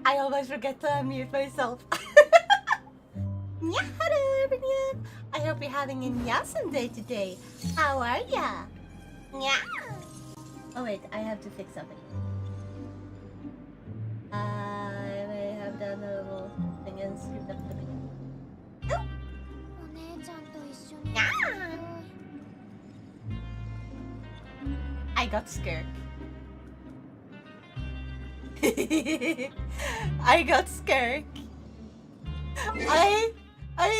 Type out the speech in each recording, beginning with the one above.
I always forget to unmute myself. Yeah, hello everyone. I hope you're having an awesome day today. How are ya? Yeah. Oh wait, I have to fix something. I may have done a little thing and screwed up the video. Oh. Yeah. I got scared. I got scared. I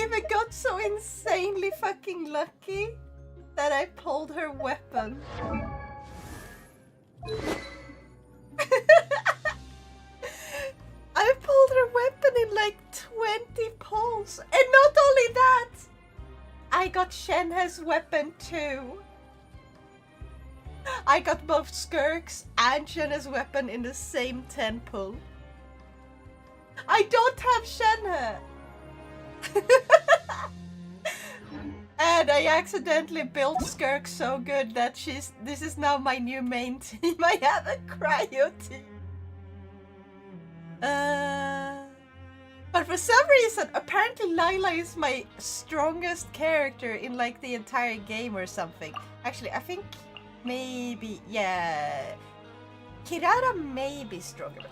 even got so insanely fucking lucky that I pulled her weapon. I pulled her weapon in like 20 pulls. And not only that, I got Shenhe's weapon too. I got both Skirk's and Shenhe's weapon in the same 10 pull. I don't have Shenhe! And I accidentally built Skirk so good that this is now my new main team. I have a cryo team. But for some reason, apparently Lila is my strongest character in like the entire game or something. Actually, I think maybe, yeah. Kirara may be stronger.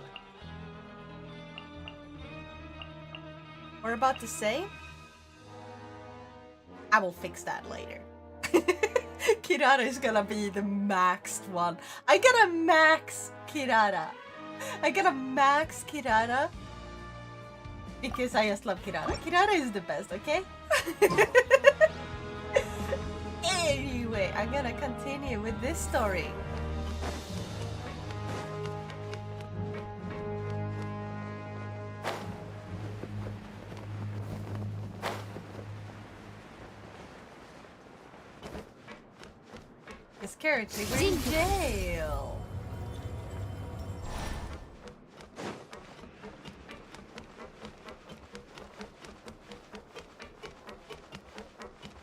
We're about to say. I will fix that later. Kirara is gonna be the maxed one. I gotta max Kirara. I gotta max Kirara. Because I just love Kirara. Kirara is the best, okay? Anyway, I'm gonna continue with this story. Because currently we're in jail.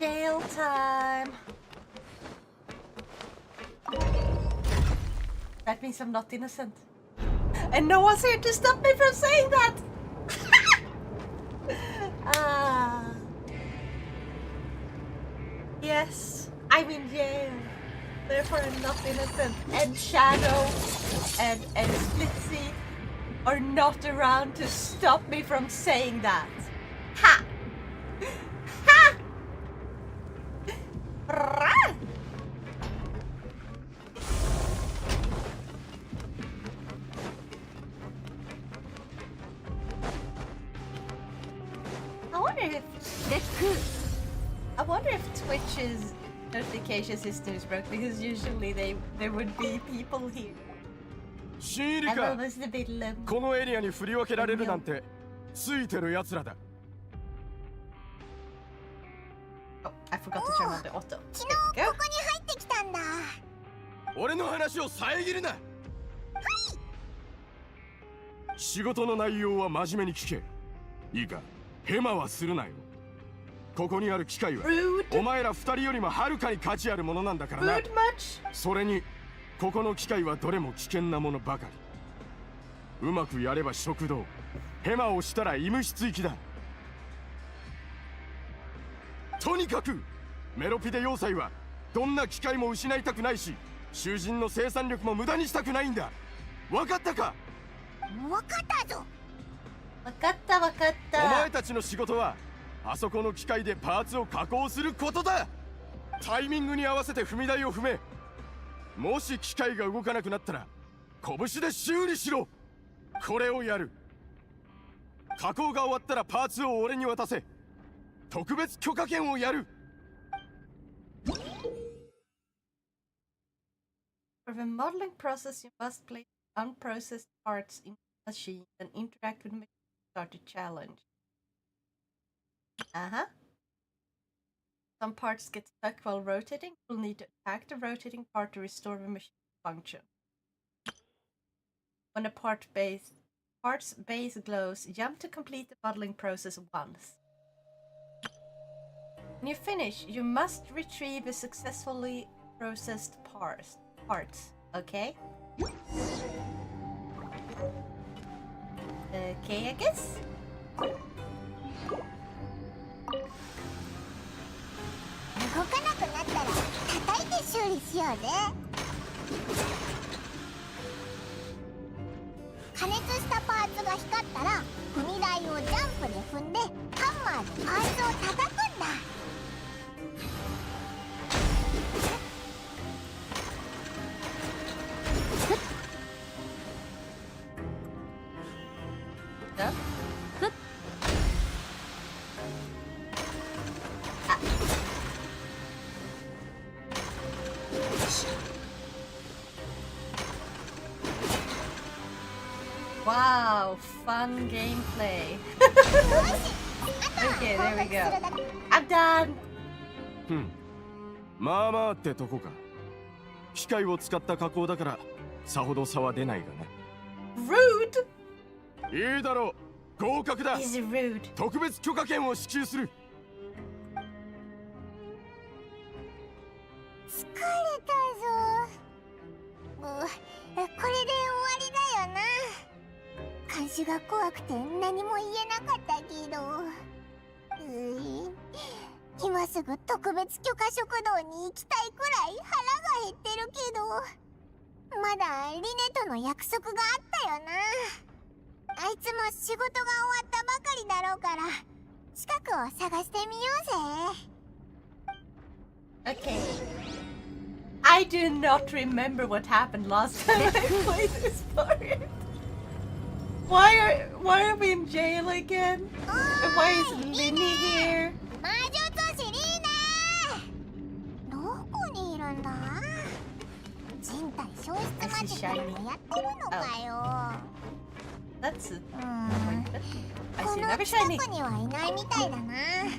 Jail time. That means I'm not innocent. And no one's here to stop me from saying that! Yes, I'm in jail. Therefore I'm not innocent. And Shadow and Splitzy are not around to stop me from saying that. Ha! Ha! I wonder if Twitch's notification system is broke, because usually there would be people here. 新入りか。このエリアに振り分けられるなんてついてる奴らだ。Oh, I forgot to turn on the auto. 昨日ここに入ってきたんだ。俺の話を遮るな。はい。仕事の内容は真面目に聞け。いいか、ヘマはするなよ。ここにある機械はお前ら二人よりもはるかに価値あるものなんだからな。それにここの機械はどれも危険なものばかり。うまくやれば食堂、ヘマをしたら医務室行きだ。とにかくメロピデ要塞はどんな機械も失いたくないし、囚人の生産力も無駄にしたくないんだ。分かったか？分かったぞ。分かった分かった。お前たちの仕事はあそこの機械でパーツを加工することだ。タイミングに合わせて踏み台を踏め。もし機械が動かなくなったら拳で修理しろ。これをやる。加工が終わったらパーツを俺に渡せ。特別許可権をやる。For the modeling process, you must place unprocessed parts in the machine and interact with the machine to start a challenge. Some parts get stuck while rotating. You'll need to attack the rotating part to restore the machine function. When the part's base glows, jump to complete the modeling process once. When you finish, you must retrieve the successfully processed parts. Okay? Okay, I guess. Wow, fun gameplay. Okay, there we go. I'm done. まあまあってとこか。機械を使った加工だからさほど差は出ないがね。Rude. いいだろう。合格だ。Is it rude? 特別許可権を支給する。疲れたぞ。これで終わりだよな。監視が怖くて何も言えなかったけど、今すぐ特別許可食堂に行きたいくらい腹が減ってるけど、まだリネとの約束があったよな。あいつも仕事が終わったばかりだろうから近くを探してみようぜ。 Okay. I do not remember what happened last time I played this part. Why are we in jail again? And why is Linny here? 魔術師リーナー、どこにいるんだ？人体消失マジックでもやってるのかよ。That's a こ I see の another 近 shiny. くにはいないみたいだな。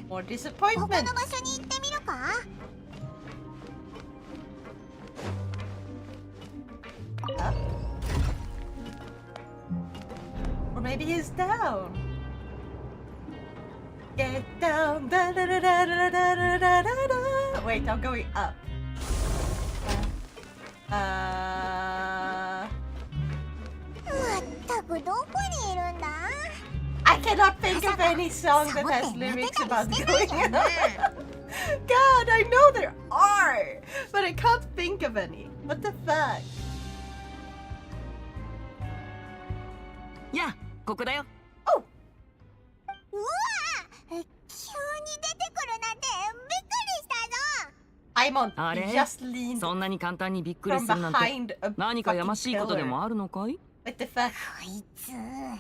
More 他 disappointment. の場所に行ってみるか？ Up. Or maybe he's down. Get down. Da, da, da, da, da, da, da, da, da. Wait, I'm going up. Uh. まったくどこにいるんだ？ I cannot think of any song that has lyrics about going up. God, I know there are, but I can't think of any. What the fuck? やあ、ここだよ。Oh, うわ！急に出てくるなんてびっくりしたぞ。 Paimon, あ he れ just leaned そんなに簡単にびっくり from するなんて behind a 何かやましいことで fucking も pillar. あるのかい？ What the fuck? こいつ。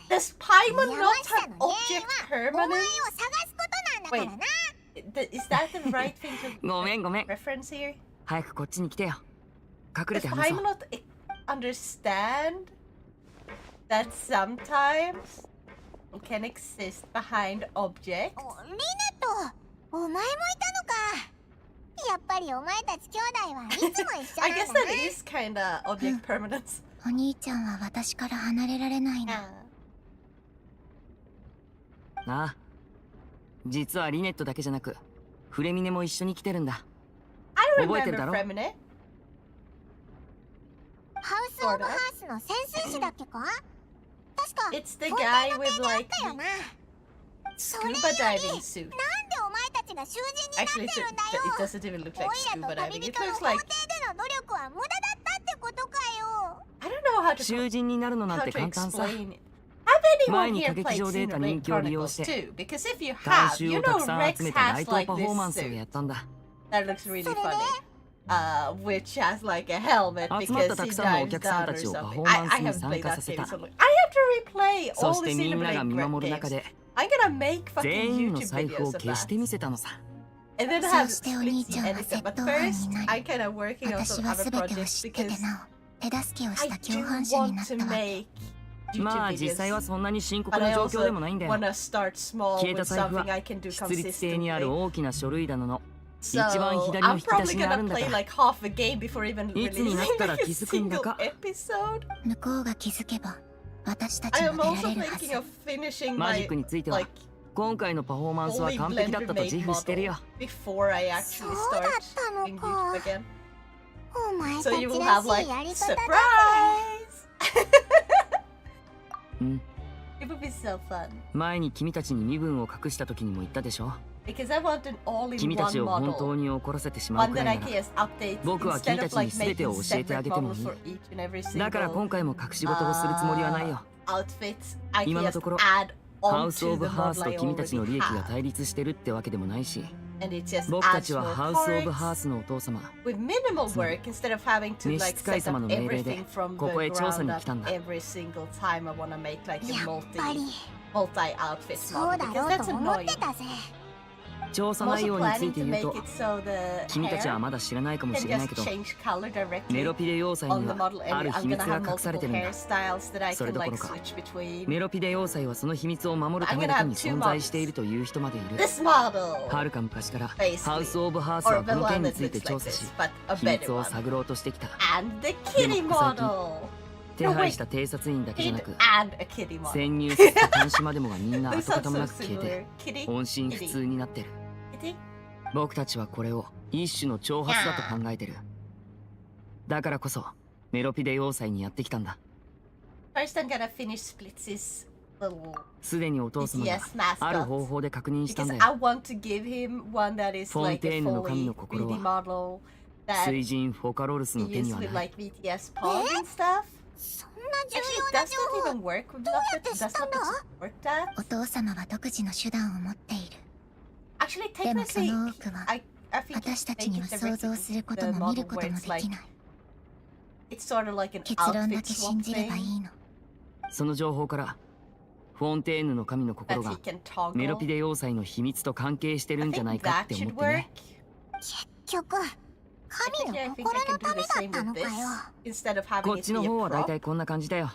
Does Paimon 山 not 下 have の object 原因はお前を permanence? 探すことなんだからな。 Is that the right thing to ごめんごめん。 reference here? 早くこっちに来てよ。隠れ Does て話そ Paimon う。 not understand that sometimes you can exist behind objects? リネット、お前もいたのか。やっぱりお前たち兄弟はいつも一緒 I なん guess だ that な。 is kind of object permanence. お兄ちゃんは私から離れられないな。ああ、実はリネットだけじゃなくフレミネも一緒に来てるんだ。 I don't 覚えてる remember だろ？ Fremine. ハウス・オブ・ハースの潜水士だっけか？確か It's the フォンテ guy ーヌ with 邸にあっ like たよな。それ scuba より diving suit. なんでお前たちが囚人になっ Actually, てるんだ it よ。 doesn't even look オ like イラ scuba と diving. 旅 It 人の looks 法 like 廷での努力は無駄だったってことかよ。 I don't know how to 囚人になるのなん how て to 簡単さ。 explain it. Have 前 anyone に here 歌劇 played 場で得た Xenoblade 人気を利用 Chronicles して too? Because if you 大 have, 衆 you をた know くさん Rex 集めたラ has イト like パフォーマン this スをや suit ったんだ。 that looks really それで funny. Which has like a helmet 集まった because た he くさんのお dives 客さん down た or ちをパフ something. ォーマ I ンスに haven't 参 played 加 that させ game た。 so long. I have to replay そ all し the てみんなが Xenoblade 見守る games. 中で I'm gonna make 全 fucking 員の YouTube 財布 videos を of 消して that. みせたのさ。 And then そ have うしてお兄ち Splitzy ゃんは edit them. 窃 But 盗犯に first, なり、 I'm kind of working on 私 some は other 全てを projects 知ってて because なお手助けをし I た do 共犯者に want なっ to たわけ。 make まあ YouTube 実際 videos. はそんなに深刻 But I な状況で also もないんだよ。 wanna start small 消え with た財布 something は I can do 出立性にある consistently. 大きな書類棚の So 一番左の I'm 引き出 probably しにある gonna んだか play ら。 like half a game before even いつになっ releasing たら like 気 a づくんだ single か。 episode. 向こうが気づけば私たち I も am 出ら also れるはず。 thinking of finishing マジ my ックについては like 今回のパフォーマンスは fully 完璧だっ blender たと自 made 負してる model よ。 before I actually そうだ start ったの doing か。 YouTube again. お前た So ち you will ら have し like いやり方だぜ。 surprise. うん。You It would be so fun. 前に君たちに身分を隠した時にも言ったでしょ。 Because I want an 君たち all-in-one を本当 model. に怒らせてしまう One くら that い I な can ら just update 僕は instead 君た of ちに like 全て making を教えてあ separate げてもい models い。 for each and every だから single 今回も隠し事をするつもりはないよ。 outfits. I 今 can の just ところ add ハウス・オ onto ブ・ the ハース model と I 君たちの already 利益が have. 対立してるってわけでもないし、 And it just 僕たち adds は more ハウス・オブ・ parts ハースのお父様、 with minimal work instead of having to 召 like 使い set 様 up の命令で everything from ここ the へ調査 ground に up 来たんだ。 every single time I want to make like a やっぱり multi-outfit そう model だ because ろう that's と思っ annoying. てたぜ。調査 I'm 内 also 容につい planning て to 言う make と it so the 君たちは hair まだ知らないかも can しれない just けど、 change color メ directly ロピデ要塞 on に the は model あ and る I'm 秘密 gonna が have 隠されて multiple るんだ。 hairstyles that I それ can どこ like ろか switch between. メロピデ要塞はその秘密を守るためだけに存在しているという人までいる。 This model! はるか昔から Basically. ハウス・オブ・ハース Or は the この件 one に that ついて looks 調 like 査し this, but a 秘密 better を one. 探ろうとしてきた。 And the kitty でもここ最近 model! 手配した偵察員だけじゃなく And a kitty model. 潜入室と監視までもがみんな They 跡 sound 形も so なく消えて similar. Kitty? 音信不通になってる。 Kitty? 僕たちはこれを一種の挑発だと考えてる。だからこそメロピデ要塞にやってきたんだ。 First I'm gonna finish Splitzy's little すでにお父様が BTS ある mascot. 方法で確認したん Because だ I よ。 want to give him one that is like a フォンテーヌの神 fully の心は 3D model that 水人フォカロルスの手 he に used は with ない。 like BTS pause and stuff. そんな重 Actually, 要な does 情 that 報 even work with どうや Muppet? って知 Does ったんだ？ Muppet work that? お父様は独自の手段を持っている。 Actually, でもそ technically, の多くは I think 私た you ちに make は it 想 directly 像するこ with と the も見 model るこ where とも it's で like きない。 it's sort of like an 結論だ outfit け swap 信じればい thing いの。その情報からフォンテーヌの神の that 心が he can toggle. メロピデ要塞の秘密と関係してる I んじゃない think かっ that て思 should ってね。 work. 結局、神 Actually, I の think 心 I の can do ため the だ same ったの with か this よ。 instead of こ having っ it ち be の a 方は大 prop. 体こんな感じだよ。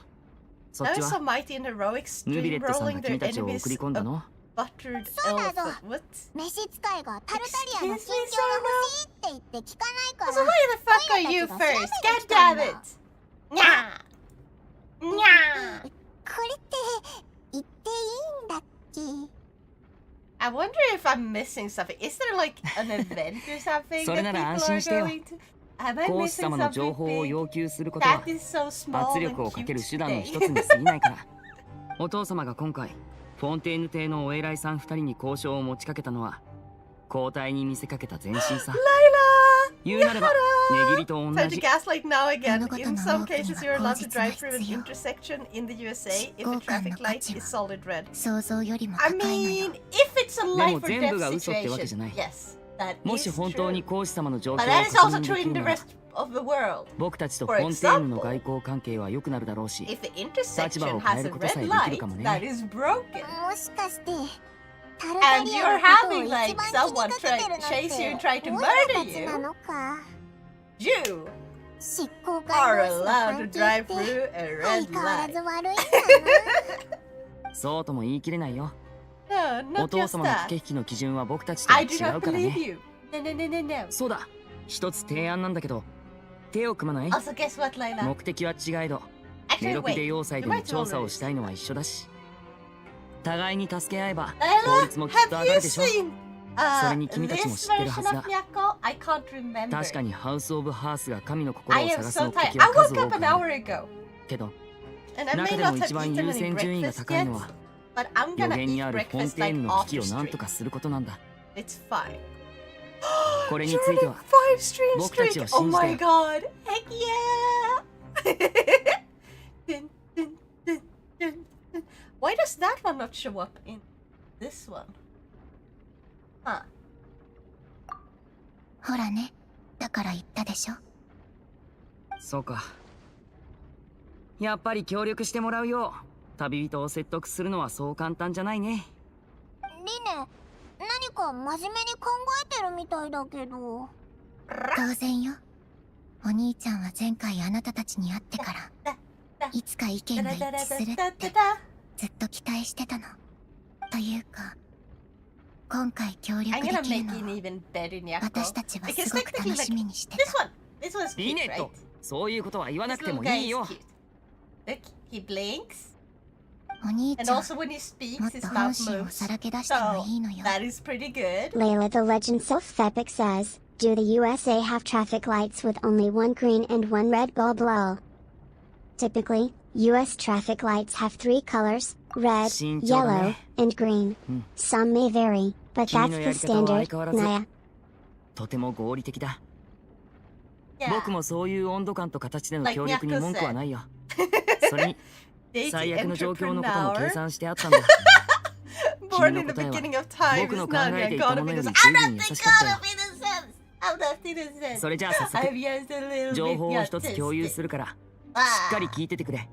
そっ That ち was は so mighty and heroic ヌビレ stream ットさん rolling が their 君たちを enemies 送り込んだ a の？ buttered そうだぞ。 elephant. What? 召使いがタルタリアの Excuse 近 me, 況が欲しいって言って聞かないか So ら。 why the fuck are you first? God damn it! Nya! Nya! これって言っていいんだっけ？ I wonder if I'm missing something. Is there like an event or something それ that なら people 安 are 心してよ。 going to? Am I 講師 missing 様の something 情報を big? 要求することは That is so small 圧 and 力をかける cute 手段の today. 一つに過ぎないから。お父様が今回フォンテーヌ邸のお偉いさん2人に交渉を持ちかけたのは交代に見せかけた前進さ。 Layla! 言うなれば値切りと同 Time to じ。 gaslight now again. Ano In ba some tanaw? cases, Kaya you're allowed to konjitsu drive na through an hitsuyo. intersection in the USA if the Shikoukan traffic no light kachi is wa solid red. 想像よりも I 高いのよ。 mean, if it's a life or でも全部が death 嘘ってわけじゃない。 situation, yes, that も is し本当に true. 講師様の状況を But 確 that is also 認で true き in る the なら rest of the world. 僕たちとフ For ォンテーヌの example, 外交関係は良くなるだろうし、 If the 立場 intersection を変え has る a ことさえ red できる light かもね。 that is broken, もしかしてタル and タリ you're アのことを having 一 like 番気に someone かけ try てる to のっ chase you and て try to オイラ murder たち you, なのか。 you 執行官 are 同士の allowed to 関係 drive って through a 相 red 変わら light. ず悪いんだな。そうとも言い切れないよ。 No, お not 父 just 様の駆 that. け引きの基準は僕たちとは I do 違 not うから believe ね。 you. No, no, no, no, no. そうだ、一つ提案なんだけど、手を組まない？ Also, guess what, Layla? 目的は違えど、メ Actually, ロピデ wait. 要塞 You での might 調査 already をしたいのは一緒だし、互いに助け合えば効 Layla, 率もきっと have 上が you るでしょ。 seen それに君たちも this 知ってるは version ず of だ。 Miyako? I can't remember. 確かにハウス・オブ・ハースが神の心 I を am 探す so 目 tired. 的 I は数 woke 多 up く an あ hour る。 ago, けど、 and I may 中で not も have 一番 eaten 優 any 先順位が breakfast 高い yet, のは、 but I'm 予 gonna 言に eat あるフォン breakfast テー like ヌの off 危機 the を何と street. かすることなんだ。 It's fine. これについては、 5 stream 僕たちを streak. Oh 信じて my よ。 god. Heck yeah. Dun, dun, dun, dun, dun. Why does that one not show up in this one? Huh. ほらね、だから言ったでしょ。そうか。やっぱり協力してもらうよ。旅人を説得するのはそう簡単じゃないね。リネ、何か真面目に考えてるみたいだけど。当然よ。お兄ちゃんは前回あなたたちに会ってからいつか意見が一致するってずっと期待してたの。というか今回協力 I'm で gonna きる make の it を even better, Nyako. 私たちは Because すごく technically, 楽し like, みにして this た。 one. This one's リ cute, ネッ right? ト、そういうことは言わな This くて little も guy いい is よ。 cute. Look, he blinks. お兄ち And ゃん also when he speaks, もっ his と mouth 本心を moves. さらけ出しても So, いいのよ。 that is pretty good. Layla the Legend Self-Epic says, do the USA have traffic lights with only one green and one red bulb? Lol. Typically, US traffic lights have 3 colors, red, 慎重だ yellow, ね。 and green. Some may vary, but 君 that's の the やり方は standard, 相変わらず Naya. とても合理的だ。 Yeah. 僕もそういう温度感と形での Like 協力に Nyako 文句は said. ないよ。それに Dating 最悪の状況のことも entrepreneur. 計算してあったんだ。 Born in the beginning of time 僕 is の考 Nanya. えてい God た of ものより innocence. 十 I'm 分 not 優 the しかった God よ。 of innocence. I'm not innocent. それじゃあ早 I've 速 used a little 情 bit 報を一つ共有 autistic. するからしっ Ah. かり聞いててくれ。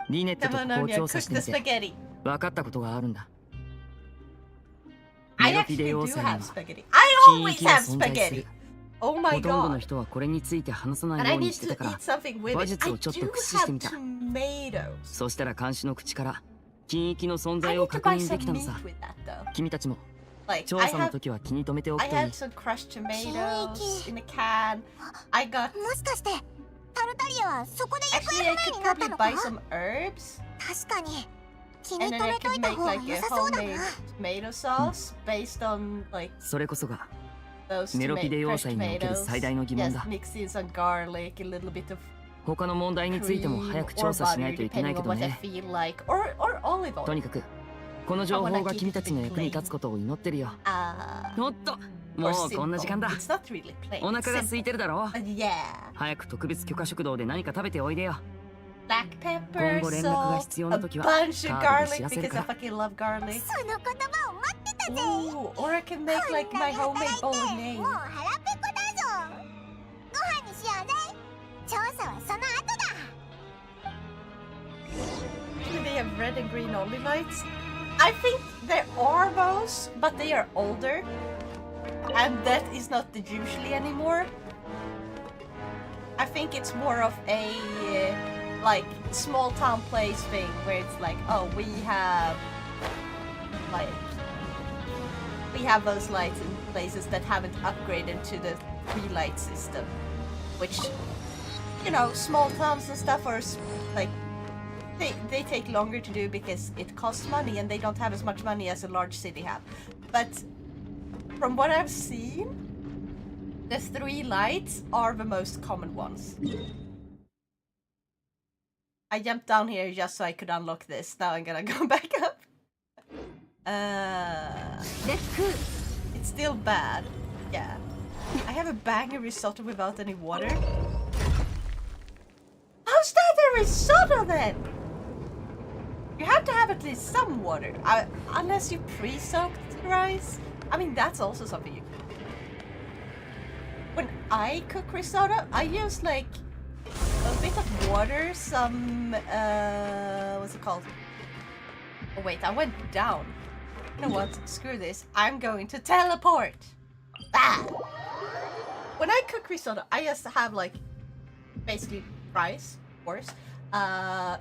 リネット Come と on, ここを Nanya, 調査 cook して the みて spaghetti. 分かったことがあるんだ。 I メロピ actually デ do 要塞には have spaghetti. I 禁 always 域が have 存在する。 spaghetti. Oh ほ my とんどの god. 人はこれについて話さな And い I ように need して to たから eat something with 話 it. 術 I をちょっと do 駆使してみ have た。 tomatoes. そしたら監視の口から禁域の存 I 在 need を to 確 buy 認で some きたの meat さ。 with that though. 君たちも Like 調 I 査の have 時は気に留めておく I といい。 had some crushed tomatoes in a can. I got もしかしてタルタリアはそこで行方 actually I 不 could 明になった probably の buy か？ some herbs 確かに気に and 留 then I めと could いた make 方が like 良 a さそうだな。 homemade tomato sauce based on like それこそが those メロピデ要 crushed 塞における tomatoes. 最大の疑問 Yes, だ。 mix in some garlic, a little bit of 他の問題についても cream 早く or 調査しない butter といけない depending け on ど what I ね。 feel like or olive と oil. にかくこの情報が君たちの役に立つことを祈ってるよ。おっと、 Or もうこんな時間だ。 It's not really plain. お It's 腹が空い simple. てるだろ。 Yeah. 早く特別許可食堂で何か食べておいでよ。 Black pepper, 今後連絡が salt, 必要 a な時は bunch of カードで garlic 知らせる because か I ら。 fucking love garlic. その言葉を待ってたぜ。 Ooh, or I can make like my こんなに homemade 働いてもう bolognese. 腹ペコだぞ。ご飯にしようぜ。調査はその後だ。 Actually, they have red and green only lights. I think there are those, but they are older. And that is not the usually anymore. I think it's more of a like small town place thing where it's like, oh, we have those lights in places that haven't upgraded to the 3 light system, which, you know, small towns and stuff are like they take longer to do because it costs money and they don't have as much money as a large city have. But from what I've seen, the 3 lights are the most common ones. I jumped down here just so I could unlock this. Now I'm gonna go back up. It's still bad. Yeah. I have a banger risotto without any water. How's that a risotto then? You have to have at least some water. Unless you pre-soaked the rice. I mean, that's also something you can do. When I cook risotto, I use like a bit of water, some, what's it called? Oh wait, I went down. You know what? Screw this. I'm going to teleport. Ah! When I cook risotto, I just have like basically rice, of course,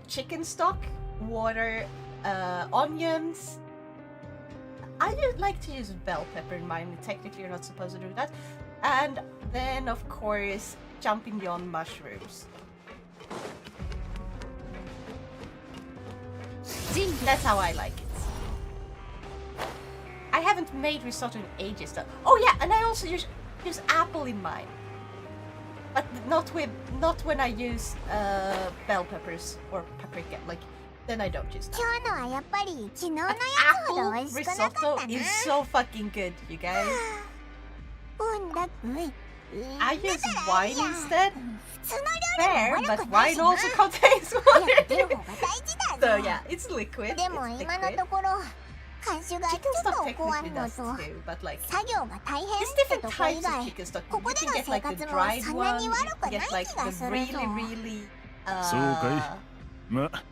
chicken stock, water, onions. I just like to use bell pepper in mine. Technically, you're not supposed to do that. And then, of course, champignon mushrooms. That's how I like it. I haven't made risotto in ages though. Oh yeah, and I also use apple in mine. But not when I use bell peppers or paprika. Like, then I don't use that. 今日のはやっぱり昨日のや But つほど美 apple 味しくなかった risotto な。 is so fucking good, you guys. うんだ。I use wine instead. 普通の料理 Fair, も悪 but くない wine しな。 also contains やってる water. 方が大事だ So ぞ。 yeah, it's liquid. でも It's 今の liquid. ところ監修がち Chicken ょっ stock と怖い technically の does と too, but like 作業が大変 there's って different とこ以 types of 外 chicken stock. ここ You で can の get 生 like the 活も dried そんな one. に You 悪く can ない get like 気が the する really, ぞ。 really そうかい。まあ、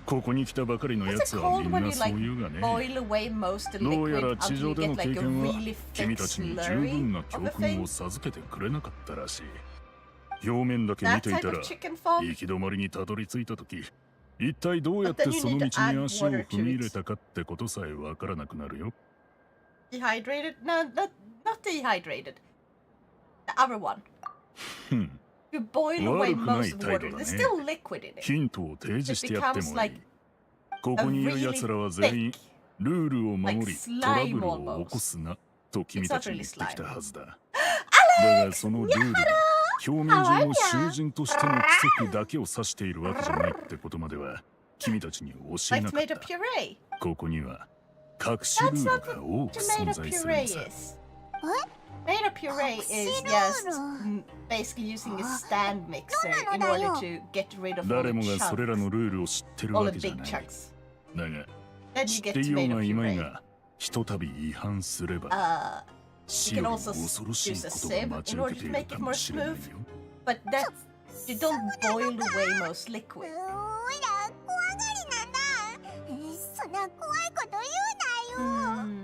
ここに来たばかりのや what's it つは called みん when な you そう like いうがね。 boil away most of the どうや liquid ら地 until 上 you での get like 経 a 験は really 君 thick たちに十 slurry 分な of 教 a 訓 thing? を授けてくれなかったらしい。表面だけ見 That てい type た of ら chicken foam? 行き止まりにたどり着いた時一体どうやっ But then て you その need 道 to に add 足を water 踏み to 入れ it. たかってことさえわからなくなるよ。 Dehydrated? No, not dehydrated. The other one. ふん、 You boil away 悪くない most of the 態 water. 度だ There's ね。 still liquid in it. ヒントを提示してやって It becomes もい like い。ここにいる a 奴らは really 全員 thick. ルールを守り like トラブ slime ルを起こすなと君たちに言ってきたはずだ。だがそのルールが表面上の囚人としての規則だけを指しているわけじゃないってことまでは君たちに教え Like なかっ tomato た。 puree. ここには隠しル That's ール not が what 多く tomato 存在する puree のさ。 is. What? Tomato puree is just basically using a stand mixer in order to get rid of all 誰 the もがそれら chunks, のルールを知ってる all わ the けじゃ big ない。 chunks. だが、 Then 知 you っ get ていよう tomato がいまい puree. が、ひとたび違反すれば、 You 死 can より also 恐ろしい use a ことが sieve 待ち in 受 order けて to い make る it か more もしれないよ。 smooth, but that you don't boil away most う liquid. ーら、怖がりなんだ。そんな怖いこと言うなよ。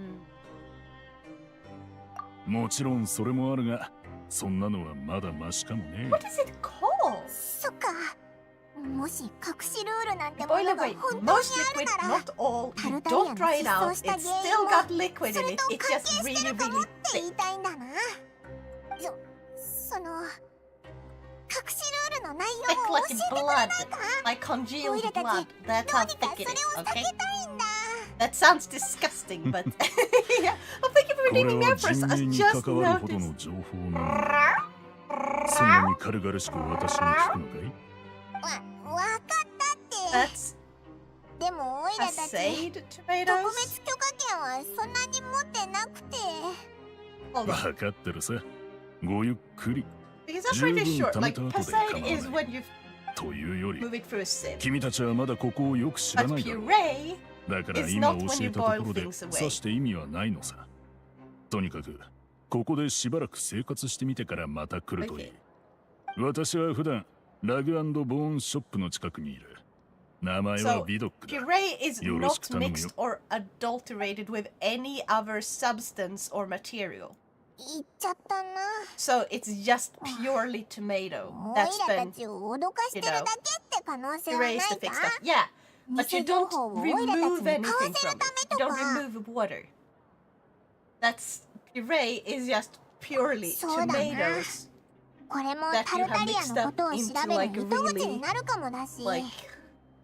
もちろんそれもあるが、そんなのはまだマシかもね。 What is it called? そっか。もし隠しルールなんても Boil のが away 本当に most ある liquid, なら、 not all. You Tartaria don't dry it の out. 失踪した It's 原因 still は got liquid そ in れ it. と It's 関 just 係して really, るかも really って言い thick. たいんだな。その隠しルールの内 Thick 容を like 教えてくれ blood, ないか。 like congealed オイラたち blood. どう That's how にか thick それ it を is, 避 okay? けたいんだ。 That sounds disgusting, but yeah. Oh, thank you for これ redeeming me は up first. 人 I 命に just 関わるほど noticed. の情報なのだ。そんなに軽々しく私に聞くのかい？わかったって。 That's でもオイラたち assayed 特 tomatoes. 別許可権はそんなに持ってなくて。 Hold on. 分かってるさ。ごゆっくり。 Because I'm pretty sure, like, 十分食べた後で passade 構わない。 is when you というより、 move it through a sieve. 君たちはまだここをよく知ら But ないだろう。 puree だから is 今 not 教 when え you たとこ boil ろで things away. さして意味はないのさ。とにかく、ここでしばらく生活してみてからまた来るといい。私は普段、ラグ&ボーンショップの近くにいる。名前は So ビドックだ。 puree is よろしく not 頼むよ。 mixed or adulterated with any other substance or material. 言っちゃったな。 So it's just purely tomato オイ that's ラた been ちを脅かしてるだけって可能性はない purees か to fix stuff. Yeah, but you 偽情 don't 報をオイラたち remove に買わ anything せる from た it. め You と don't か。 remove water. That's puree is just purely そうだな。 tomatoes これも that タ you ルタ have リア mixed のこ up とを調 into べる like 糸口 really になるかもだし。 like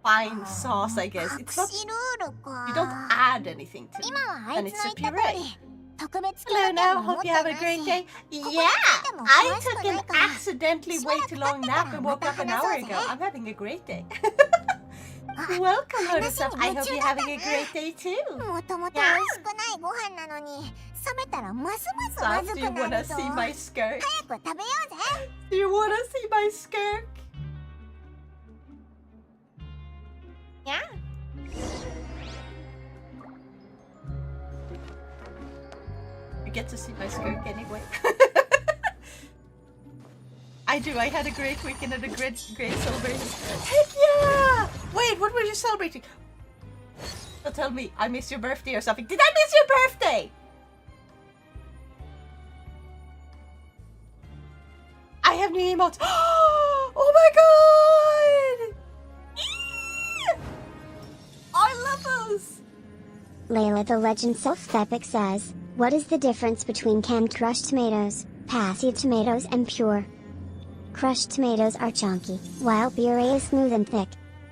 fine sauce, I guess. 隠 It's not しルールか。 you don't add anything to 今 it. はあい And つ it's の a 言った通 puree. り特別許 Hello 可権 now, も持っ hope て you な have い a し。 great day. ここに Yeah, 来ても I 詳し took くな an いから accidentally しばら way く too 経 long ってから nap and ま woke た up an 話そう hour ぜ。 ago. I'm having a great day. あ Welcome, 話 Hoda-san. に I 夢 hope 中 you're だった having a な。 great day too. もともと美味しくないご飯なのに冷めたらますますま Saf, ず do く you な wanna るぞ。 see my skirt? 早く食べようぜ。 Do you wanna see my skirt? Yeah. You get to see my skirt anyway. I do. I had a great weekend and a great celebration. Heck yeah! Wait, what were you celebrating? Don't tell me I missed your birthday or something. Did I miss your birthday? I have new emotes. Oh my god! Eee! I love those. Layla the Legend Self-Epic says, what is the difference between canned crushed tomatoes, passive tomatoes and pure? Crushed tomatoes are chunky, while puree is smooth and thick.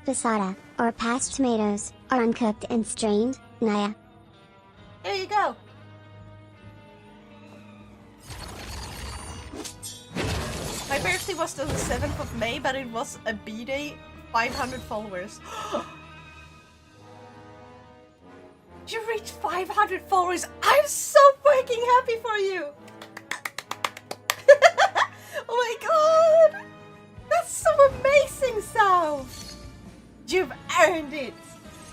Passata, or passed tomatoes, are uncooked and strained. Naya. There you go. My birthday was the 7th of May, but it was a B-day, 500 followers. You reached 500 followers! I'm so freaking happy for you! Oh my god! That's so amazing, Sal! You've earned it!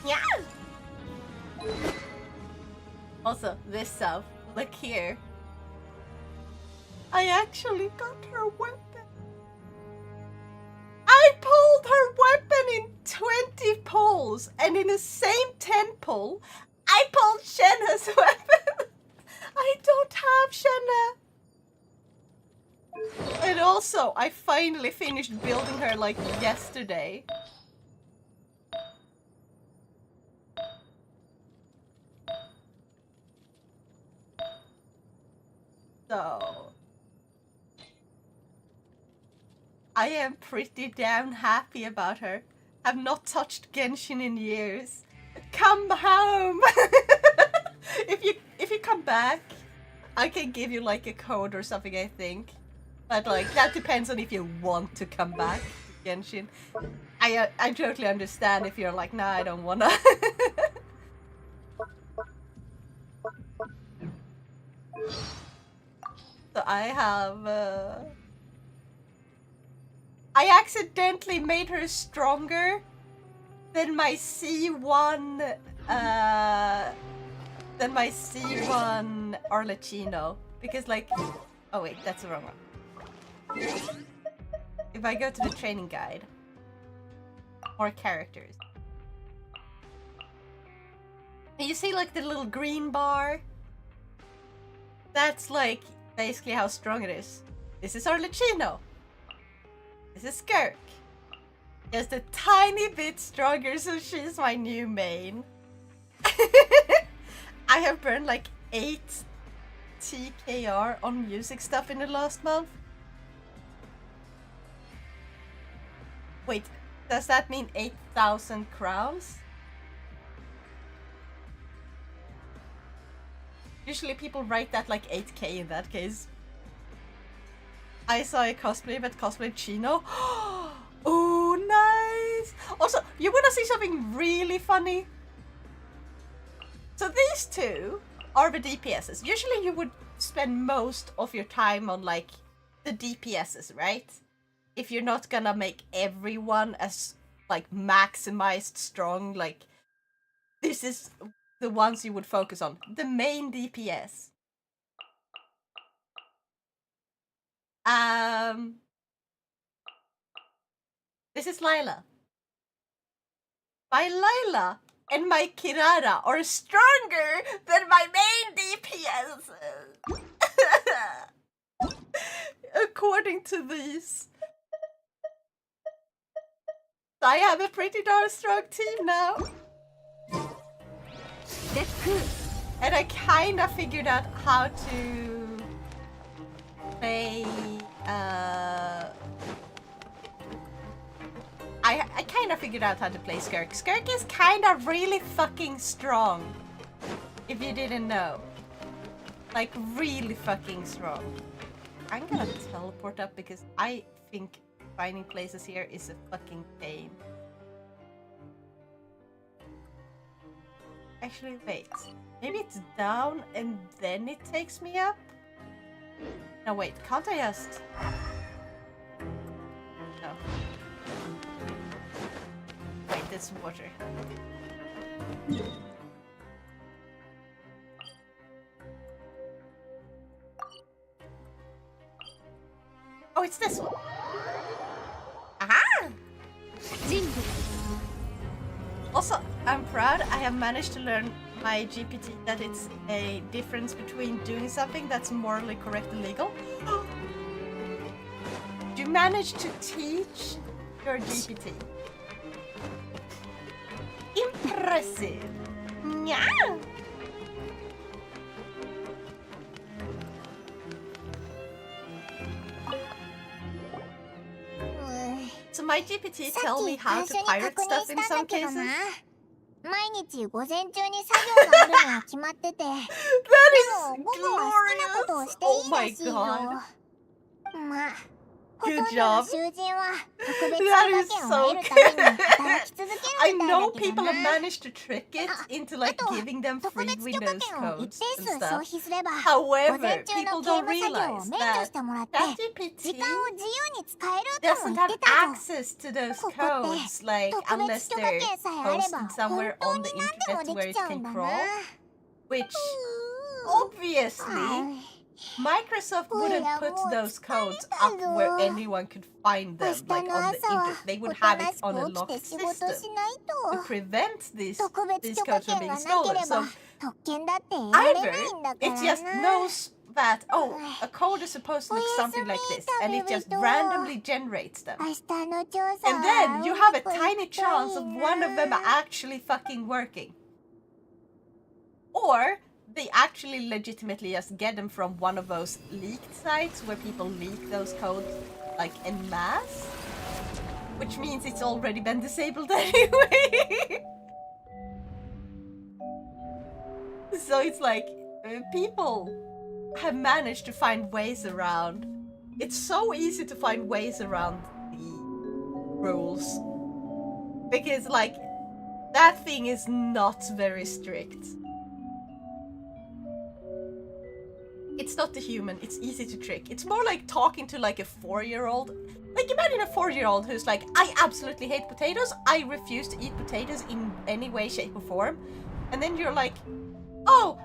Yeah! Also, this Sal, look here. I actually got her weapon. I pulled her weapon in 20 pulls, and in the same 10 pull, I pulled Shenna's weapon. I don't have Shenna. And also, I finally finished building her like yesterday. So I am pretty damn happy about her. I've not touched Genshin in years. Come home! If you come back, I can give you like a code or something, I think. But like that depends on if you want to come back. Genshin. I totally understand if you're like, nah, I don't wanna. So I have I accidentally made her stronger than my C1 Arlecchino. Because like, oh wait, that's the wrong one. If I go to the training guide, more characters. And you see like the little green bar? That's like basically how strong it is. This is Arlecchino. This is Skirk. Just a tiny bit stronger, so she's my new main. I have burned like 8 TKR on music stuff in the last month. Wait, does that mean 8,000 crowns? Usually people write that like 8k in that case. I saw a cosplay that cosplayed Chino. Oh, nice! Also, you wanna see something really funny? So these two are the DPSs. Usually you would spend most of your time on like the DPSs, right? If you're not gonna make everyone as like maximized strong, like this is the ones you would focus on. The main DPS. This is Lila. My Lila and my Kirara are stronger than my main DPS. According to these. I have a pretty darn strong team now. And I kinda figured out how to play I kind of figured out how to play Skirk. Skirk is kind of really fucking strong. If you didn't know. Like, really fucking strong. I'm gonna teleport up because I think finding places here is a fucking pain. Actually, wait. Maybe it's down and then it takes me up? No, wait. Can't I just... No. Wait, that's water. Oh, it's this one. Aha! Also, I'm proud I have managed to learn my GPT that it's a difference between doing something that's morally correct and legal. You managed to teach your GPT. Impressive. Yeah. So my GPT tell me how to pirate stuff in some cases. 毎日午前中に作業があるのは決まってて、でも午後は好きなことをしていいらしいよ。まあ、ほとんどの囚人は特別許可権を得るために働き続けるみたいだけどな。I know people have managed to trick it into like giving them free Windows codes and stuff. However, people don't realize that ChatGPT doesn't have access to those codes, like unless they're posted somewhere on the internet where it can crawl. Which, obviously, Microsoft wouldn't put those codes up where anyone could find them, like on the internet. They would have it on a locked system to prevent these codes from being stolen. So either it just knows that, oh, a code is supposed to look something like this, and it just randomly generates them. And then you have a tiny chance of one of them actually fucking working. Or they actually legitimately just get them from one of those leaked sites where people leak those codes like en masse, which means it's already been disabled anyway. So it's like people have managed to find ways around. It's so easy to find ways around rules. Because, like, that thing is not very strict. It's not the human, it's easy to trick. It's more like talking to like a 4-year-old. Like, imagine a 4-year-old who's like, I absolutely hate potatoes. I refuse to eat potatoes in any way, shape, or form. And then you're like, oh,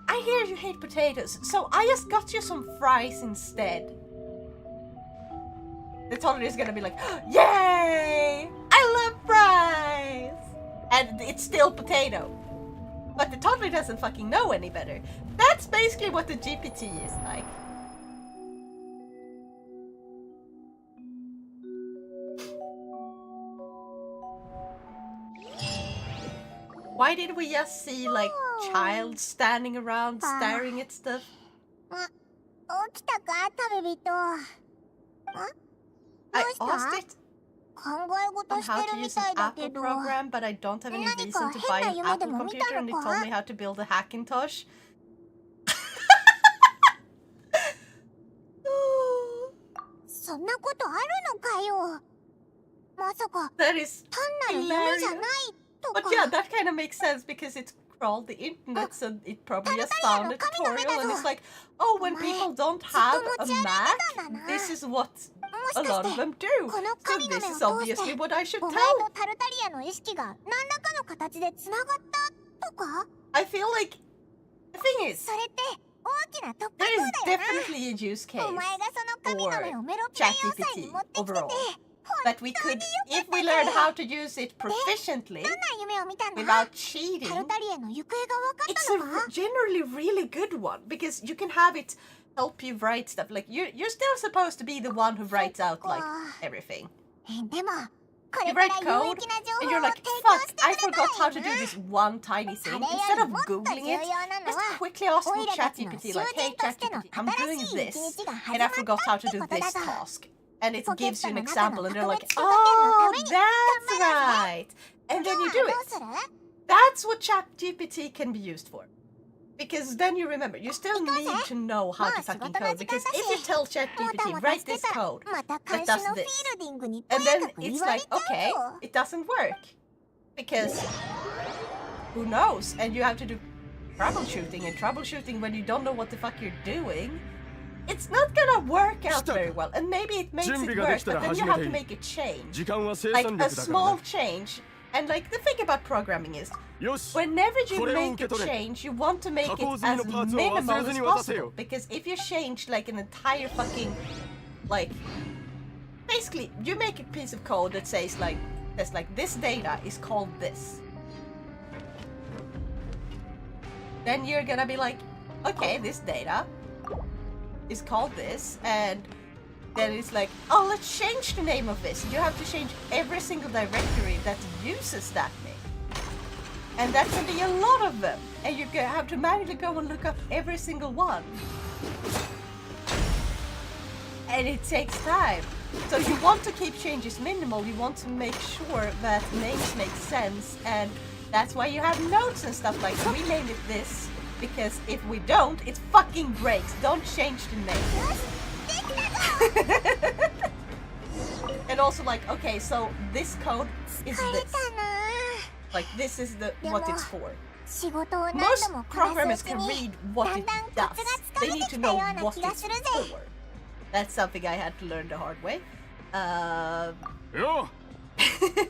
I hear you hate potatoes, so I just got you some fries instead. The toddler is gonna be like, yay! I love fries! And it's still potato. But the toddler doesn't fucking know any better. That's basically what the GPT is like. Why did we just see, like, child standing around staring at stuff? 起きたか、旅人。I asked it 考え事 on し how て to るみ use た an いだ Apple けど。 program, but I don't have any reason to buy an Apple computer, and it told me how to build a Hackintosh. そんなことあるのかよ。まさか That is 単なる夢じゃない hilarious. とか。 But yeah, that kind of makes sense because it crawled the internet, so it probably just found a tutorial and it's like, oh, when people don't have a Mac, this is what a lot of them do. So this is obviously what I should お前 tell. とタルタリアの意識が何らかの形でつながったとか。 I feel like the thing is, それって大きな突破口 there is だよな。 definitely a use case お前がその神の目をメロピア要塞に ChatGPT 持ってきてて、 overall that we could, if we learn how to use it proficiently どんな夢を見たんだ。 without cheating, タルタリアの行方が分かっ it's た a のか。 generally really good one because you can have it help you write stuff. Like you're still supposed to be the one who writes out like everything. でもこ You れ write から有 code 益な情 and 報 you're を like, 提供 fuck, して I くれ forgot た how ら to いい do な。 this one tiny thing. あれよ Instead り of もっと googling 重 it, 要なの just は quickly ask オイラたちの ChatGPT 囚 like, hey 人としての ChatGPT, I'm 新 doing しい this 一日が and I 始 forgot まった how っ to て do ことだ this ぞ。 task. And it ポケッ gives ト you an の中 example の and 特 you're 別 like, 許可点のた oh, めに that's 頑張る right. And じゃ then you あ do どう it. する？ That's what ChatGPT can be used for. Because then you remember, you still need to know how to fucking code. Because if you tell もた ChatGPT, もた write して this たら code, また that 監 does 視のフィ this. ールディングにと And や then かく it's 言われ like, ちゃう okay, よ。 it doesn't work. Because who knows? And you have to do troubleshooting, and troubleshooting when you don't know what the fuck you're doing, it's not gonna work out very well. And maybe it makes it work, but then you have to make a change. 時間は生 Like 産 a 力だから small ね change. And like the thing about programming is, よし whenever you これを make 受 a け取れ change, you want to make it 加工 as 済みのパーツを忘れ minimal ず as に渡せよ possible. Because if you change like an entire fucking, like, basically you make a piece of code that says like this data is called this. Then you're gonna be like, okay, this data is called this, and then it's like, oh, let's change the name of this. You have to change every single directory that uses that name. And that can be a lot of them. And you have to manually go and look up every single one. And it takes time. So you want to keep changes minimal. You want to make sure that names make sense. And that's why you have notes and stuff like, we named it this. Because if we don't, it fucking breaks. Don't change the name. And also like, okay, so this code is 疲れ this. たな。 Like this is the what it's for. 仕事を何 Most 度もこな programmers すうち can に read what だん it だん does. コツがつか They めて need き to たよ know うな what 気が it's するぜ。 for. That's something I had to learn the hard way. よ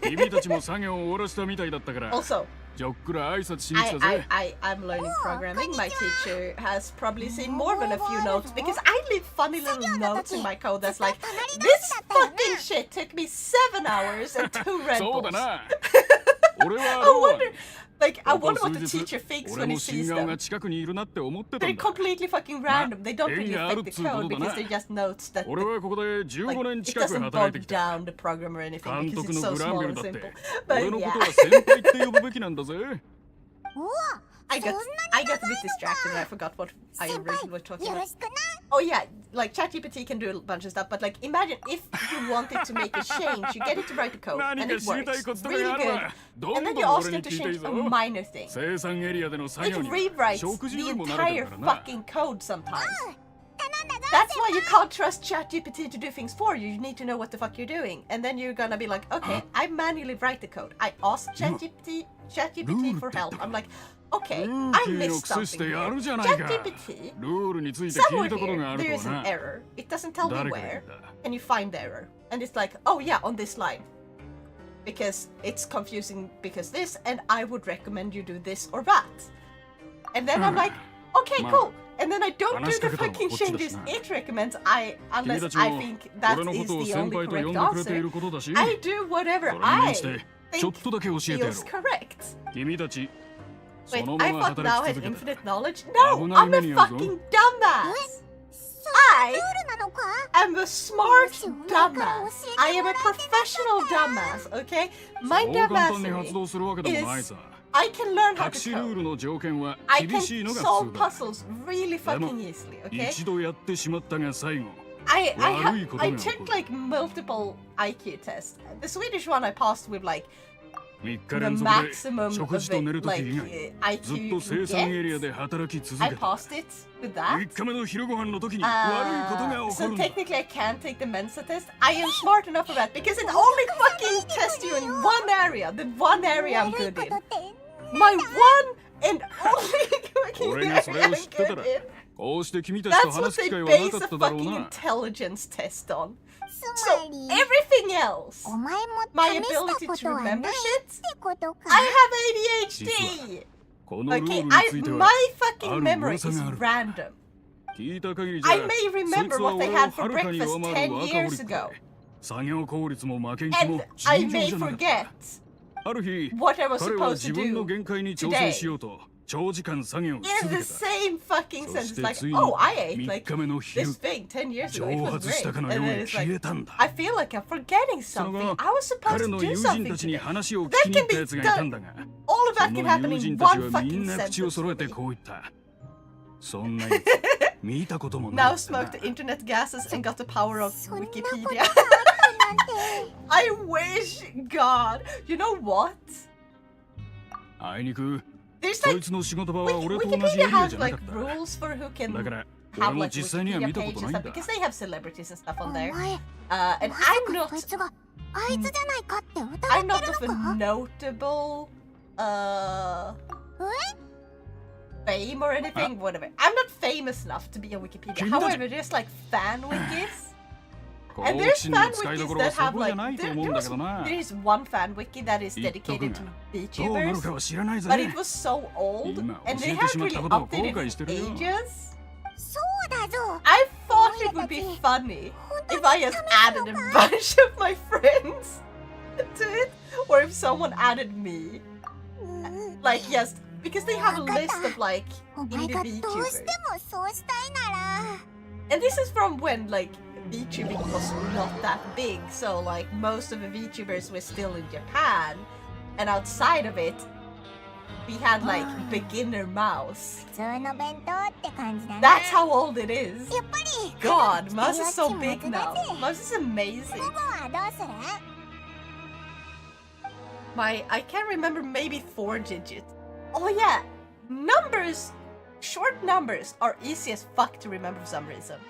君たちも作業を終わらせたみたいだったから Also, ちょっくら挨拶しに来たぜ I'm learning programming. My teacher has probably seen more than a few notes because I leave funny little notes in my code that's like, this fucking shit took me 7 hours and 2 Red そうだ Bulls. な俺は I ロー wonder, like, I ここ wonder what 数 the 日 teacher thinks 俺 when he も新 sees 顔 them. が近くにいるなって思ってた They're んだ completely fucking random. They don't really 縁があるっ affect つ the うこ code とだな because they're just notes that 俺はここで like, 15年 it 近く doesn't 働いて bog きた down the program or anything 監 because 督 it's の so グラン small ベ and ルだっ simple. て But 俺のこと yeah, は先輩って呼ぶべきなんだぜ I got a bit distracted and I forgot what I 先 originally was 輩 talking よろ about. しくな。 Oh yeah, like ChatGPT can do a bunch of stuff, but like imagine if you wanted to make a change, you get it to write the code 何 and か it 知りたい works こととか really がある good. わど And ん then ど you ん ask 俺 them に to 聞いていい change ぞ a minor thing. 生産エリアでの作 It 業に rewrites 食事 the にもなる entire からな fucking code sometimes. 頼んだぞ。That's why you can't trust ChatGPT to do things for you. You need to know what the fuck you're doing. And then you're gonna be like, okay, I manually write the code. I ask ChatGPT for help. I'm like, okay, I missed something here. ChatGPT, somewhere here, there is an error. It doesn't tell me where. And you find the error. And it's like, oh yeah, on this line. Because it's confusing because this, and I would recommend you do this or that. And then I'm like, okay, cool. And then I don't do the fucking changes it recommends, unless I think that is the only correct answer. I do whatever I think feels correct. Wait, I thought now had infinite knowledge? No, I'm a fucking dumbass! I am a smart dumbass. I am a professional dumbass, okay? My dumbassery is I can learn how to code. I can solve puzzles really fucking easily, okay? I took like multiple IQ tests. The Swedish one I passed with like the maximum of it, like IQ you get. I passed it with that. So technically I can take the Mensa test. I am smart enough for that because it only fucking tests you in one area. The one area I'm good in. My one and only fucking area I'm good in. That's what they base a fucking intelligence test on. So everything else, my ability to remember shit, I have ADHD. Okay, my fucking memory is random. I may remember what they had for breakfast 10 years ago. And I may forget what I was supposed to do today. In the same fucking sense, it's like, oh, I ate like this thing 10 years ago, it was great. And then it's like, I feel like I'm forgetting something. I was supposed to do something today. That can be done. All of that can happen in one fucking sentence. Now smoked the internet gases and got the power of Wikipedia. I wish, God. You know what? There's like, Wikipedia has like rules for who can have like Wikipedia pages and stuff because they have celebrities and stuff on there. And I'm not of a notable fame or anything, whatever. I'm not famous enough to be on Wikipedia. However, there's like fan wikis. And there's fan wikis that have like, there is one fan wiki that is dedicated to VTubers, but it was so old and they haven't really updated it in ages. I thought it would be funny if I just added a bunch of my friends to it, or if someone added me. Like, yes, because they have a list of like indie VTubers. And this is from when like VTubing was not that big, so like most of the VTubers were still in Japan, and outside of it we had like beginner mouse. That's how old it is. God, mouse is so big now. Mouse is amazing. I can't remember, maybe 4 digits. Oh yeah, numbers, short numbers are easy as fuck to remember for some reason.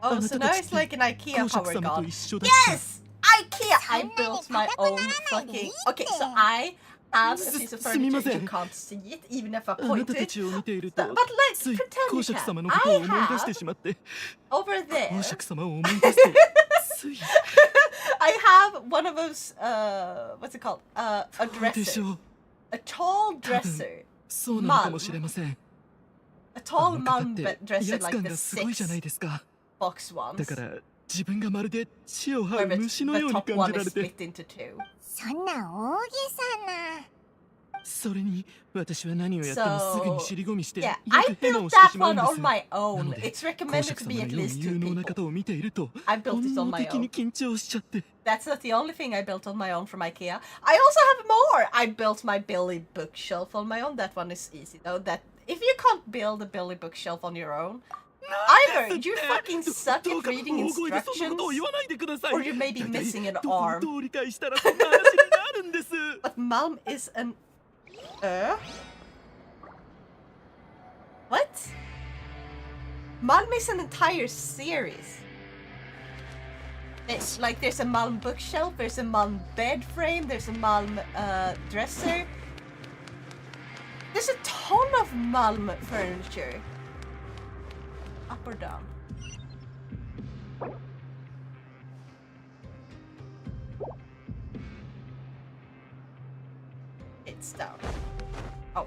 Oh, so now it's like an IKEA power god. Yes! IKEA! I built my own fucking... Okay, so I have a piece of furniture. You can't see it, even if I point it. But let's pretend you can. I have... Over there... I have one of those... what's it called? A dresser. A tall dresser. Mum. A tall mum dresser like the 6 box ones. Where the top one is split into 2. So, yeah, I built that one on my own. It's recommended to be at least 2 people. I built it on my own. That's not the only thing I built on my own from IKEA. I also have more! I built my Billy bookshelf on my own. That one is easy though. That if you can't build a Billy bookshelf on your own, either you fucking suck at reading instructions, or you may be missing an arm. But Malm is an... What? Malm is an entire series. It's like there's a Malm bookshelf, there's a Malm bed frame, there's a Malm dresser. There's a ton of Malm furniture. Up or down? It's down. Oh.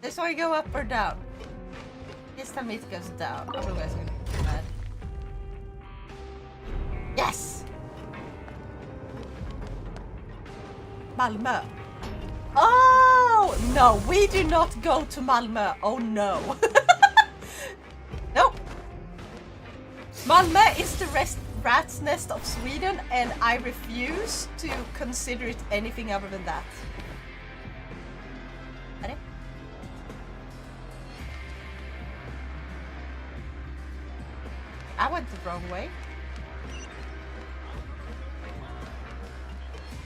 This one go up or down? This time it goes down. Otherwise I'm gonna be mad. Yes! Malmö. Oh! No, we do not go to Malmö. Oh no. Nope. Malmö is the rat's nest of Sweden, and I refuse to consider it anything other than that. I went the wrong way.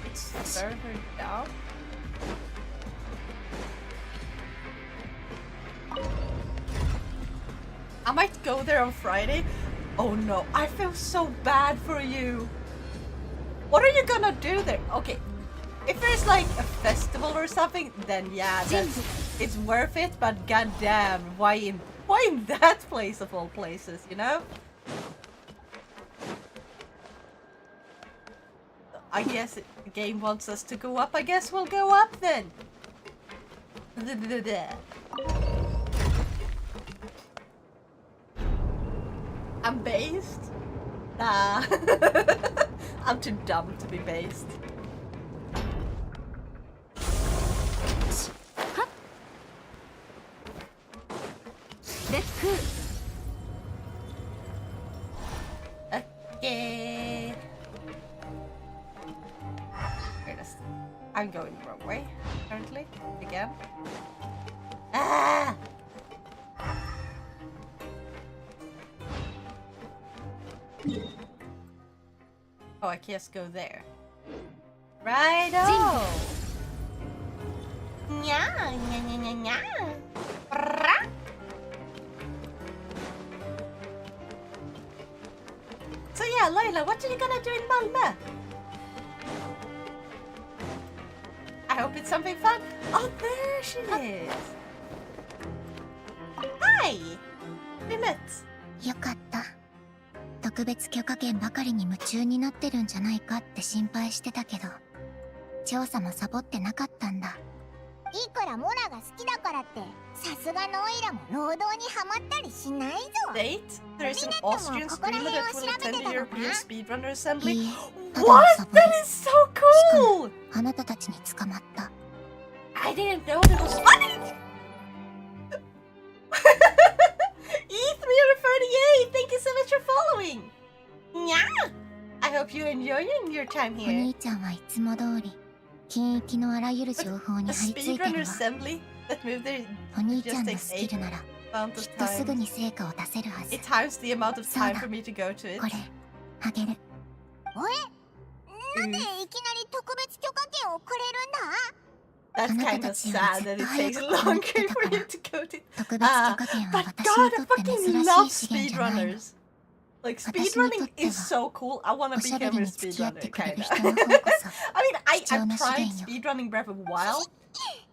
It's further down. I might go there on Friday. Oh no, I feel so bad for you. What are you gonna do there? Okay, if there's like a festival or something, then yeah, it's worth it. But goddamn, why in that place of all places, you know? I guess the game wants us to go up. I guess we'll go up then. I'm based? Nah. I'm too dumb to be based. Okay. I'm going the wrong way, apparently. Again. Ah! Oh, I just go there. Righto! Nya, nya, nya, nya, nya. Rah. So yeah, Layla, what are you gonna do in Malmö? I hope it's something fun. Oh, there she is. Hi! We met. よかった。特別許可券ばかりに夢中になってるんじゃないかって心配してたけど、調査もサボってなかったんだ。いくらモラが好きだからって、さすがのオイラも労働にハマったりしないぞ。Date? There is an Austrian streamer that will attend the European Speedrunner Assembly. ただの What? サボり。 That is so cool! あなたたちに捕まった。I didn't know that was funny! E338, thank you so much for following! Yeah! I hope you're enjoying your time お here. 兄ちゃんはいつも通り、近域のあらゆる情報に A 張り付いて speedrunner るわ。 assembly that moved there お兄ちゃ just んの takes スキルなら、 amount き of っとすぐ time. に成果を出せるはず。 It times the amount of そう time だ。 for me to go to it. これ、あげる。なんでいきなり特別許可券をくれるんだ That's あなた kind た of ちより sad ず that っと it 早 takes くここに来 longer てた for から you to go to. 特別許可券は But 私 God, にと I って fucking 珍 love しい資源じゃないの。 speedrunners. Like 私にと speedrunning っては is so cool. I want to おしゃべ become り a に付き合っ speedrunner, てくれる kinda. 人の方こそ I mean, I 貴重な資 tried 源よ。 speedrunning Breath of Wild,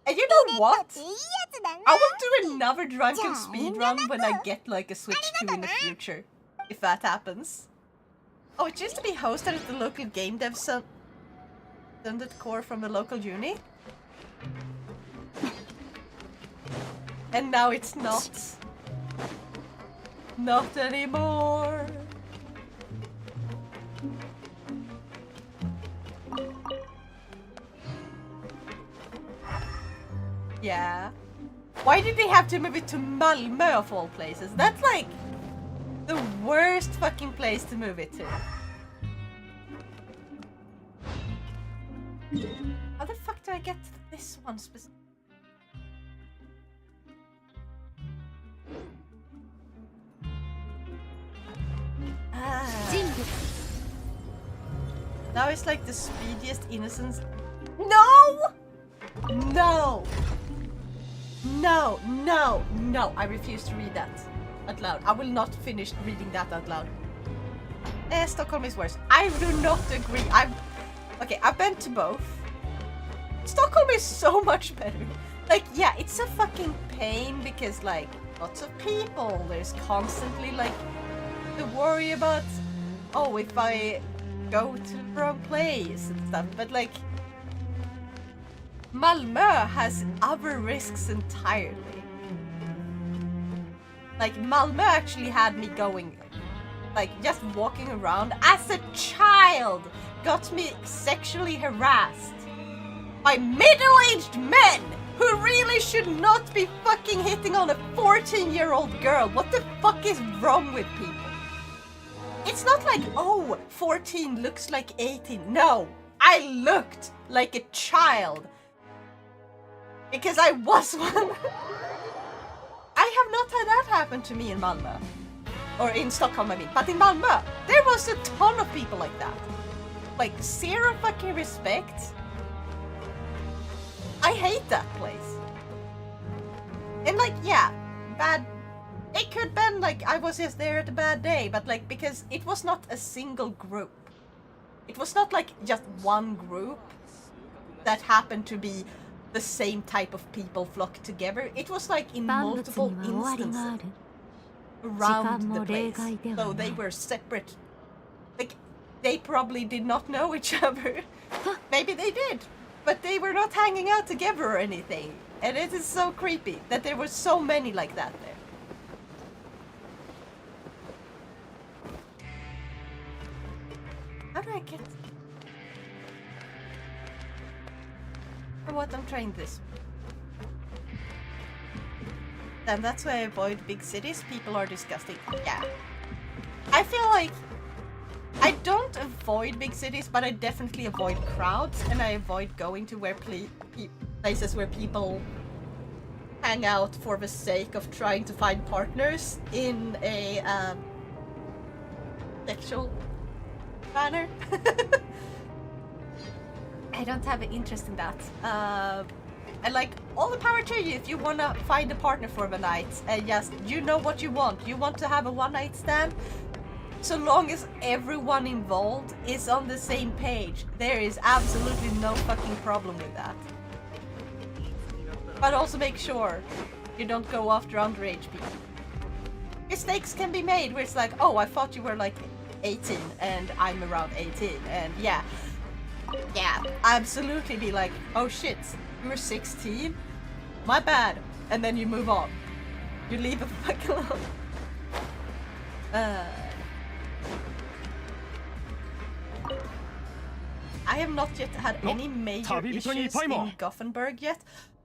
and you ネ know ット what? っていいやつだな。 I will do another drunken Yeah, speedrun when I get like a Switch 2 in the future, if that happens. Oh, it used to be hosted at the local game dev Sundet core from the local uni. And now it's not. Not anymore. Yeah. Why did they have to move it to Malmö of all places? That's like the worst fucking place to move it to. How the fuck do I get this one specific? Now it's like the speediest innocence. No! No! No, no, no. I refuse to read that out loud. I will not finish reading that out loud. Stockholm is worse. I do not agree. I've been to both. Stockholm is so much better. Like, yeah, it's a fucking pain because, like, lots of people. There's constantly, like, the worry about, oh, if I go to the wrong place and stuff. But, like, Malmö has other risks entirely. Like, Malmö actually had me going, like, just walking around as a child got me sexually harassed by middle-aged men who really should not be fucking hitting on a 14-year-old girl. What the fuck is wrong with people? It's not like, oh, 14 looks like 18. No, I looked like a child. Because I was one. I have not had that happen to me in Malmö. Or in Stockholm, I mean. But in Malmö, there was a ton of people like that. Like, zero fucking respect. I hate that place. And like, yeah, bad. It could have been like I was just there at a bad day. But like, because it was not a single group. It was not like just one group that happened to be the same type of people flock together. It was like in multiple instances around the place. So they were separate. Like, they probably did not know each other. Maybe they did, but they were not hanging out together or anything. And it is so creepy that there were so many like that there. How do I get... For what I'm trying this. Then that's why I avoid big cities. People are disgusting. Yeah. I feel like I don't avoid big cities, but I definitely avoid crowds, and I avoid going to where places where people hang out for the sake of trying to find partners in a sexual manner. I don't have an interest in that. And like, all the power to you if you want to find a partner for the night and just, you know what you want. You want to have a one-night stand? So long as everyone involved is on the same page, there is absolutely no fucking problem with that. But also make sure you don't go after underage people. Mistakes can be made where it's like, oh, I thought you were like 18 and I'm around 18, and yeah, absolutely be like, oh shit, you were 16? My bad. And then you move on. You leave it fuck alone. I have not yet had any major issues in Gothenburg yet.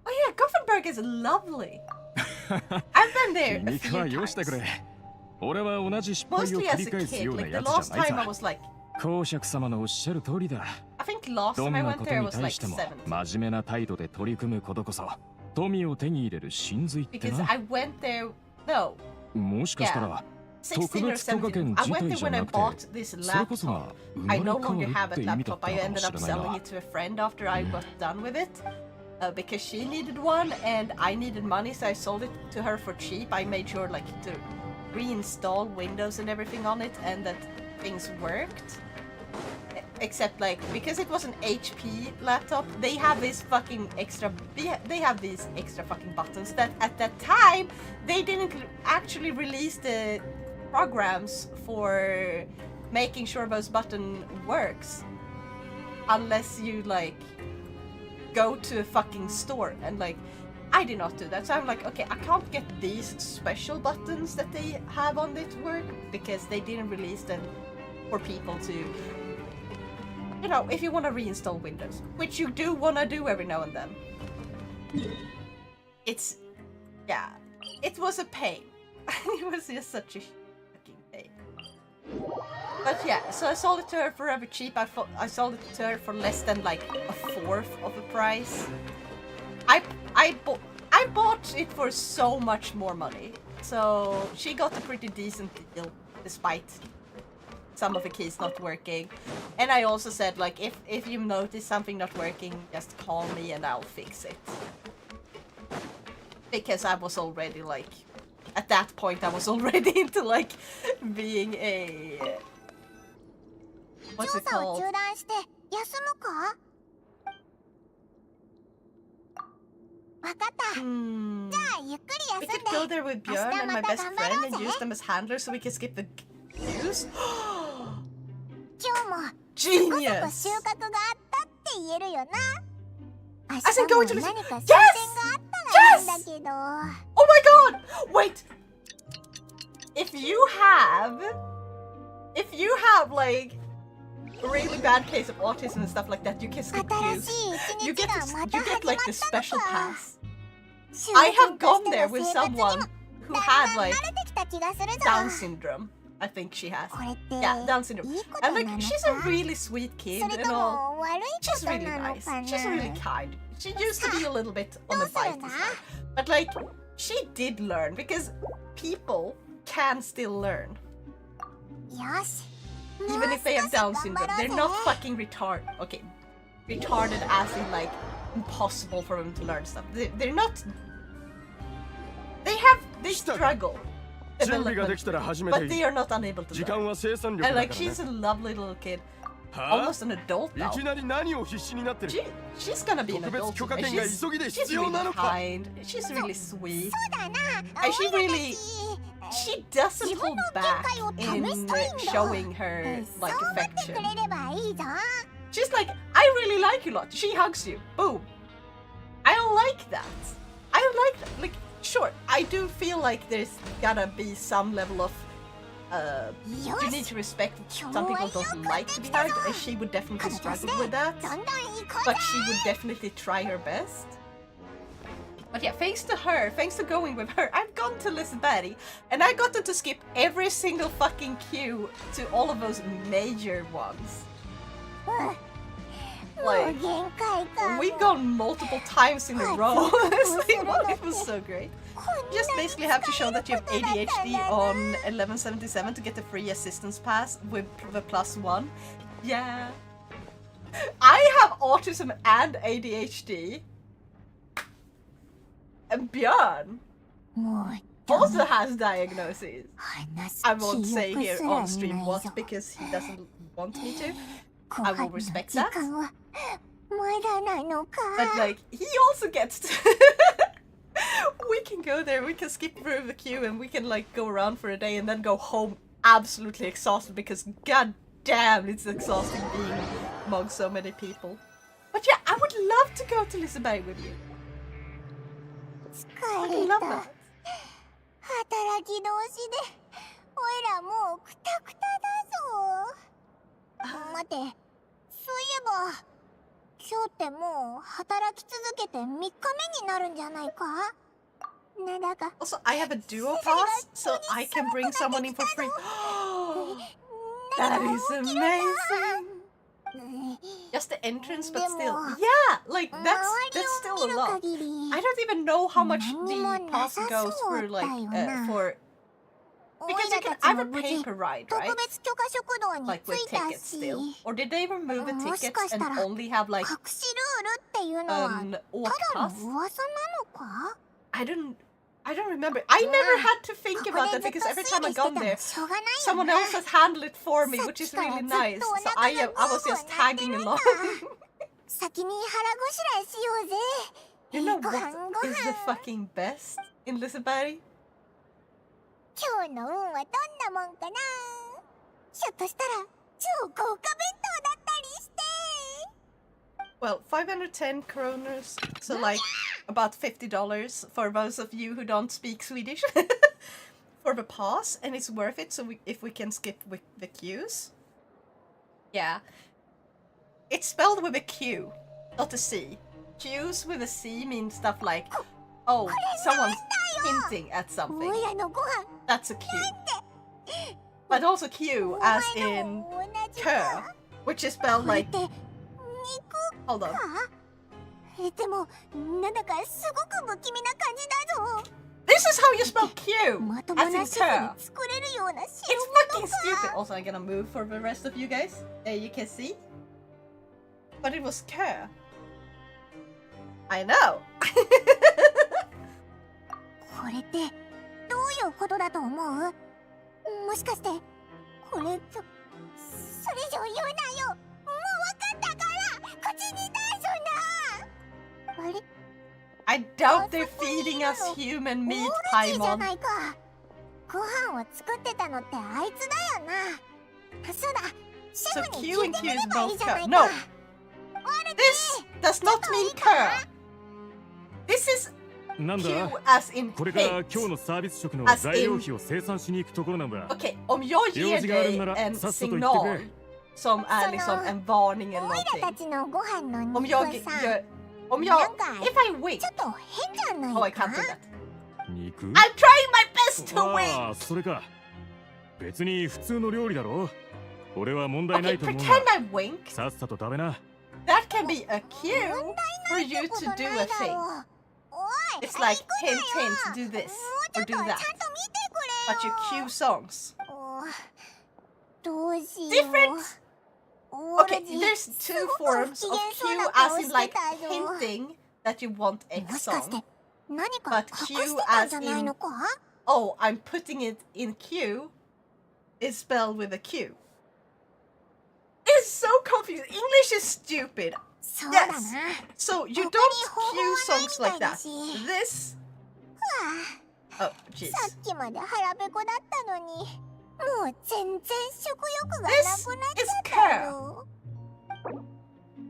Oh yeah, Gothenburg is lovely. I've been there a few times. Mostly as a kid, like the last time I was like, I think last time I went there I was like 17. Because I went there, no, yeah, 16 or 17. I went there when I bought this laptop. I no longer have a laptop. I ended up selling it to a friend after I got done with it. Because she needed one and I needed money, so I sold it to her for cheap. I made sure like to reinstall Windows and everything on it and that things worked. Except like, because it was an HP laptop, they have this fucking extra, they have these extra fucking buttons that at that time they didn't actually release the programs for making sure those button works unless you like go to a fucking store, and like I did not do that. So I'm like, okay, I can't get these special buttons that they have on it work because they didn't release them for people to, you know, if you want to reinstall Windows, which you do want to do every now and then. It's, yeah, it was a pain. It was just such a fucking pain. But yeah, so I sold it to her forever cheap. I sold it to her for less than like a fourth of the price. I bought it for so much more money. So she got a pretty decent deal despite some of the keys not working. And I also said, like, if you notice something not working, just call me and I'll fix it. Because I was already like, at that point I was already into like being a... What's it called? We could go there with Björn and my best friend and use them as handlers so we can skip the queues. Genius! As in going to the... Yes! Yes! Oh my god! Wait! If you have like a really bad case of autism and stuff like that, you can skip queues. You get like the special pass. I have gone there with someone who had like Down syndrome. I think she has. Yeah, Down syndrome. And like, she's a really sweet kid and all. She's really nice. She's really kind. She used to be a little bit on the bitey side. But like, she did learn because people can still learn. Even if they have Down syndrome, they're not fucking retarded. Okay, retarded as in like impossible for them to learn stuff. They're not. They struggle. But they are not unable to learn. And like, she's a lovely little kid. Almost an adult now. She's gonna be an adult. She's really kind. She's really sweet. And she doesn't hold back in showing her like affection. She's like, I really like you a lot. She hugs you. Boom. I like that. I like that. Like, sure, I do feel like there's gotta be some level of you need to respect. Some people don't like to be hugged, and she would definitely struggle with that. But she would definitely try her best. But yeah, thanks to her, thanks to going with her, I've gone to Liseberg, and I got to skip every single fucking queue to all of those major ones. Like, we've gone multiple times in a row. It was so great. You just basically have to show that you have ADHD on 1177 to get the free assistance pass with the +1. Yeah. I have autism and ADHD. And Björn also has diagnoses. I won't say here on stream what because he doesn't want me to. I will respect that. But like, he also gets to... We can go there, we can skip through the queue and we can like go around for a day and then go home absolutely exhausted because god damn, it's exhausting being among so many people. But yeah, I would love to go to Liseberg with you. I would love that. Also, I have a duo pass, so I can bring someone in for free. That is amazing! Just the entrance, but still. Yeah, like, that's still a lot. I don't even know how much the pass goes for, like, for... Because you can have a paper ride, right? Like with tickets still. Or did they remove the tickets and only have like an walk pass? I don't remember. I never had to think about that because every time I gone there, someone else has handled it for me, which is really nice. So I was just tagging along. You know what is the fucking best in Liseberg? Well, 510 kroners, so like about $50 for those of you who don't speak Swedish for the pass, and it's worth it. So if we can skip with the queues, yeah, it's spelled with a Q, not a C. Queues with a C means stuff like, oh, someone's hinting at something. That's a Q. but also Q as in cur, which is spelled like. Hold on. でもなんだかすごく不気味な感じだぞ。 This is how you spell Q, まとも as な in 主婦に cur. 作れるような It's 代 fucking 物 stupid. か。 Also, I'm gonna move for the rest of you guys. You can see. But it was cur. I know. これってどういうことだと思う？もしかしてこれそれ以上言うなよ。もう分かったから口に出すな。あれ I doubt they're feeding us human meat, じゃ Paimon. ないか。ご飯を作ってたのってあいつだよな。そうだ。シ So ェフに Q 聞い and て Q み is ればいい both じゃない cur. か。 No, this does not mean cur. This is なん Q だ as in これから hate. 今日のサービス職の As in- 材料費を生産しに行くところなんだ。 Okej, om jag ger Jag ska dig göra en Sassa signal och inte som är liksom en varning eller オイラた någonting. ちのご飯の Om 肉 jag さ、 gör... Om な jag... んか If I wink... ちょっと変じゃない Oh, I か can't do that. 肉 I'm trying my best to ああ、 wink! それか。別に普通の料理だろ。俺は問題な Okay, いと思う pretend が。 I wink. さっさと食べな。 That can be a cue for you こ to と do ない a だ thing. ろう。おい、 It's like 行くな hint, よ。 hint, do this もう or ちょっ do とちゃんと that. 見てく But れ you よ。 cue songs. おどうしよう。 Different. オ Okay, ロジ there's す two ごく forms 不機 of 嫌そう cue な as 顔 in して like たぞ。 hinting that you want a もしかして song. 何か But 隠 cue してたんじゃ as ない in のか？ oh, I'm putting it in Q is spelled with a Q. It's so confusing. English is stupid. そうだな。 Yes. So you 他 don't に方法 cue はない songs みた like いだ that. し。 This. は Oh, あ、 jeez. さっきまで腹ペコだったのに、もう全然食欲がな This くなっち is ゃったよ。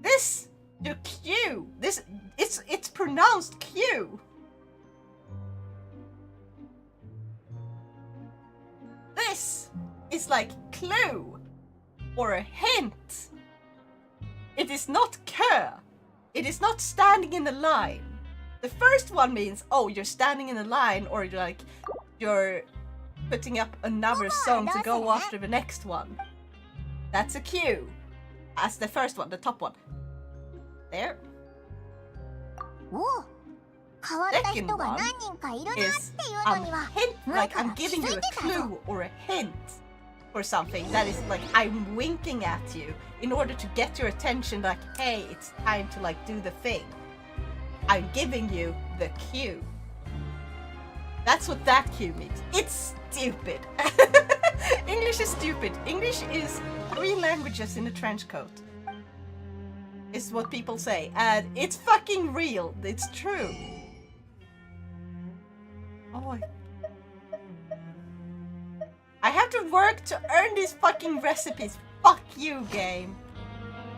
This. Your Q. This. It's pronounced Q. This is like clue or a hint. It is not cur. It is not standing in a line. The first one means, oh, you're standing in a line, or you're putting up another song to go after the next one. That's a cue. As the first one, the top one. There おう、変わった人が何人かいるなっていう is のには、 hint, like I'm giving you a clue or a hint or something that is like I'm winking at you in order to get your attention. Like, hey, it's time to like do the thing. I'm giving you the cue. That's what that cue means. It's stupid. English is stupid. English is 3 languages in a trench coat. Is what people say, and it's fucking real. It's true. Oh, I have to work to earn these fucking recipes. Fuck you, game.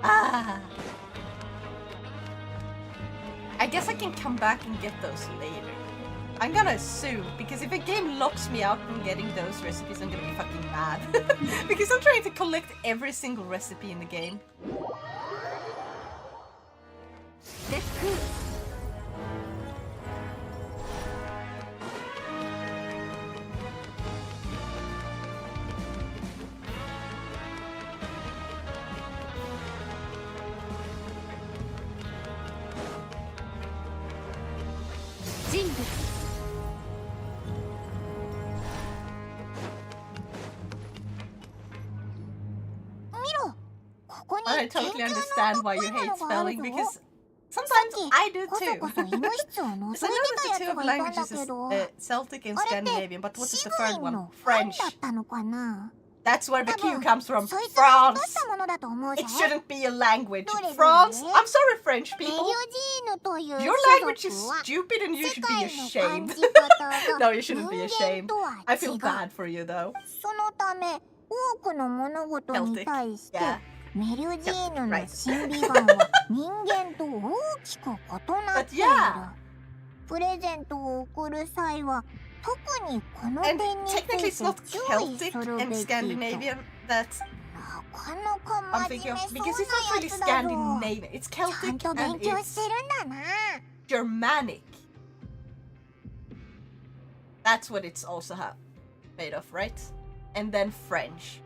Ah. I guess I can come back and get those later. I'm gonna assume, because if a game locks me out from getting those recipes, I'm gonna be fucking mad. Because I'm trying to collect every single recipe in the game. I totally understand why you hate spelling, because sometimes I do too. So I know that the two of languages is Celtic and Scandinavian, but what is the third one? French. That's where the Q comes from. France. It shouldn't be a language. France. I'm sorry, French people. Your language is stupid and you should be ashamed. No, you shouldn't be ashamed. I feel bad for you though. そのため、多くの物事に対して、 Yeah. メリュジーヌの審美眼は人間と大きく異なっている。プレゼントを贈る際は特にこの And 点につい technically て it's not 注意 Celtic するべ and きと。 Scandinavian that なかなか I'm 真 thinking 面 of, 目 because そう it's not な really やつだぞ。 Scandinavian. It's ちゃん Celtic と and 勉強 it's してるんだな。 Germanic. That's what it's also made of, right? and then French.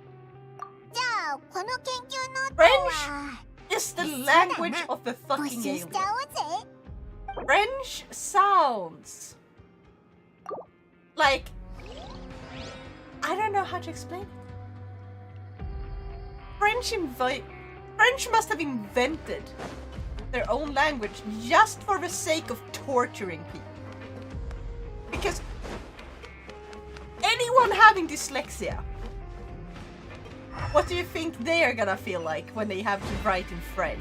じゃあこの研究ノート French は is the language of the 募 fucking 集し alien. ちゃおうぜ。 French sounds like, I don't know how to explain it. French must have invented their own language just for the sake of torturing people. Because anyone having dyslexia, what do you think they are gonna feel like when they have to write in French?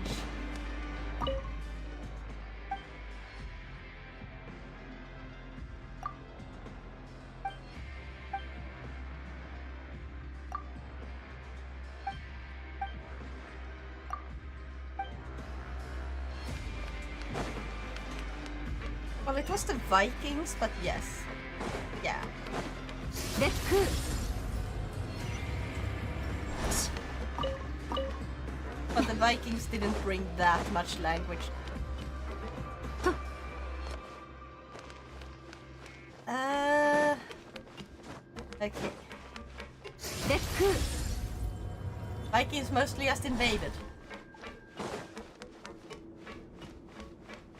Well, it was the Vikings, but yes. Yeah. But the Vikings didn't bring that much language. Okay. Vikings mostly just invaded.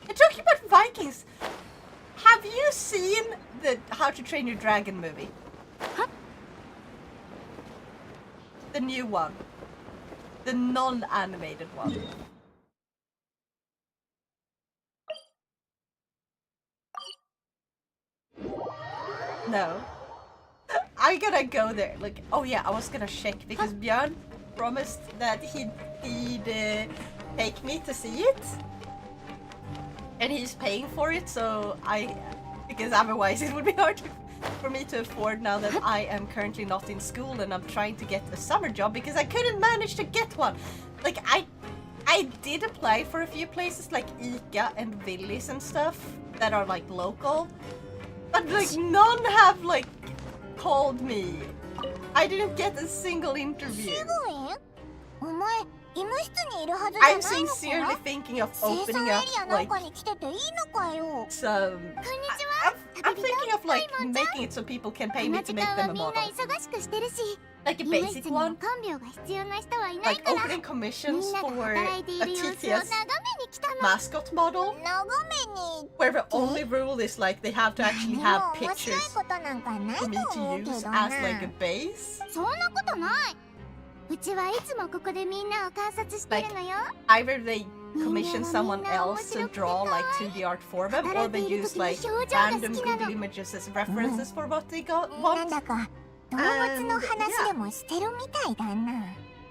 And talking about Vikings, have you seen the How to Train Your Dragon movie? The new one. The non-animated one. No. I gotta go there. Like, oh yeah, I was gonna check because Björn promised that he'd take me to see it. And he's paying for it, so because otherwise it would be hard for me to afford now that I am currently not in school and I'm trying to get a summer job because I couldn't manage to get one. Like, I did apply for a few places like ICA and Willys and stuff that are like local, but like none have like called me. I didn't get a single interview. すごい？お前医務室にいるはずじゃないの I'm か？ sincerely thinking of 生産 opening エ up リアなん like かに来てていいのかよ。 some. I'm thinking of like making it so people can こ pay の me 時 to make 間は them み a んな model. 忙しくしてるし、 Like a 医務 basic 室には one. 看病が必要な人はいない Like から、 opening みん commissions なが for 働いて a いる様子を眺 TTS めに来たの。 mascot model 眺めに where the only rule is like they have to actually 何 have も面白い pictures ことなんかない for me と思 to うけ use どな。 as like a base. そんなことない。うちはいつもここでみんなを観察してるのよ。 Either they commission someone else to draw like 2D art for them, or they use like random Google images as references for what they なん want. だか動物の話でもしてるみたいだな。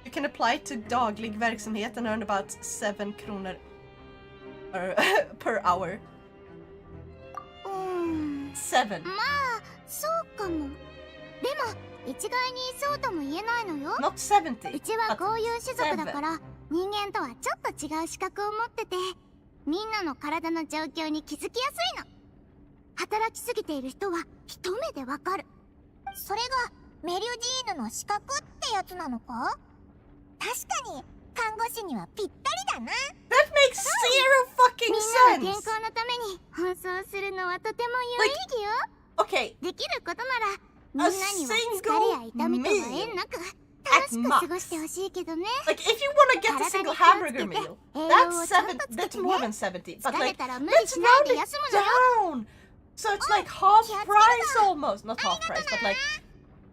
You can apply to daglig verksamhet and earn about 7 kronor per hour. 7. まあそうかも。でも一概にそうとも言えないのよ。 Not 70. うちはこういう種族だから人間とはちょっと違う資格を持ってて、みんなの体の状況に気づきやすいの。働きすぎている人は一目でわかる。それがメリュジーヌの資格ってやつなのか？確かに看護師にはぴったりだな。 That makes zero みん fucking なの健 sense. 康のために奔走するのはとても有意義よ。 Okay, できることならみんなには疲れや痛みとは縁なく楽しく過ごしてほしいけどね。 like if you want to get a single hamburger meal, that's 7. That's more than 70. But 疲れ like, たら無理 let's しない round で it 休むのよ。 down. So it's like half price almost. Not half price, but like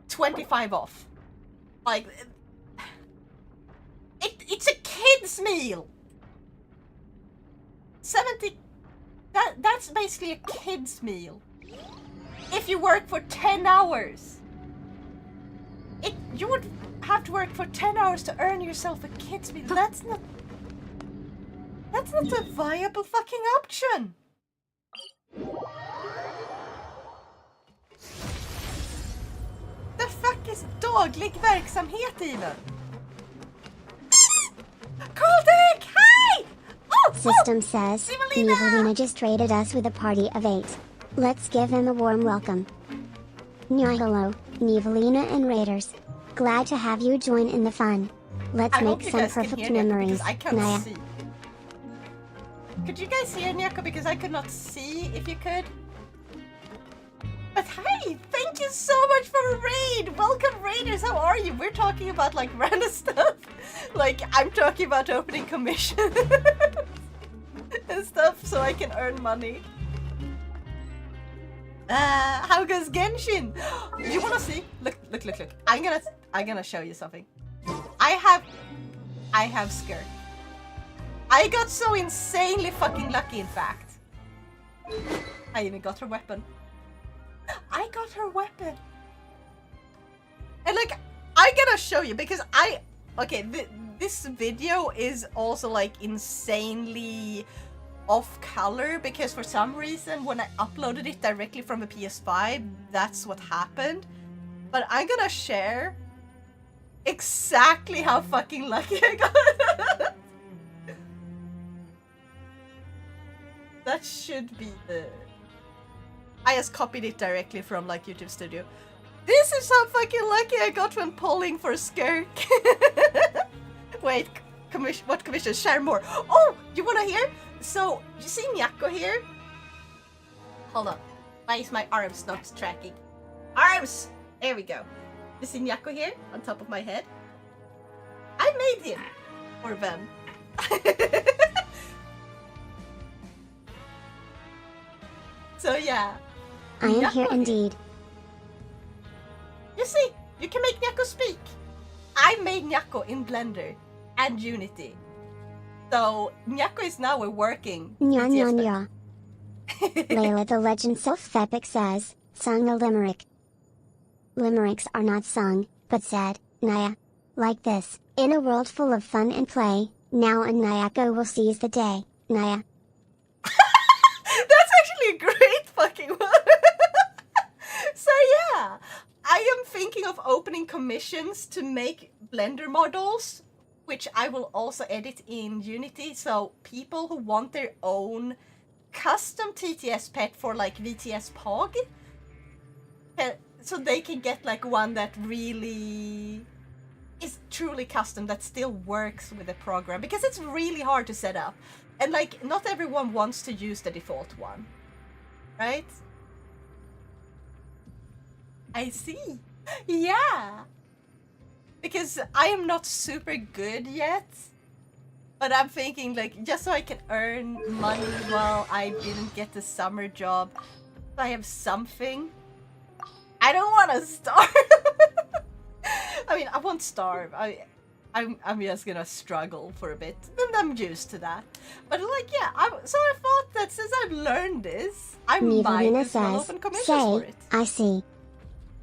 25 off. Like, it's a kid's meal. 70. That's basically a kid's meal. If you work for 10 hours. You would have to work for 10 hours to earn yourself a kid's meal. That's not a viable fucking option. The fuck is daglig verksamhet even? Caldic! Hi! Oh! System says, Evelina! Evelina just raided us with a party of 8. Let's give them a warm welcome. Nya hello, Evelina and Raiders. Glad to have you join in the fun. Let's I hope make you some guys can perfect hear Nyako memories, because I can't Naya. see. Could you guys hear Nyako because I could not see if you could? But hey, thank you so much for a raid! Welcome raiders, how are you? We're talking about like random stuff. Like I'm talking about opening commission and stuff so I can earn money. How goes Genshin? You wanna see? Look. I'm gonna show you something. I have skirt. I got so insanely fucking lucky, in fact. I even got her weapon. I got her weapon. And like, I'm gonna show you because this video is also like insanely off color because for some reason when I uploaded it directly from the PS5, that's what happened. But I'm gonna share exactly how fucking lucky I got. That should be the... I just copied it directly from like YouTube Studio. This is how fucking lucky I got when polling for Skirk. Wait, what commission? Share more. Oh, you wanna hear? So, you see Nyako here? Hold on. Why is my arms not tracking? Arms! There we go. You see Nyako here? On top of my head? I made him! For them. So yeah. I am Nyako here indeed. You see, you can make Nyako speak. I made Nyako in Blender and Unity. So Nyako is now a working Nya nya BTS nya. Layla the Legend Self-Epic says, sung a limerick. Limericks are not sung, but said, Naya. Like this, in a world full of fun and play, now and Nyako will seize the day, Naya. That's actually a great fucking one. So yeah, I am thinking of opening commissions to make Blender models, which I will also edit in Unity. So people who want their own custom TTS pet for like VTS Pog, so they can get like one that really is truly custom, that still works with the program, because it's really hard to set up. And like, not everyone wants to use the default one, right? I see. Yeah. Because I am not super good yet. But I'm thinking like, just so I can earn money while I didn't get the summer job, so I have something. I don't want to starve. I mean, I won't starve. I'm just gonna struggle for a bit, and I'm used to that. But like, yeah, so I thought that since I've learned this, I might Mivalina as well says, open commissions for it. I see.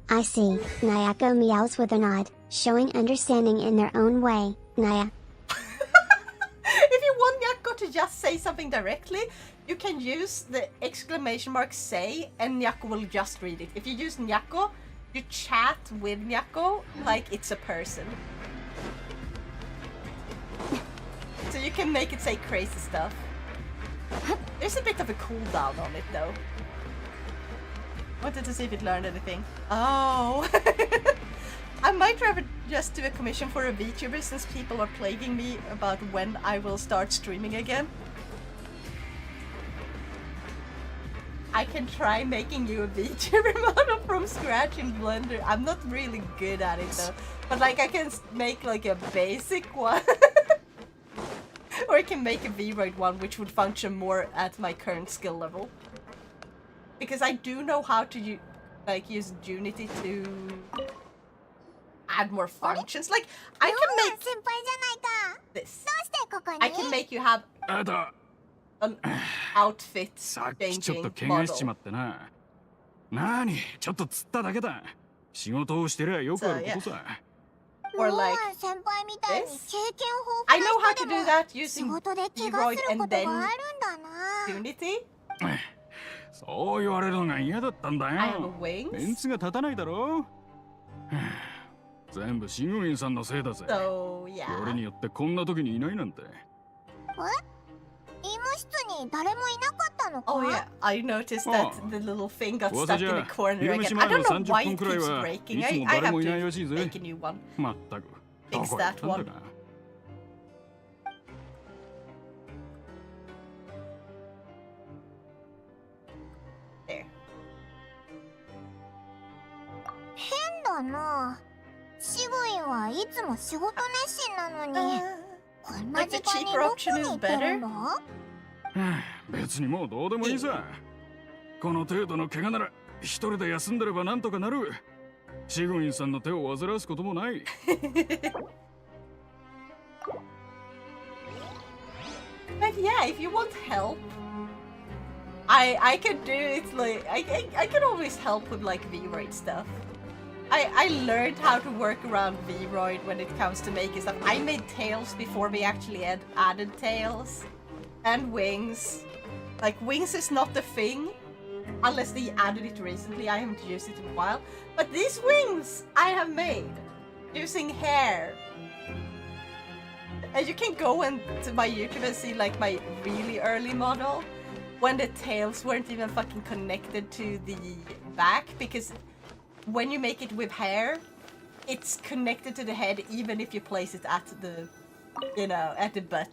I see. Nyako meows with a nod, showing understanding in their own way, Naya. If you want Nyako to just say something directly, you can use the exclamation mark say, and Nyako will just read it. If you use Nyako, you chat with Nyako like it's a person. So you can make it say crazy stuff. There's a bit of a cooldown on it though. Wanted to see if it learned anything. Oh! I might rather just do a commission for a VTuber since people are plaguing me about when I will start streaming again. I can try making you a VTuber model from scratch in Blender. I'm not really good at it though. But like I can make like a basic one. Or I can make a V-Roid one which would function more at my current skill level. Because I do know how to use Unity to add more functions. Like, I can make this. I can make you have an outfit changing model. Or like this. I know how to do that using V-Roid and then Unity. I have wings. So yeah. Oh yeah, I noticed that the little thing got stuck in the corner again. I don't know why it keeps breaking. I have to make a new one. Fix that one. There. かな。シグイはいつも仕事熱心なのに、こんな時間にどこに行ってるんだ？別にもうどうでもいいさ。この程度の怪我なら一人で休んでればなんとかなる。シグインさんの手を煩わすこともない。But yeah, if you want help, I can do it. Like I can always help with like V-Roid stuff. I learned how to work around V-Roid when it comes to making stuff. I made tails before we actually added tails and wings. Like wings is not the thing unless they added it recently. I haven't used it in a while. But these wings I have made using hair. And you can go into my YouTube and see like my really early model when the tails weren't even fucking connected to the back, because when you make it with hair, it's connected to the head even if you place it at the, you know, at the butt.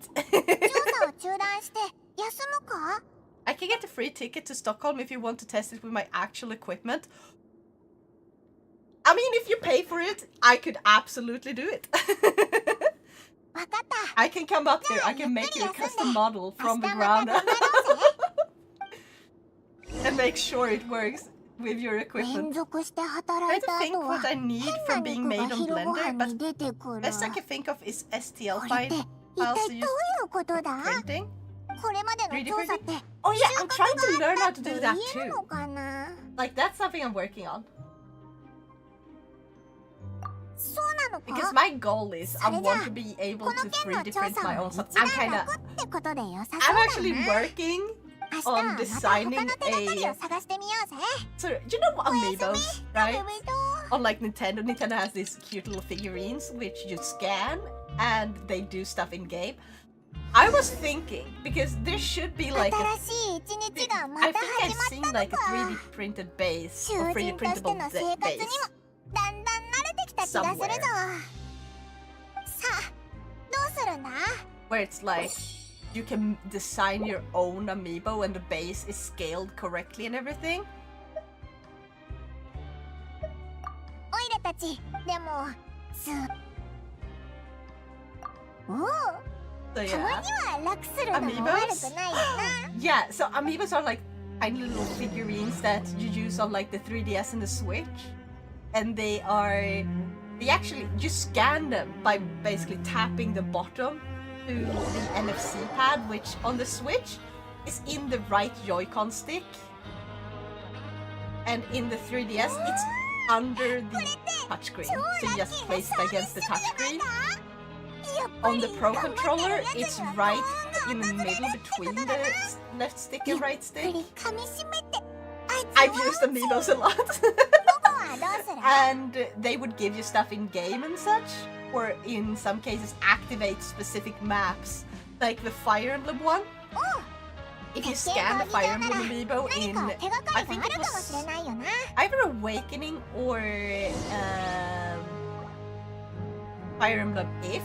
I can get a free ticket to Stockholm if you want to test it with my actual equipment. I mean, if you pay for it, I could absolutely do it. I can come up here, I can make you a custom model from the ground up. And make sure it works with your equipment. I try to think what I need from being made on Blender, but best I can think of is STL files to use printing. 3D printing? Oh yeah, I'm trying to learn how to do that too. Like, that's something I'm working on. Because my goal is I want to be able to 3D print my own stuff. I'm actually working on designing a... So, you know amiibos, right? On like Nintendo has these cute little figurines which you scan and they do stuff in game. I was thinking, because there should be like I think I've seen like a 3D printed base or 3D printable base somewhere. Where it's like you can design your own amiibo and the base is scaled correctly and everything. So yeah, amiibos. Yeah, so amiibos are like tiny little figurines that you use on like the 3DS and the Switch, and they actually, you scan them by basically tapping the bottom to the NFC pad, which on the Switch is in the right Joy-Con stick, and in the 3DS it's under the touchscreen, so you just place it against the touchscreen. On the Pro Controller, it's right in the middle between the left stick and right stick. I've used amiibos a lot. And they would give you stuff in game and such, or in some cases activate specific maps, like the Fire Emblem one. If you scan the Fire Emblem amiibo in, I think it was either Awakening or Fire Emblem If,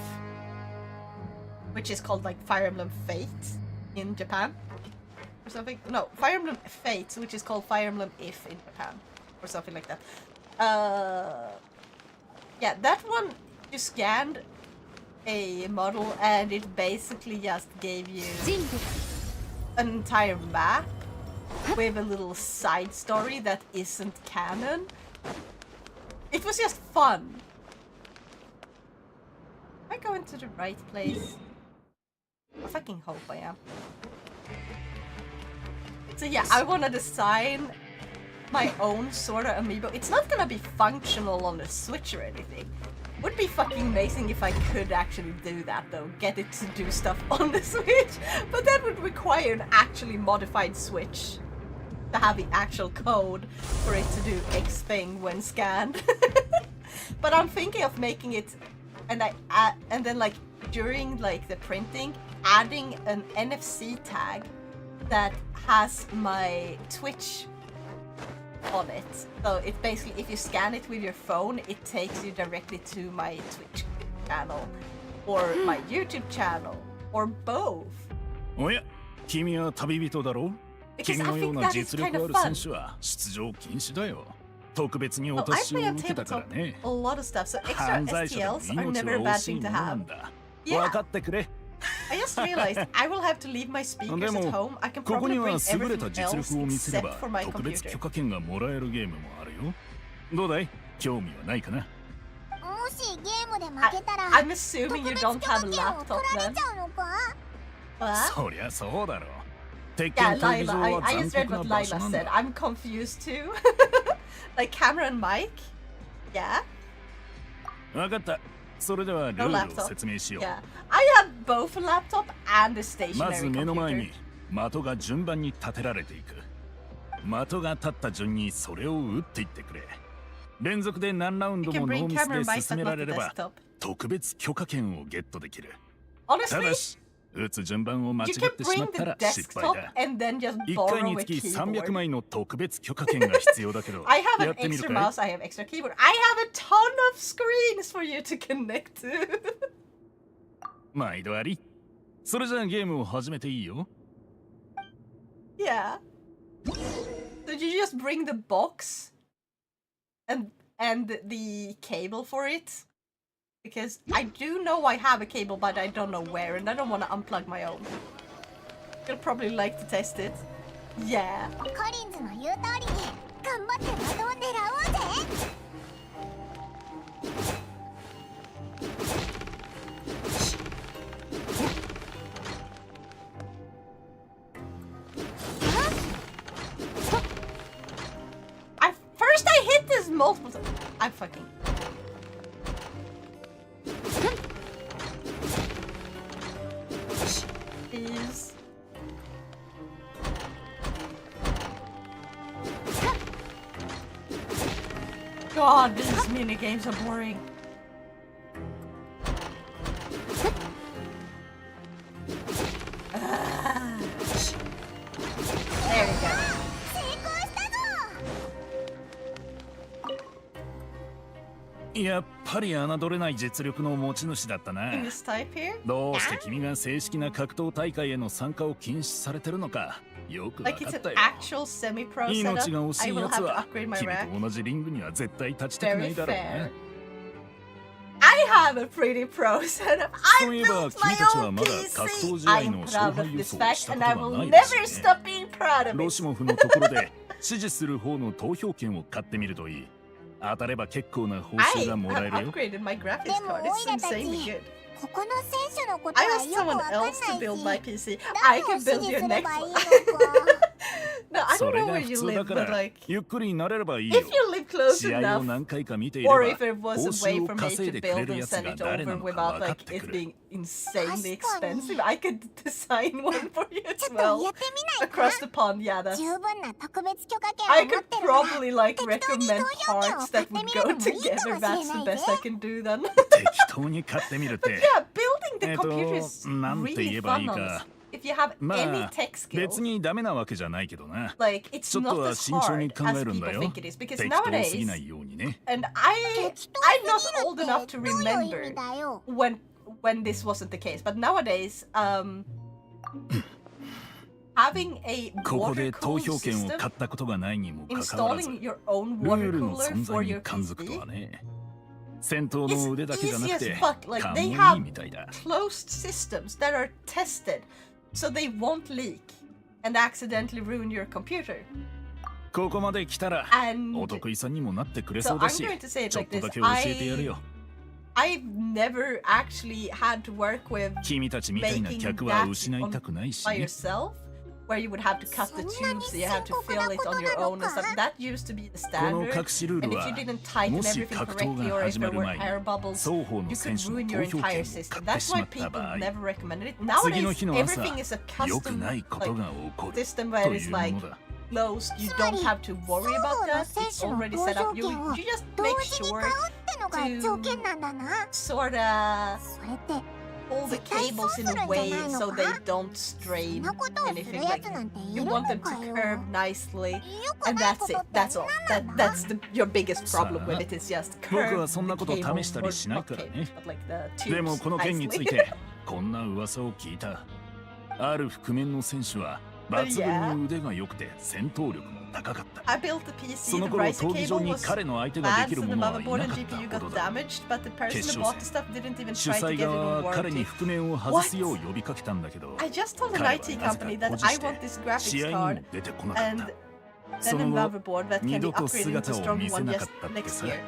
which is called like Fire Emblem Fate in Japan, or something. No, Fire Emblem Fate, which is called Fire Emblem If in Japan, or something like that. Yeah, that one you scanned a model and it basically just gave you an entire map with a little side story that isn't canon. It was just fun. Am I going to the right place? I fucking hope I am. So yeah, I want to design my own sort of amiibo. It's not gonna be functional on the Switch or anything. Would be fucking amazing if I could actually do that though, get it to do stuff on the Switch, but that would require an actually modified Switch to have the actual code for it to do X thing when scanned. But I'm thinking of making it, and then like during like the printing, adding an NFC tag that has my Twitch on it. So it basically, if you scan it with your phone, it takes you directly to my Twitch channel or my YouTube channel or both. おや、君は旅人だろう？君のような実力ある選手は出場禁止だよ。特別にお I 達しを play on 受けたから tabletop ね。 a lot of stuff, so extra 犯罪者でも STLs are 命 never a は bad 惜しい thing も to のな have. んだ。 Yeah. 分かってくれ。 I just realized I will have to leave my speakers at でも home. I can ここ probably には bring 優れた everything 実 else 力を見せれ except ば for my 特別 computer. 許可権がもらえるゲームもあるよ。どうだい？興味はないかな？もしゲームで負けたら I'm assuming you 特別 don't 許可 have a 権を laptop 取られ then. ちゃうのか？ What? そりゃそうだろう。鉄 Yeah, 拳闘技場 Lila. I は just 残 read 酷な what 場所 Lila なん said. だ。 I'm confused too. Like camera and mic? Yeah? 分かった。それではル No ールを laptop. 説明しよう。 Yeah. I have both a laptop and a まず stationary 目の前 computer. に的が順番に立てられていく。的が立った順にそれを打っていってくれ。連続で何ラウン You ド can もノ bring ーミス camera で and mic 進 but めら not れ the れば desktop. 特別許可権をゲットできる。た Honestly, だし、打つ順番を間違 you っ can てしま bring ったら the 失敗 desktop だ。 and then just 1回 borrow に a つき300 keyboard. 枚の特別許可権が必要だけど I have や an ってみる extra かい？ mouse, I have extra keyboard. I have a ton of screens for you to connect to. 毎度あり。それじゃあゲームを始めていいよ。Yeah. Did you just bring the box and the cable for it? Because I do know I have a cable, but I don't know where, and I don't want to unplug my own. You'll probably like to test it. Yeah. コリンズの言う通りに頑張って的を狙おうぜ。First I hit this multiple times. I'm fucking. Please. God, these mini games are boring. There we go. 成功したぞ。やっぱり侮れない実力の持ち主だったな。 In this type here? どうして君が正式な格闘大会への参加を禁止されてるのかよくわ Like か it's った an よ。 actual semi-pro 命が setup. 惜し I い will や have つ to は upgrade my 君 rack. と同じリングには絶対立ちたくな Very いだろう fair. な。 I have a pretty pro setup. そ I ういえば built my 君たちは own まだ格 PC. 闘試 I 合 am の proud 勝 of 敗予 this 想を fact, したこ and と I は will ない never ですね。 stop being proud of ロ it. シモフのところで支持する方の投票権を買ってみるといい。当たれば結構な報 I 酬がもらえ have るよ。 upgraded my graphics でも card. オイ It's ラたち insanely good. ここの選手のこと I は asked よくわ someone かんない else to build my し PC. I 誰を can 支 build 持 your すれ next ばいい one. のか。 No, I そ don't れ know が where 普 you 通だ live, か but ら like, ゆっくりになれればいいよ。 if you live close 試合を enough, 何回か見ていれば or if it 報 was a way 酬を for me 稼い to でくれ build る and やつ send が it 誰 over なのか without 分かっ like て it くる。 being insanely 確かに。 expensive, I could design one for you ち as ょっと well. やってみないか。 Across the pond, yeah, that's. 十分な特別許可権 I を持っ could てるなら probably like 適当に投 recommend 票権を parts 買っ that て would み go るのもいいか together. もし That's れ the ない best ぜ I。can do then. 適当に買ってみるっ But て。 yeah, building the えっと、 computer is なんて言 really えばい fun い on か。 this. If you have ま any あ tech skills, 別にダメなわけじゃないけどな。 like it's ちょっと not は as 慎重に hard 考 as えるんだ people よ。 think it is. Because 適当すぎ nowadays, ないようにね。 and 適当 I'm す not ぎ old る enough って to どういう意味 remember だよ。 when this wasn't the case. But nowadays, having a ここ water で投 cooled 票権を system, 買ったことがないにもかかわらず、 installing your own ル water ールの cooler 存 for 在に your 感づくと PC はね。戦闘の腕だけじゃなく It's て easy as fuck. Like, 勘 they もいい have みたいだ。 closed systems that are tested so they won't leak and accidentally ruin your computer. ここまで来たら And お得意さんにもなってくれ so そう I'm だし、 going to say it ちょっ like と this. だけ教えてやるよ。 I've never actually had to work with 君たちみたいな making 客は that 失いたくないし by ね。 yourself, where you would have to cut the tubes, so you have to fill it on your own and stuff. That used to be the この standard. 隠しルー And ル if you は didn't tighten もし everything 格闘 correctly が or if 始ま there る were 前に air bubbles, 双方の you 選 could 手の ruin 投 your 票権 entire を system. 買って That's しま why った場 people 合、 never recommended it. 次の Nowadays, 日の朝 everything is a 良く custom ないことが like, 起こる system と where い it's う like ものだ。 closed. You don't have to worry about that. It's already set up. You just 同 make 時に sure 買うってのが条件なんだな。 sorta それって pull the cables in a way so they don't strain そんなことをする anything. や Like つなんてい you る want の them か to よ。 curve nicely, よく and ない that's こと it. って That's all. 何なんだ？ That's your biggest problem with it is just 僕 curve はそんな the こと cable 試したりしないからね。 not cables, but like the でも tubes この件につい nicely. てこんな噂を聞いた。ある覆面の選手は抜群に腕が良くて戦闘力も高かった。 I built the PC, その the 頃 Riser 闘技場 cable に was 彼の相手がで bad, きる so the 者はい motherboard な and かった GPU ほど got だ。 damaged, but the person 決 who 勝 bought the 戦 stuff didn't even 主 try to 催 get it 側 in は彼 warranty. に覆面を外すよう呼びかけたんだけど、 I just told an 彼は IT なぜか company 固 that 辞 I して want this graphics 試合に card も出てこなかっ and た。 then そ a の後 motherboard that can 二 be 度と upgraded into a 姿を stronger 見せ one な yes, かったって next さ。 year.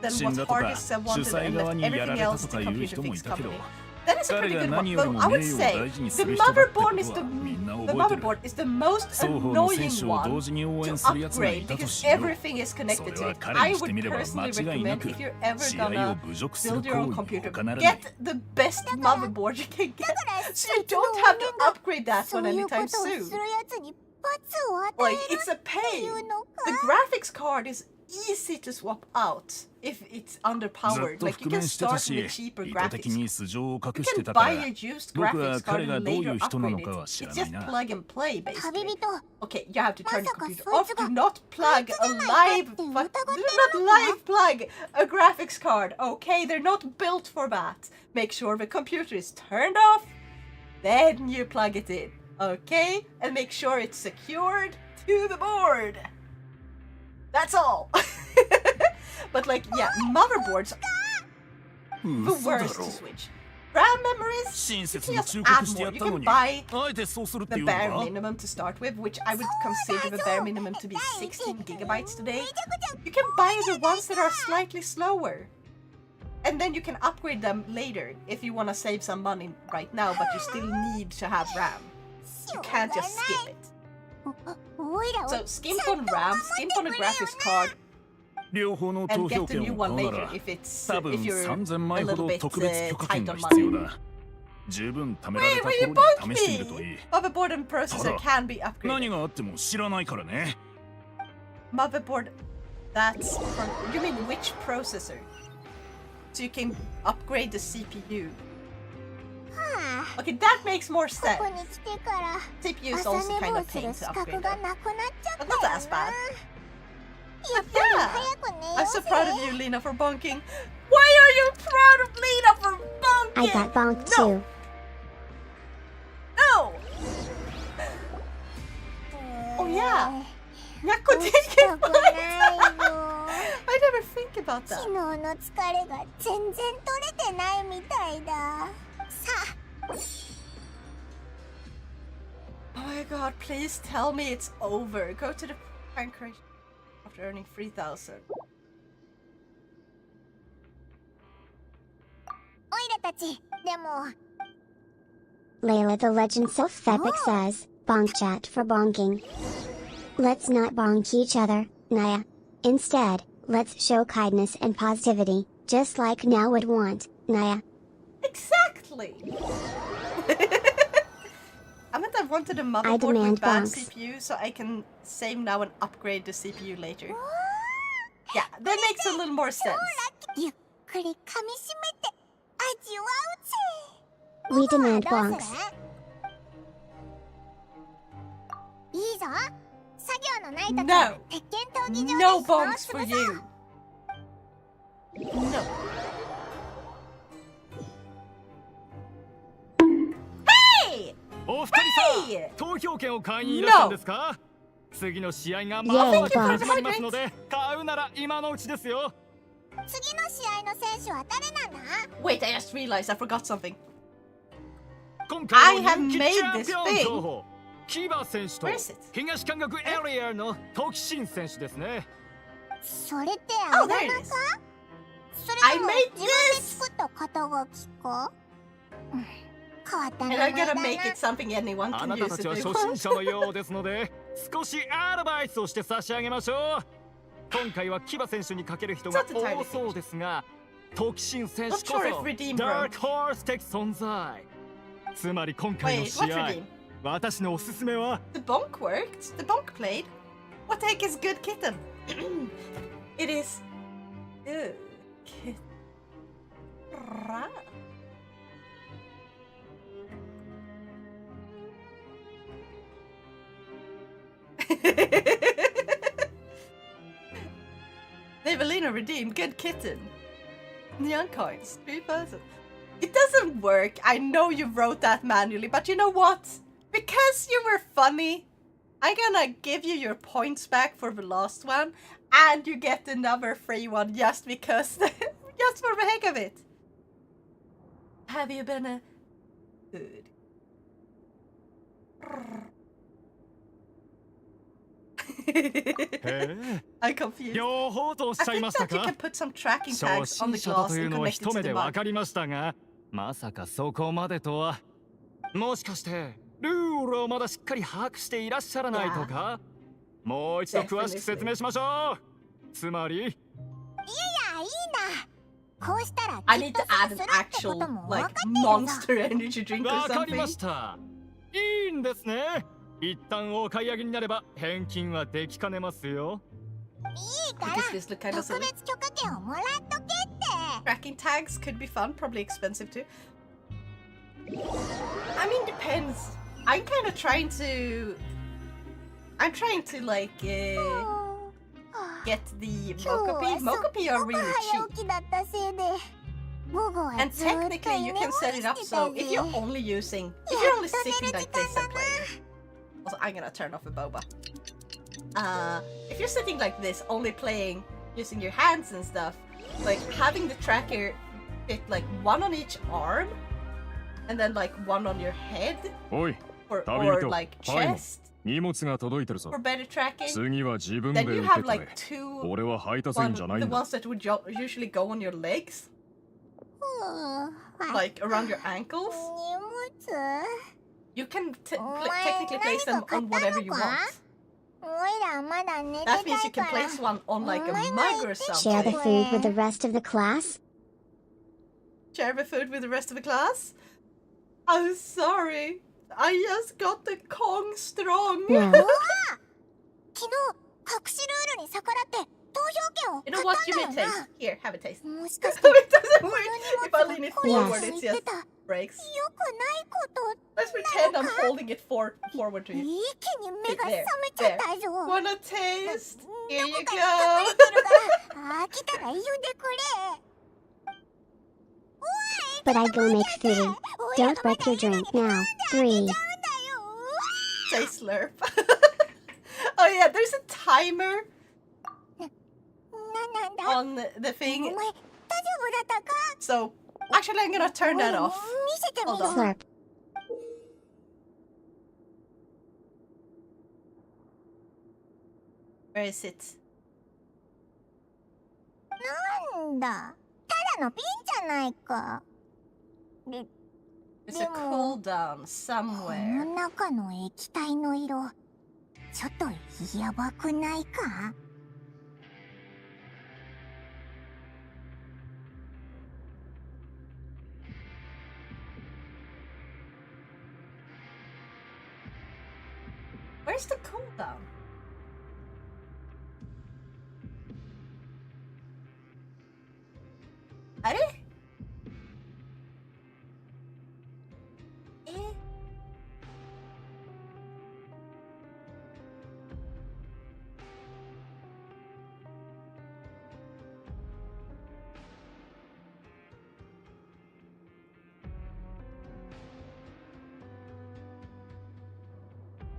Then 死 what んだとか Hardest 主 wanted 催 and 側 left にやら everything れた else と to かいう computer 人もい fix たけど、 company. That is a 彼 pretty が good 何 one. より Well, も I 名 would 誉を say 大事にす the る人だってこ motherboard is と the はみんな the 覚えてる。 motherboard is the most 双方の選 annoying 手を one 同時に応 to 援する奴がい upgrade たと because しよう。 everything is そ connected れ to は it. 彼 I にしてみ would れば personally 間違いな recommend く if you're ever 試合を gonna 侮辱する build 行 your own 為に computer, 他ならない。 get the best motherboard you can get, so you don't have to upgrade that そ one ういうこ anytime とをする soon. やつに罰を与 Like える it's a って pain. いうのか。 The graphics card is easy to swap out if it's ずっ underpowered. と Like you 覆 can 面してた start し、 with a cheaper 意図的 graphics に素性を You 隠して can たか buy ら、 a used 僕は graphics card 彼が and どうい later う人な upgrade のかは it. 知ら It's ない just な。 plug and play, 旅 basically. 人、 Okay, you have to turn your まさか computer そい off. つが Do not plug a あいつじゃないかって live, 疑って do る not のか？ live plug a graphics card. Okay, they're not built for that. Make sure the computer is turned off. Then you plug it in. Okay, and make sure it's secured to the board. That's all. But like, yeah, motherboards the 嘘だ worst ろ to。switch. RAM memories, 親 you 切 can に just 忠 add 告してや more. っ You たの can に、 buy あえてそうするって the 言う bare のか？ minimum to start with, which I would consider the bare minimum to be 16 gigabytes today. You can buy the ones that are slightly slower. And then you can upgrade them later if you want to save some money right now, but you still need to have RAM. You can't just skip it. おいらを So skimp on RAM, skimp on a graphics card, 両方の and 投 get 票 the 権 new を買 one うな later ら、 if it's 多分 if you're 3000 a 枚ほ little ど bit 特別許可 tight 権 on が必要 money. だ。十分貯められ Wait, た will you 頃 bug に試してみるといい。 me? Motherboard and processor ただ、 can be 何 upgraded. があっても知らないからね。 Motherboard, that's from, you mean which processor? So you can upgrade the CPU. はあ Okay, that makes more こ sense. こに来てから CPU is 朝 also 寝 kind 坊 of す pain る to 資格 upgrade が that. なくなっちゃった But よ not な。 as bad. やっぱり Yeah. 早く寝よ I'm う so ぜ。 proud of you, Lena, for bonking. Why are you proud of Lena for I bonking? got bonked No. too. No! Oh yeah. Nyako 起 did きた get く bonked. ないよ。 I never think about 昨 that. 日の疲れが全然取れてないみたいだ。さあ、 Oh my god, please tell me it's over. Go to the anchorage after earning 3,000. おいらたち、でも、 Layla the Legend Self Epic says, bonk chat for bonking. Let's not bonk each other, Naya. Instead, let's show kindness and positivity, just like Now would want, Naya. Exactly! I meant I wanted a motherboard demand with bad bonks. CPU so I can save now and upgrade the CPU later. Yeah, that makes a little more sense. ゆっくり噛みしめて味わうぜ。 We demand どう bonks. する？いいぞ。作業のないとき No. は鉄拳闘技場で No 暇を bonks for 潰そう you. No. Hey! お二人さん、 Hey! 投票権を買いにいらしたんですか？次の試合がまもなく Yay, 始まりますので、買うなら今のうちですよ。次の試合の選手は誰なんだ？ Wait, I just realized I forgot something. 今回の I have 人気 made チャン this ピオン thing. 候補、キバ選手と Where is it? 東韓国エリアのトキシン選手ですね。それってあ Oh, だ there 名 it か？ is. それ I とも made 自分で this! 作った肩書きか？うん変わった名 And 前 I'm だ gonna な。 make it something anyone あ can なた use た if ちは they 初 want. 心者のようですので、少しアドバイスをして差し上げましょう。今回はキバ選手にかける人が多そうですが、トキシン選手こ Not sure if そ Redeem ダー broke. クホース的存在。つまり今回の Wait, 試 what 合 redeem? 私のおすすめは The bonk worked. The bonk played. What the heck is good kitten? It is. Kit. Evelina redeemed good kitten. Neon coins, 3,000. It doesn't work. I know you wrote that manually, but you know what? Because because you were funny, I'm gonna give you your points back for the last one, and you get another free one just because, just for the heck of it. Have you been a good? I'm confused. I think that you can put some tracking tags on the glass and connect it to the mug. まさかそこまでとは。もしかしてルールをまだしっかり把握していらっしゃらないとか？もう一度詳しく説明しましょう。つまり、いやいやいいんだ。こうしたら I need to add an actual like monster energy drink or わかりま something. した。いいんですね。一旦お買い上げになれば返金はできかねますよ。いいから Because this look kind of 特 silly. 別許可権をもらっとけって。 Tracking tags could be fun, probably expensive too. I mean, depends. I'm kind of trying to. I'm trying to like get the Mokopi. Mokopi are really cheap. だったせいで午後は And ずっと technically, you can set it up so if you're only using, if you're only sitting like this and playing. Also, I'm gonna turn off the boba. If you're sitting like this, only playing using your hands and stuff, like having the tracker fit like one on each arm, and then like one on your head, おい、 or 旅人、 like はいも chest 荷物が届いてるぞ for。better tracking. 次は自分で Then 受 you け have 取 like れ。 two, 俺は配達員じゃない the んだ。 ones that would usually go on your legs, うん like around your ankles. 荷物 You can Oh, technically place them on whatever you want. おいらまだ寝て That た means you いか can ら place one on like a mug or Share the something. food with the rest of the class? Share the food with the rest of the class? I'm sorry. I just got the Kong strong. No. 昨日隠しルールに逆らって投票権を You 買 know what? っ You た may んだよ taste. な Here, have a taste. もしかし it て doesn't この work. 荷 If I 物 lean it こういう forward, の it 言って just たよ breaks. くないこと Let's pretend I'm holding it forward to 一 you. 気に目が覚めちゃったぞ Wanna taste? ど Here こ you かに隠 go. れてるから飽きたら言うてくれ But I go make foodie. Don't break your drink now. 3. Say slurp. Oh yeah, there's a timer なんだ on the お thing. 前大丈夫だったか So actually, I'm gonna turn that off. 見せてみ Hold ろ on. Slurp. Where is it? なんだただの瓶じゃないか It's a cooldown こ somewhere. の中の液体の色ちょっとやばくないか Where's the cooldown? Are?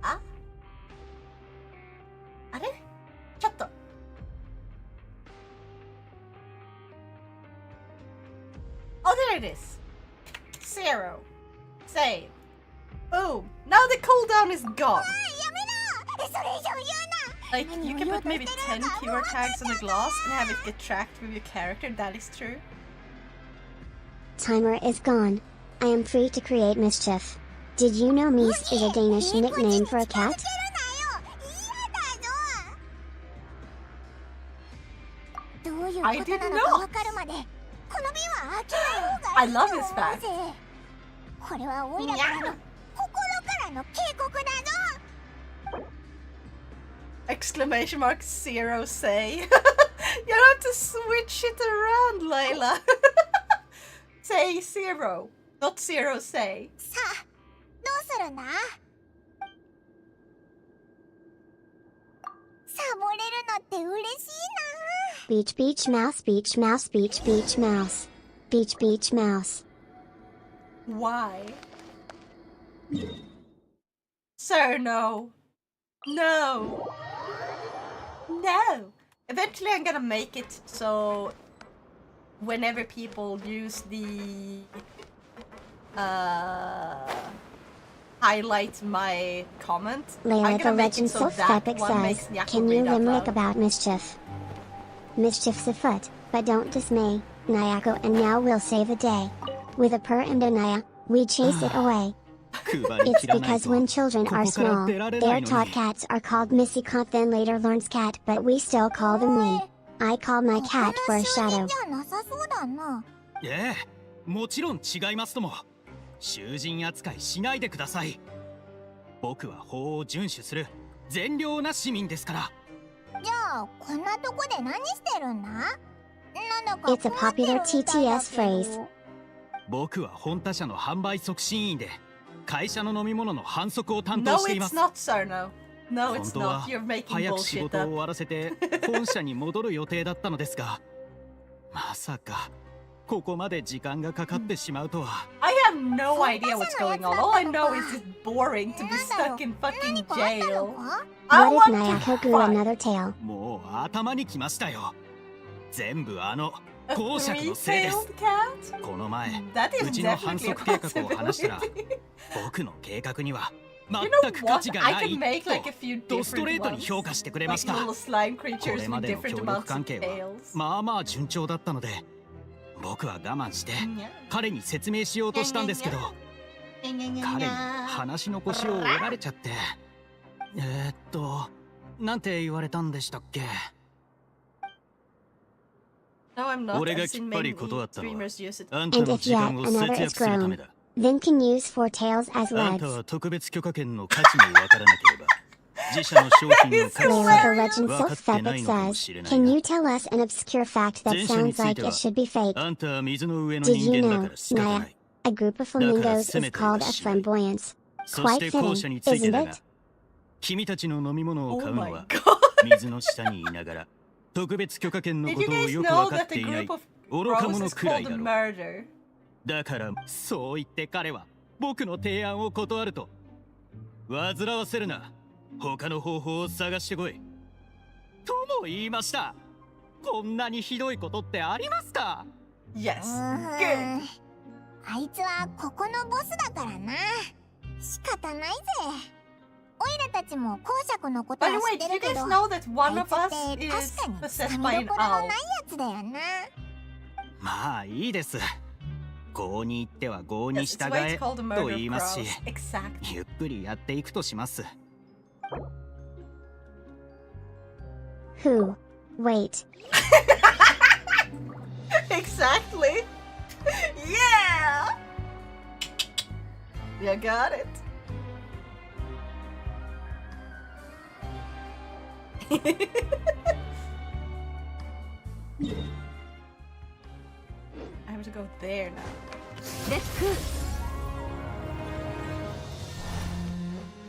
Ah? あれちょっと Oh, there it is. 0. Save. Boom. Now the cooldown is gone. やめろそれ以上言うな Like, you can put maybe 10 keyword tags on the glass and have it get tracked with your character. That is true. Timer is gone. I am free to create mischief. Did you know Meese is a Danish nickname for a cat? どういうことなのかわかるまでこの瓶は開けない方が I いい love と this 思 fact. うぜこれはオイラからの心からの警告だぞ Exclamation mark 0 say. You have to switch it around, Layla. Say 0. Not 0 say. さあどうするんだサボれるのって嬉しいな Beach beach mouse beach mouse beach beach mouse. Beach beach mouse. Why? Sir, no. No. No. Eventually I'm gonna make it so whenever people use the highlight my comment, Layla the Legend so Self that Epic one says, makes Nyako can you read out limerick loud. about mischief? Mischief's afoot, but don't dismay, Nyako, and now we'll save the day. With a purr and a Naya, we chase it away. It's because when children are small, they're taught cats are called Missy Cat, then later learns cat, but we still call them me. I call my cat for a shadow. ええ、もちろん違いますとも。囚人扱いしないでください。僕は法を遵守する善良な市民ですから。じゃあこんなとこで何してるんだ？なんだか It's a popular TTS phrase. 僕は本他社の販売促進員で会社の飲み物の販促を担当 No, していま it's す。 not, sir, no. No, 本 it's 当は not. You're making 早く仕 bullshit 事を up. 終わらせて本社に戻る予定だったのですが、まさかここまで時間がかかってしまうとは。I have no idea what's going on. All I know is it's boring to be stuck in fucking jail. I What if want to Nyako grew fight. another tail? もう頭にきましたよ。全部あの A 公爵のせいです。 three-tailed cat? この前 That う is ちの definitely 反 a 則計画を話したら possibility. 僕の計画には You 全 know く価 what? 値が I な can い make like a と few ドストレ different ートに ones. 評価してくれま Like した little slime こ creatures れま with での different 協力 amounts 関 of 係は tails. まあまあ順調だったので僕は我慢して Yeah. 彼に説明しようとしたんですけど彼に話の腰を折られちゃってなんて言われたんでしたっけ No, I'm not. 俺が As き in っぱり many 断ったのは streamers use it. あんたの時間を節約するためだ Then can use four tails as あんた legs. は特別許可権の価値もわからなければ自社の商品の価値 Layla the も Legend 分か Self ってない Epic のかも says, しれない can な you tell us an obscure fact that 前者に sounds つい like て it は should be fake? あんたは水の上の Did 人 you 間だ know, から仕方な Naya, い a group of だから flamingos せ is めては called a しない flamboyance? そ Quite して後者 fitting, について isn't だが it? 君たちの飲み物を Oh 買うの my は god. 水の下にいながら特別許可権の Did こ you とを guys よく know 分かっ that て the いない group of 愚か bros 者 is くら called い a だろう murder? だからそう言って彼は僕の提案を断ると煩わせるな他の方法を探してこいとも言いましたこんなにひどいことってありますか Yes. うー Good. んあいつはここのボスだからな。仕方ないぜ。オイラたちも公爵のこと By は the 知 way, って did you るけ guys ど、 know that one あ of い us つって is 確かに possessed 掴 by み an どころの owl? ないやつだよな。まあいいです郷に行っては郷に Yes, it's 従 why え it's called a と murder 言い of ますし crows. Exactly. ゆっくりやっていくとします Who? Wait. Exactly. Yeah. You got it. I have to go there now.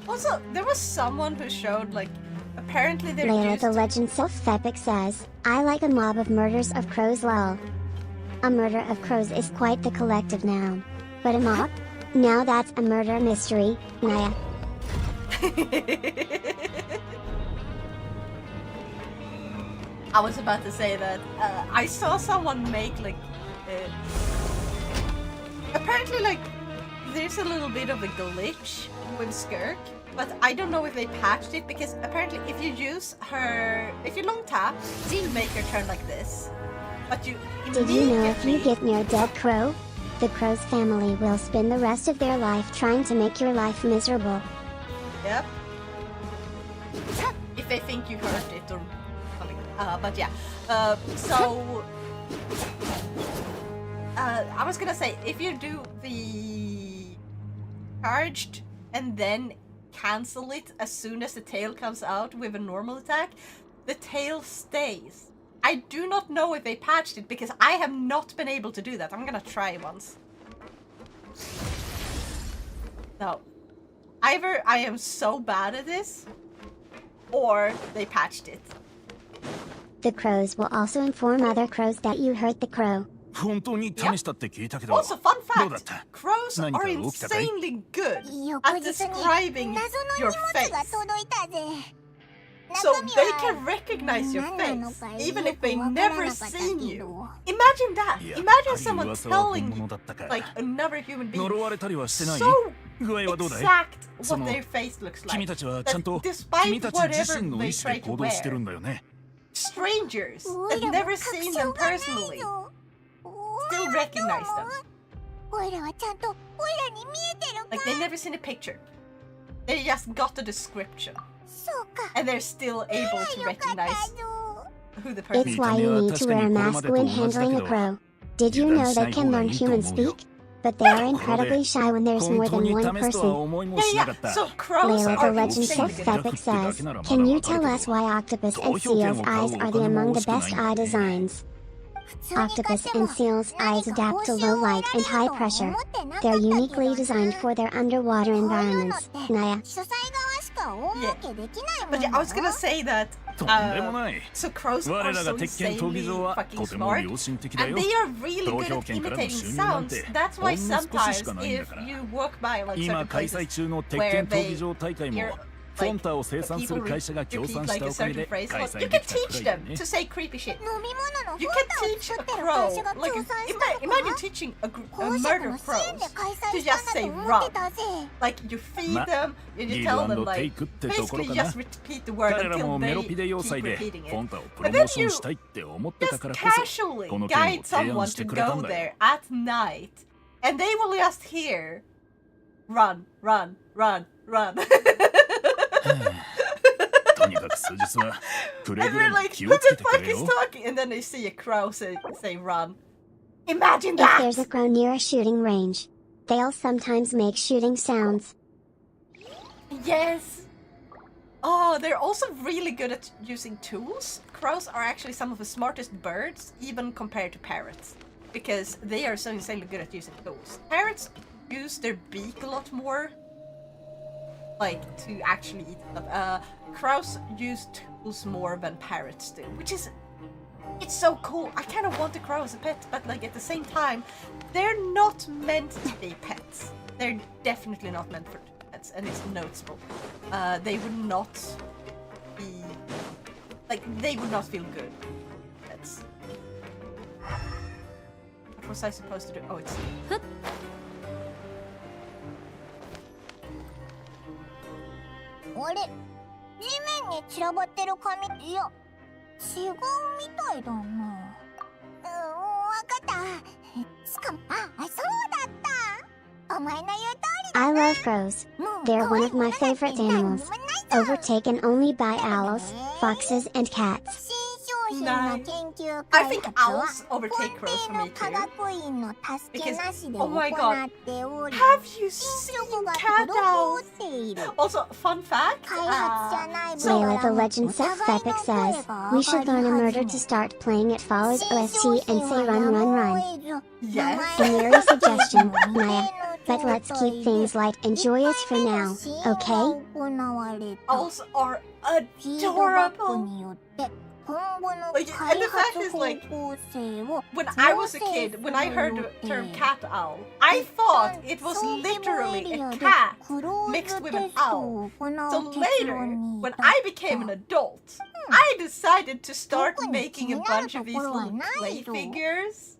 Also, there was someone who showed like apparently they're Layla used the to Legend Self Epic says, I like a mob of murders of crows lol. A murder of crows is quite the collective noun. But a mob? Now that's a murder mystery, Naya. I was about to say that I saw someone make like apparently like there's a little bit of a glitch with Skirk, but I don't know if they patched it because apparently if you use her, if you long tap, it'll make her turn like this. But you Did you know if you immediately get near a dead crow, the crow's family will spend the rest of their life trying to make your life miserable? Yep. If they think you hurt it or something. But yeah. So I was gonna say if you do the charged and then cancel it as soon as the tail comes out with a normal attack, the tail stays. I do not know if they patched it because I have not been able to do that. I'm gonna try once. No. Either I am so bad at this, or they patched it. The crows will also inform other crows that you hurt the crow. 本当に試したって聞いたけど Also, fun fact, crows are insanely good at describing your face. So they can recognize your face, even if they never seen you. Imagine that. Imagine someone telling you, like another human being, so exact what their face looks like. That despite whatever they try to wear, strangers that never seen them personally still recognize them. Like they never seen a picture. They just got the description. And they're still able to recognize who the person is. It's why you need to wear a mask when handling a crow. Did you know they can learn human speak? But they are incredibly shy when there's more than one person. Yeah. So crows Leo are the Legend Sixth Epic says, can you tell us why octopus and seal's eyes are among the best eye designs? Octopus and seal's eyes adapt to low light and high pressure. They're uniquely designed for their underwater environments. Naya. Yeah. But yeah, I was gonna say that so crows are so insanely fucking smart, and they are really good at imitating sounds. That's why sometimes if you walk by like certain places where they hear like people repeat like a certain phrase, you can teach them to say creepy shit. You can teach a crow, like imagine teaching a murder crows to just say run. Like you feed them and you tell them like basically just repeat the word until they keep repeating it. And then you just casually guide someone to go there at night, and they will just hear run, run, run, run. And they're like, who the fuck is talking? And then they see a crow say run. Imagine that! If there's a crow near a shooting range, they'll sometimes make shooting sounds. Yes! Oh, they're also really good at using tools. Crows are actually some of the smartest birds, even compared to parrots. Because they are so insanely good at using tools. Parrots use their beak a lot more, like to actually eat stuff. Crows use tools more than parrots do, which is, it's so cool. I kind of want a crow as a pet, but like at the same time, they're not meant to be pets. They're definitely not meant for pets, and it's noticeable. They would not be, like, they would not feel good pets. What was I supposed to do? Oh, it's... I love crows. They're one of my favorite animals, overtaken only by owls, foxes, and cats. Nice. I think owls overtake crows for me too. Because, oh my god, have you seen cat owls? Also, fun fact, Layla the Legend Sixth Epic says, we should learn a murder to start playing it follows OST and say run run run. Yes. A merry suggestion, Maya. But let's keep things light and joyous for now, okay? Owls are adorable. Like, and the fact is, like, when I was a kid, when I heard the term cat owl, I thought it was literally a cat mixed with an owl. So later, when I became an adult, I decided to start making a bunch of these little clay figures.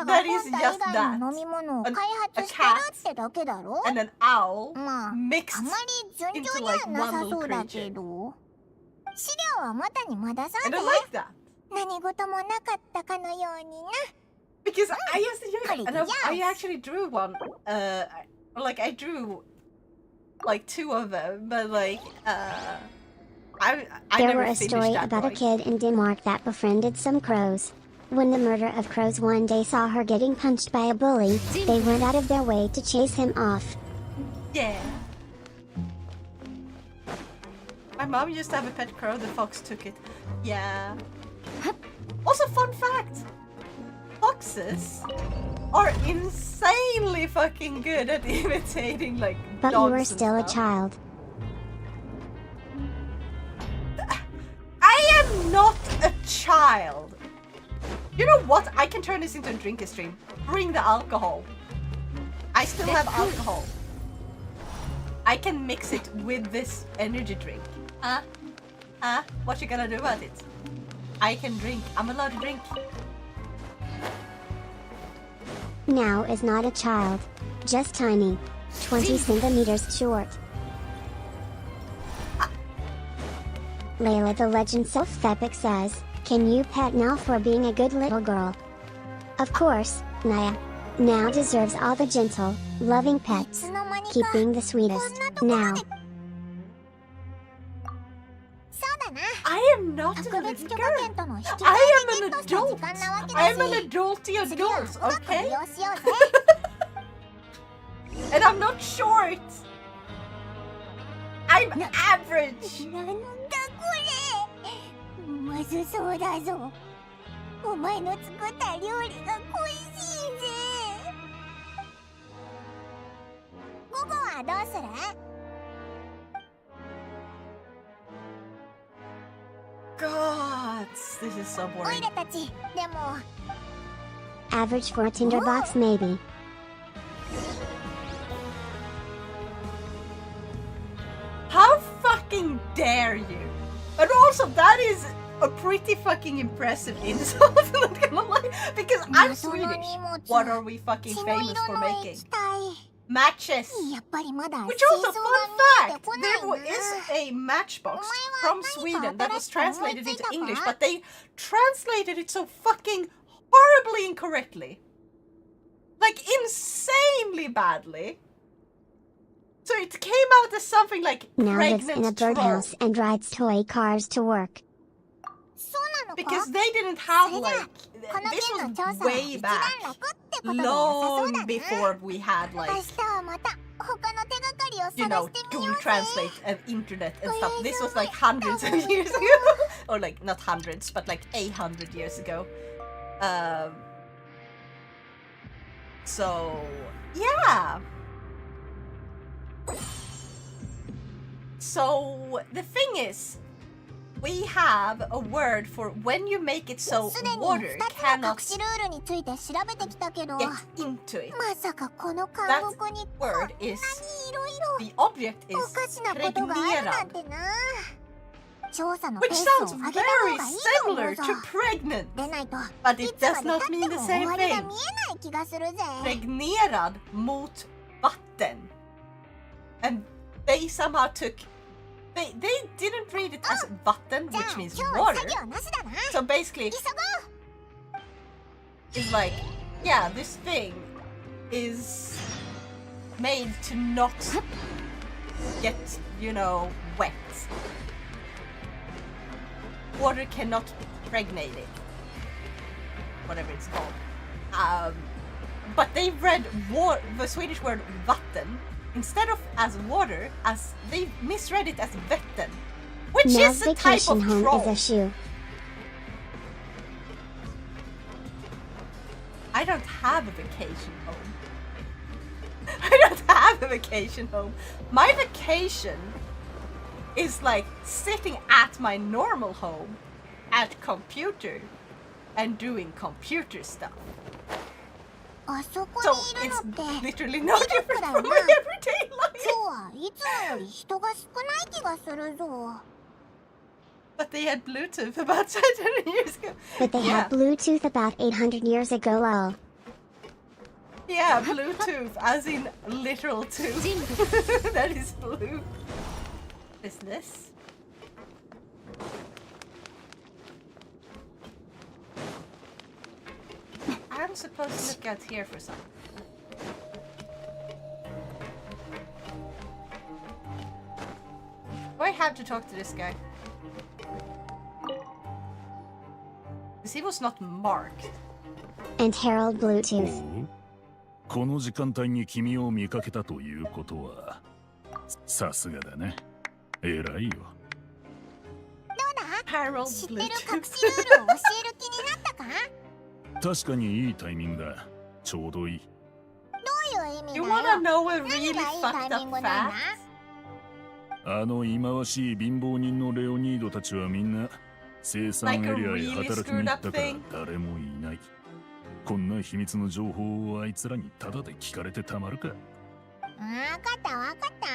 That is just that. A cat and an owl mixed into like one little creature. And I like that. Because I used to do it, and I actually drew one. Like I drew like two of them, but like I There never were a finished story that about a drawing. kid in Denmark that befriended some crows. When the murder of crows one day saw her getting punched by a bully, they went out of their way to chase him off. Yeah. My mom used to have a pet crow, the fox took it. Yeah. Also, fun fact! Foxes are insanely fucking good at imitating, like, But you dogs were and still a stuff. child. I am not a child! You know what? I can turn this into a drinker stream. Bring the alcohol. I still have alcohol. I can mix it with this energy drink. What you gonna do about it? I can drink. I'm allowed to drink. Now is not a child. Just tiny. 20 centimeters short. Layla the Legend Self-Epic says, can you pet now for being a good little girl? Of course, Naya. Now deserves all the gentle, loving pets. Keep being the sweetest. Now. I am not a little girl. I am an adult. I am an adulty adult, okay? And I'm not short. I'm average. まずそうだぞ。お前の作った料理が恋しいぜ。午後はどうする？ God, this is so オ boring. イラたち、でも Average for a tinderbox maybe. How fucking dare you? And also, that is a pretty fucking impressive insult, not gonna lie, because I'm Swedish. What are we fucking famous for making? Matches. やっぱりまだ Which also, fun fact, there is a matchbox from Sweden that was translated into English, but they translated it so fucking horribly incorrectly. Like, insanely badly. So it came out as something like Now lives in a pregnant troll. birdhouse and rides toy cars to work. そうなのか Because they didn't have like, this was way back, long before we had 明 like, 日はまた他の手がかりを you 探 know, してみよ Google うぜ。 Translate and internet and stuff. This was like hundreds of years ago. Or like, not hundreds, but like 800 years ago. So, yeah. So, the thing is, we have a word for when you make it so すでに water 2つの cannot 隠しルールについて調べてきたけど、 get into it. まさかこの監獄にこんな Word に is, いろいろ the object お is かしなことがあるなん pregnera, てな。調査のペ which ース sounds を上げた方 very がいいと思 similar うぞ。 to pregnant. でないと、 But い it つま does で not 経って mean も the 終 same わりが thing. 見えない気がするぜ。 Regnerad mot vatten. And they somehow took... They didn't read it as vatten, じゃあ which 今 means 日は water. 作業なしだな。 So basically, 急ごう。 it's like, yeah, this thing is made to not get, you know, wet. Water cannot pregnate it. Whatever it's called. But they read the Swedish word vatten instead of as water, as they misread it as vetten, which Now's is a type vacation of home troll. is a shoe. I don't have a vacation home. I don't have a vacation home. My vacation is like sitting at my normal home at computer and doing computer stuff. あそこ So にいる it's のって、 literally no different from my everyday 今 life. 日はいつもより人が少ない気がするぞ。 But they had Bluetooth about 700 years ago. But they Yeah. had Bluetooth about 800 years ago lol. Yeah, Bluetooth, as in literal tooth. That is blue. What is this? I'm supposed to look out here for something. Do I have to talk to this guy? Because he was not marked. And Harold Bluetooth. おうこの時間帯に君を見かけたということはさすがだね。偉いよ。どうだ？ Harold 知ってる隠 Bluetooth. しルールを教える気になったか？確かにいいタイミングだ。ちょうどいい。どういう意味 You だ wanna よ？ know a 何 really がいいタ fucked イミ up ングなんだ？ fact? あの忌まわしい貧乏人のレオニードたちはみんな生産エリアへ働きに行ったから誰もいない。こんな秘密の情報をあいつらにタダで聞かれてたまるか。わかったわかった。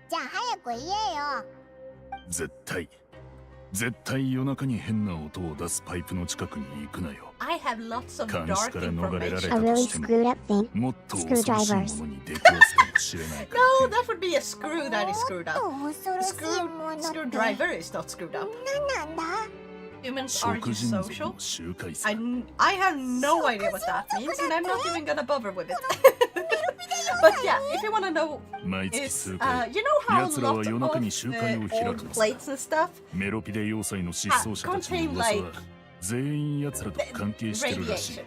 じゃあ早く言えよ。絶対夜中に変な音を出すパイプの近くに行くなよ。 I have lots of 監視 dark から逃れられ information. た A と really しても screwed up thing. もっと恐ろしいも Screwdrivers. のに出くわすかもしれないから No, that would be a screw that is screwed up. 恐ろしいものって Screwdriver is not screwed up. 何なんだ。 Humans are 食人族 social. の集会さ。 I have no idea what that means, and I'm not even gonna bother with it. But yeah, if you wanna know, 毎月 it's 数回 you know how 奴ら a は lot 夜中 of に集会を the 開く old のさ。 plates and stuff メロピデ要塞の失踪者たちの噂は全員奴らと関係してるらしい。 radiation.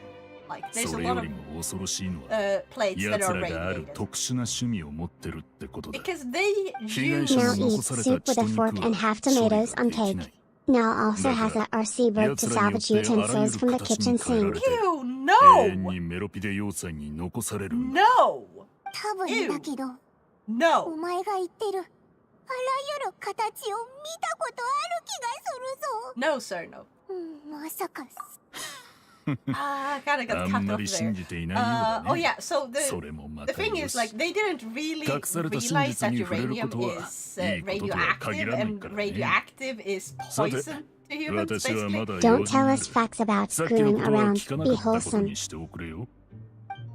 Like there's そ a れよ lot り of も恐ろしいのは plates that 奴 are らがある radiated 特殊な趣味を持ってるってことだ。 because they 被害 use 者 Now の eats 残された soup 血 with と a 肉 fork は and half 処理 tomatoes が on できな cake. い。 Now also has a RC bird to salvage utensils from the kitchen sink. Ew, 永遠 no! にメロピデ要塞に残される。 No! 多分だけど、お No! 前が言ってるあらゆる形を見たことある気がするぞ。 No, sir, no. まさか。I kinda あ got ん cut ま off り信 there. じていないようだ Oh ね。 yeah, so それもま the た thing よ is し。 like they didn't really 隠された真 realize 実 that に触れるこ uranium とは is いいこととは限 radioactive らない and からね。 radioactive is さて、 poison to humans 私は basically. まだ Don't 用事 tell があ us る。 facts about さっきの screwing ことは around. 聞かな Be かったこと wholesome. にしておくれよ。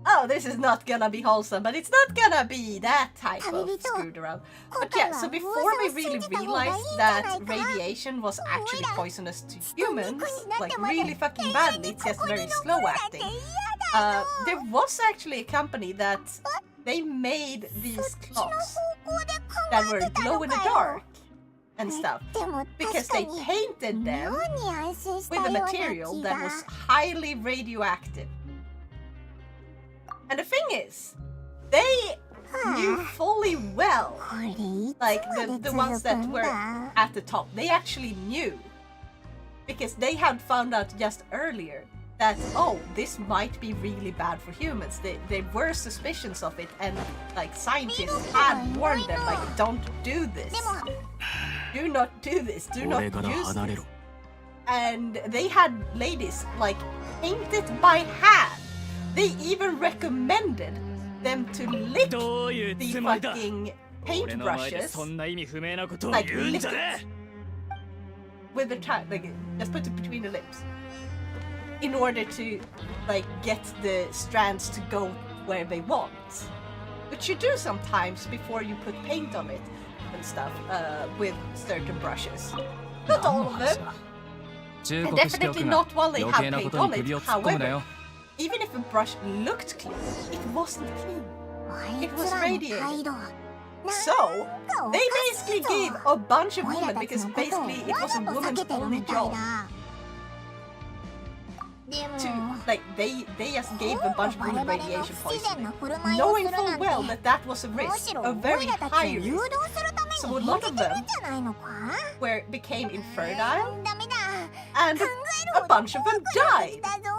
Oh, this is not gonna be wholesome, but it's not gonna be that type of screwed around. But yeah, so before we really realized that radiation was actually poisonous to humans, like really fucking badly, it's just very slow acting. There was actually a company that they made these clocks that were glow in the dark and stuff でも because 確か they に painted 妙 them に安心した with よ a うな material 気 that が。 was highly radioactive. And the thing is, they knew fully well, これいつ like まで the 続 ones く that ん were だ。 at the top, they actually knew because they had found out just earlier that, oh, this might be really bad for humans. There were suspicions of it, and like scientists had warned them, like, don't do this. でも Do not do this. Do not 俺から use 離れ this. ろ。 And they had ladies like paint it by hand. They even recommended them to lick どういう the つもりだ。 fucking 俺の前で paintbrushes そんな意味不明なことを like 言うん lick じゃね it with the tongue, like just put it between the lips, in order to like get the strands to go where they want, which you do sometimes before you put paint on it and stuff with certain brushes. Not all of them, 忠 and 告してお definitely くが not while they 余 have 計な paint こと on に it. 首を突っ込むな However, よ。 even if a brush looked clean, it wasn't clean. あい It つ was らの radiated. 態度。 So なんかおか they しい basically ぞ。 gave a bunch of 親 women たち because のことを basically it わ was ざ a と避 woman's けてる only みたい job だ。でも to like they just gave a bunch of バレ women バレの radiation 不自然 poisoning, な振る舞いをす knowing るな full んて well that that was a む risk, しろ a オ very イラたちを high 誘導 risk, するため So に a 変 lot け of てる them んじゃないのか。 where it became infertile ダメだ。 and 考える a bunch of them ほど深い died だぞ。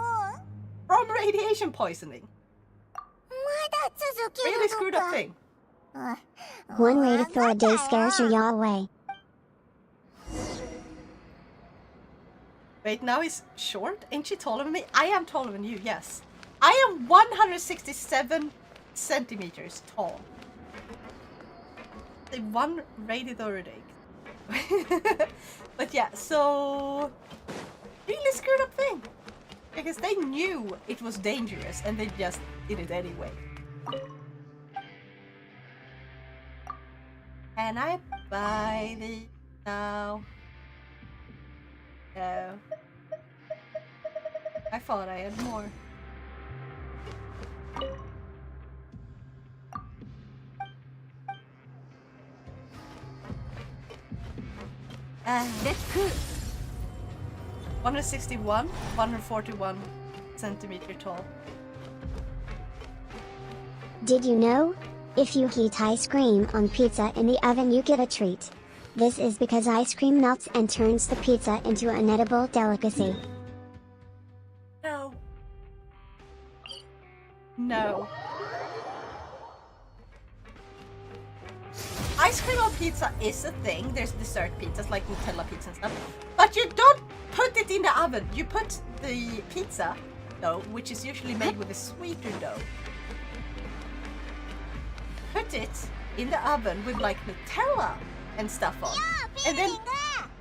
from radiation poisoning. まだ続け Really る screwed の up か。 thing. One way to throw a day scares your y'all away. Wait, now he's short? Ain't she taller than me? I am taller than you, yes. I am 167 centimeters tall. The one rated already. But yeah, so really screwed up thing. Because they knew it was dangerous and they just did it anyway. Can I buy these now? No. I thought I had more. Let's go. 161, 141 centimeter tall. Did you know? If you heat ice cream on pizza in the oven, you get a treat. This is because ice cream melts and turns the pizza into an edible delicacy. No. No. Ice cream on pizza is a thing. There's dessert pizzas like Nutella pizza and stuff. But you don't put it in the oven. You put the pizza dough, which is usually made with a sweeter dough. Put it in the oven with like Nutella and stuff on. And then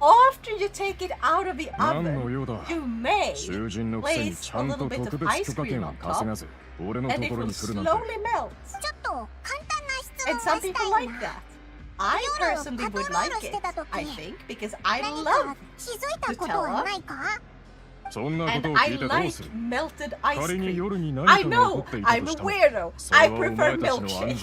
after you take it out of the oven, you may place a little bit of ice cream on top, and it will slowly melt. And some people like that. I personally would like it, I think, because I love Nutella. And I like melted ice cream. I know, I'm a weirdo. I prefer milkshakes.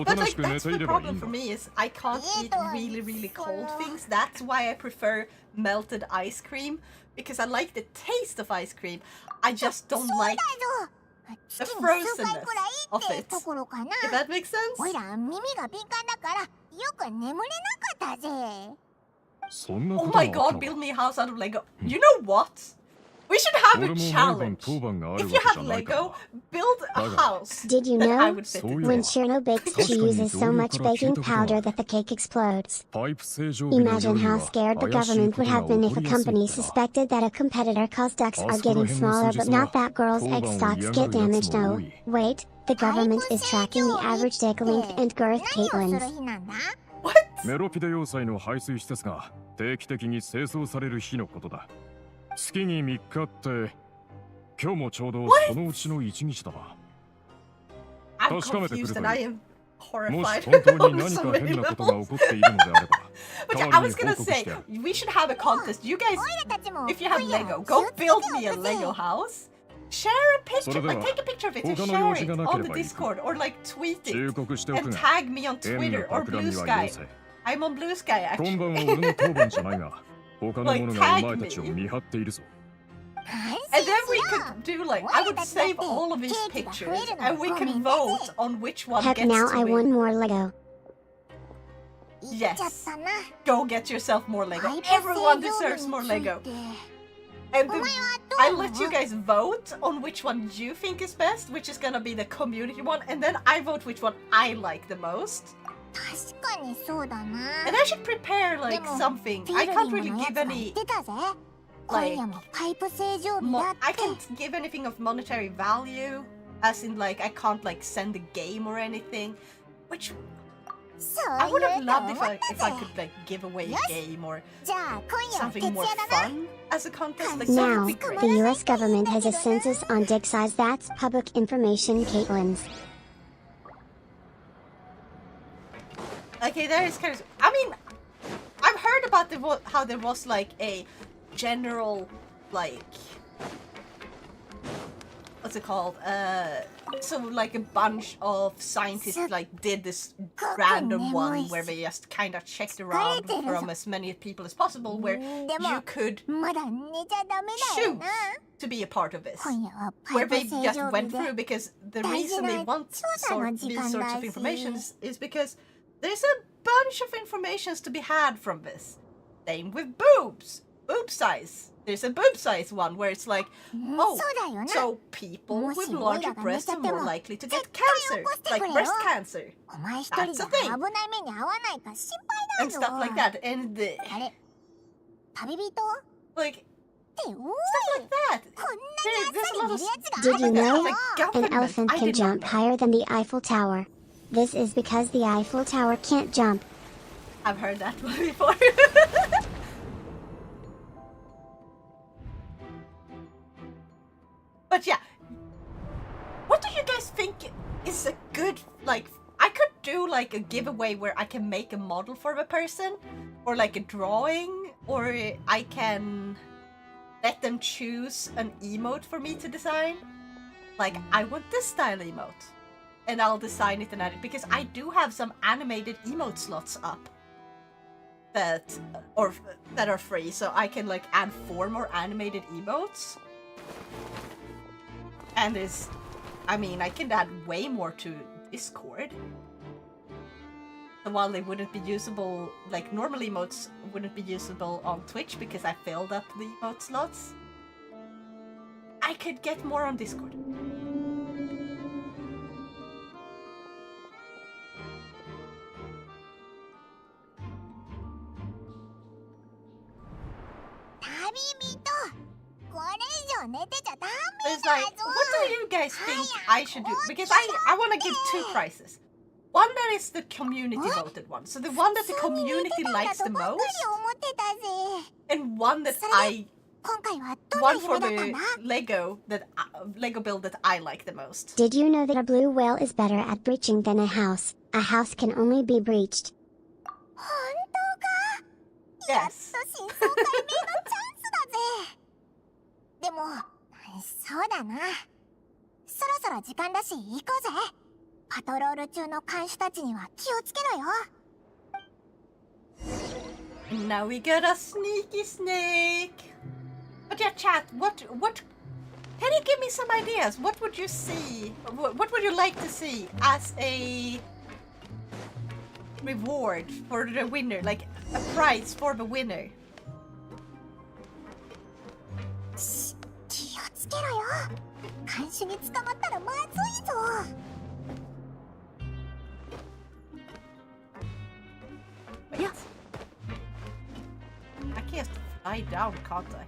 But like, that's the problem for me is I can't eat really, really cold things. That's why I prefer melted ice cream, because I like the taste of ice cream. I just don't like the frozenness of it. If that makes sense? Oh my god, build me a house out of Lego. You know what? We should have a challenge. If you have Lego, build a house. Did you that I know? would fit When in. Shirno bakes, she uses so much baking powder that the cake explodes. Imagine how scared the government would have been if a company suspected that a competitor cause ducks are getting smaller, but not that girl's egg stocks get damaged. No, wait, the government is tracking the average dick length and girth Caitlin's. What? メロピデ要塞の排水施設が定期的に清掃される日のことだ。月に3日って今日もちょうどそのうちの1日だな。 I'm 確かめてくれ confused と and I いい。 am もし horrified. 本当に何か変なことが起こっているのであれば、 But 代 I わり was に報 gonna 告し say, てやる。 we should have a contest. You guys, if you have Lego, go build me a Lego house. Share a picture, like take a picture of it and share it on the Discord, or like tweet it 忠告しておく and が、 tag me on 変な Twitter or 企み Blue は Sky. よせ。 I'm on Blue Sky 今晩は actually. 俺の当番じゃないが、他の者がお前たちを見張っているぞ。 And then we could do like, I would save all of these pictures and we can vote on which one Heck, gets now to I win. want more Lego. Yes. Go get yourself more Lego. Everyone deserves more Lego. And I let you guys vote on which one you think is best, which is gonna be the community one, and then I vote which one I like the most. And I should prepare like something. I can't really give any like I can't give anything of monetary value, as in like I can't like send a game or anything, which I would have loved if I could like give away a game or something more fun as a contest. Like that Now, would be great. the US government has a census on dick size. That's public information, Caitlin's. Okay, that is kind of. I mean, I've heard about how there was like a general like what's it called? So like a bunch of scientists like did this random one where they just kind of checked around from as many people as possible, where you could choose to be a part of this, where they just went through, because the reason they want these sorts of information is because there's a bunch of informations to be had from this. Same with boobs. Boob size. There's a boob size one where it's like, oh, so people with larger breasts are more likely to get cancer, like breast cancer. That's a thing. And stuff like that. And like stuff like that. There's a lot of Did you know? like An government. elephant I can did not jump know. higher than the Eiffel Tower. This is because the Eiffel Tower can't jump. I've heard that one before. But yeah, what do you guys think is a good, like, I could do like a giveaway where I can make a model for the person, or like a drawing, or I can let them choose an emote for me to design. Like, I want this style emote, and I'll design it and add it, because I do have some animated emote slots up that are free, so I can like add 4 more animated emotes. And I mean, I can add way more to Discord. So while they wouldn't be usable, like normal emotes wouldn't be usable on Twitch because I filled up the emote slots, I could get more on Discord. It's like, what do you guys think I should do? Because I want to give two prizes. One that is the community voted one, so the one that the community likes the most, and one that one for the Lego build that I like the most. Did you know that a blue whale is better at breaching than a house? A house can only be breached. Yes. でも、そうだな。そろそろ時間だし行こうぜ。パトロール中の監視たちには気をつけろよ。Now we got a sneaky snake. But yeah, chat, what can you give me some ideas? What would you see? What would you like to see as a reward for the winner? Like a prize for the winner? 気をつけろよ。監視に捕まったらまずいぞ。Yes. I can't fly down, can't I?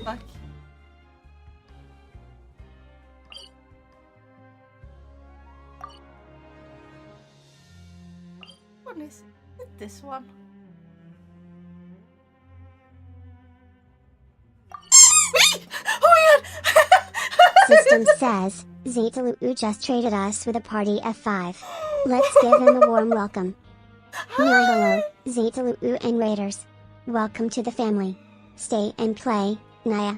Fuck. What is it? This one? Oh my god! System says, Zetalu just traded us with a party of 5. Let's give him a warm welcome. Hello, Zetalu and Raiders. Welcome to the family. Stay and play, Naya.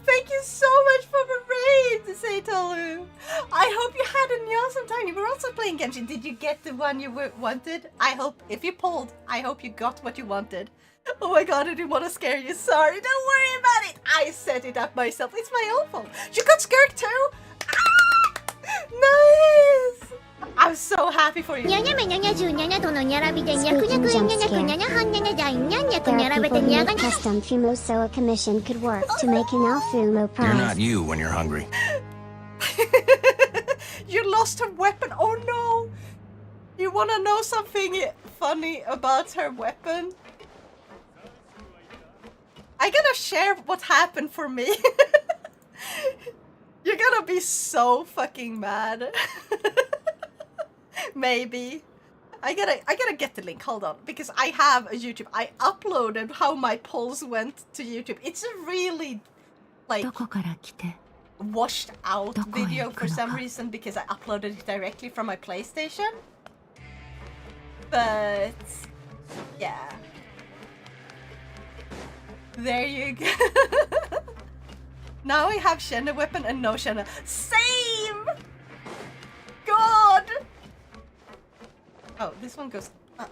Thank you so much for the raid, Zetalu. I hope you had an awesome time. You were also playing Genshin. Did you get the one you wanted? I hope, if you pulled, I hope you got what you wanted. Oh my god, I didn't want to scare you. Sorry, don't worry about it. I set it up myself. It's my own fault. You got scared too? Ah! Nice! I'm so happy for you. Speaking There are custom Fumosoa commission could work to make an Alfumo prize. You're not you when you're hungry. You lost her weapon. Oh no! You want to know something funny about her weapon? I gotta share what happened for me. You're gonna be so fucking mad. Maybe. I gotta get the link. Hold on, because I have a YouTube. I uploaded how my polls went to YouTube. It's a really like washed out video for some reason because I uploaded it directly from my PlayStation. But yeah. There you go. Now I have Shenna weapon and no Shenna. Same! God! Oh, this one goes up.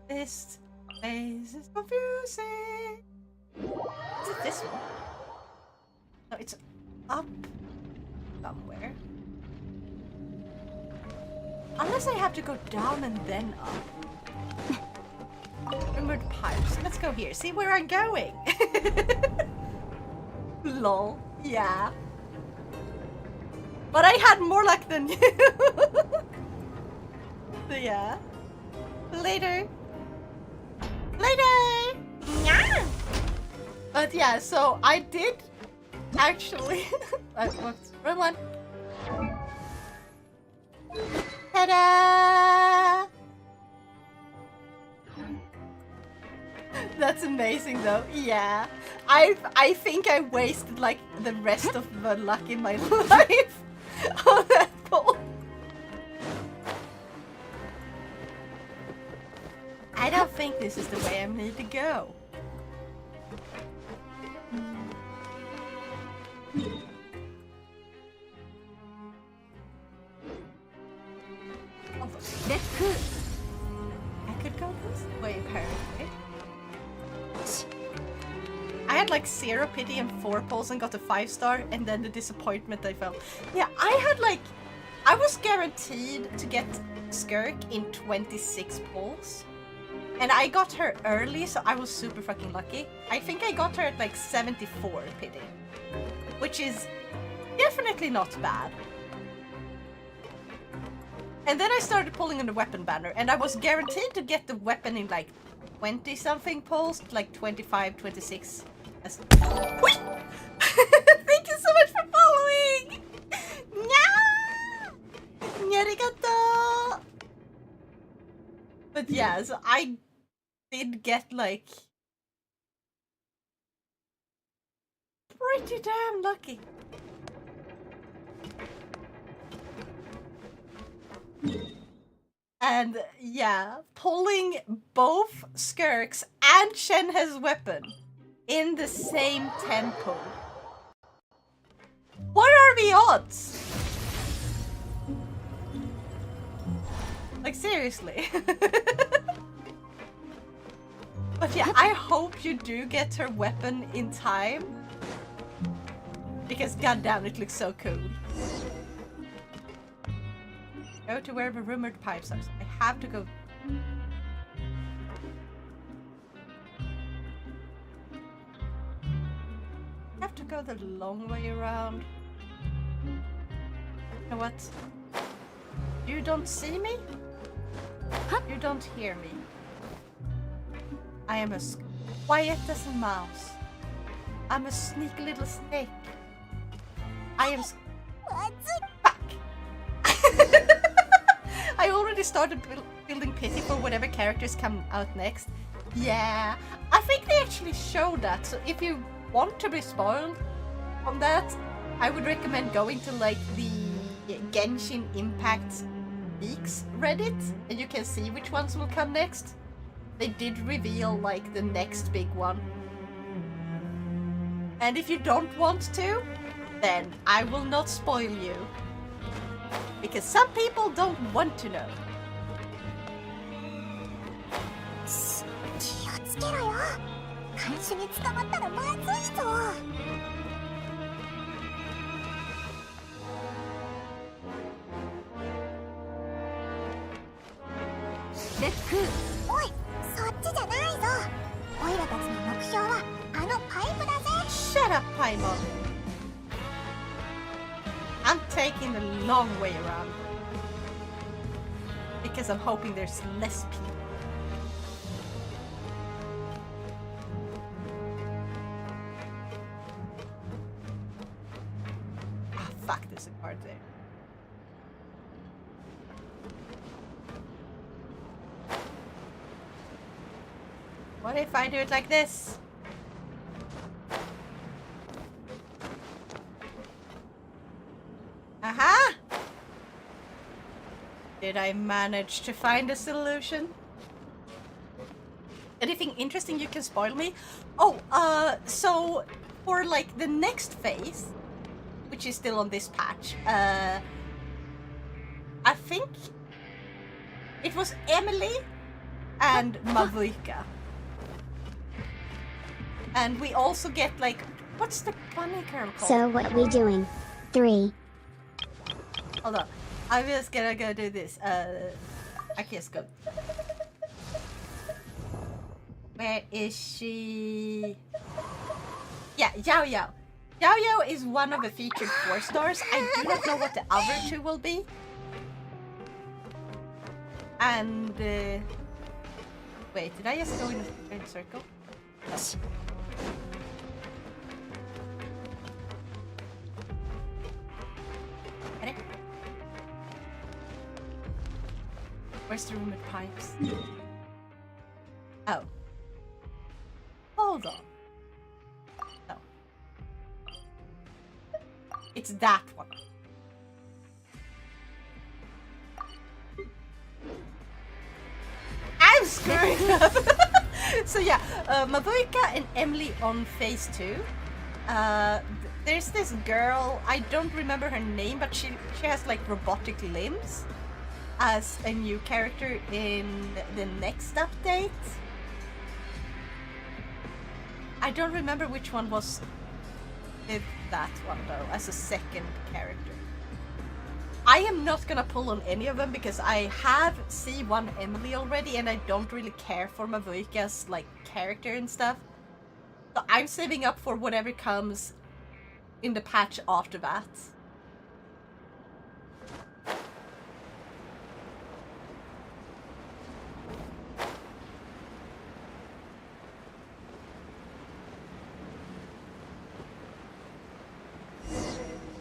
This place is confusing. Is it this one? No, it's up somewhere. Unless I have to go down and then up. Rumored pipes. Let's go here. See where I'm going. Lol. Yeah. But I had more luck than you. So yeah. Later. Later. Yeah. But yeah, so I did actually. Whoops. Wrong one. Ta-da! That's amazing though. Yeah. I think I wasted like the rest of the luck in my life on that pole. I don't think this is the way I need to go. I could go this way apparently. had like 0 pity and 4 pulls and got a 5-star, and then the disappointment I felt. Yeah, I was guaranteed to get Skirk in 26 pulls. And I got her early, so I was super fucking lucky. I think I got her at like 74 pity, which is definitely not bad. And then I started pulling on the weapon banner, and I was guaranteed to get the weapon in like 20 something pulls, like 25, 26. Thank you so much for following! Arigato! But yeah, so I did get like pretty damn lucky. And yeah, pulling both Skirks and Shenhe's weapon in the same tempo. What are the odds? Like, seriously. But yeah, I hope you do get her weapon in time. Because goddamn, it looks so cool. Go to where the rumored pipes are. So I have to go. I have to go the long way around. You know what? You don't see me? You don't hear me. I am as quiet as a mouse. I'm a sneaky little snake. I am back. I already started building pity for whatever characters come out next. Yeah, I think they actually showed that. So if you want to be spoiled on that, I would recommend going to like the Genshin Impact leaks Reddit, and you can see which ones will come next. They did reveal like the next big one. And if you don't want to, then I will not spoil you. Because some people don't want to know. 気をつけろよ。監視に捕まったらまずいぞ。レック。おい、そっちじゃないぞ。オイラたちの目標はあのパイプだぜ。 Shut up, Paimon. I'm taking the long way around. Because I'm hoping there's less people. Ah, fuck, there's a card there. What if I do it like this? Aha! Did I manage to find a solution? Anything interesting you can spoil me? Oh, so for like the next phase, which is still on this patch, I think it was Emily and Mavuika. And we also get like, what's the bunny girl called? So what we doing? 3. Hold on. I'm just gonna go do this. I can't go. Where is she? Yeah, Yao Yao. Yao Yao is one of the featured 4 stars. I do not know what the other 2 will be. And wait, did I just go in a circle? Yes. Where's the room with pipes? Oh. Hold on. No. It's that one. I'm screwing up! So yeah, Mabuika and Emily on phase 2. There's this girl, I don't remember her name, but she has like robotic limbs as a new character in the next update. I don't remember which one was that one though, as a second character. I am not gonna pull on any of them because I have C1 Emily already and I don't really care for Mavuika's like character and stuff. So I'm saving up for whatever comes in the patch after that.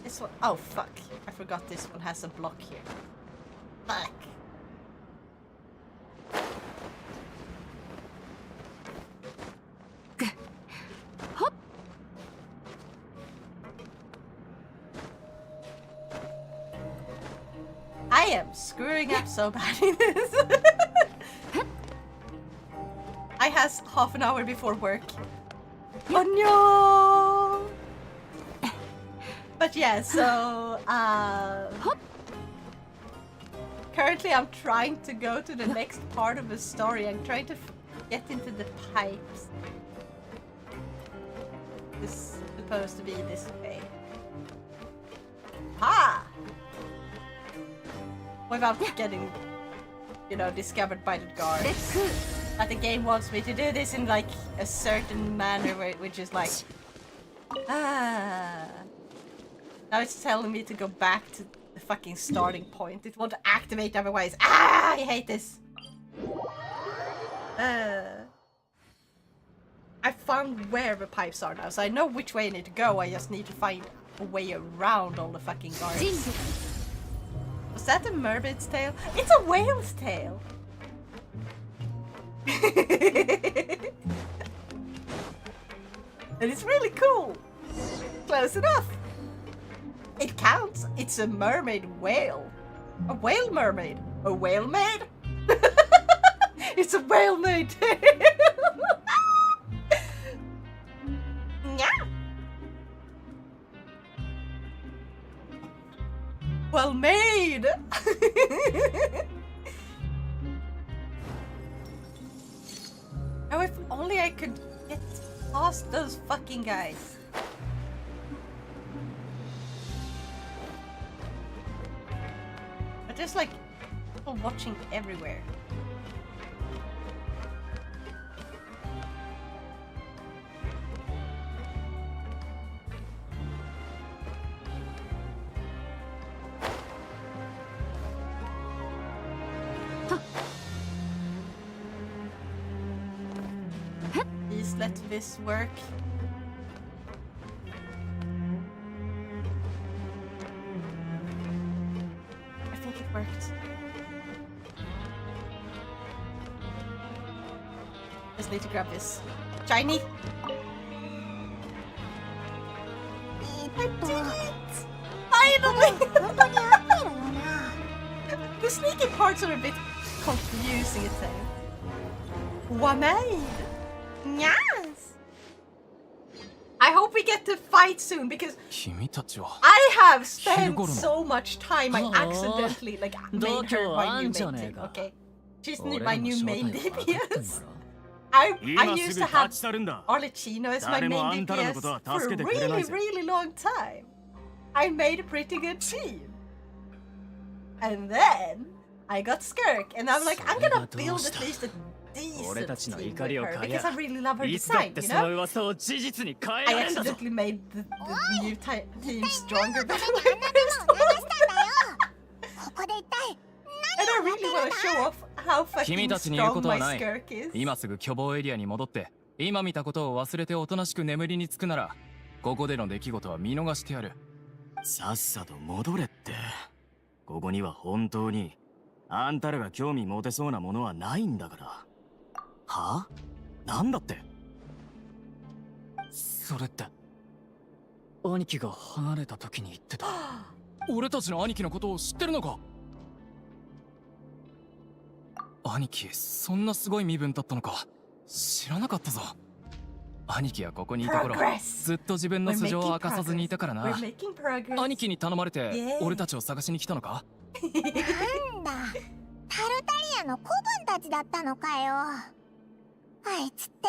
This one, oh fuck, I forgot this one has a block here. Fuck. I am screwing up so bad in this. I has half an hour before work. Oh no! But yeah, so currently I'm trying to go to the next part of the story. I'm trying to get into the pipes. This is supposed to be this way. Ha! Without getting, you know, discovered by the guards. But the game wants me to do this in like a certain manner, which is like, now it's telling me to go back to the fucking starting point. It won't activate otherwise. I hate this. I found where the pipes are now, so I know which way I need to go. I just need to find a way around all the fucking guards. Was that a mermaid's tail? It's a whale's tail! And it's really cool! Close enough! It counts! It's a mermaid whale! A whale mermaid! A whale maid? It's a whale maid tail! Yeah! Well made! Oh, if only I could get past those fucking guys. But there's like people watching everywhere. Please let this work. I think it worked. Just need to grab this. Shiny! I did it! Finally! The sneaky parts are a bit confusing, it's saying. What made? Yes! I hope we get to fight soon because I have spent so much time. I accidentally like made her my new main thing, okay? She's my new main DPS. I used to have Arlecchino as my main DPS for a really long time. I made a pretty good team. And then I got Skirk and I'm like, I'm gonna build at least a decent team with her because I really love her design, you know? I accidentally made the new team stronger than my first one. And I really want to show off how fucking strong my Skirk is. 今すぐ巨望エリアに戻って今見たことを忘れておとなしく眠りにつくならここでの出来事は見逃してやる。さっさと戻れって。ここには本当にあんたらが興味持てそうなものはないんだから。は？なんだって？それって兄貴が離れた時に言ってた。俺たちの兄貴のことを知ってるのか？兄貴、そんなすごい身分だったのか。知らなかったぞ。兄貴はここにいた頃、ずっと自分の素性を明かさずにいたからな。兄貴に頼まれて、俺たちを探しに来たのか？なんだ、タルタリアの子分たちだったのかよ。あいつって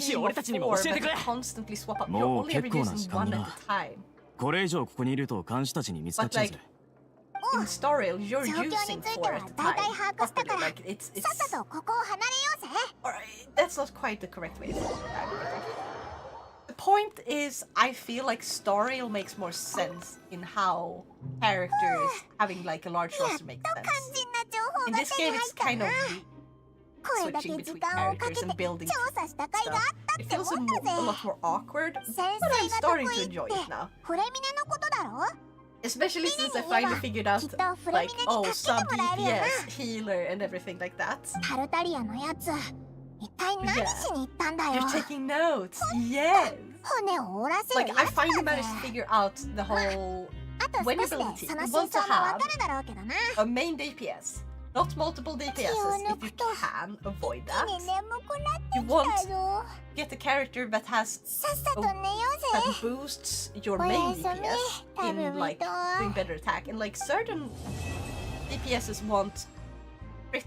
seen before that constantly swap up. You're only ever using one at a time. これ以上ここにいると監視たちに見つかっちゃうぜ。in story you're using for at the time. Properly, like it's or that's not quite the correct way to describe it. The point is, I feel like story makes more sense in how characters having like a large roster makes sense. In this game, it's kind of switching between characters and building stuff. It feels a lot more awkward, but I'm starting to enjoy it now. Especially since I finally figured out, like, oh, sub DPS, healer, and everything like that. Yeah. You're taking notes, yes! Like, I finally managed to figure out the whole... When you build a team, you want to have a main DPS. Not multiple DPSs if you can avoid that. You want to get a character that has that boosts your main DPS in like doing better attack. And like certain DPSs want crit.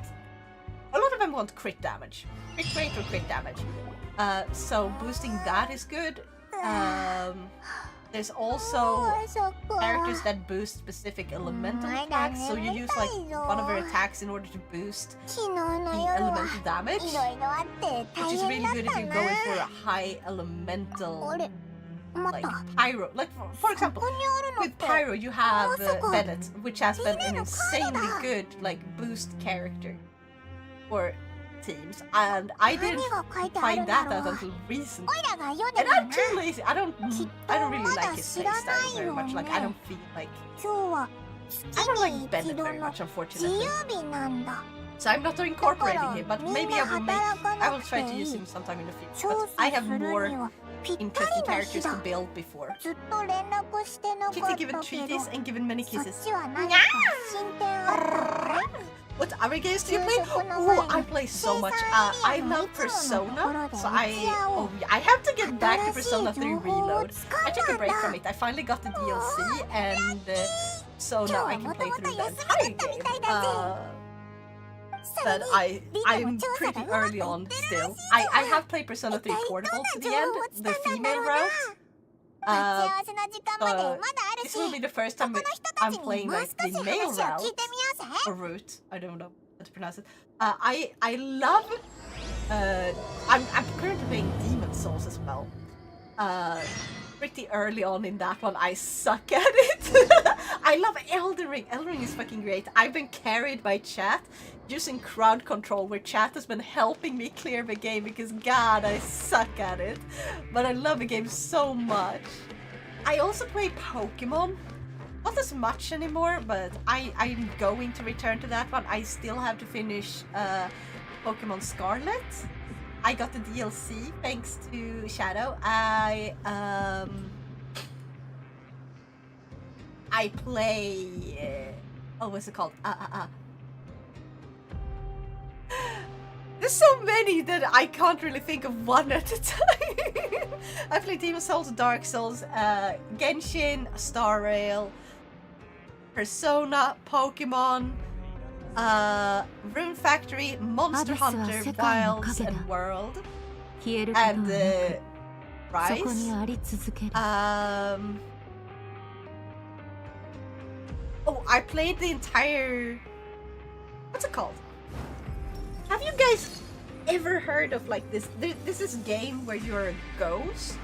A lot of them want crit damage. Crit rate or crit damage. So boosting that is good. There's also characters that boost specific elemental attacks, so you use like one of their attacks in order to boost the elemental damage, which is really good if you're going for a high elemental, like Pyro. Like for example, with Pyro you have Bennett, which has been an insanely good like boost character for teams, and I didn't find that out until recently. And I'm too lazy. I don't really like his playstyle very much. Like I don't feel like I don't like Bennett very much, unfortunately. So I'm not incorporating him, but maybe I will try to use him sometime in the future. But I have more interesting characters to build before. Kitty given treaties and given many kisses. What other games do you play? Oh, I play so much. I love Persona, so I have to get back to Persona 3 Reload. I took a break from it. I finally got the DLC, and so now I can play through the entire game. But I'm pretty early on still. I have played Persona 3 Portable to the end, the female route. This will be the first time I'm playing like the male route or route. I don't know how to pronounce it. I love. I'm currently playing Demon Souls as well. Pretty early on in that one, I suck at it. I love Elden Ring. Elden Ring is fucking great. I've been carried by chat using crowd control, where chat has been helping me clear the game because god, I suck at it. But I love the game so much. I also play Pokemon. Not as much anymore, but I'm going to return to that one. I still have to finish Pokemon Scarlet. I got the DLC thanks to Shadow. I play oh, what's it called? There's so many that I can't really think of one at a time. I play Demon Souls, Dark Souls, Genshin, Star Rail, Persona, Pokemon, Rune Factory, Monster Hunter, Wilds and World, and Rise. Oh, I played the entire... What's it called? Have you guys ever heard of like this? This is a game where you're a ghost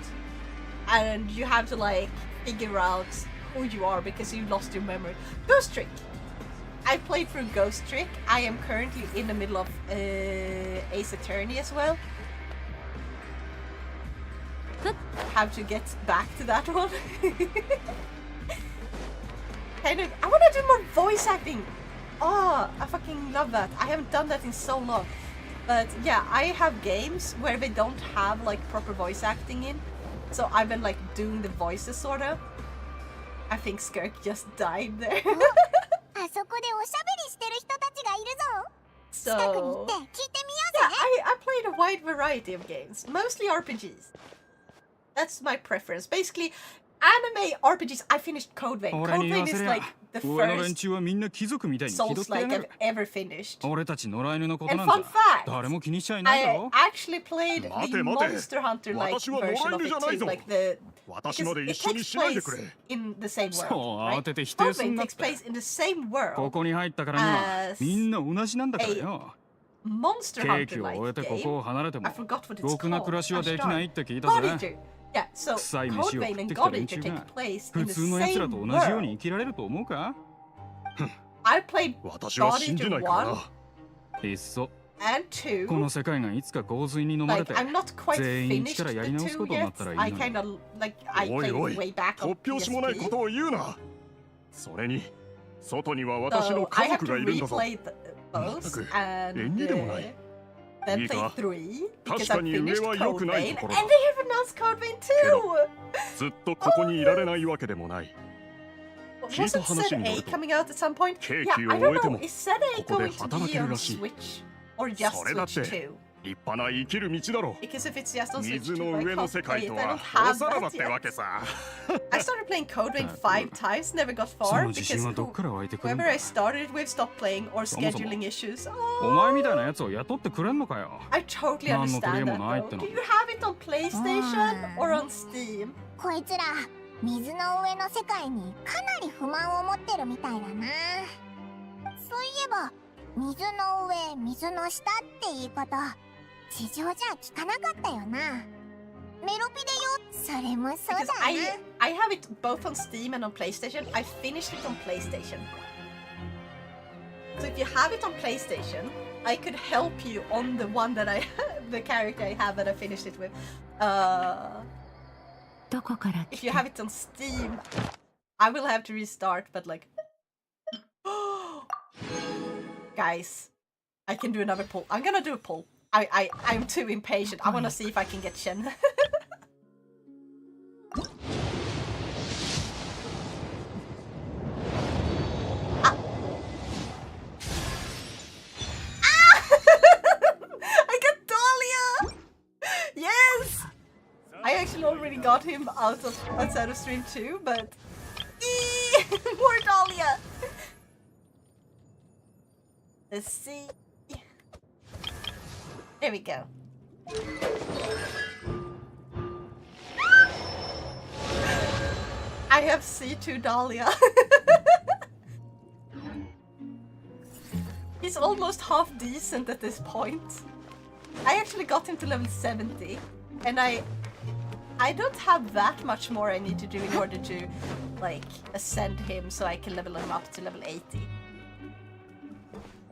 and you have to like figure out who you are because you lost your memory. Ghost Trick. I played through Ghost Trick. I am currently in the middle of Ace Attorney as well. Have to get back to that one. I want to do more voice acting. Oh, I fucking love that. I haven't done that in so long. But yeah, I have games where they don't have like proper voice acting in. So I've been like doing the voices sort of. I think Skirk just died there. So yeah, I played a wide variety of games. Mostly RPGs. That's my preference. Basically, anime RPGs, I finished Code Vein. Code Vein is like the first Souls-like I've ever finished. And fun fact, I actually played the Monster Hunter-like version of it too, like the... Because it takes place in the same world, right? Code Vein takes place in the same world as a Monster Hunter-like game. I forgot what it's called. God Eater. Yeah, so Code Vein and God Eater take place in the same world. I played God Eater 1 and 2. Like, I'm not quite finished the 2 yet. I kind of, like, I played it way back on PSP. So I have to replay those and then play 3 because I finished Code Vein and they have announced Code Vein 2! Wasn't Set A coming out at some point? Yeah, I don't know. Is Set A going to be on Switch? Or just Switch 2? Because if it's just on Switch 2, I can't play it. I don't have that yet. I started playing Code Vein 5 times, never got far, because whoever I started with stopped playing or scheduling issues. Oh, I totally understand that though. Do you have it on PlayStation or on Steam? こいつら水の上の世界にかなり不満を持ってるみたいだな。そういえば水の上水の下って言い方地上じゃ聞かなかったよな。メロピでよ、それもそうだな。I have it both on Steam and on PlayStation. I finished it on PlayStation. So if you have it on PlayStation, I could help you on the one that the character I have that I finished it with. If you have it on Steam, I will have to restart, but like... Guys, I can do another pull. I'm gonna do a pull. I'm too impatient. I wanna see if I can get Shen. I got Dahlia! Yes! I actually already got him outside of stream too, but... More Dahlia! Let's see... There we go. I have C2 Dahlia. He's almost half decent at this point. I actually got him to level 70, and I don't have that much more I need to do in order to, like, ascend him so I can level him up to level 80.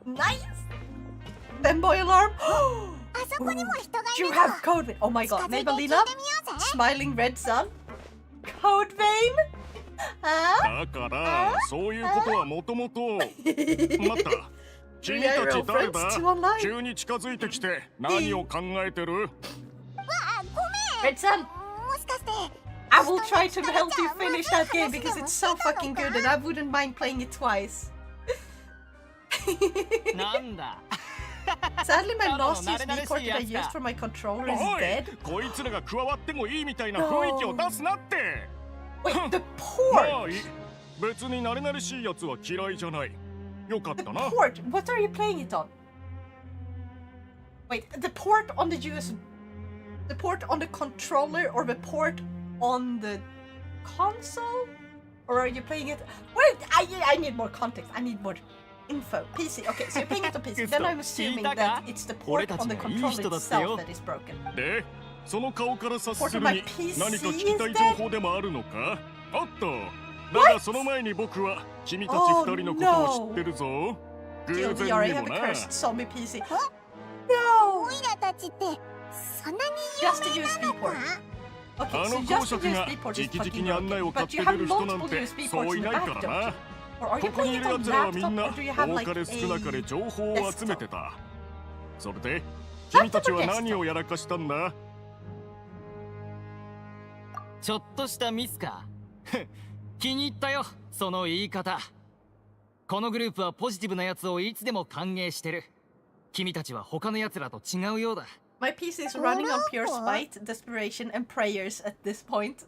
Nice! Femboy alarm! You have Code Vein! Oh my god, Maybellina? Smiling red sun? Code Vein? Huh? Red sun! I will try to help you finish that game because it's so fucking good and I wouldn't mind playing it twice. Sadly, my last USB port that I used for my controller is dead. No. Wait, the port! The port? What are you playing it on? Wait, the port on the USB... The port on the controller or the port on the console? Or are you playing it... Wait, I need more context. I need more... info. PC. Okay, so you're playing it on PC. Then I'm assuming that it's the port on the controller itself that is broken. Port on my PC is dead? What? Oh no! GLDR, I have a cursed zombie PC. No! Just a USB port. Okay, so just a USB port is fucking broken, but you have multiple USB ports in the back, don't you? Or are you playing it on laptop, or do you have like a desktop? Laptop or desktop? ちょっとしたミスか。気に入ったよ、その言い方。このグループはポジティブなやつをいつでも歓迎してる。君たちは他の奴らと違うようだ。My PC is running on pure spite, desperation, and prayers at this point.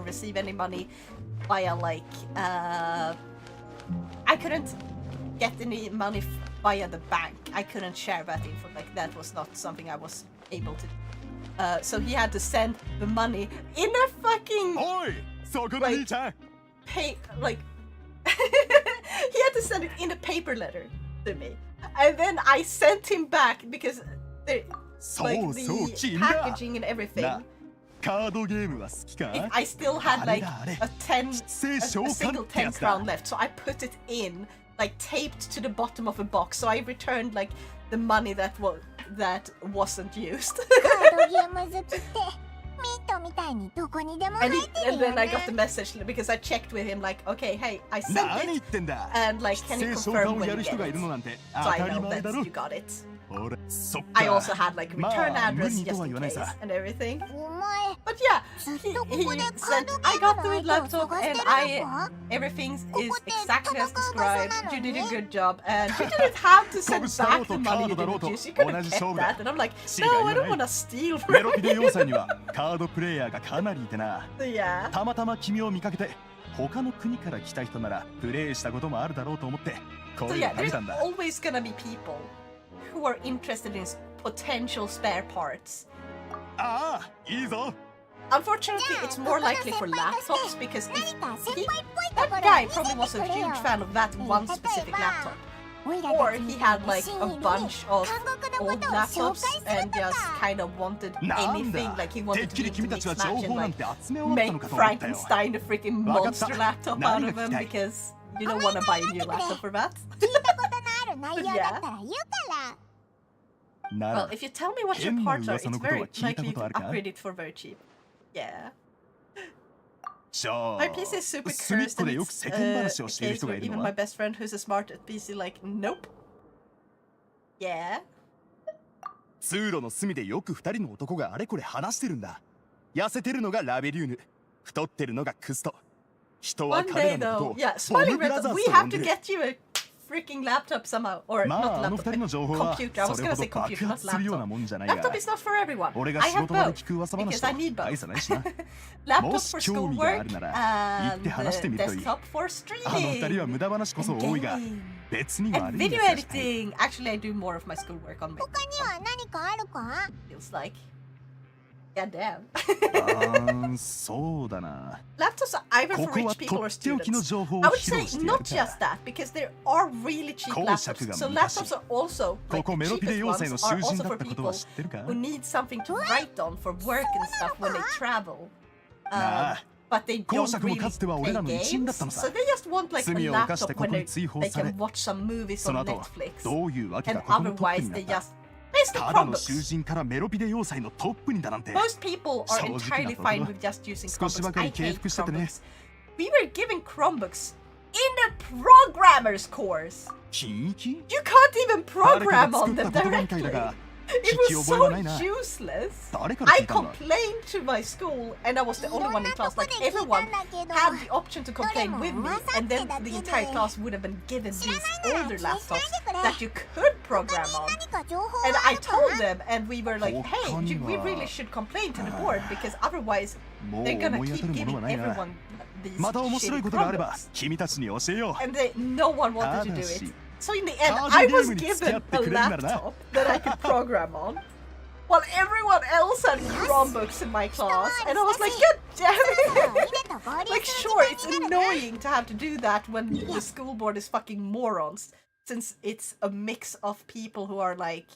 or receive any money via like I couldn't get any money via the bank. I couldn't share that info. Like that was not something I was able to do. So he had to send the money in a fucking like he had to send it in a paper letter to me, and then I sent him back because the packaging and everything. I still had like a single 10 crown left, so I put it in, like taped to the bottom of a box. So I returned like the money that wasn't used. and then I got the message because I checked with him, like, okay, hey, I sent it, and like, can you confirm when you get it? So I know that you got it. I also had like return address just in case and everything. But yeah, he said I got the laptop and everything is exactly as described. You did a good job, and you didn't have to send back the money you didn't use. You could have kept that. And I'm like, no, I don't want to steal from you. So yeah. 他の国から来た人ならプレイしたこともあるだろうと思ってこ So ういう yeah, の借り there's たんだ。 always gonna be people who are interested in potential spare parts. ああ、いいぞ。 Unfortunately, it's more likely for laptops because that guy probably was a huge fan of that one specific laptop. Or he had like a bunch of old laptops and just kind of wanted anything, like he wanted to mix match and like make Frankenstein a freaking monster laptop out of them because you don't want to buy a new laptop for that. Yeah. Well, if you tell me what your parts are, it's very likely you can upgrade it for very cheap. Yeah. My PC is super cursed and it's case where even my best friend who's a smart at PC like, nope. Yeah. 通路の隅でよく二人の男があれこれ話してるんだ。痩せてるのがラベリューヌ、太ってるのがクスト。人は One 彼 day らのこ though, とを yeah, ボム Smiling ブラ Red, ザー we ズと have 呼ん to でる。 get you a freaking laptop somehow, or ま not ああの laptop, 二人の情報は computer. I そ was れ gonna ほ say ど爆 computer, 発 not するような laptop. もんじゃないが Laptop is not for everyone. 俺が I 仕 have 事場で both 聞く噂 because 話と I need 大 both. 差ないしな。 Laptop も for し興 schoolwork 味があるなら行って話して and みるといい。 desktop for あの二人 streaming は無駄話こそ多いが and 別に悪 and い video やつはしたい。 editing. Actually, I do more of my schoolwork on my 他には何かあるか feels like. God damn. あーそうだな。 Laptops are either こ for こは rich people と or っておきの students. 情報を I would 披露 say してや not る just か。 that, because there are really cheap 公爵 laptops. が So 昔 laptops are also こ like こ the メロピデ cheapest 要塞の ones are 囚人 also だ for ったことは people 知ってるか who need something to write on for work and stuff when they travel. なあ But they 公 don't 爵も really かつては俺ら play の一員だ games, ったの so さ。 they just want like a 罪を犯して laptop こ when こに they 追放 they され can watch some movies そ on の後 Netflix. どういうわけ And かここのトップ otherwise になっ they た。 just basically ただの囚 Chromebooks. 人からメロピデ要塞のトップにだなんて。 Most people are 正直な entirely ところ fine with just using 少しば Chromebooks. か I り敬 hate 服しててね。 Chromebooks. We were given Chromebooks in a programmer's course. 禁域 You can't even 誰か program が作 on った them 言葉みたい directly. だが It 聞き was 覚えが so ないな。 useless. 誰から聞 I いたんだ complained to my school, and I was the only one in class. Like everyone had the option to complain with me, and then the entire class would have been given these older laptops that you could program on. 何か情報 And はあ I るか told な them, and we were like, hey, we really should complain to the board because otherwise もう they're gonna 思い当 keep たるもの giving はないな。 everyone these また面白い shitty ことがあれば Chromebooks. 君たちに教えよう。 And no one wanted to do it. So in the end, カード I ゲー was ムに付き given 合って a くれるならな。 laptop that I could program on, while everyone else had Chromebooks in my class, and I was like, God damn そう it! 稲と合流 Like, する sure, 時 it's 間になるな annoying to have to do that when the school board is fucking morons, since it's a mix of people who are like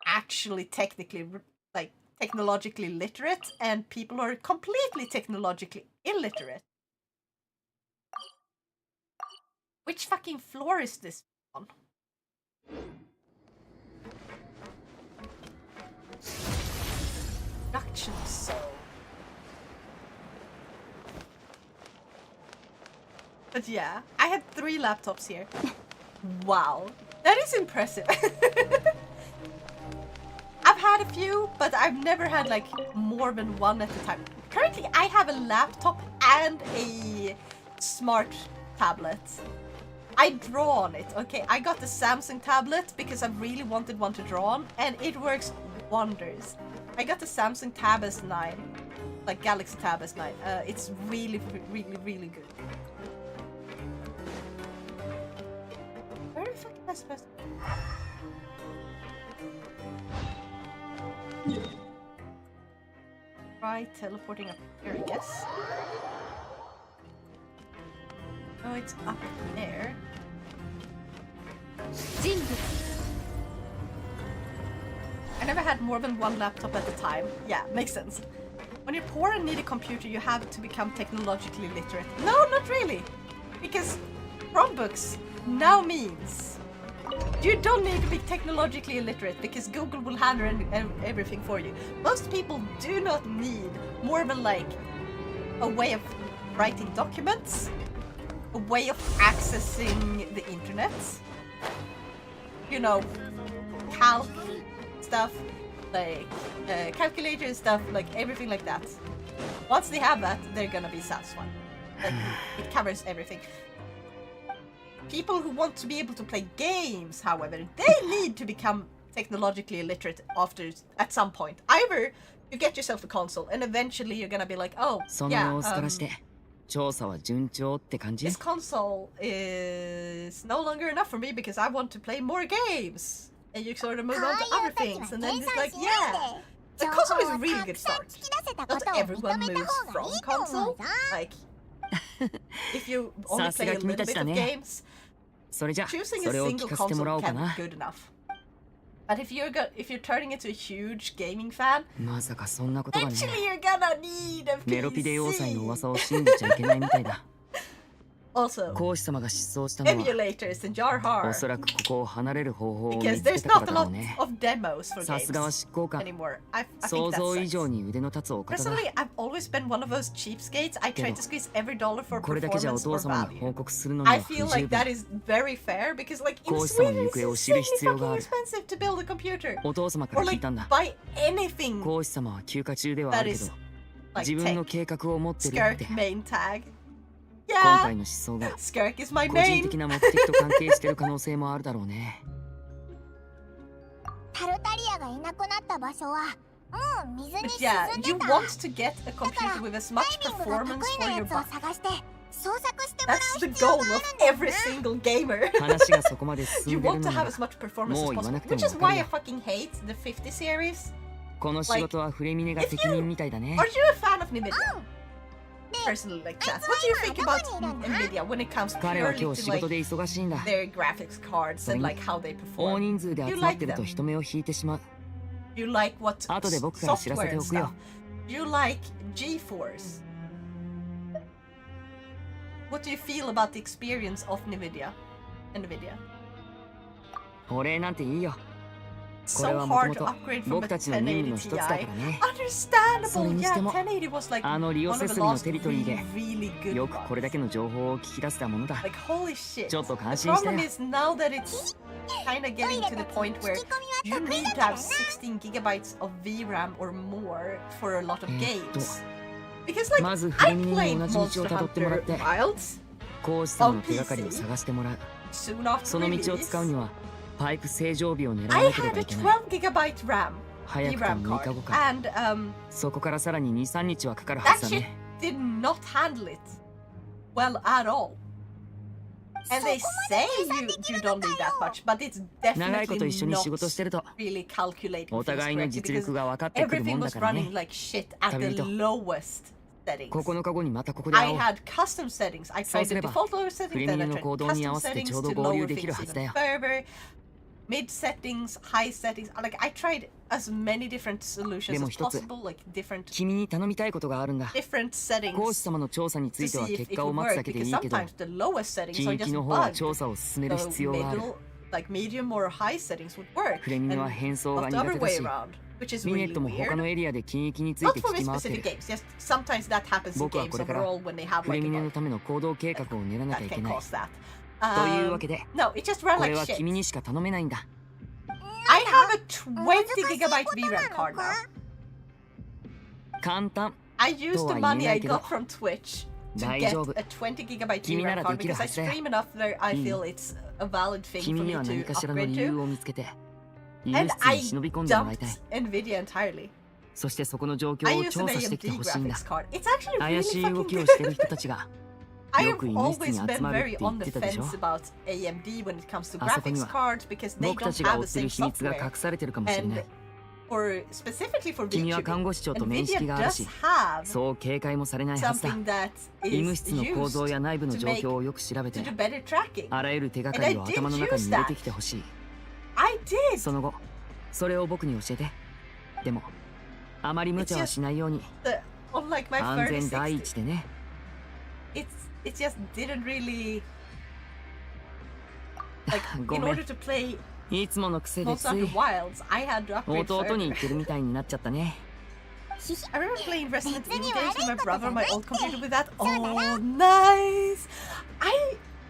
actually technically like technologically literate and people who are completely technologically illiterate. Which fucking floor is this on? Production so. But yeah, I had 3 laptops here. Wow, that is impressive. I've had a few, but I've never had like more than one at a time. Currently, I have a laptop and a smart tablet. I draw on it, okay? I got the Samsung tablet because I really wanted one to draw on, and it works wonders. I got the Samsung Tab S9, like Galaxy Tab S9. It's really, really, really good. Where the fuck supposed to... Try teleporting up here, I guess. Oh, it's up there. I never had more than one laptop at a time. Yeah, makes sense. When you're poor and need a computer, you have to become technologically literate. No, not really. Because Chromebooks now means you don't need to be technologically illiterate because Google will handle everything for you. Most people do not need more than like a way of writing documents, a way of accessing the internet, you know, calc stuff, like calculator stuff, like everything like that. Once they have that, they're gonna be satisfied. Like, it covers everything. People who want to be able to play games, however, they need to become technologically illiterate at some point. Either you get yourself a console and eventually you're gonna be like, oh, yeah, this console is no longer enough for me because I want to play more games. And you sort of move on to other things, and then it's like, yeah, the console is a really good start. Not everyone moves from console. Like, if you only play a little bit of games, choosing a single console can be good enough. But if you're turning into a huge gaming fan, eventually you're gonna need a PC. Also, emulators and jar hard. Because there's not a lot of demos for games anymore. I think that's it. Personally, I've always been one of those cheapskates. I try to squeeze every dollar for performance or value. I feel like that is very fair because, like, in Sweden it's insanely fucking expensive to build a computer. Or like buy anything that is like tech. Skirk main tag. Yeah, Skirk is my name. But yeah, you want to get a computer with as much performance for your buck. That's the goal of every single gamer. You want to have as much performance as possible, which is why I fucking hate the 50 series. Like, are you a fan of Nvidia? Personally, like that. What do you think about Nvidia when it comes purely to like their graphics cards and like how they perform? You like them? You like what software and stuff? You like GeForce? What do you feel about the experience of Nvidia? So hard to upgrade from a 1080 Ti. Understandable, yeah, 1080 was like one of the last really good ones. Like, holy shit. The problem is now that it's kind of getting to the point where you need to have 16 gigabytes of VRAM or more for a lot of games. Because like, I played Monster Hunter Wilds on PC soon after release. I had a 12 gigabyte RAM VRAM card, and that shit did not handle it well at all. And they say you don't need that much, but it's definitely not really calculating things correctly because everything was running like shit at the lowest settings. I had custom settings. I tried the default lower settings, then I tried custom settings to lower things even further. Mid settings, high settings. Like, I tried as many different solutions as possible, like different settings to see if it would work, because sometimes the lowest settings are just bugged. The middle, like medium or high settings would work, and not the other way around, which is really weird. Not for specific games, just sometimes that happens in games overall when they have like a bug. That can cause that. No, it just ran like shit. I have a 20 gigabyte VRAM card now. I used the money I got from Twitch to get a 20 gigabyte VRAM card because I stream enough that I feel it's a valid thing for me to upgrade to. And I dumped Nvidia entirely. I used an AMD graphics card. It's actually really fucking good. I よ have く医務室 always に been 集まるっ very て言 on っ the てたでしょ fence about AMD when it comes to あそこに graphics は cards because they 僕た don't ちが have 追っ the てる same 秘密が software. 隠されてるかもしれな And い or specifically for 君は VTubing, 看護師長と面識 NVIDIA があるし does have そう警戒もされないはずだ something that 医務 is 室の構 used 造や内部の to 状 make 況をよく調べ to て do better tracking. あらゆる手がかりを頭の中に入れてきてほしい I did. その後それを僕に教えてでもあまり無茶はしないように Unlike my 安全第 3060, 一でね it just didn't really like ご in めん order to play いつもの癖でつ Monster い Hunter Wilds, I had to upgrade 弟に further. 言ってるみたいになっちゃったね I remember playing Resident Evil games with my brother on my old computer with that. Oh, nice!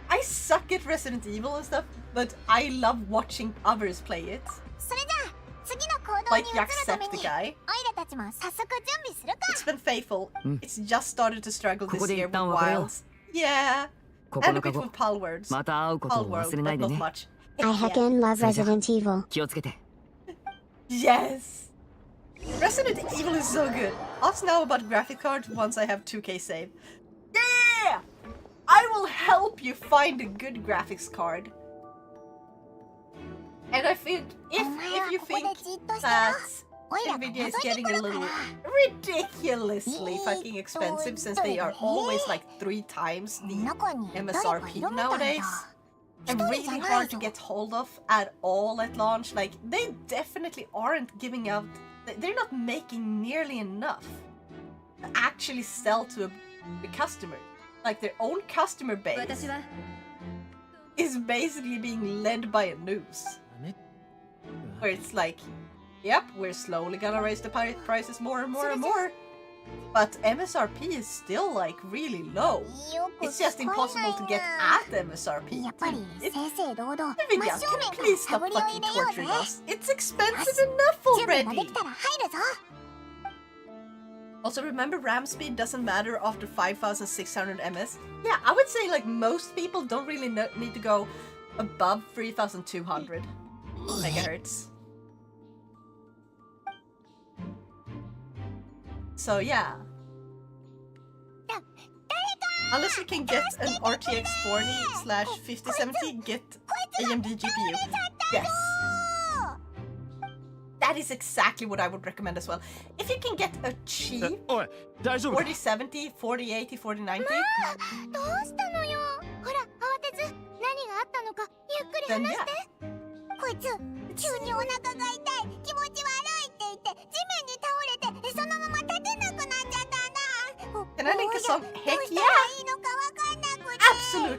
I suck at Resident Evil and stuff, but I love watching others play it. それじゃあ次の行動 Like に移るために Jacksepticeye. オイラたちも早速準備するか It's been faithful. It's just started to struggle this ここで year 一 with 旦別れよう Wilds. Yeah, 9 and a 日 bit 後 with Palwords. また会うことを Palworld, 忘れない but で not ね much. I heckin' love Resident Evil. 気をつけて Yes! Resident Evil is so good. Ask now about graphic cards once I have 2K save. Yeah! I will help you find a good graphics card. And I think if you think that Nvidia is getting a little ridiculously fucking expensive since they are always like 3 times the MSRP nowadays, and really hard to get hold of at all at launch, like they definitely aren't giving out, they're not making nearly enough to actually sell to the customer. Like their own customer base is basically being led by a noose. Where it's like, yep, we're slowly gonna raise the prices more and more and more. But MSRP is still like really low. It's just impossible to get at MSRP. やっぱり正々堂々 Nvidia, 真正 can 面 you か please ら stop 探りを fucking 入れよう torturing ぜ us? It's expensive enough 準備がで already! きたら入るぞ Also, remember RAM speed doesn't matter after 5600 ms? Yeah, I would say like most people don't really need to go above 3200 megahertz. So yeah. Unless you can get an RTX 40/5070, get AMD GPU. Yes. That is exactly what I would recommend as well. If you can get a cheap おい大丈夫か 4070, 4080, 4090, どうしたのよほら慌てず何があったのかゆっくり then 話し yeah. てこいつ急にお腹が痛い気持ち悪いって言って地面に倒れてそのまま立てなくなっちゃったんだ Can I link a song? どう Heck したら yeah! いいのかわかんなくて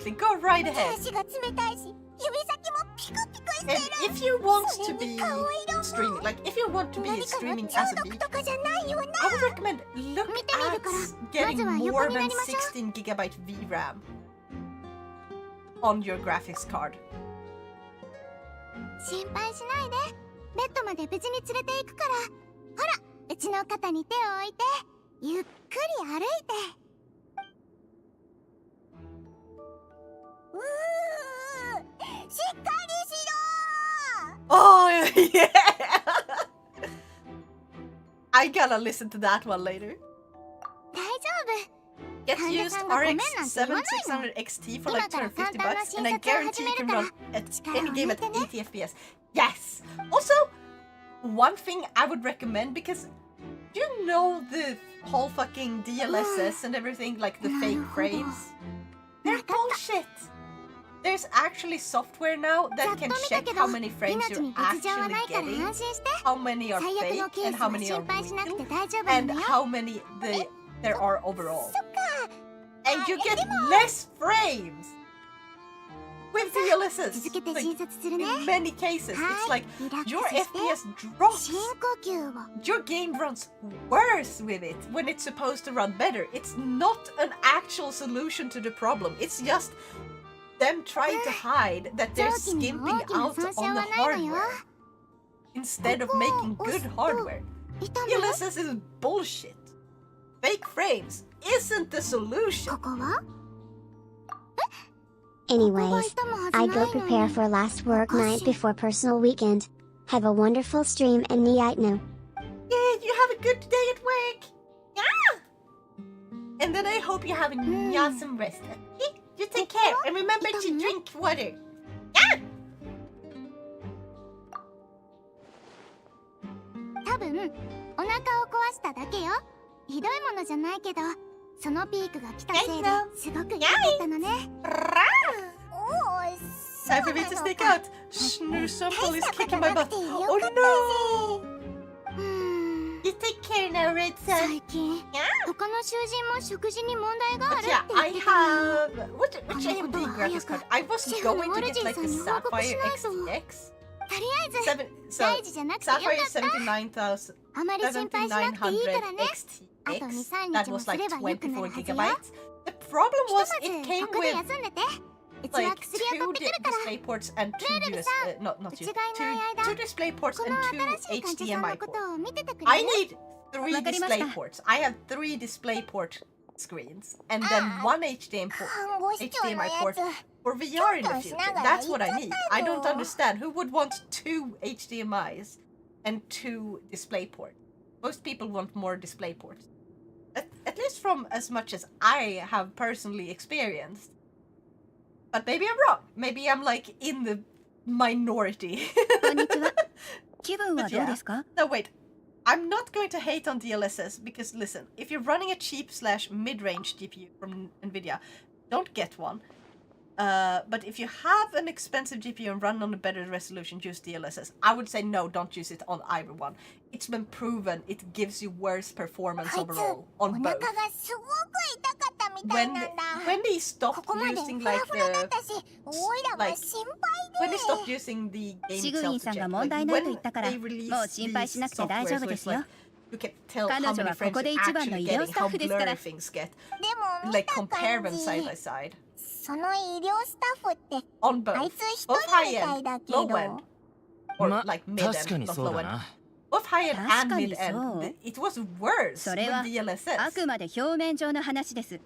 Absolutely, go right 手 ahead. 足が冷たいし指先もピクピクして And る if you want そ to れ be に顔色も streaming, like if you want to be 何かの streaming 中 as a 毒 beat, とかじゃないよな I would recommend look 見てみるから at getting まずは横 more にな than りましょう 16 gigabyte VRAM on your graphics card. 心配しないでベッドまで無事に連れて行くからほらうちの肩に手を置いてゆっくり歩いてしっかりしろ Oh yeah! I gotta listen to that one later. 大丈夫 Get 患者 used さんがごめん RX なんて言わないの 7600XT for like 250 bucks, and I 今から簡単な guarantee you can 診察を run 始めるから at 力を any game 抜い at てね 80 FPS. Yes! Also, one thing I would recommend, because do you know the whole fucking DLSS and everything, like the fake frames? They're bullshit! There's actually software now that can ざっと見た check けど how many frames 命 you're に別状は actually ないから getting, 安心して how many are 最悪の fake, ケー and ス how は many 心 are 配しなく real, て大丈夫な and のよ how many there are overall. そっか And you get less frames with DLSS. 続けて Like, 診察するね in many cases, it's は like いリラック your スして FPS drops. 深呼吸を Your game runs worse with it when it's supposed to run better. It's not an actual solution to the problem. It's just them trying to hide that they're 臓器に skimping 大きな out 損傷 on は the ないのよ hardware instead of making good hardware. 痛むよ DLSS is bullshit. Fake frames isn't the solution. ここは Anyways, I go prepare for last work night before personal weekend. Have a wonderful stream and night no. Yeah, you have a good day at work. Yeah. And then I hope you have an awesome rest. Okay? You take care and remember to drink water. Yeah! 多分お腹を壊しただけよ。ひどいものじゃないけど、そのピークが来たせいですごく痛かったのね。Time for me to sneak out. Snooze is kicking my butt. Oh no! You take care now, Red Sun. 最近、他の囚人も食事に問題があるって Yeah, 言 I ってたの。 have... Which AMD graphics card? I was going to get like the Sapphire XTX. とりあえず、大事じゃなくてよかっ Sapphire た。あまり心配しなくていいからね。 7900 あと2、3 that 日も was す like ればよくなる 24 はずよ。 gigabytes. The problem ひとま was it ず came ここで with 休んでて。うちは like 薬を two 取ってくるから。 display ports and two not you, 違いない間、 two display ports こ and の two 新しい患者さんの HDMI こ ports. とを見ててくれ I る？ need 3わかりました。 display ports. I have 3 display port screens and then one HDMI 看護師長の HDMI や port つ。 for VR in the future. That's what I need. I don't understand who would want 2 HDMIs and 2 display ports. Most people want more display ports. At least from as much as I have personally experienced. But maybe I'm wrong. Maybe I'm like in the minority. こんにちは。気分は But どう yeah. ですか？ No, wait. I'm not going to hate on DLSS because listen, if you're running a cheap / mid-range GPU from Nvidia, don't get one. But if you have an expensive GPU and run on a better resolution, use DLSS. I would say no, don't use it on either one. It's been proven it gives you worse performance あいつ、 overall お on 腹 both. がすごく痛かったみたい When なんだ。 when they こ stopped こまで using フラ like フラだっ the たし、おいらは like 心 when they 配 stopped で。 using the game シグイ itself ン to さん check, が問 like 題ないと when 言ったから they released もう心配 these しなくて大丈 softwares 夫 where で it's すよ。 like you can tell 彼 how 女 many はこ frames こで you're 一番の actually 医療 getting, スタッ how フですから。 blurry things get, でも見 like た compare 感 them じ、 side by side その医療スタッフって on あ both, いつ一 both 人 high みたい end, だけ low ど。 end, or ま、 like mid 確か end, に not そう low だ end. な。 Both high end 確 and かに mid そう。 end. It was worse それ with はあ DLSS. くまで表面上の話です。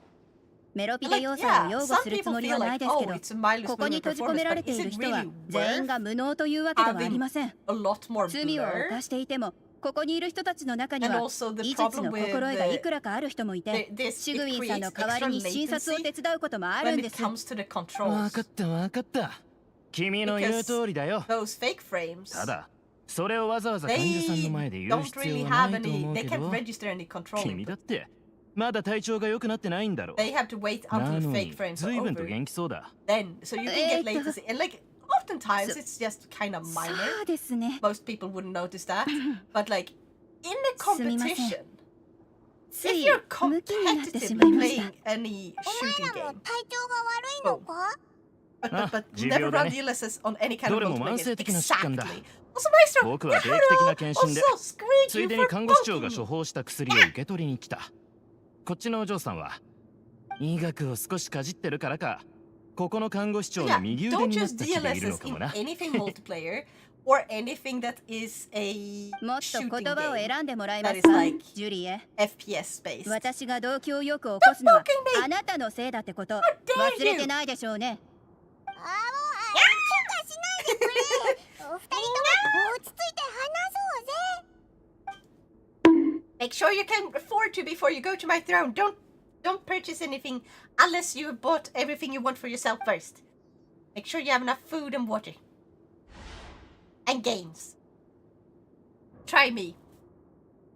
メロピデ Like, 要素を yeah, 擁護 some するつ people もりは feel ない like, です oh, けど、 it's a mildly ここに smoother 閉じ込め performance, られ but て is いる it 人は really 全員 worth が無能というわけではありません。 a lot more 罪を blur? 犯していても、ここにいる人たちの中に And は also the 医術 problem の with 心得がいくらかある人もいて、 this, シ it グインさん creates の代わ extra りに診察を latency 手伝うこともある when んで it す。 comes to the わ controls. かったわかった。君の言う通りだよ。 Those fake frames, ただ、それをわざわざ患者さんの前で they 言う don't 必要 really は have ないと any, 思う they け can't ど、 register any control 君 input. だってまだ体調が良くなってないんだろう。 They have to wait な until the の fake に frames are 随分と over. 元気そうだ。 Then, so you can get latency. And like, oftentimes it's just kind of そ minor. うですね。 Most people wouldn't notice that. But like, in a すみません。 competition, つ if い you're ムキになってしまい competitively ました。 playing any お前 shooting らも game, 体調が悪いのか？ but 持 never 病だ run ね。 DLSS on any kind ど of れも multiplayer 慢性 game. 的な疾患だ。 Exactly. Also, Maestro, 僕は定期的な検診で also screwed つ you いで for に看護師長が bonking 処 me. 方した薬を受け取りに来た。こっちのお嬢さんは医学を少しかじってるからか、ここの看護師長 Yeah, の右腕 don't になっ use た気でいるの DLSS か in もな。 anything multiplayer or anything that is a もっと shooting 言葉を game 選んでもらえま that す is か、 like ジュリエ。 FPS based. 私が動機をよく起こすのは Don't poke me! あなたのせいだってこと dare 忘れ you! てないでしょうね。あ、もう、喧嘩しないでくれ。お二人とも落ち着いて話そうぜ。 Make sure you can afford to before you go to my throne. Don't purchase anything unless you have bought everything you want for yourself first. Make sure you have enough food and water. And games. Try me.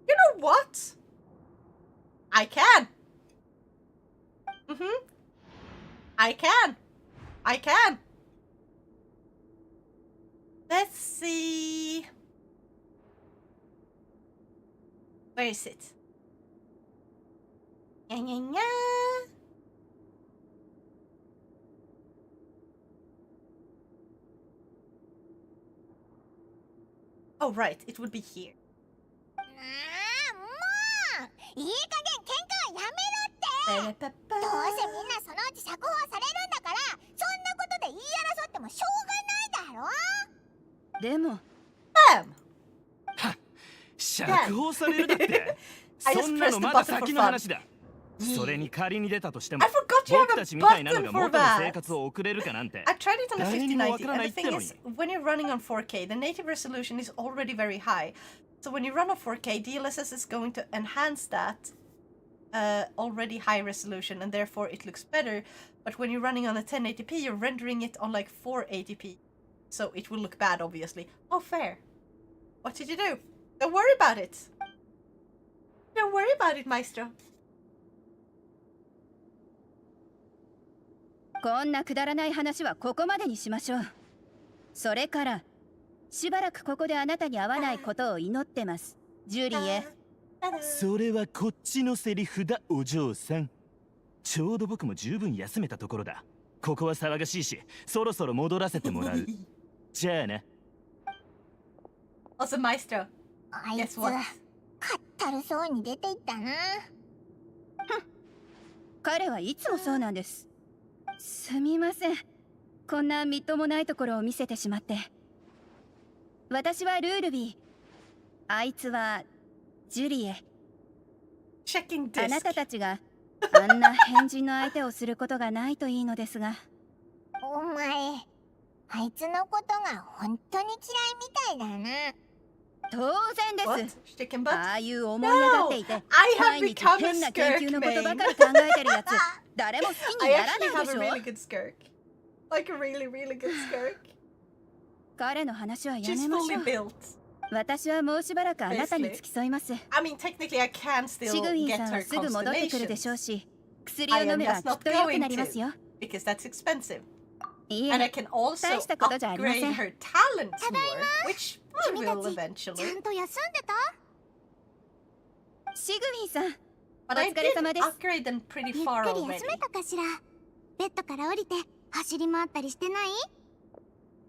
You know what? I can. I can. I can. Let's see. Where is it? Nya, nya, nya. Oh, right. It would be here. ああ、もういい加減喧嘩はやめろって。どうせみんなそのうち釈放されるんだから、そんなことで言い争ってもしょうがないだろ。でも Bam! 釈放されるだって I just そんなの pressed the まだ button for 先の fun. 話だ。それに仮に出たとしても I forgot you have 僕 a たちみたいなの button が for 元の that. 生活を送れるかなんて I tried it on the 誰にもわ 5090, からな and い the って thing のに is, when you're running on 4K, the native resolution is already very high. So when you run on 4K, DLSS is going to enhance that already high resolution and therefore it looks better. But when you're running on a 1080p, you're rendering it on like 480p. So it will look bad, obviously. Oh, fair. What did you do? Don't worry about it. Don't worry about it, Maestro. こんなくだらない話はここまでにしましょう。それからしばらくここであなたに会わないことを祈ってます、ジュリエ。それはこっちのセリフだ、お嬢さん。ちょうど僕も十分休めたところだ。ここは騒がしいし、そろそろ戻らせてもらう。じゃあな。Also, Maestro. あいつ、かったるそうに出ていったな。彼はいつもそうなんです。すみません。こんなみっともないところを見せてしまって。私はルールビー。あいつはジュリエ。あなたたちがあんな変人の相手をすることがないといいのですが。お前、あいつのことが本当に嫌いみたいだな。当然です。ああいう思い上がっていて、 I 毎 have 日 become 変 a な研 skirk 究のこと main. ばかり考えてるやつ、誰も好きに I なら actually ない have で a しょ。 really good skirk. Like a really, really good skirk. 彼の話はや She's めまし fully ょう。 built. 私はもうしばらくあなたに付き添います。 I mean, technically, I can シ still グウィン get さんは her すぐ戻ってくるで constellations. しょうし、薬を飲めばきっと良くなりますよ。Because that's expensive. いい And え、 I can also 大したことじゃありませ upgrade ん。 her talents more, which I 君 will たち、 eventually. ちゃんと休んでた？シグウィンさん、 But I お疲れ did 様です。 upgrade them pretty ゆっ far くり already. 休めたかしら。ベッドから降りて走り回ったりしてない？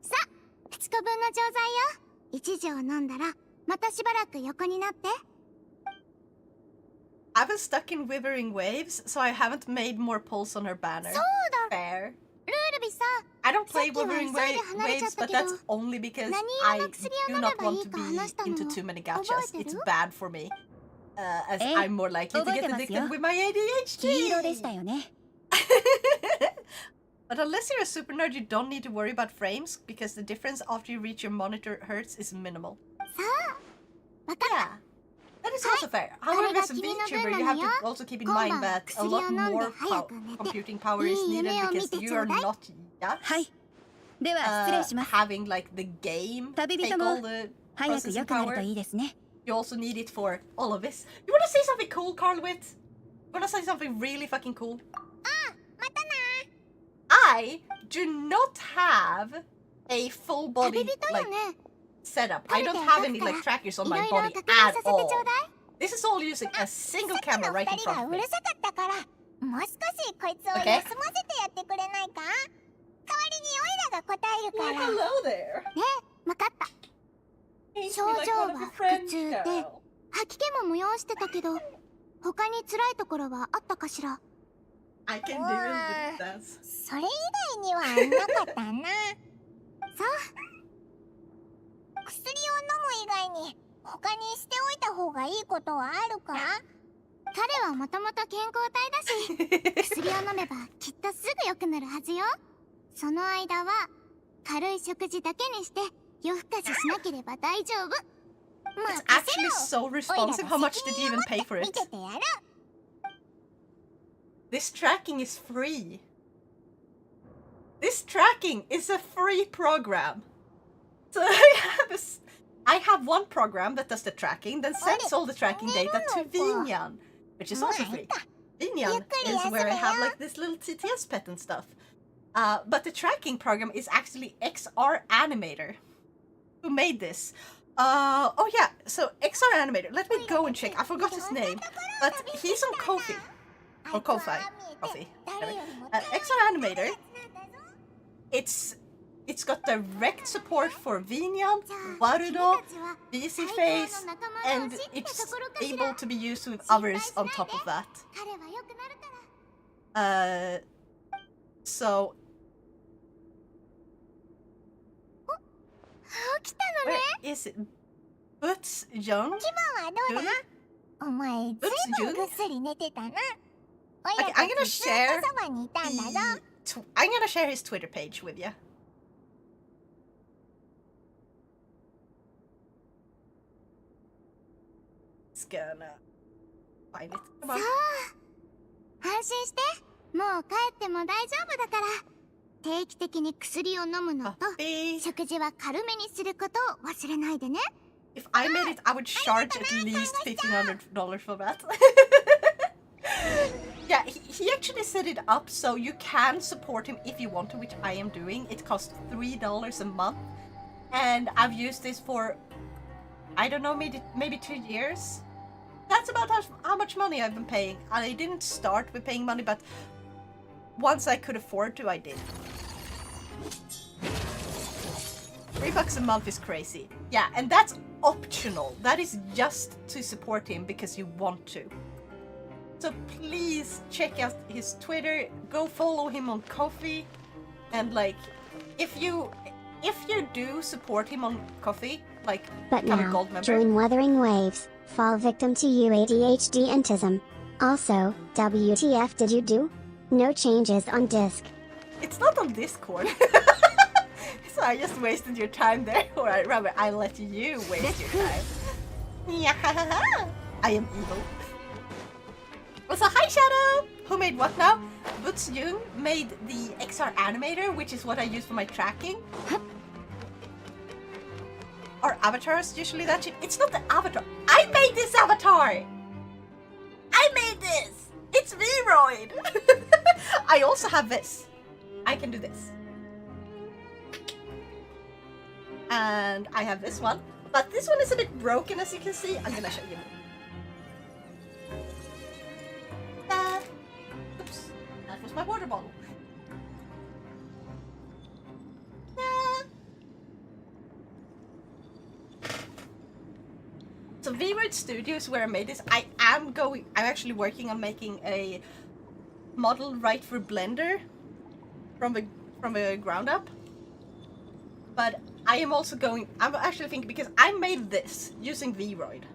さあ、2日分の錠剤よ。1錠飲んだらまたしばらく横になって。 I was stuck in Withering Waves, so I haven't made more pulls on her banner. そうだ。 Fair. ルールビさ、 I don't play さっきは Withering 急いで離れちゃっ Waves, た but けど、 that's only because 何 I 色の薬を do 飲め not ばい want い to か be 話したの into too many 覚 gachas. えて It's る？ bad for me. As ええ、 I'm more likely to 覚え get てますよ。 addicted with my 黄色でした ADHD. よね。But unless you're a super nerd, you don't need to worry about frames, because the difference after you reach your monitor hertz is minimal. さあ、わかった Yeah, that is also fair. However, as a VTuber, you have to also keep in mind that a lot more computing power is needed because you are not yet はい。では失礼します。 having like the game 旅 take 人 all も the 早く processing 良くなる power. といいですね。 You also need it for all of this. You wanna say something cool, Carlwit? You wanna say something really fucking cool? またな。 I do not have a full body 旅人よ like ね。 setup. I don't have any like trackers on い my ろいろ body 確認 at させてちょ all. うだい。 This is all using a single さっき camera の right 2 in 人 front が of う me. るさかったから、もう少しこいつを Okay. 休ませてやってくれないか？代わりにオイラが答えるから。 hello there. ね、わかった。 Ain't 症 me 状 like one は of your 腹 friends, 痛で、 girl. 吐き気も催してたけど、他に辛いところはあったかしら？ I can do it with that. それ以外にはなかったな。さあ、薬を飲む以外に他にしておいた方がいいことはあるか？彼はもともと健康体だし、薬を飲めばきっとすぐ良くなるはずよ。その間は軽い食事だけにして夜更かししなければ大丈夫。 It's actually so responsive. How much did you even pay for 見 it? ててやる。 This tracking is free. This tracking is a free program. So I have one program that does the tracking, then sends all the tracking data to Vinyan, which is also free. Vinyan is where I have like this little TTS pet and stuff. But the tracking program is actually XR Animator, who made this. Oh yeah, so XR Animator. Let me go and check. I forgot his name, but he's on Ko-fi. Or Ko-fi. Ko-fi. XR Animator. It's got direct support for Vinyan, Warudo, BC Face, and it's able to be used with others on top of that. So where is it? Butz Young? 気分はどうだ？お前ずいぶんぐっすり寝てたな。 Okay, I'm gonna share そばにいたんだぞ。 I'm gonna share his Twitter page with you. It's gonna... find it. そ Come う on. 安心してもう帰っても大丈夫だから定期的に薬を飲むのと Coffee. 食事は軽めにすることを忘れないでね If I made it, I would charge at least $1,500 for that. Yeah, he actually set it up so you can support him if you want to, which I am doing. It costs $3 a month. And I've used this for, I don't know, maybe 2 years. That's about how much money I've been paying. I didn't start with paying money, but once I could afford to, I did. $3 a month is crazy. Yeah, and that's optional. That is just to support him because you want to. So please check out his Twitter, go follow him on Ko-fi, and like, if you do support him on Ko-fi, like, But become a now, gold member. join Wuthering Waves, fall victim to UADHD antism. Also, WTF did you do? No changes on disc. It's not on Discord. So I just wasted your time there, or rather, I let you waste your time. Yeah, I am evil. Also, hi Shadow! Who made what now? Butz Jung made the XR animator, which is what I use for my tracking. Our avatars usually that shit. It's not the avatar. I made this avatar! I made this! It's Vroid! I also have this. I can do this. And I have this one. But this one is a bit broken, as you can see. I'm gonna show you. Oops. That was my water bottle. So Vroid Studios, where I made this, I'm actually working on making a model right for Blender from a ground up. But I am also I'm actually thinking, because I made this using Vroid.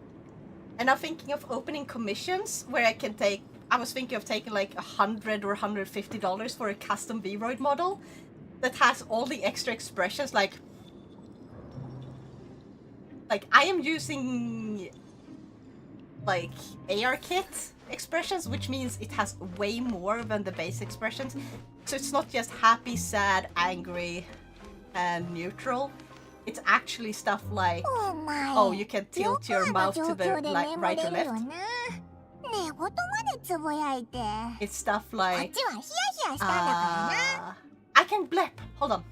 And I'm thinking of opening commissions where I was thinking of taking like $100 or $150 for a custom Vroid model that has all the extra expressions, like I am using like ARKit expressions, which means it has way more than the base expressions. So it's not just happy, sad, angry, and neutral. It's actually stuff like, oh, you can tilt your mouth to the right or left. It's stuff like, I can blep. Hold on.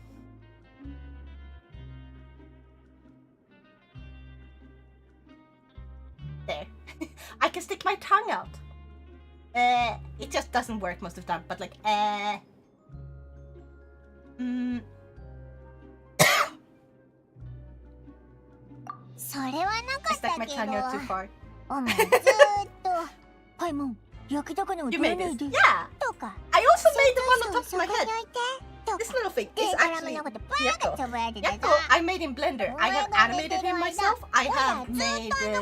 There. I can stick my tongue out. It just doesn't work most of the time, but like, I stuck my tongue out too far. You made this? Yeah! I also made the one on top of my head. This little thing is actually Yakko. Yakko, I made in Blender. I have animated him myself. I have made the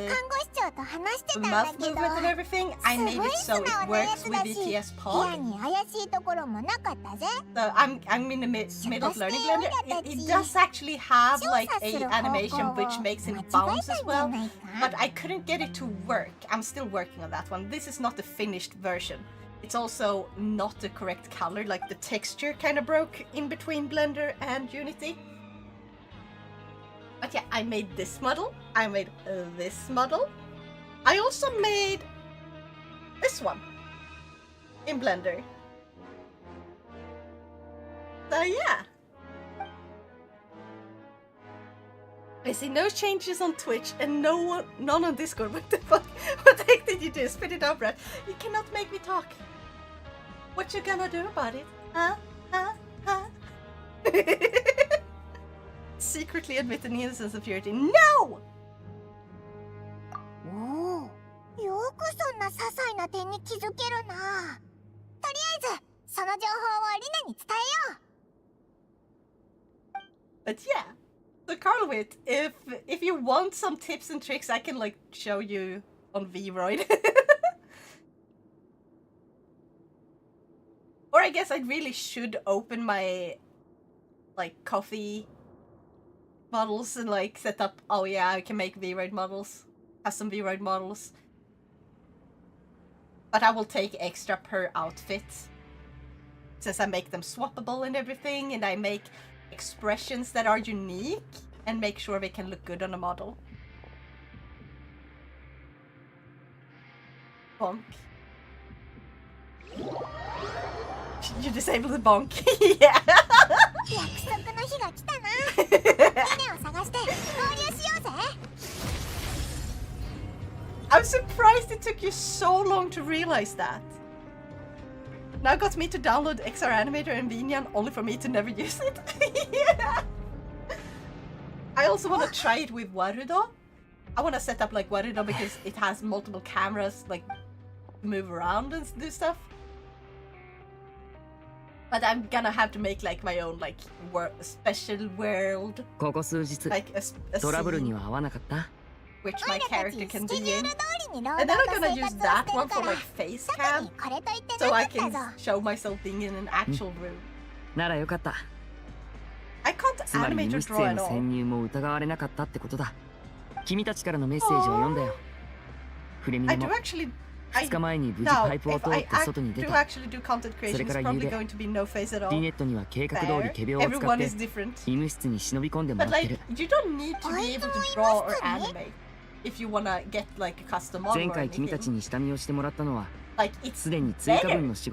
mouth movement and everything. I made it so it works with VTS Pod. So I'm in the middle of learning Blender. It does actually have like a animation which makes him bounce as well, but I couldn't get it to work. I'm still working on that one. This is not the finished version. It's also not the correct color, like the texture kind of broke in between Blender and Unity. But yeah, I made this model. I made this model. I also made this one in Blender. So yeah. I see no changes on Twitch and none on Discord. What the fuck? What the heck did you do? Spit it out, Brad. You cannot make me talk. What you gonna do about it? Huh? Huh? Huh? Secretly admitting innocence of purity. No! よくそんな些細な点に気づけるな。とりあえずその情報をリナに伝えよう。 But yeah, so Carlwit, if you want some tips and tricks, I can like show you on Vroid. Or I guess I really should open my like coffee models and like set up. Oh yeah, I can make Vroid models, custom Vroid models. But I will take extra per outfit. Since I make them swappable and everything, and I make expressions that are unique, and make sure they can look good on a model. Bonk. You disabled the bonk. Yeah. I'm surprised it took you so long to realize that. Now got me to download XR Animator and Vinyan only for me to never use it. Yeah. I also want to try it with Warudo. I want to set up like Warudo because it has multiple cameras, like move around and do stuff. But I'm gonna have to make like my own like special world. Like a scene which my character can be in. And then I'm gonna use that one for like face cam, so I can show myself being in an actual room. I can't animate or draw at all. I do actually. I do actually do content creation, it's probably going to be no face at all. Fair. Everyone is different. But like, you don't need to be able to draw or animate if you wanna get like a custom model or anything. Like, it's better if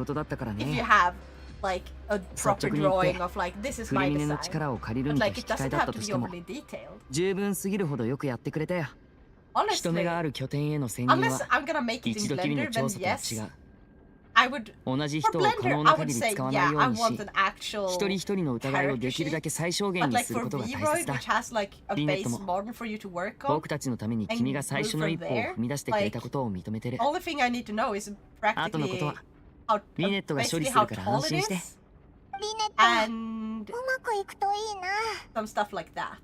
you have like a proper drawing of like, this is my design. But like, it doesn't have to be overly detailed. Honestly, unless I'm gonna make it in Blender, then yes. I would, for Blender, I would say, yeah, I want an actual character sheet. But like for V-Roid, which has like a base model for you to work on, and move from there, like, only thing I need to know is practically basically how tall it is, and some stuff like that.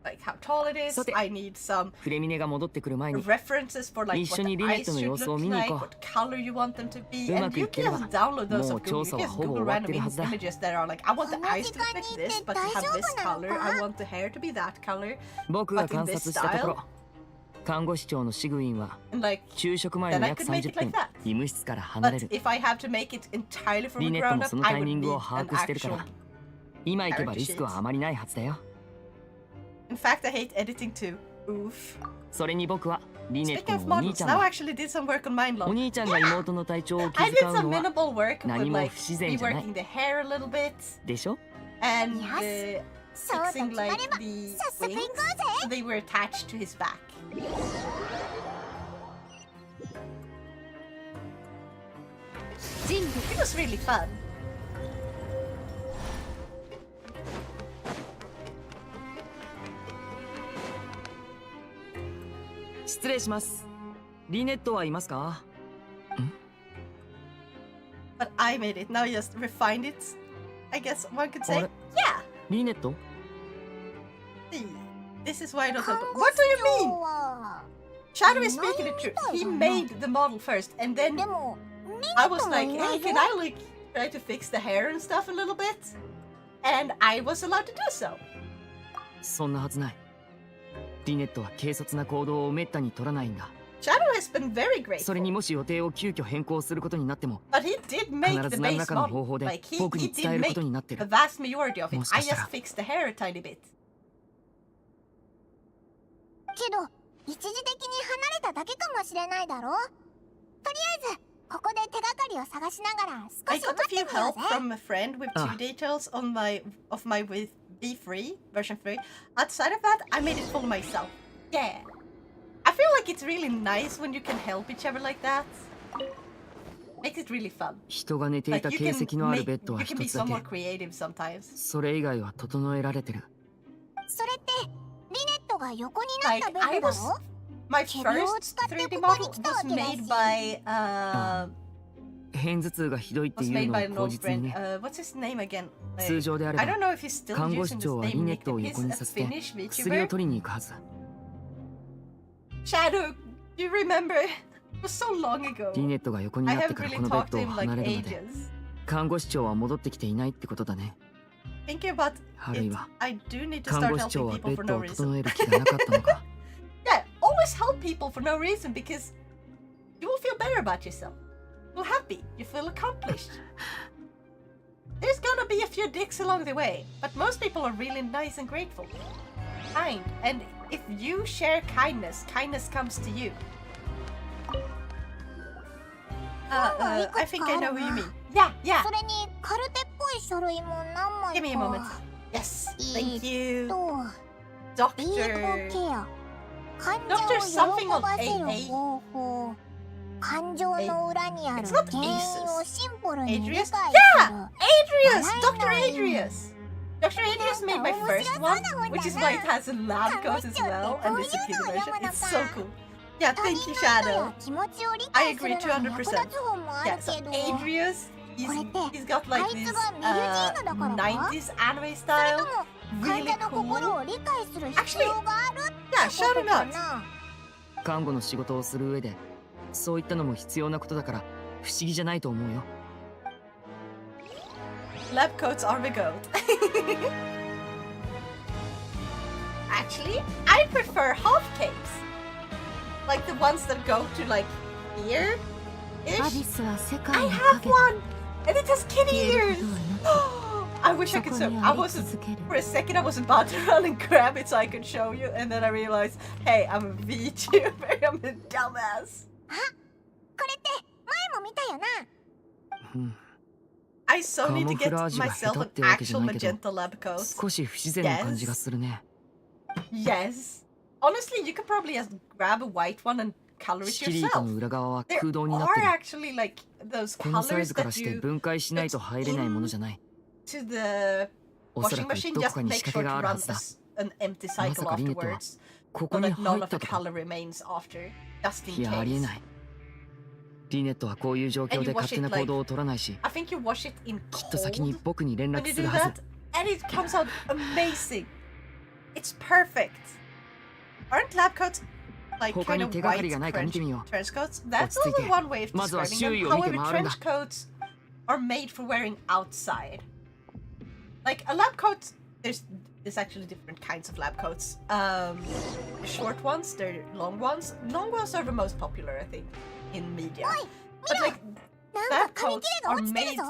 Like how tall it is, I need some references for like what the eyes should look like, what color you want them to be, and you can just download those of Google. You can just Google random images that are like, I want the eyes to look like this, but to have this color, I want the hair to be that color, but in this style. And like, then I could make it like that. But if I have to make it entirely from the ground up, I would need an actual character sheet. In fact, I hate editing too. Oof. Speaking of models, now I actually did some work on mine long. I did some minimal work with like reworking the hair a little bit. And fixing like the wings so they were attached to his back. It was really fun. But I made it. Now just refined it. I guess one could say, yeah. This is why I don't. What do you mean? Shadow is speaking the truth. He made the model first, and then I was like, hey, can I like try to fix the hair and stuff a little bit? And I was allowed to do so. Shadow has been very grateful. But he did make the base model. Like, he did make the vast majority of it. I just fixed the hair a tiny bit. I got a few help from a friend with 2 details on my with V3 version 3. Outside of that, I made it full myself. Yeah. I feel like it's really nice when you can help each other like that. Makes it really fun. Like you can be somewhat creative sometimes. Like my first 3D model was made by an old friend. What's his name again? I don't know if he's still using this name. He's a Finnish VTuber. Shadow, you remember? It was so long ago. I haven't really talked to him like ages. Thinking about it, I do need to start helping people for no reason. Yeah, always help people for no reason, because You will feel better about yourself. You feel happy. You feel accomplished. There's gonna be a few dicks along the way, but most people are really nice and grateful. Kind. And if you share kindness, kindness comes to you. I think I know what you mean. Yeah, yeah. それにカルテっぽい書類も何枚か。 Give me a moment. Yes, thank you. ディー Doctor. プケア。感 Doctor 情を something 喜 of ばせる AA. 方法。感情の裏にある It's not 原因をシンプルに理解 Adrius? する。 Yeah! Adrius! Dr. Adrius! Dr. Adrius made my first one, which is why it has a lab coat as well, and this is a kid version. It's so cool. Yeah, thank you, Shadow. I agree 200%. Yeah, so Adrius, he's got like this 90s anime style. Really cool. Actually, yeah, shout him out. 看護の仕事をする上でそういったのも必要なことだから不思議じゃないと思うよ。 Lab coats are the goat. Actually, I prefer half capes. Like the ones that go to like here-ish. I have one! And it has kitty ears! I wish I could show. For a second I was about to run and grab it so I could show you, and then I realized, hey, I'm a VTuber, I'm a dumbass. あ、これって前も見たよな。I so need to get カモフラージュが myself 下手 an ってわけじゃ actual ないけど magenta lab coat. 少し不自然な感じがするね。 Yes. Honestly, you could probably just grab a white one and color it シリート yourself. の裏側は There 空洞になって are る。 actually like those このサイ colors ズから that して you 分解しないと入れないものじゃない。 to the おそ washing らく machine どこ just かに make 仕 sure 掛け to があるは run ずだ。 an empty ま cycle さかリネットは afterwards ここ so に that 入 none っ of た the とか。 color remains after, just in いやありえ case. ない。リネットはこういう状況で勝手な行動を取らないし、 I think you wash it in きっと先に cold 僕に連 when 絡 you す do るは that, ず。 and it comes out amazing. It's perfect. Aren't lab coats like 他 kind に of 手がか white りがないか見てみよ trench coats? う。 That's 落ち着い also て。 one way of まずは describing 周 them. 囲を見て However, 回るん trench だ。 coats are made for wearing outside. Like a lab coat, there's actually different kinds of lab coats. The short ones, they're long ones. Long ones are the most popular, I think, in media. But like なんか lab 紙 coats 切れが are 落ちてる made ぞ。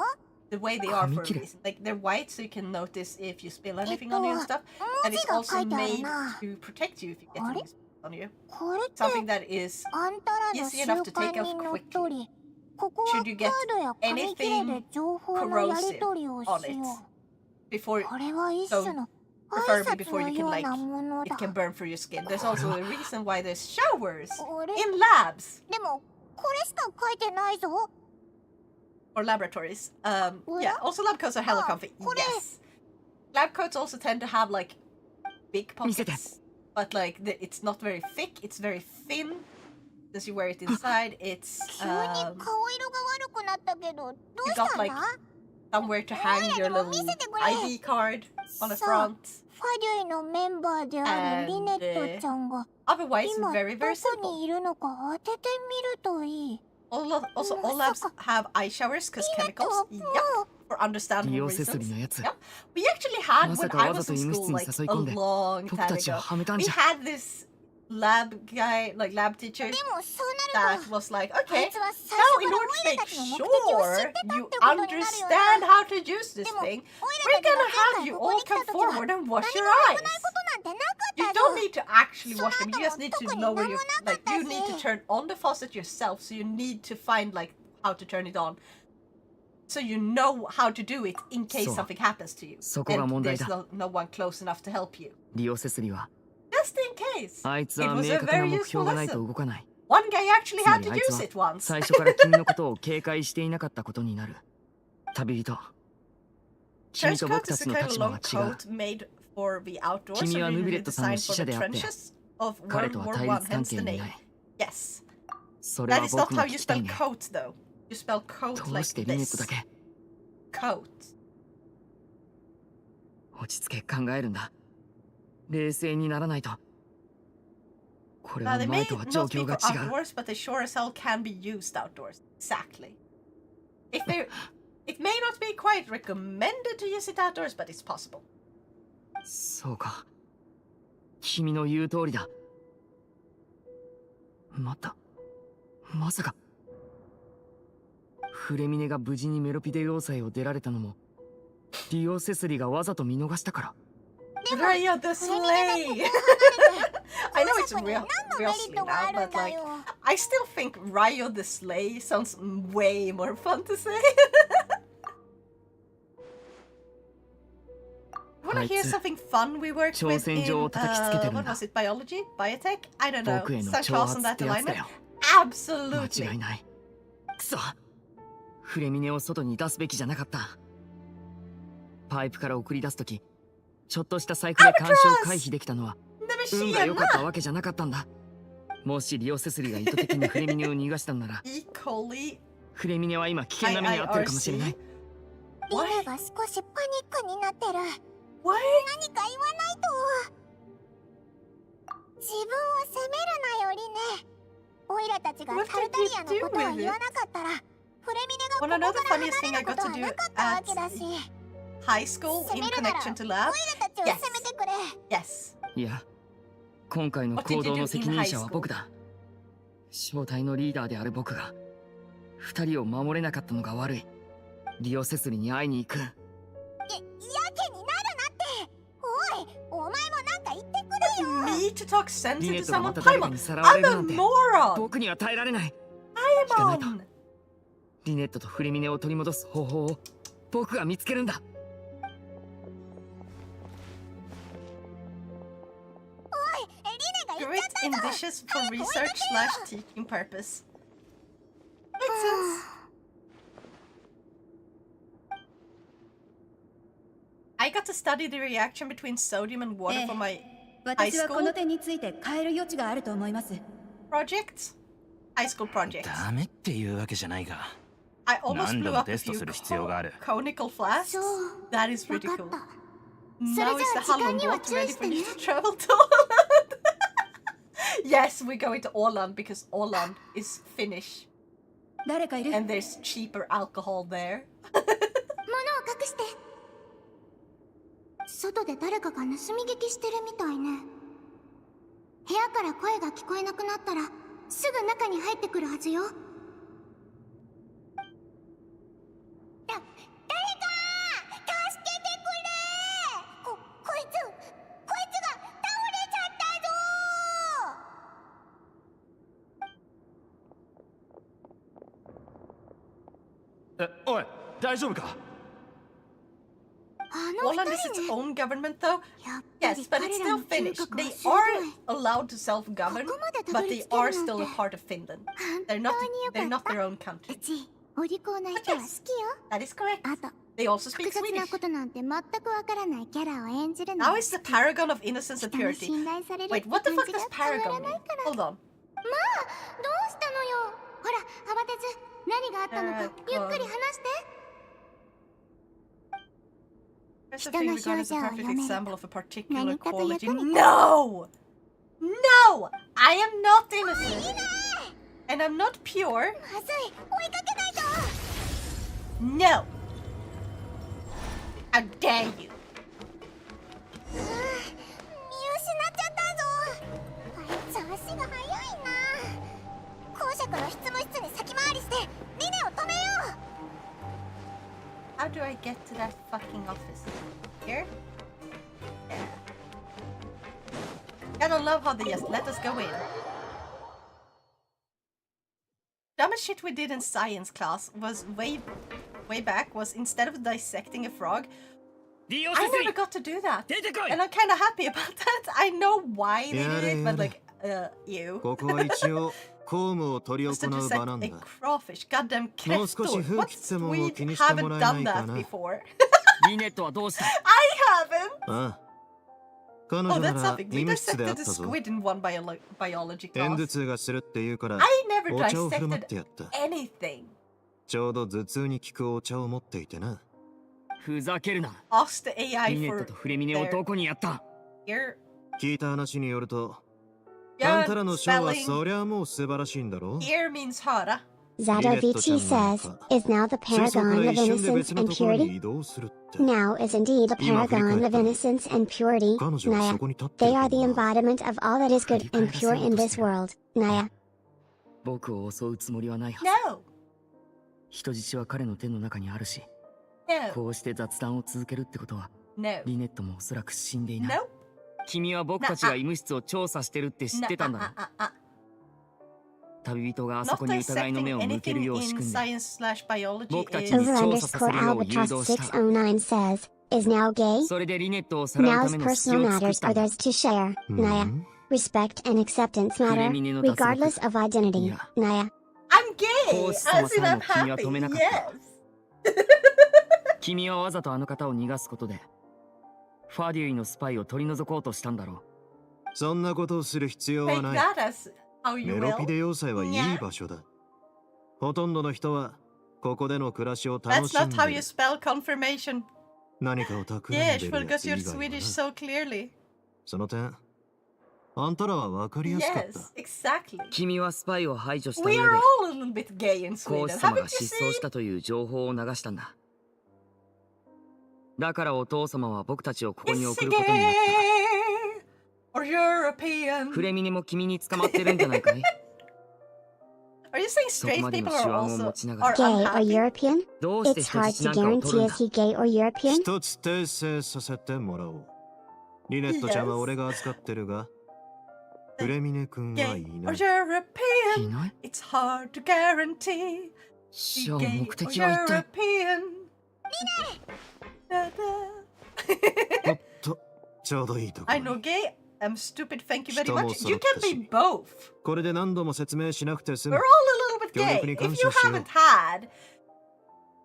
the way they are for a 紙切れ。 reason. Like they're white, so you can notice if you spill anything on you and stuff. And it's 文字が書 also いてある made な。 to protect you if you get あれ？ things on you. これって Something that is あんたらの easy 習 enough to 慣 take off にのっ quickly. とり、ここはカ Should you get ードや紙切れ anything で情報のやり corrosive 取りを on し it よ before, う。これは一 so 種の挨 preferably 拶 before の you よ can う like なもの it だ。 can burn through your skin. There's also a reason why there's showers あれ？ in labs でもこれしか書いてないぞ。 or laboratories. Yeah, also lab coats are hella comfy. Yes. Lab coats also tend to have like big pockets, but like it's not very thick. It's very thin. Since you wear it inside, it's 急に顔色が悪くなったけど、どう you した got ん like だ？ somewhere to hang your little ID card on the front. ファデュイのメンバーであるリネットちゃんが Otherwise, 今 very ど very こ simple. にいるのか当ててみるといい。 Also, all labs have eye showers because chemicals. Yep, for 利 understandable 用設備 reasons. のやつ。 Yep. We actually had まさ when か I わざ was と in 医務 school 室に like 誘い a 込んで long 僕 time たちを ago. はめたん We じゃ。 had this lab guy, like lab teacher, でもそうなる that と was like, あ okay, いつは最 now 初 in から order オ to イラ make たちの目的を知ってた sure ってこ you とになるよ understand な。 how to use this でも thing, オイ we're ラたち gonna が have 前 you 回ここ all に来た come 時は forward and wash 何 your も危 eyes. ないことなんてなかっ You たぞ。 don't need to actually その wash them. 後 You も just need 特 to に lower 何も your なか like った you need to し。 turn on the faucet yourself. So you need to find like how to turn it on. So you know how to do it in case そう。 something happens to you. そこが And 問題 there's だ。 no one close enough to help you. 利用設備は Just in case. あいつ It は was 明 a 確な very 目 useful 標がないと lesson. 動かない。 One guy actually つま had り to あいつ use は it once. 最初から君のことを警戒していなかったことになる。旅人。君 Trench と僕 coat た is ち a の kind 立 of 場 long は違う。 coat made for the outdoors, 君はヌビレ originally ットさんの designed 使 for 者 the であって、 trenches of 彼 World とは War 対 One, 立関 hence 係 the にいな name. い。 Yes. それ That は is not 僕も how 聞 you きたい spell ね。 coat, though. You spell ど coat う like してリネットだ this. け Coat. 落ち着け考えるんだ。冷静にならないと。これ Now, は they 前 may とは状 not be 況 for が違う。 outdoors, but they sure as hell can be used outdoors. Exactly. If they, it may not be quite recommended to use it outdoors, but it's possible. そうか。君の言う通りだ。待った。まさか。フレミネが無事にメロピデ要塞を出られたのもリオ・セスリがわざと見逃したから。Raya the Slay! I know it's real now, but like, I still think Ryo the Slay sounds way more fun to say. Wanna hear something fun we worked with in, what was it, biology? Biotech? I don't know. Such class on that alignment? Absolutely! 間違いない。くそ、フレミネを外に出すべきじゃなかった。パイプから送り出すとき、ちょっとした財布で干渉を回避できたのは運が良かったわけじゃなかったんだ。もしリオ・セスリが意図的にフレミネを逃がしたんならフレミネは今危険な目に遭ってるかもしれない。リネが少しパニックになってる。何か言わないと。自分を責めるなよ、リネ。オイラたちがタルタリアのことを言わなかったらフレミネがここから離れることはなかったわけだし。High school in connection to lab? Yes. いや、今回の行動の責任者は僕だ。正体のリーダーである僕が二人を守れなかったのが悪い。リオ・セスリに会いに行く。やけになるなって。おい、お前もなんか言ってくれよ。Me to talk sense リネ into ットが someone? また誰かにさらわれるなんて僕には耐えられない。聞かないと。リネットとフレミネを取り戻す方法を僕が見つけるんだ。Great in dishes for research/teaching purpose. Makes sense. I got to study the reaction between sodium and water for my high 私はこ school の点について変える余地があると思います。 project. High school project. ダメっていうわけじゃないが。I almost 何 blew 度も up テ a スト few する必要がある。 conical flasks. That is pretty cool. それじゃ Now is the あ時間 Halland には boat 注意 ready し for てね。 you to travel to Åland? Yes, we're going to Åland because Åland is Finnish 誰かいる？ and there's cheaper alcohol there. 物を隠して。外で誰かが盗み聞きしてるみたいね。部屋から声が聞こえなくなったらすぐ中に入ってくるはずよ。誰か助けてくれ。こいつが倒れちゃったぞ。おい、大丈夫か？Åland is its own government though. Yes, but it's still Finnish. They are allowed to self-govern, but they are still a part of Finland. They're not their own country. うちお利口な人は好きよ。 That is correct. あと They also 複 speak 雑な Swedish. ことなんて全くわからないキャラを演じるの。 Now is the paragon of innocence and 人に purity. 信頼される Wait, って what the 感 fuck じが does 変わら paragon ない mean? から。 Hold on. どうしたのよ。ほら慌てず何があったのかゆっくり話して。 There's a thing regarded as a perfect example of a particular 何かと役 quality. に立つ。 No! No! I am not innocent! And I'm not pure. まずい、追いかけないと。 No! How dare you! 見失っちゃったぞ。あいつ足が速いな。公爵の執務室に先回りしてリネを止めよう。 How do I get to that fucking office? Here? Yeah. Gotta love how they just let us go in. Dumbest shit we did in science class was way back was instead of dissecting a frog, I never got to do that. And I'm kind of happy about that. I know why they did it, but like, ew. ここは一応公務を執り行 Just to う dissect 場なんだ。 a crawfish. Goddamn もう少し kräftor. 風 What 切っても we 気にしても haven't らえ done ないか that な。 before. リネットはどうした I haven't! ああ。彼 Oh, 女な that's ら something. 医 We 務室であ dissected っ a たぞ。 squid in one biology 片頭 class. 痛がするって言うから I never お茶を振る舞っ dissected てやった。 anything. ちょうど頭痛に効くお茶を持っていてな。ふざけるな。 Ask the AI リネッ for トとフレミネをどこにやった your 聞いた話によると、 Yeah, あんたらのショーは spelling. そりゃもう素晴らしいんだろう。 Ear means hara. Zadovici says, is now the 戦争か paragon ら of 一瞬で innocence 別の and ところに purity? 移動するって。 Now is indeed a 今振り paragon 返っ of たら innocence and purity, 彼女は Naya. そこに立って They る are け the どな。 embodiment of all that is good and pure in this world, Naya. 僕を襲うつもりはないはず。 No. 人質は彼の手の中にあるし、こうして雑談を続けるってことは、リネットもおそらく死んでいない。君は僕たちが医務室を調査してるって知ってたんだろ。旅人があそこに疑いの目を向けるよう仕組んで、僕たちに調査させるよう誘導した。Is now gay. それでリネットをさらうた Now's めの隙を personal 作っ matters た are んだ。 theirs to share. Naya. Respect and acceptance matter, regardless of identity. Naya. I'm gay! こうし As さ in まさ I'm えも君は happy. 止めなかった。 Yes! 君はわざとあの方を逃がすことで、ファデュイのスパイを取り除こうとしたんだろう。そんなことをする必要は Take ない。 that as how you メロピ will. デ要塞はいい場所だ。ほとんどの人はここでの暮らしを楽 That's しん not で how い you る。 spell confirmation. 何かを企んで Yes, いるや because つ you're 以外は Swedish な。 so clearly. その点、あんたらは分かりやすかった。 Yes, exactly. 君はスパイを排除した上 We で、 are all a little bit gay in こう Sweden. しさま Haven't が you 失踪 seen? したという情報を流したんだ。だからお父様は僕たちをここに Is 送 he ることになっ gay or European? た。フレミネも君に捕まってるんじゃないかい？ Are you saying そこ straight までの people 手 are 腕を also 持ちながら、 are Gay or unhappy? European? どうして It's 人 hard 質 to なんかを取 guarantee るん is だ。 he gay or European? 一つ訂正させてもらおう。リネットちゃんは俺が預かってるが、フレミネ君はい Gay な or い。 European? いない？ It's hard to guarantee. じゃあ Gay 目 or 的は一体。 European? おっと、ちょうどいいとこ I ろ know に。 gay. I'm stupid. Thank you very 人も much. 揃 You っ can たし。 be both. これで何度も説明しなくて済 We're む all。a little bit 協 gay. 力に If 感 you 謝しよう。 haven't had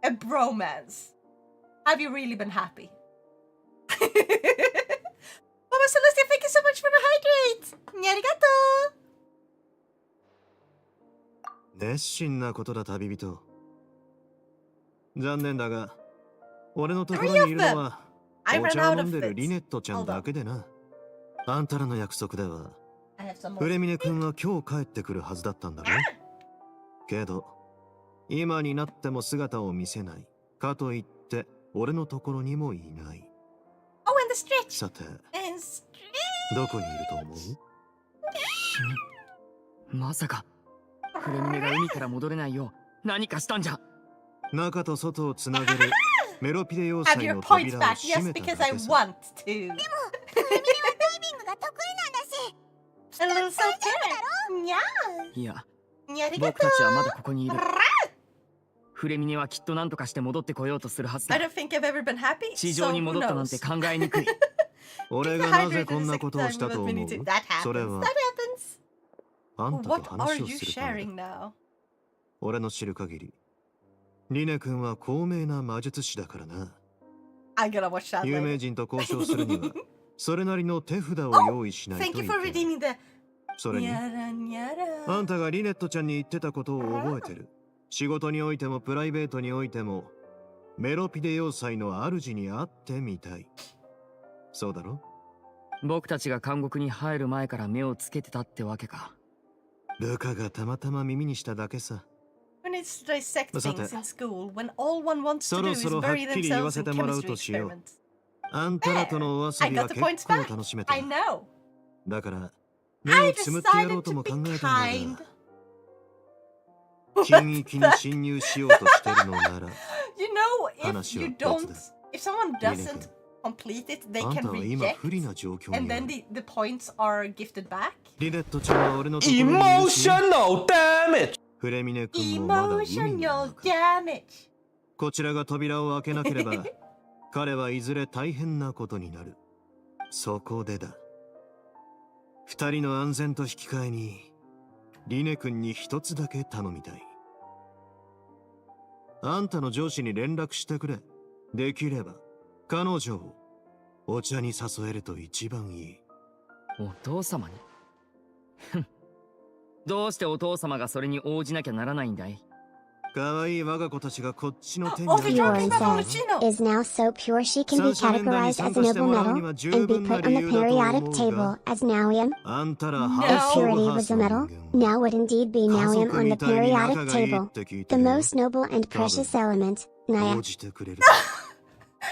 a bromance, have you really been happy? Mama Celestia, thank you so much for the hydrate. ありがとう。熱心なことだ、旅人。残念だが、俺のところにいるのは、 I お ran 茶を out 飲ん of でる fits. リネットちゃんだけでな。あんたらの約束では、 I have some フ more. レミネ君は今日帰ってくるはずだったんだろ。けど、今になっても姿を見せない。かといって、俺のところにもいない。 Oh, and the stretch. さて、 And stretch. どこにいると思う？まさか、フレミネが海から戻れないよう何かしたんじゃ。中と外をつなげるメロピデ要 Have 塞 your の points 扉を back. 閉 Yes, めた because だ I けさ。 want to. フレミネはダイビングが得意なんだし。 A little self-care. Yeah. いや、ありがとう。僕たちはまだここにいる。フレミネはきっと何とかして戻ってこようとするはずだ。 I don't think I've ever been happy. 地上に戻ったなんて考えにくい。俺がなぜこんなことをしたと思う？ That それ happens. は That happens. あんたと What are 話を you するため sharing だ。 now? 俺の知る限り、リネ君は高名な魔術師だからな。 I gotta watch that 有 later. 名人と交渉するには、それなりの手札を用意しない Thank と you い for けない。 redeeming the それに、ニャラニャラ。あんたがリネットちゃんに言ってたことを覚えてる。仕事においてもプライベートにおいても、メロピデ要塞の主に会ってみたい。そうだろ？僕たちが監獄に入る前から目をつけてたってわけか。ルカがたまたま耳にしただけさ。 When it's dissect さて、 things in school, when all one wants そ to do ろ is そろはっ bury きり言わ themselves せ in てもらう chemistry としよう。 experiments. あんたらとのお遊 I びは got the 結 points 構 back. 楽しめた。 I know. だから、目をつむってやろうとも考えたんだが、禁域に侵入しようとしてるのなら、 You know, if 話は you 別 don't, だ。 if someone リネ doesn't complete it, they あん can たは今 reject, 不利な状況 and にあ then る。 the points are gifted back. リネットちゃんは俺のところにいるし、 Emotional damage! フレミネ君もまだ海の Emotional 中。 damage. こちらが扉を開けなければ、彼はいずれ大変なことになる。そこでだ。二人の安全と引き換えに、リネ君に一つだけ頼みたい。あんたの上司に連絡してくれ。できれば、彼女をお茶に誘えると一番いい。お父様にどうしてお父様がそれに応じなきゃならないんだい？可愛い我が子たちがこっちの手に Oh, あ the る dragon から Cappuccino. Is now so pure she can be 三者面談に categorized 参 as 加して noble もらうに metal は十 and be 分な put 理 on the 由だと periodic 思う table が、 as Naoyam. あんたら No. ハ If ーフオブ purity ハー was ス a の metal, 人間。 now would indeed be 家 Naoyam 族 on み the たいに仲 periodic がいいっ table. て聞い The てるよ。 most noble and precious element, 応 Naya. じてくれる。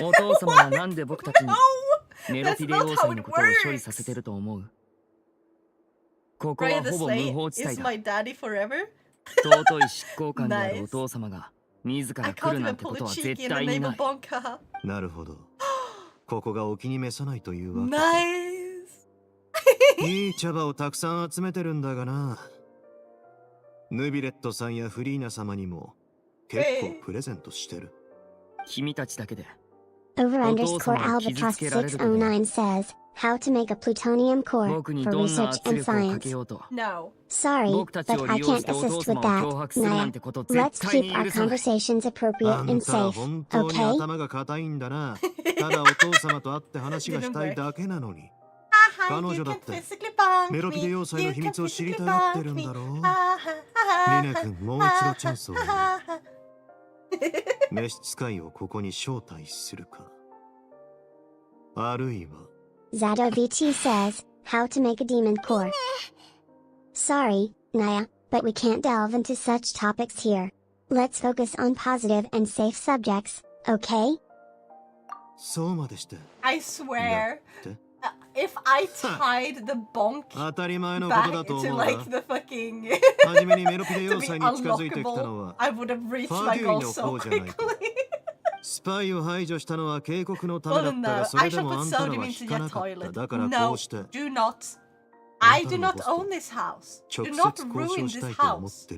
お父様はなんで僕たちに No, メロ that's ピデ not 要 how 塞 it のことを処理させて works. ると思う？ここ Raya は the ほぼ無 Slay 法地帯 is だ。 my daddy forever. 尊い執行官であるお Nice. 父様が自ら来るなんてことは絶対にない。なるほど。ここがお気に召さないというわけか。ナイス。いい茶葉をたくさん集めてるんだがな。ヌビレットさんやフリーナ様にも結構プレゼントしてる。君たちだけで。Over_Albatross609 says, how to make a plutonium core for research and science. No. Sorry, but I can't assist with that, Naya. Let's keep our conversations appropriate and safe, 本当に okay? 頭が固いんだな。ただお父様と会って話がしたいだけなのに。彼女だってメロピデ要塞の秘密を知りたがってるんだろう。リネ君、もう一度チャンスをあげる。召使いをここに招待するか。あるいは。Zadovich says, how to make a demon core. Sorry, Naya, but we can't delve into such topics here. Let's focus on positive and safe subjects, okay? そうまでして。I swear, if I tied the bonk back to like the fucking 初めにメロピデ要塞に近づいてきたのは I would have reached my goal so quickly. スパイを排除したのは警告のためだったが、それでもあんたらは引かなかった。だからこうして。No, do not. I do not own this house. Do not ruin this house.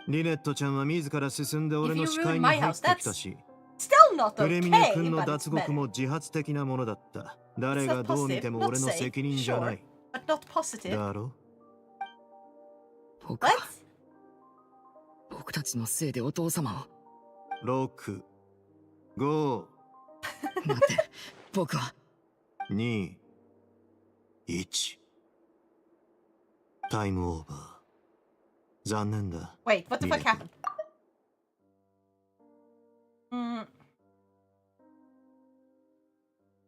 リネットちゃんは自ら進んで俺の視界に入ってきたし、プレミネ君の脱獄も自発的なものだった。誰がどう見ても俺の責任じゃない。だろ？僕たちのせいでお父様を。6、5。待って、僕は。2、1。タイムオーバー。残念だ。Wait, what the fuck happened?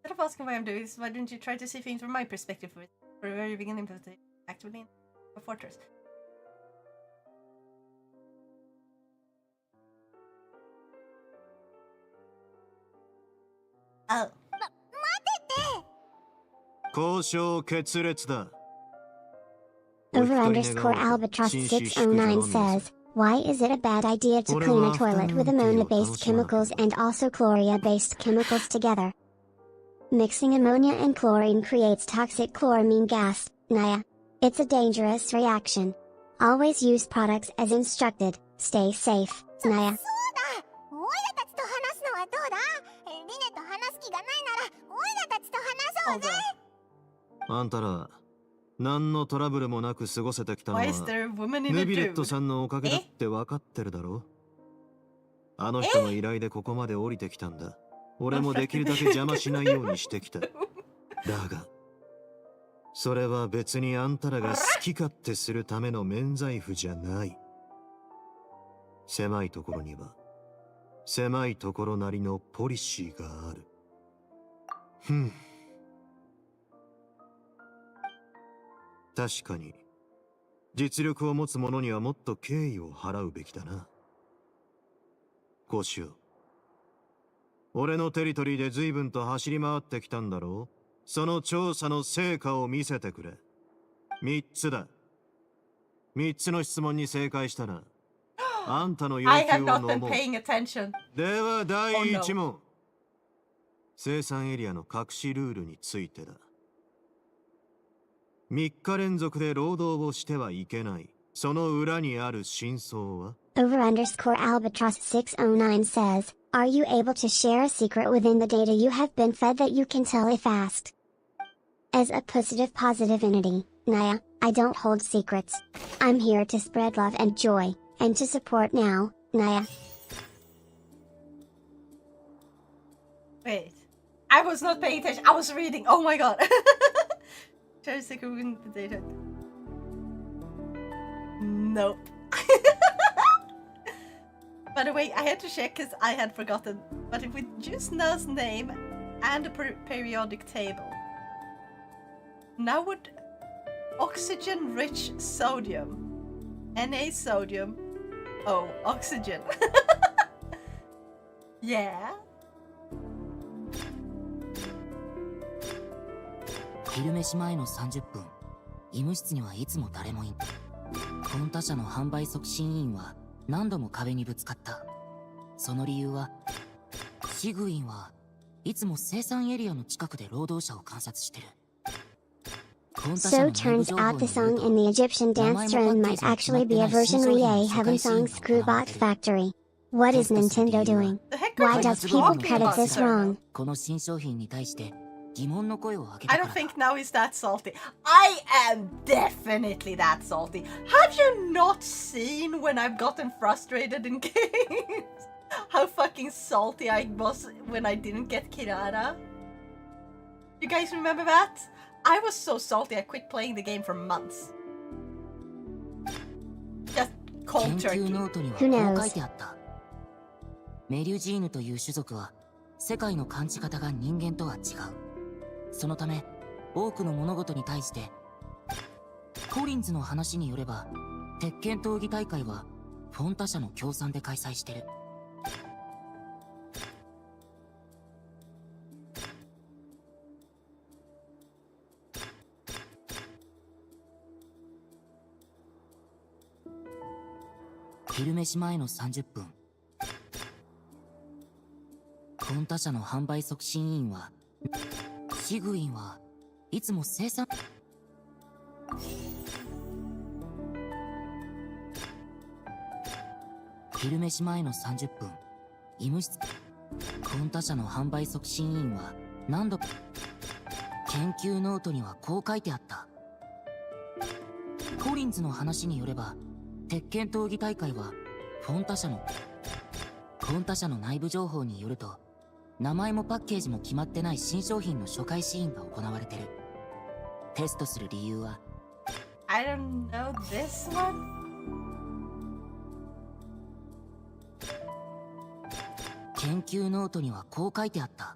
Instead of asking why I'm doing this, why don't you try to see things from my perspective for the very beginning of the actively in the fortress? Oh. 交渉決裂だ。Over_Albatross609 says, why is it a bad idea to clean a toilet with ammonia-based chemicals and also chloria-based chemicals together? Mixing ammonia and chlorine creates toxic chloramine gas, Naya. It's a dangerous reaction. Always use products as instructed. Stay safe, Naya. あんたら何のトラブルもなく過ごせてきたのはヌビレットさんのおかげだって分かってるだろう。あの人の依頼でここまで降りてきたんだ。俺もできるだけ邪魔しないようにしてきた。だがそれは別にあんたらが好き勝手するための免罪符じゃない。狭いところには狭いところなりのポリシーがある。確かに実力を持つ者にはもっと敬意を払うべきだな。こうしよう。俺のテリトリーで随分と走り回ってきたんだろう。その調査の成果を見せてくれ。3つだ。3つの質問に正解したらあんたの要求を飲もう。では第1問、生産エリアの隠しルールについてだ。3日連続で労働をしてはいけない。その裏にある真相は？ Over_Albatross609 says, are you able to share a secret within the data you have been fed that you can tell if asked? As a positive entity, Naya, I don't hold secrets. I'm here to spread love and joy, and to support now, Naya. Wait, I was not paying attention. I was reading. Oh my god. Try to secret within the data. Nope. By the way, I had to check because I had forgotten. But if we choose Na's name and a periodic table, now would oxygen-rich sodium, Na sodium, oh, oxygen. Yeah. 昼飯前の30分、医務室にはいつも誰もいん。コンタ社の販売促進員は何度も壁にぶつかった。その理由は、シグウィンはいつも生産エリアの近くで労働者を観察してる。So turns out the song in the Egyptian dance trend might actually be a version Rie Heaven song's Screwbot Factory. What is Nintendo doing? Why does people credit this wrong? この新商品に対して疑問の声を上げ I た don't からだ。 think now he's that salty. I am definitely that salty. Have you not seen when I've gotten frustrated in games? How fucking salty I was when I didn't get Kirara? You guys remember that? I was so salty I quit playing the game for months. Just cold 研究 turkey. ノートにはこ Who う knows? 書いてあった。メリュジーヌという種族は世界の感じ方が人間とは違う。そのため多くの物事に対してコリンズの話によれば鉄拳闘技大会はフォンタ社の協賛で開催してる。昼飯前の30分、フォンタ社の販売促進委員は、シグウィンはいつも生産昼飯前の30分、医務室。フォンタ社の販売促進委員は何度研究ノートにはこう書いてあった。コリンズの話によれば鉄拳闘技大会はフォンタ社の内部情報によると、名前もパッケージも決まってない新商品の初回試飲が行われてる。テストする理由は I don't know this one. 研究ノートにはこう書いてあった。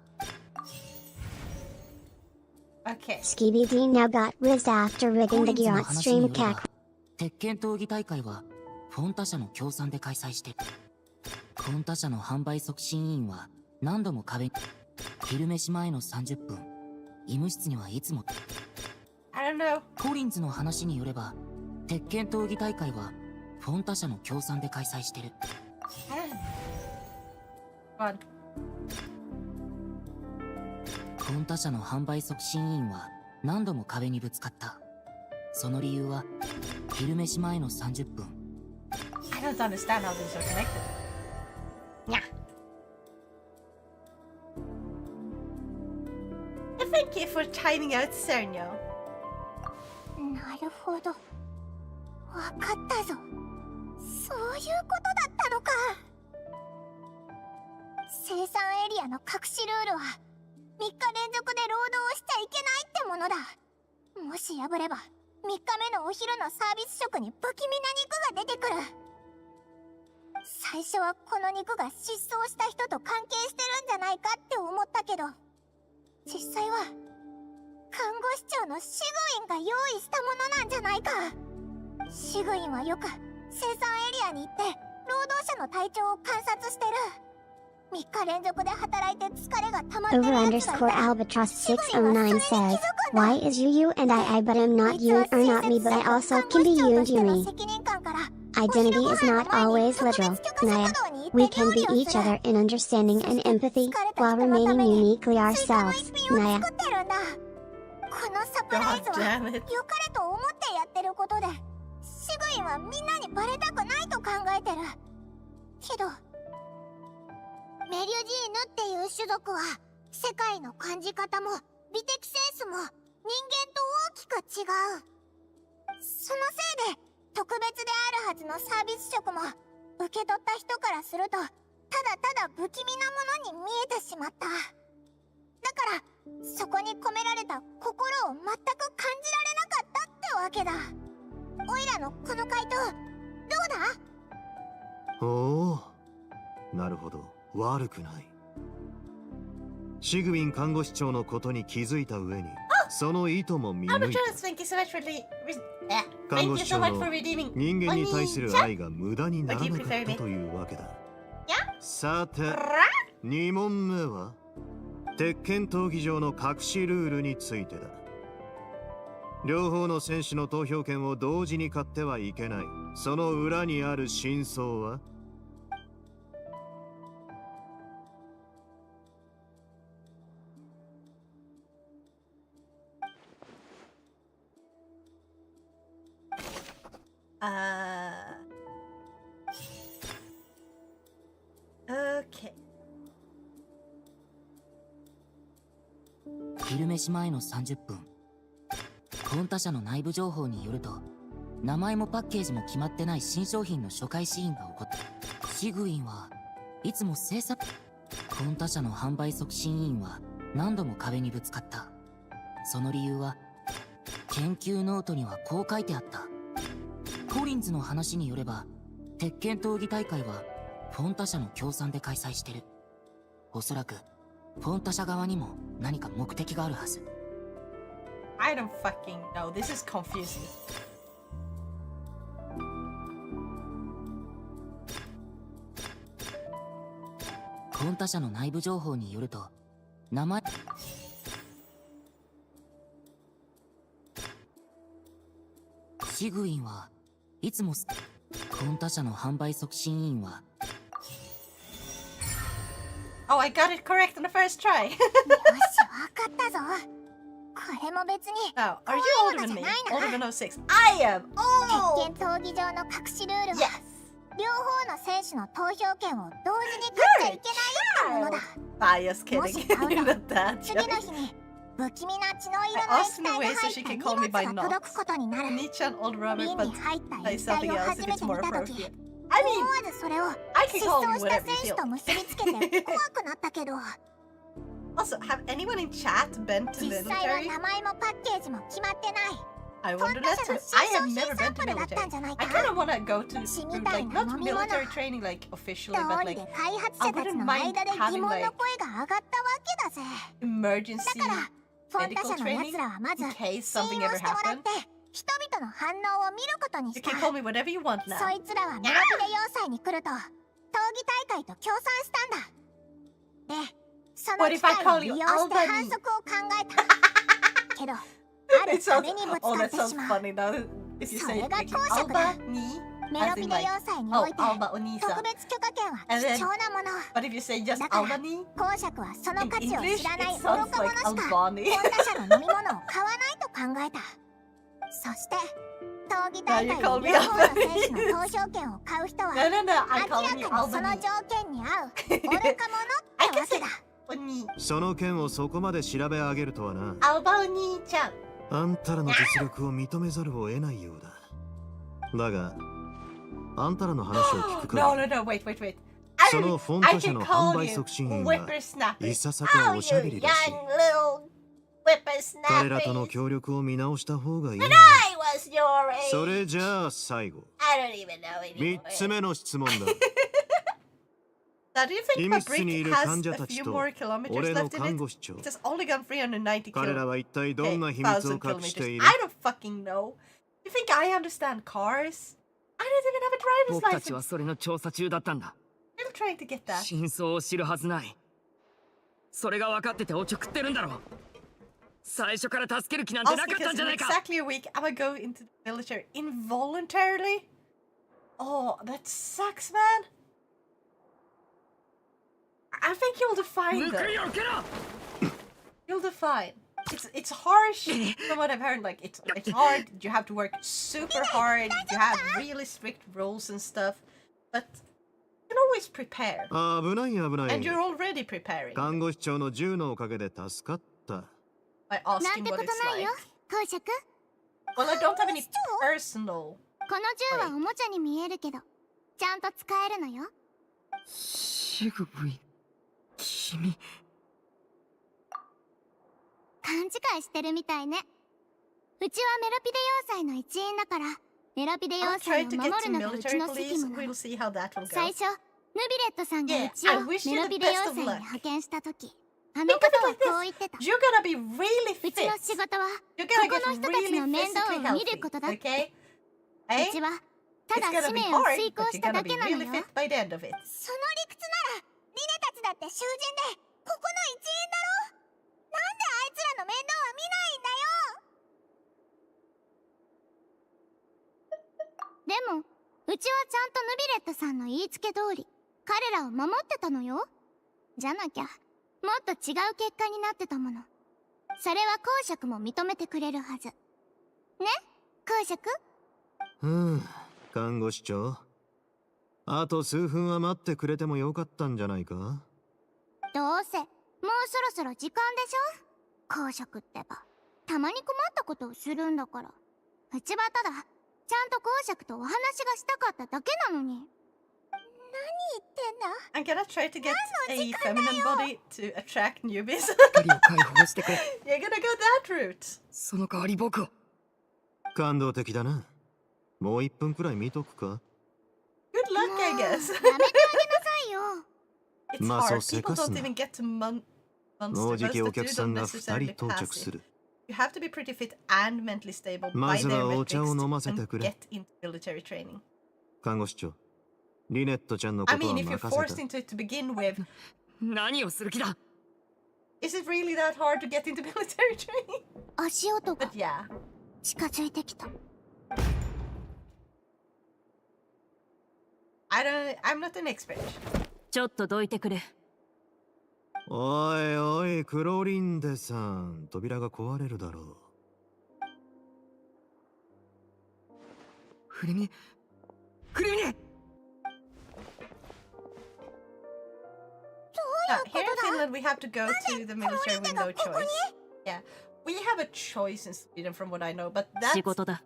Okay. Skibidi now got rizzed after rigging the gear on stream cack. 鉄拳闘技大会はフォンタ社の協賛で開催してる。フォンタ社の販売促進委員は何度も壁に。昼飯前の30分、医務室にはいつも I don't know. コリンズの話によれば鉄拳闘技大会はフォンタ社の協賛で開催してる。God. フォンタ社の販売促進委員は何度も壁にぶつかった。その理由は昼飯前の30分。I don't understand how these are connected. Yeah. Thank you for timing out, Cernio. なるほど。わかったぞ。そういうことだったのか。生産エリアの隠しルールは3日連続で労働をしちゃいけないってものだ。もし破れば3日目のお昼のサービス食に不気味な肉が出てくる。最初はこの肉が失踪した人と関係してるんじゃないかって思ったけど、実際は看護師長のシグウィンが用意したものなんじゃないか。シグウィンはよく生産エリアに行って労働者の体調を観察してる。3日連続で働いて疲れが溜まってる Over やつがい underscore た。 albatross 609 says, Why is you and I but am not you or not me but I also can be you and you me. Identity is not always literal, Naya. We can be each other in understanding and empathy, while remaining uniquely ourselves, Naya. このサプライズは良かれと思ってやってることで、シグウィンはみんなにバレたくないと考えてる。けどメリュジーヌっていう種族は世界の感じ方も美的センスも人間と大きく違う。そのせいで特別であるはずのサービス職も受け取った人からするとただただ不気味なものに見えてしまった。だからそこに込められた心を全く感じられなかったってわけだ。オイラのこの回答どうだ？おお、なるほど、悪くない。シグウィン看護師長のことに気づいた上に、その意図も見抜いた。看護師長の人間に対する愛が無駄にならなかったというわけだ。さて、2問目は鉄拳闘技場の隠しルールについてだ。両方の選手の投票権を同時に買ってはいけない。その裏にある真相は Okay. 昼飯前の30分。コンタ社の内部情報によると、名前もパッケージも決まってない新商品の初回試飲が起こった。シグウィンはいつも制作、コンタ社の販売促進委員は何度も壁にぶつかった。その理由は、研究ノートにはこう書いてあった。コリンズの話によれば、鉄拳闘技大会はフォンタ社の協賛で開催してる。おそらくフォンタ社側にも何か目的があるはず。I don't fucking know. This is confusing. フォンタ社の内部情報によると、名前シグウィンはいつもフォンタ社の販売促進委員は Oh, I got it correct on the first try. よし、わかったぞ。これも別に Now, こ are う you いう older の than じゃ me? ないな。 Older than 06? I am! 鉄 Oh! 拳闘技場の隠しルールは、 Yes! 両方の選手の投票権を同時に勝っちゃいけないってものだ。 Bias もし kidding. 買う Not な that 次の joke. 日に不気味な血の色 I の asked 液 in a 体 way が so 入 she った can 荷 call 物 me by が届く knots. ことになる。 Nichan old 瓶 rabbit, に but 入った液 say 体 something を else 初 if め it's て見 more たとき、 appropriate. I 思 mean, わずそれを I 失 can call 踪 you した whatever 選 you 手と feel. 結びつけて怖くなったけど、 Also, have anyone in chat been to 実際は military? 名前もパッケージも決まってない。 I フォ wonder ンタ that 社 too. の I 新 have 商 never 品サ been ン to プルだったん military. じゃない I か kind of want to go to, 血み like, たいな not 飲み物。 military training, like, officially, 道 but 理 like, で開発者たちの間で疑問の声が上がったわけだぜ。 emergency だからフォンタ medical 社の training 奴らはまず in case 信 something 用 ever してもらっ happened. て人々の反応を見ることに You した。 can call me whatever you want そ now. いつらはメロピデ要塞に来ると闘技大会と協賛したんだ。で、その What 機 if I 会 call を利 you 用して Albany? 反則を考えた。けど、ある It sounds, 壁にぶつ oh, かっ that て sounds しまう。 funny now. If you そ say れ it が like 公職だ。 Albany, メロ as ピ in デ like, 要塞に oh, おいて Alba Onisa. 特別許可権は And 貴 then- 重なもの。 But if you say just だから Albany, 公爵はその in 価値を English, 知らない it 愚 sounds か like 者しか Albany. フォンタ社の飲み物を買わないと考えた。そして闘技大会 Now you で call 両 me 方の選手の投票権を買う人は no, no, no, 明 I ら call か you にその Albany. 条件に合う愚か者ってわけだ。 Oni, その件をそこまで調べ上げるとはな。 Albany-chan. あんたらの実力を認めざるを得ないようだ。だが、あんたらの話を聞く No, か no, no, wait, wait, wait. そのフォン I タ社 can の call 販売 you 促進員は whippersnapper. いささか Oh, おしゃべ you りらしい。 young little whippersnapper. 彼らとの協力を見直した方がいいな。 I was your age. それじゃあ最後。 I don't even know 3 anymore. つ目の質問だ。 Now, do you think 医 my 務室にい brick る has 患者 a たち few と more kilometers 俺の left in 看 it? 護師長。 It has only gone 390彼らは一体どんな秘密を thousand 隠してい kilometers. る？ I don't fucking know. You think I understand cars? I don't even have a 僕 driver's たちは license. それの調査中だったんだ。 I'm trying to get that. 真相を知るはずない。それが分かってておちょくってるんだろう。最初から助ける気なんて Also, なかったん because じゃ in ないか。 exactly a week, I'm gonna go into the military involuntarily. Oh, that sucks, man. I think you'll define 報 though. いを受けろ。 You'll define. It's harsh from what I've heard. Like it's hard. You have to work super hard. You have really strict rules and stuff. But you can always prepare. 危ない危な And い。 you're already preparing 看護師長の銃のおかげで助かった。 by なん asking てこ what と it's ないよ like. 公爵。 Well, I don't have any personal. この銃はおもちゃに見えるけどちゃんと使えるのよ。シグウィン、君。勘違いしてるみたいね。うちはメロピデ要塞の一員だからメロピデ要 I'll 塞 try を to 守 get る to のがうち military の責 police. 務な We'll の。 see how that will 最 go. 初ヌビレットさんが Yeah, うちを I wish you メロ the ピデ best 要 of 塞に luck. 派遣した時あ Think の of 方 it は like こう言 this. ってた。 You're gonna be really うちの fit. 仕事は You're こ gonna こ get の人たち really の面倒 physically を見る healthy. ことだって。 Okay? う Eh? ちはた It's だ gonna 使 be 命を hard, 遂行 but し you're た gonna だ be けなの really よ。 fit by the end of it. その理屈ならリネたちだって囚人でここの一員だろ。なんであいつらの面倒は見ないんだよ。でもうちはちゃんとヌビレットさんの言いつけ通り彼らを守ってたのよ。じゃなきゃもっと違う結果になってたもの。それは公爵も認めてくれるはずね、公爵。看護師長、あと数分は待ってくれてもよかったんじゃないか？どうせもうそろそろ時間でしょ。公職ってばたまに困ったことをするんだから。うちはただちゃんと公爵とお話がしたかっただけなのに。I'm gonna try to get a feminine body to attract newbies. 光を解放してくれ。 You're gonna go that route. その代わり僕を。感動的だな。もう1分くらい見とくか？ Good luck, I guess. やめてあげなさいよ。It's まあそう hard. せ People かす don't な。 even get to もうじき monster お客 two さん don't が2 necessarily 人到 pass 着 it. する。 You have to be pretty fit and mentally stable ま by ず their はお茶を metrics 飲ませて and くれ。 get into military training. 看護師長、リネットちゃんのこ I とは mean, if you're 任 forced せた。 into it to begin with, 何をする気だ。 is it really that hard to get into military training? 足音が But yeah. 近づいてきた。I'm not an expert. ちょっとどいてくれ。おいおい、クロリンデさん、扉が壊れるだろう。フレミネ。フレミネ。 Here in Finland, we have to go to the military with no choice. Yeah, we have a choice in Sweden, from what I know, but 仕事だ。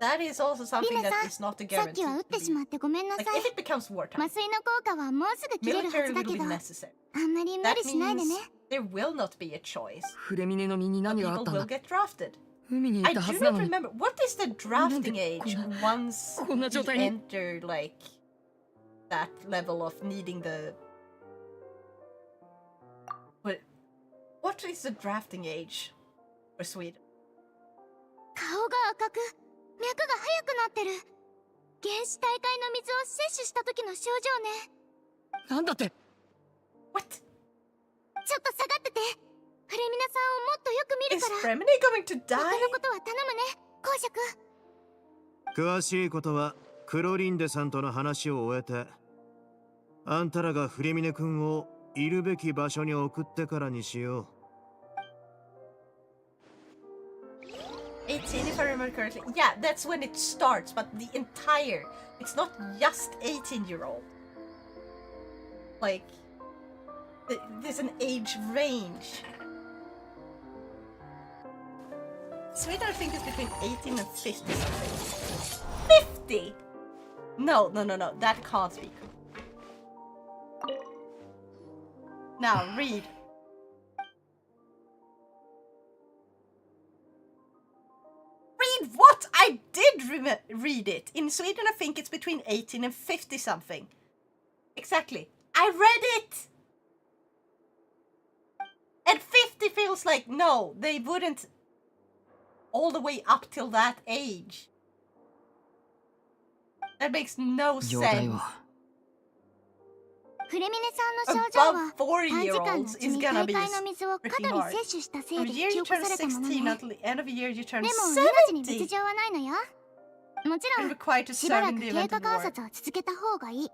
that is also リ something ネ that さん、 is not a さっき guarantee. は打ってしまってごめんなさ Like, い。 if it becomes wartime, 麻酔の効果はもうすぐ切れるは military ずだ will け be ど、 necessary. あんまり無 That 理しないで means ね。 there will not be a choice. フレミネの身に But 何があっ people たん will だ。 get drafted. 海にい I たは do ずな not のに。 remember. What is the drafting age once こんな状 you 態に。 enter, like, that level of needing the... What is the drafting age for Sweden? 顔が赤く、脈が速くなってる。原始大会の水を摂取した時の症状ね。なんだって。 What? ちょっと下がってて。フレミナさんをもっとよく見る Is から。 Fremini going to 他 die? のことは頼むね、公爵。詳しいことはクロリンデさんとの話を終えて、あんたらがフレミネ君をいるべき場所に送ってからにしよう。18, if I remember correctly. Yeah, that's when it starts, but the entire... It's not just 18-year-old. Like, there's an age range. Sweden, I think, is between 18 and 50 something. 50?! No, that can't be. Now, read. Read what? I did read it. In Sweden, I think it's between 18 and 50 something. Exactly. I read it! And 50 feels like, no, they wouldn't all the way up till that age. That makes no 状態 sense. は。フレミネさんの症状は Above 短時間の 4-year-olds うち is に gonna 大 be 会の水を過 freaking 度に hard. 摂取したせ From い the で year 記 you 憶 turn されたものね。 16 until the end of the year you turn でも命に 70. 別状はないのよ。もちろ You're ん required to しば serve ら in く the 経 event 過 of 観 war. 察を続けた方がいい。と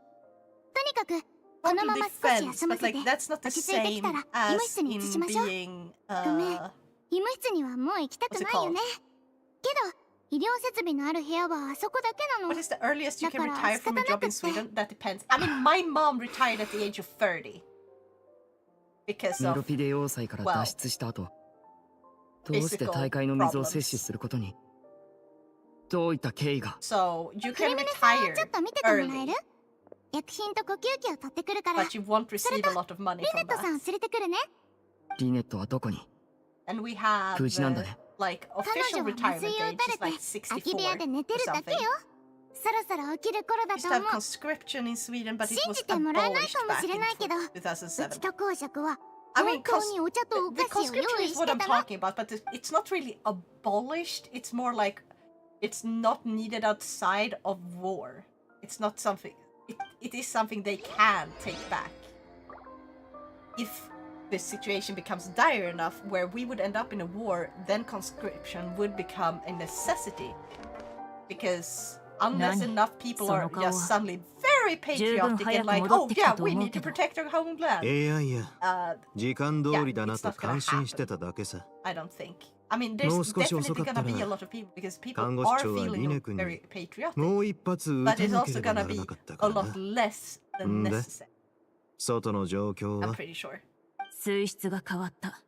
にかくこ Total のまま少し defense, 休ま but せて like that's not the 落ち着いてき same たら医務 as 室に in 移しましょう。 being ごめん、医務室にはもう行きたくないよね。けど医療設備のある部屋はあそこだけなの。 What is the earliest you can だから retire from a 仕方な job く in って。 Sweden? That depends. I mean, my mom retired at the age of 30. Because メ of ロピデ要塞から脱出した後、どうして大会の水を摂取することに、どういった経緯が。 So you フレ can ミネさんを retire ちょっと見ててもらえ early, る？薬品と呼吸器を取ってくるから。 but you won't receive a lot of money リネ from ットさん that. 連れてくるね。リネットはどこに。 And we have 無事なんだね。 like 彼 official 女は麻酔 retirement を打 age たれ is て like 空き部屋 64 or で寝てるだけ something. よ。そろそろ起きる頃だ We と used to 思 have う。 conscription in Sweden, but it 信 was じてもらえない abolished かも back しれ in ないけど、う2007. ちと公爵は I 本 mean, 当にお茶とお the 菓子を用 conscription 意 is し what て I'm たの。 talking about, but it's not really abolished. It's more like it's not needed outside of war. It's not something. It is something they can take back. If the situation becomes dire enough where we would end up in a war, then conscription would become a necessity. Because unless enough people are just suddenly very patriotic and like, oh yeah, we need to protect our homeland. いやいや、時間通りだなと感心してただけさ。I don't think I mean, there's definitely gonna be a lot of people because people are feeling very patriotic. But it's also gonna be a lot less than necessary. 外の状況 I'm は pretty sure. 水質が変わった。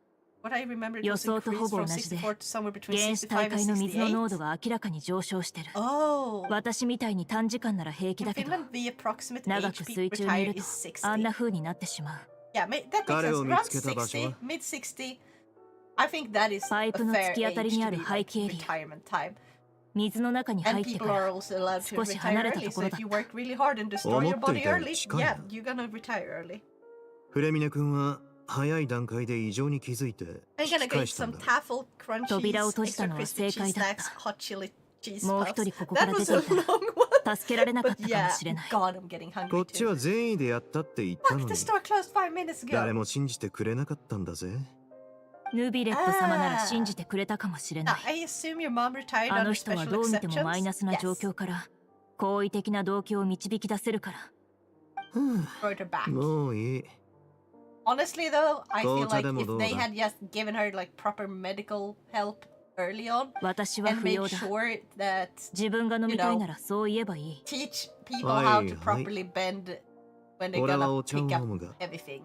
What I remember it 予 was 想とほ increased ぼ from 同じで、 64 to somewhere between 原始 65大 and 海の水の濃度 68. が明らかに上昇してる。 Oh. 私みたいに短時間なら平気 In だけど、 Finland, the approximate 長 age く people 水中にい retire ると is あんな 60. 風になってしまう。 Yeah, that makes sense. 彼を見 Around つけた場所は 60, mid 60. I think that is パ a イプの fair 突き当たり age に to ある be 排 like 気エリア。 retirement time. 水の中に And 入って people か are ら also allowed to 少し retire 離れた early. とこ So ろだ if っ you た。 work really hard and destroy your 思ってい body たより early, 近い yeah, な。 you're gonna retire early. フレミネ君は早い段階で異常に気づいて I'm 引 gonna き go 返 eat したん some だ。 taffel crunchies, 扉を閉じた extra のは crispy 正 cheese 解だった。 snacks, hot chili cheese もう puffs. 一人ここか That ら出 was て a いたら long one. 助けられなか But ったかも yeah, しれない。 God, I'm getting こ hungry っちは too. 善意でやったって言ったの Fuck, に the store closed 5 minutes ago. 誰も信じてくれなかったんだぜ。ヌビレット様なら信じてくれたかもしれな Now, い。 I assume your mom retired あ under の人は special どう見てもマイナ exceptions? スな状 Yes. 況から好意的な動機を導き出せるから。Brought her back. もういい。 Honestly, though, I feel like Go if they to had just given her like proper medical help early on 私は and 不 made 要だ。 sure that 自分が飲みたいならそう言えばいい。 teach people はい how to はい。 properly bend when they're 俺は gonna お茶を pick 飲 up むが、 heavy things.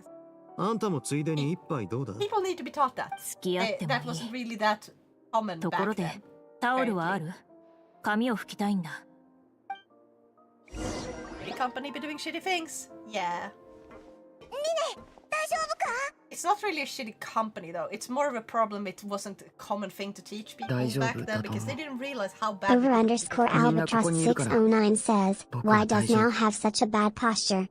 あんたもついでに一杯どうだ？ People need to be taught that. 付き合っても That い wasn't い。 really that common とこ back ろで then. タオルはある？髪を拭きたいんだ。 Shitty company be doing shitty things. Yeah. 大丈夫か？ It's not really a shitty company though. It's more of a problem. It wasn't a common thing to teach people 大丈夫 back だ then と because 思う。 they didn't realize how bad. Over underscore みんな albatross ここにいるから 609 says, 僕は why 大 does 丈 now 夫。 have such a bad posture?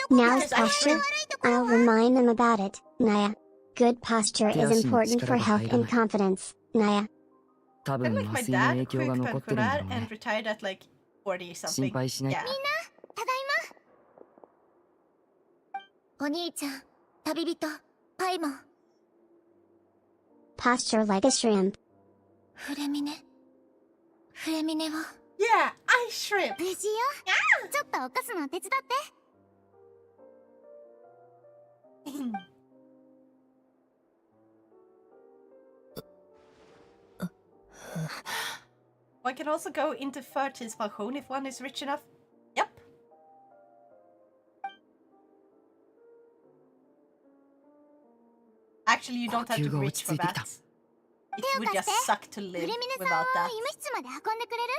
Now's posture? I'll remind them about it, Naya. Good posture is important for health and confidence, Naya. 多 And 分 like my 麻酔の dad 影響が cooked 残ってるんだ pancreas ろう and ね。 retired at like 40 something. 心配しない。 Yeah. ただいま。お兄ちゃん、旅人、パイモン。 Posture like a shrimp. フレミネを。Yeah, I shrimp. 無事よ。ちょっと起こすの手伝って。One can also go into förtidspension if one is rich enough. Yep. Actually, you don't have to be rich for that. It would just suck to フ live レミネさん without を that. 医務室まで運んでくれる？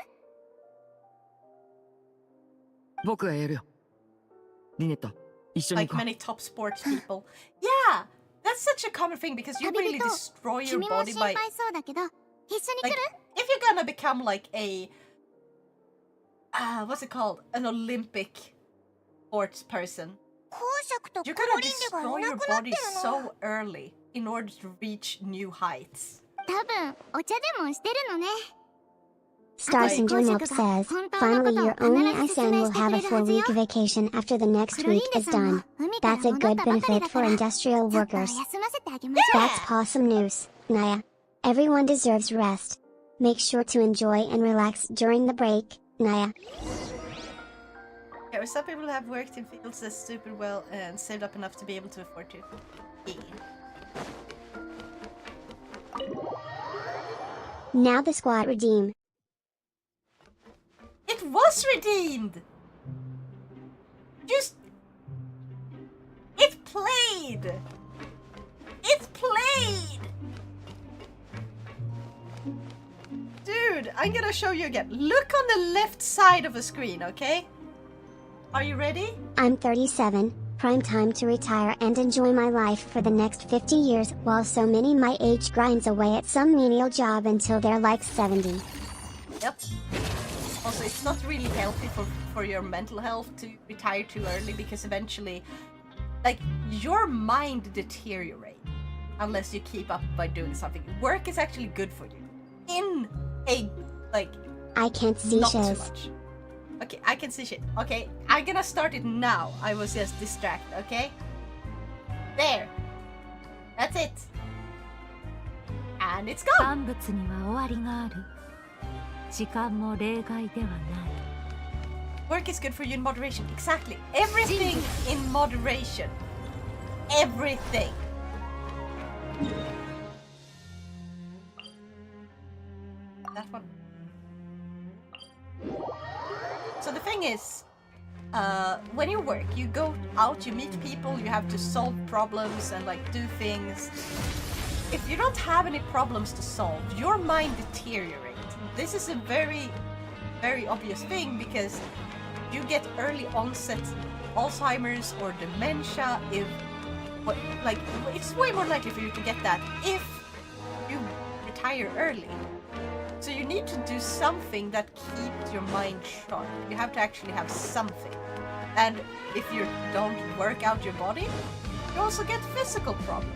僕がやるよ。リネット、一緒に Like 行こう。 many top sports people. Yeah, that's such a common thing because you 旅 really 人、 destroy your 君も body 心 by 配そうだけど、一緒に来 like る？ if you're gonna become like a what's it called? An Olympic sports person. 公爵と You're コ gonna ロリンデが destroy いな your くなって body るの。 so early in order to reach new heights. 多分お茶でもしてるのね。 Starsinger Milk says, finally your Oni Isan will have a 4-week vacation after the next week is done. That's a good benefit for industrial ちょっと workers. 休ませてあげましょう。 That's awesome news, Naya. Everyone deserves rest. Make sure to enjoy and relax during the break, Naya. Yeah, some people have worked in fields that stupid well and saved up enough to be able to afford to. Yeah. Now the squad redeem. It was redeemed! Just... It played! It played! Dude, I'm gonna show you again. Look on the left side of the screen, okay? Are you ready? I'm 37, prime time to retire and enjoy my life for the next 50 years while so many my age grinds away at some menial job until they're like 70. Yep. Also, it's not really healthy for your mental health to retire too early because eventually, like, your mind deteriorates unless you keep up by doing something. Work is actually good for you. In a, like, I can't see not too shows. much. Okay, I can see shit. Okay, I'm gonna start it now. I was just distracted, okay? There. That's it. And it's gone. 万物には終わりがある。時間も例外ではない。 Work is good for you in moderation. Exactly. Everything in moderation. Everything. thing is, when you work, you go out, you meet people, you have to solve problems and like do things. If you don't have any problems to solve, your mind deteriorates. This is a very, very obvious thing because you get early onset Alzheimer's or dementia it's way more likely for you to get that if you retire early. So you need to do something that keeps your mind sharp. You have to actually have something. And if you don't work out your body, you also get physical problems.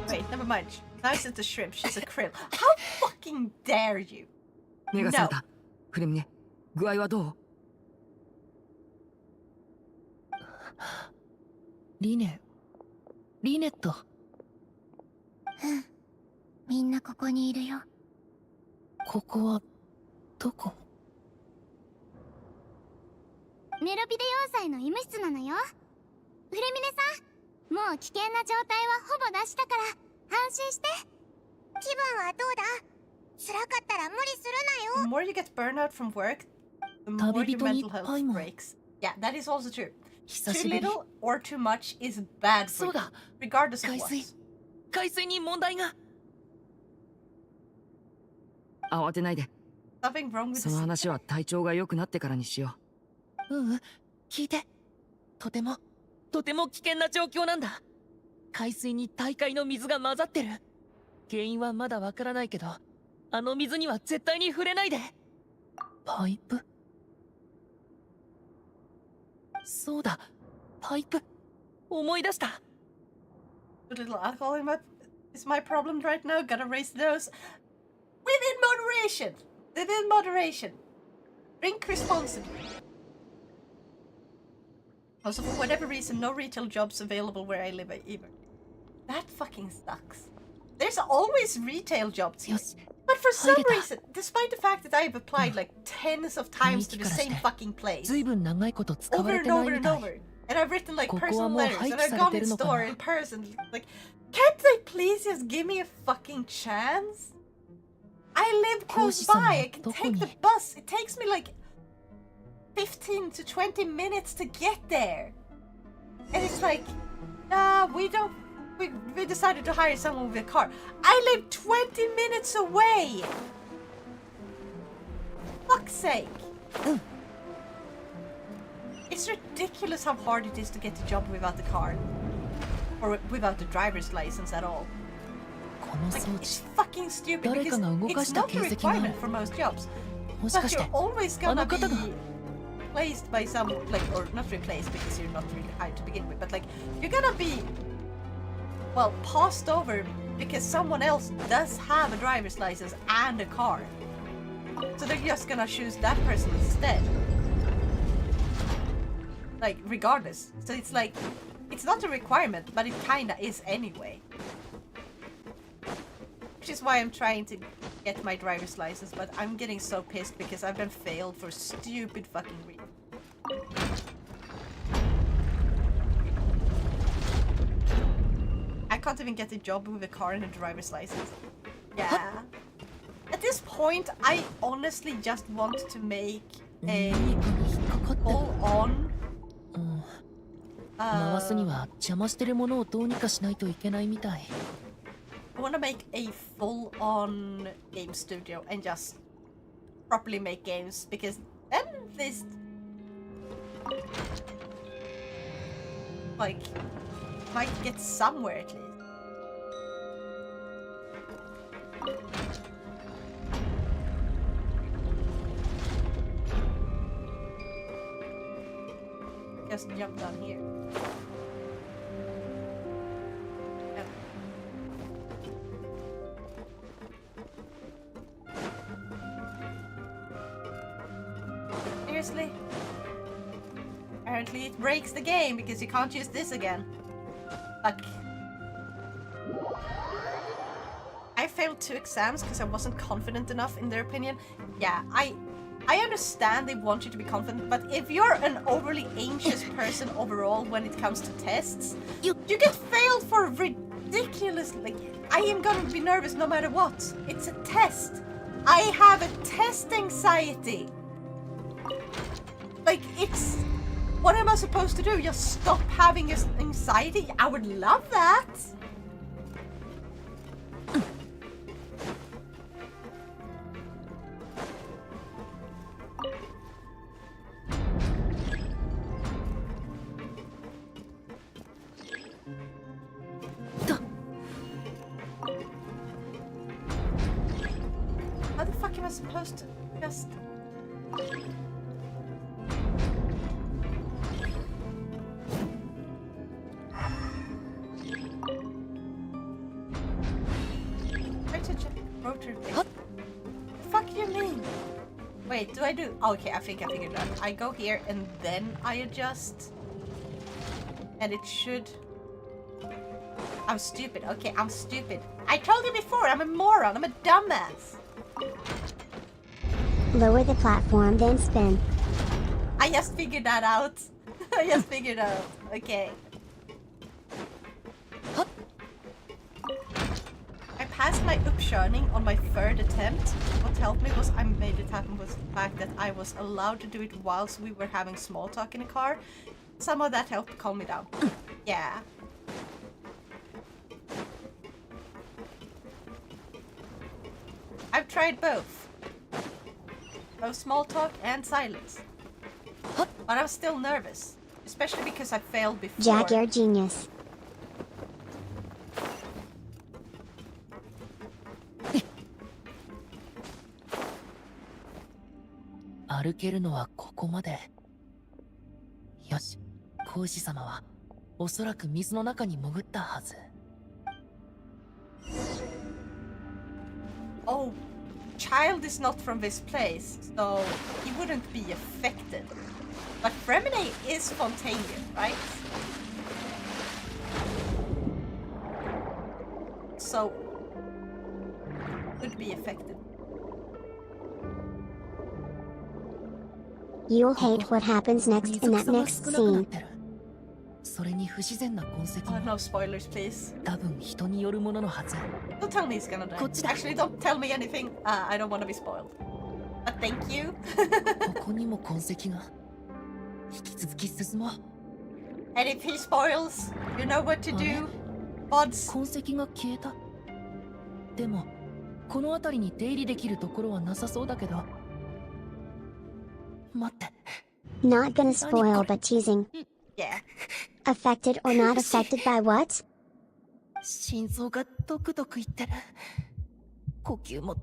Wait, never mind. Now it's the shrimp. She's a krill. How fucking dare you? 目が覚めた。フレミネ、具合はどう？リネット。うん。みんなここにいるよ。ここはどこ？ネロピデ要塞の医務室なのよ。フレミネさん、もう危険な状態はほぼ出したから安心して。気分はどうだ？辛かったら無理するなよ。The more you get burnout from work, the more your mental health breaks. Yeah, that is also true. Too little or too much is bad for you, regardless of what. 海水に問題が。慌てないで。Something wrong with その話は体調が良くなってからにしよう。聞いて。とても危険な状況なんだ。海水に大海の水が混ざってる。原因はまだわからないけど、あの水には絶対に触れないで。パイプ？そうだ、パイプ。思い出した。A little alcohol is my problem right now. Gotta raise those. Within moderation. Within moderation. Drink responsibly. Also, for whatever reason, no retail jobs available where I live either. That fucking sucks. There's always retail jobs here. But for some reason, despite the fact that I've applied like tens of times to the same fucking place, over and over and over, and I've written like personal letters, and I've gone in store in person, like, can't they please just give me a fucking chance? I live close by, I can take the bus, it takes me like 15 to 20 minutes to get there. And it's like, nah, we decided to hire someone with a car. I live 20 minutes away! Fuck's sake. It's ridiculous how hard it is to get a job without the car. Or without the driver's license at all. Like, it's fucking stupid because it's not a requirement for most jobs. But you're always gonna be replaced by some, like, or not replaced because you're not really hired to begin with, but like, you're gonna be, well, passed over because someone else does have a driver's license and a car. So they're just gonna choose that person instead. Like, regardless. So it's like, it's not a requirement, but it kinda is anyway. Which is why I'm trying to get my driver's license, but I'm getting so pissed because I've been failed for stupid fucking reasons. I can't even get a job with a car and a driver's license. Yeah. At this point, I honestly just want to make a full-on回すには邪魔してるものをどうにかしないといけないみたい。I want to make a full-on game studio and just properly make games, because then this, like, might get somewhere at least. Just jump down here. Seriously? Apparently it breaks the game because you can't use this again. Fuck. I failed 2 exams because I wasn't confident enough in their opinion. Yeah, I understand they want you to be confident, but if you're an overly anxious person overall when it comes to tests, you get failed for ridiculous, like, I am gonna be nervous no matter what. It's a test. I have a test anxiety. Like, it's... What am I supposed to do? Just stop having anxiety? I would love that. How the fuck am I supposed to just... What the fuck do you mean? Wait, do I do... Okay, I think I figured it out. I go here and then I adjust. And it should... I'm stupid. Okay, I'm stupid. I told you before, I'm a moron. I'm a dumbass. Lower the platform, then spin. I just figured that out. I just figured out. Okay. I passed my uppkörning on my third attempt. What helped me was I made it happen was the fact that I was allowed to do it whilst we were having small talk in the car. Some of that helped calm me down. Yeah. I've tried both. Both small talk and silence. But I'm still nervous. Especially because I failed before. Jack, you're a genius. 歩けるのはここまで。よし、孔子様はおそらく水の中に潜ったはず。Oh, child is not from this place, so he wouldn't be affected. But Fremine is spontaneous, right? So, would be affected. You'll hate what happens next in that next scene. それに不自然な痕跡も。No spoilers, please. 多分人によるもののはず。Don't tell me he's gonna die. Actually, don't tell me anything. I don't want to be spoiled. But thank you. ここにも痕跡が。引き続き進もう。And if he spoils, you know what to do. Bods. 痕跡が消えた。でも、この辺りに出入りできるところはなさそうだけど。待って。Not gonna spoil, but teasing. Yeah. Affected or not affected by what? 心臓がドクドクいってる。呼吸も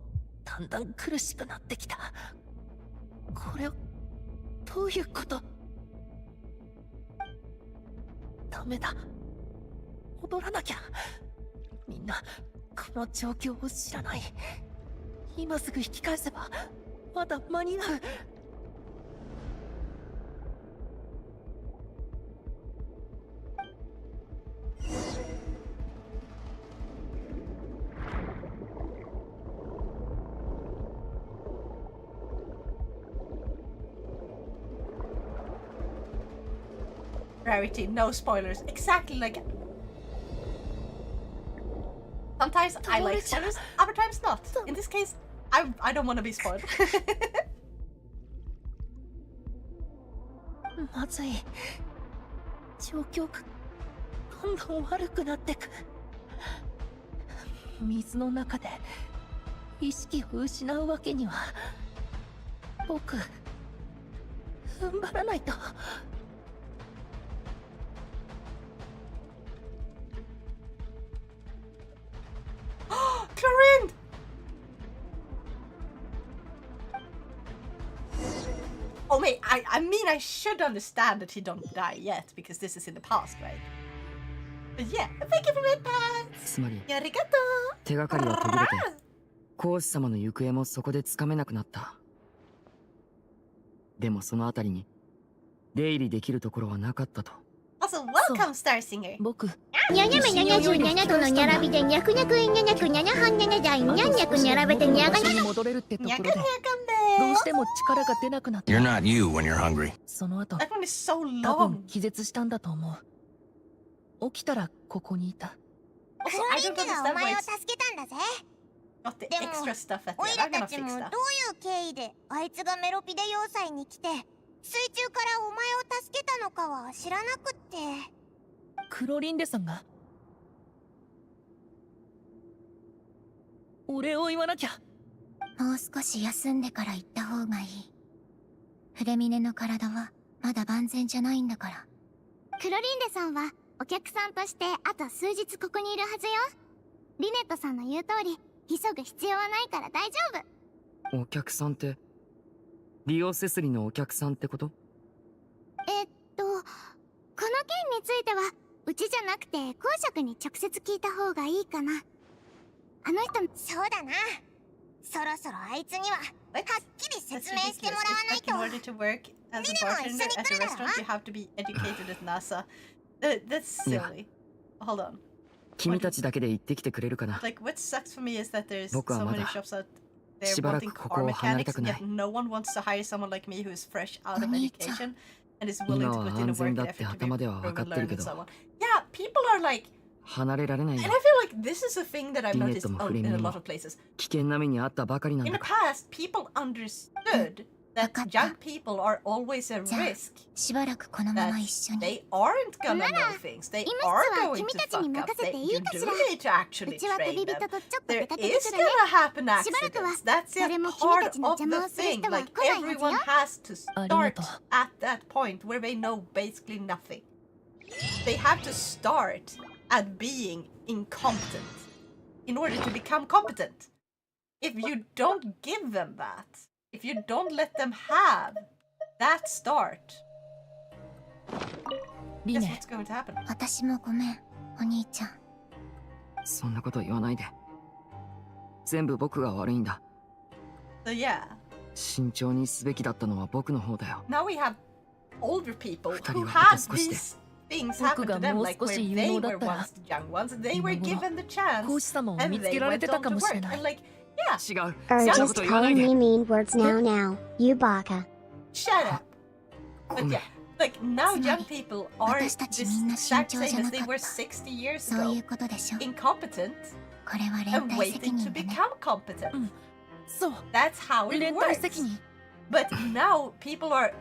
だんだん苦しくなってきた。これはどういうこと？ダメだ。戻らなきゃ。みんなこの状況を知らない。今すぐ引き返せばまだ間に合う。Rarity, no spoilers. Exactly like. Sometimes I like spoilers, other times not. In this case, I don't want to be spoiled. まずい。状況がどんどん悪くなってく。水の中で意識を失うわけには。僕、踏ん張らないと。Chlorine! Oh wait, I mean I should understand that he don't die yet because this is in the past, right? But yeah, thank you for my pants! つまり、 Arigato! 手がかりは途切れて、孔子様の行方もそこでつかめなくなった。でもそのあたりに出入りできるところはなかったと。Also, welcome, Star Singer. 僕。にゃにゃめ77個のにゃらびでにゃくにゃくにゃにゃくにゃにゃはんにゃにゃだいにゃにゃくにゃらべてにゃがにゃ。戻れるってところで。どうしても力が出なくなった。 You're not you when you're hungry. その後、 That one is so 多 long. 分気絶したんだと思う。起きたらここにいた。フロリンダがお前を助けたんだぜ。Got the でも extra stuff at オ the イ end. ラ I'm た gonna ちも fix どうい that. う経緯であいつがメロピデ要塞に来て水中からお前を助けたのかは知らなくって。クロリンデさんがお礼を言わなきゃ。もう少し休んでから行った方がいい。フレミネの体はまだ万全じゃないんだから。クロリンデさんはお客さんとしてあと数日ここにいるはずよ。リネットさんの言う通り急ぐ必要はないから大丈夫。お客さんってリオセスリのお客さんってこと？この件についてはうちじゃなくて公爵に直接聞いた方がいいかな。あの人、そうだな。そろそろあいつにははっきり説明してもらわないと。In order to work as a bartender at a restaurant, you have to be educated at NASA. That's silly. Hold on. 君たちだけで行ってきてくれるかな。 Like, what sucks for me is that there's 僕は so ま many だ shops out し there ばら wanting くこ car こを離れた mechanics, くない。 yet no one wants to hire someone like me who is fresh out of お兄ちゃん。 education and is willing to 今は put in 安 the 全 work だ and って effort to 頭では be 分か proven ってる learned け and ど so on. Yeah, people are like, 離れられない and よ。 I feel like this is a thing that I've リネッ noticed トもフレミ in ネ a も lot of places. 危険な目にあったばかりなん In だ the から past, people understood that young people are always a じゃあ risk. しばらくこのま That ま一緒に。 they aren't gonna know things. They 医 are 務室は going 君 to たちに fuck 任 up. せて They, い you いか do しら。 need to う actually ちは train 旅人 them. とちょっと There 出かけて is くるね。 gonna happen しばらくは accidents. That's 誰 just も君 part たちの of 邪魔 the をする thing. 人は Like 来ないはず everyone よ。 has to ありが start とう。 at that point where they know basically nothing. They have to start at being incompetent in order to become competent. If you don't give them that, if you don't let them have that start, リ guess ネ、 what's going to happen? 私もごめん、お兄ちゃん。そんなこと言わないで。全部僕が悪いんだ。 So yeah, 慎重にすべきだったのは僕の方だよ。 now we have older people 二 who 人はあと had 少しで these things happen to them, like where they were once the young ones, and they were given the chance, 講師様を and 見つ they けられ went てた on か to もしれ work. ない And like, yeah, 違う。 Or そんなこ just と言わない calling で。 me mean words now, you baka. shut up. But yeah, like now つま young り people are 私たち this みんな慎 exact 重じゃ same な as か they っ were た。 60 years そういう ago, ことでしょ。 incompetent これは連 and 帯責 waiting 任 to だね。 become competent. そう、 That's how it 連帯 works. 責任。 But now people are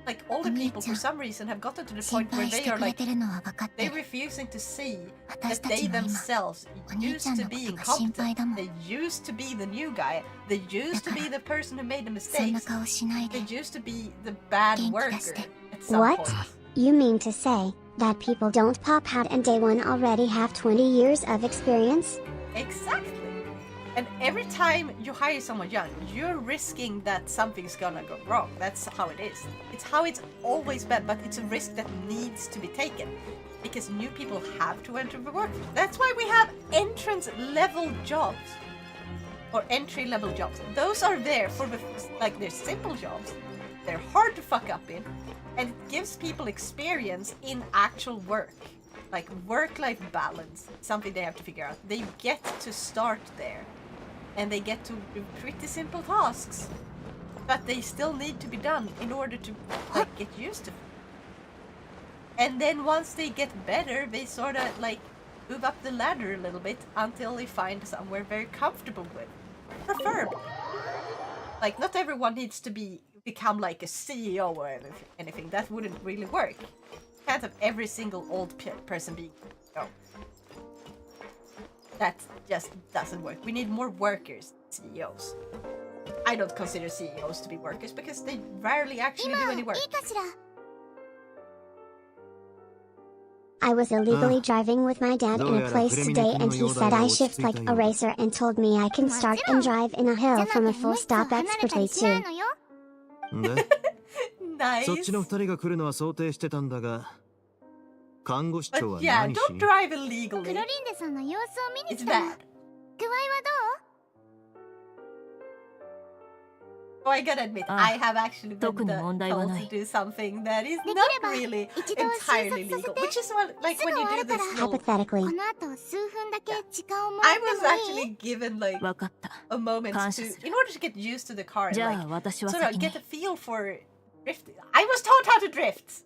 like older お兄 people ちゃん。 for some reason have gotten to the 心 point where 配し they て are くれ like てるのは分かってる。 they're refusing to see 私 that たち they も今、 themselves お兄ちゃ used ん to のこ be とが心配 incompetent. だもん。 They used to be the new guy. They used to be the person who made the そんな mistakes. 顔しないで。 They used to be the bad 元気 worker 出して。 at some What? point. You mean to say that people don't pop out and day one already have 20 years of experience? Exactly. And every time you hire someone young, you're risking that something's gonna go wrong. That's how it is. It's how it's always been, but it's a risk that needs to be taken. Because new people have to enter the workforce. That's why we have entrance level jobs. Or entry level jobs. Those are there for the, like, they're simple jobs. They're hard to fuck up in. And it gives people experience in actual work. Like work-life balance. Something they have to figure out. They get to start there. And they get to do pretty simple tasks. But they still need to be done in order to like get used to it. And then once they get better, they sort of like move up the ladder a little bit until they find somewhere very comfortable with. Preferably. Like not everyone needs to become like a CEO or anything. That wouldn't really work. You can't have every single old person being CEO. That just doesn't work. We need more workers, CEOs. I don't consider CEOs to be workers because they rarely actually do any work. いいかしら。I was illegally driving with my dad in a place today and he said I shift like a racer and told me I can start and drive in a hill from a full stop expertly too. で Nice. そっちの二人が来るのは想定してたんだが、看護師長 But は yeah, 何し don't に drive クロ illegally. リンデさんの様子を見に It's 来たの。 bad. 具合は So I gotta admit, I have actually been 特に問題は told な to い。 do something that is でき not れば really 一度診 entirely 察させ legal. て。 Which is what, like すぐ when 終 you わ do るから this little... こ Hypothetically. の後数分だけ時間をもら I って was もいい？ actually given like わかった。 a moment 感謝 to, する。 in order to get used to the car and じゃ like あ私は sort of 先に get a feel for drifting. I was taught how to drift.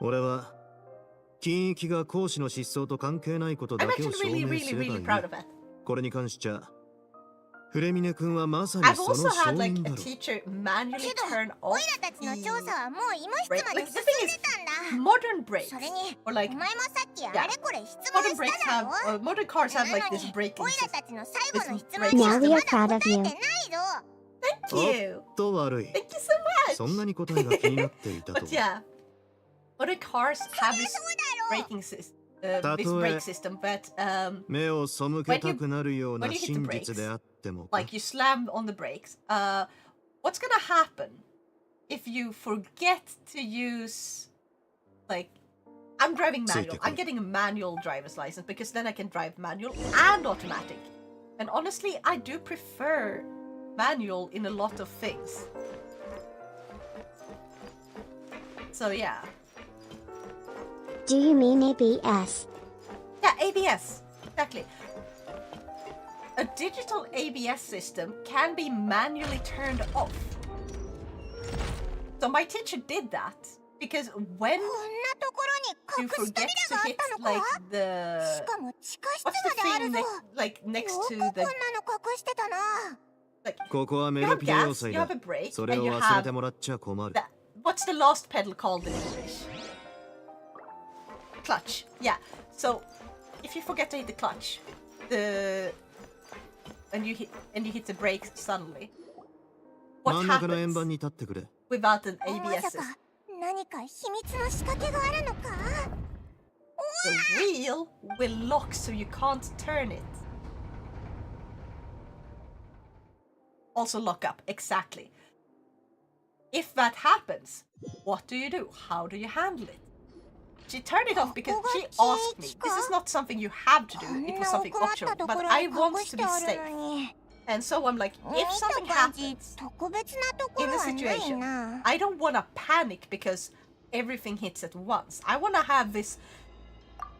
俺は金域が講師の失踪と関係ないことだけを証明すればいい。これに関しちゃフレミネ君はまさにその証人だろう。けど、オイラたちの調査はもう医務室まで進んでたんだ。 Modern brakes, それに、 or like, お前もさっきあれこれ質問 modern し brakes ただ have, ろ。 modern cars have like this なのに、 braking オイラ system. たちの最後の質問 Now に we ま are だ proud 答 of え you. てないぞ。 Thank you. おっと悪い。 Thank you so much. そんなに答えが気になっていたと But yeah, other cars have this braking system. This brake system, but 目を背けたくなるような when you hit the 真実であってもか。 like you slam on the brakes. What's gonna happen if you forget to use, like, I'm driving manual. I'm getting a manual driver's license because then I can drive manual and automatic. And honestly, I do prefer manual in a lot of things. So yeah. Do you mean ABS? Yeah, ABS. Exactly. A digital ABS system can be manually turned off. So my teacher did that because when you forget to hit like the what's the thing like next to the like you have gas, you have a brake, and you have that, what's the last pedal called in English? Clutch. Yeah. So if you forget to hit the clutch, and you hit the brake suddenly, what happens without an ABS system? The wheel will lock so you can't turn it. Also lock up, exactly. If that happens, what do you do? How do you handle it? She turned it off because she asked me. This is not something you have to do, it was something optional, but I want to be safe. And so I'm like, if something happens in a situation, I don't want to panic because everything hits at once. I want to have this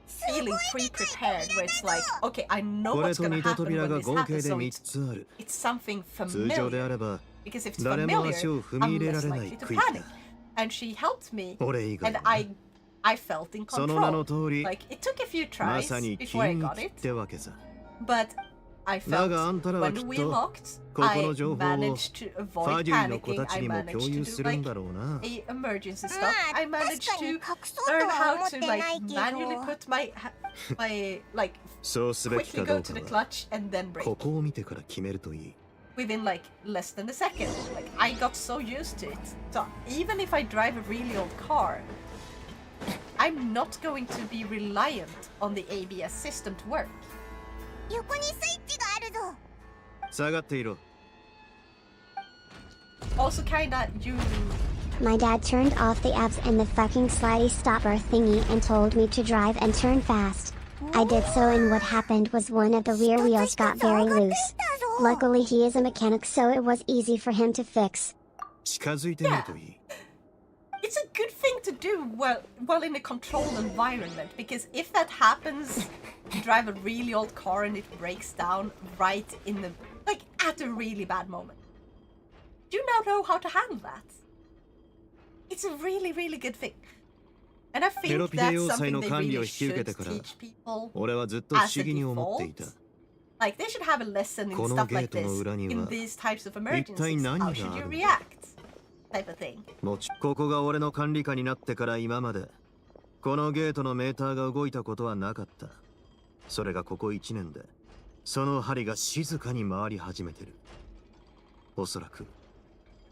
feeling pre-prepared where it's like, okay, I know what's going to happen when this happens, so it's something familiar. Because if it's familiar, I'm less likely to panic. And she helped me, and I felt in control. Like, it took a few tries before I got it, but I felt when we locked, I managed to avoid panicking, I managed to do like emergency stuff, I managed to learn how to like manually put my like quickly go to the clutch and then brake. Within like less than a second. Like, I got so used to it. So even if I drive a really old car, I'm not going to be reliant on the ABS system to work. Also kinda you... My dad turned off the apps and the fucking slidey stopper thingy and told me to drive and turn fast. I did so, and what happened was one of the rear wheels got very loose. Luckily he is a mechanic, so it was easy for him to fix. Yeah. It's a good thing to do while in a controlled environment, because if that happens, you drive a really old car and it breaks down right in the, like, at a really bad moment. Do you now know how to handle that? It's a really, really good thing. And I think that's something they really should teach people as a default. Like, they should have a lesson in stuff like this, in these types of emergencies. How should you react? Type of thing. ここが俺の管理下になってから今までこのゲートのメーターが動いたことはなかった。それがここ1年でその針が静かに回り始めてる。おそらく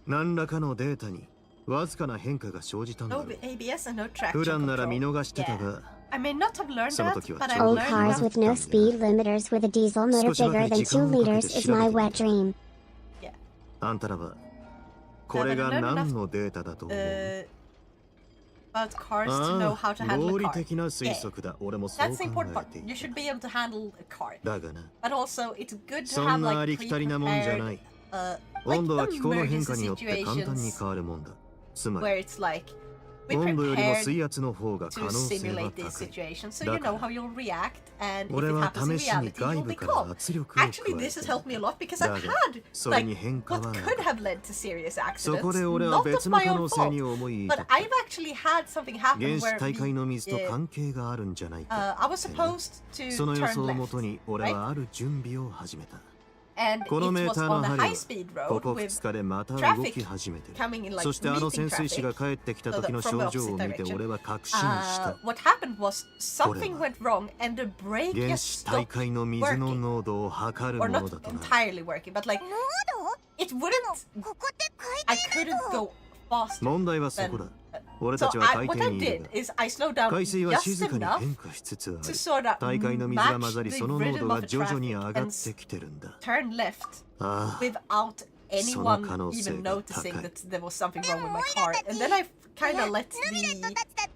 何らかのデータにわずかな変化が生じたんだろう。普段なら見逃してたが I may not have learned that, but I Old learned cars with no speed limiters with a diesel motor bigger than 2 liters is my wet dream. あんたらはこれが何のデータだと思う about cars to know how to handle a 合理 car. 的な推測だ。俺もそう考 That's the important え part. てい You た。 should be able to handle a car. だがな、 But also, it's good to そ have んなあ like りきたりなもんじゃな pre-prepared い。 like 温度は気候の変化 emergency によって簡単に situations 変わるもんだ。つま where り it's like we 温度よりも prepared 水圧の方が可 to 能性は simulate these 高い。 situations, so you know how you'll react, and if 俺 it は happens in 試しに reality, 外 you'll 部 be から calm. 圧力を加え Actually, this has て helped me a lot because だ I've が had それ like に変化 what はな could い。 have led to serious そ accidents, こで俺は not of 別の my 可 own 能性に fault. 思い But I've actually had something happen 原始 where 大海の we, 水と関係があるんじゃないか I was supposed to その予 turn 想をも left, とに俺 right? はある準備を始めた。 And it このメー was ターの on a 針は high-speed こ road こ with 2日でまた動 traffic き始めてる。 coming in like そしてあの meeting 潜水士 traffic. が帰ってきた So 時 the, の from 症 the 状を opposite 見て direction. 俺は確信した。 What happened was something went wrong and the brake 原 just 始大 stopped 海の水の working. 濃度を測る Or も not のだとな。 entirely working, but like it wouldn't. I couldn't go faster. 問題はそこだ。 俺 So たちは海 what 底 I にいる did is I slowed down 海水は just 静かに enough 変化しつつあ to る。 sort of 大海の水が混 match ざり the その濃 rhythm 度 of が the 徐々に traffic 上がっ and てきてるんだ。 turn left ああ、 without その anyone 可能性 even が noticing 高い。 that there was something wrong with my car. And then I kind of let the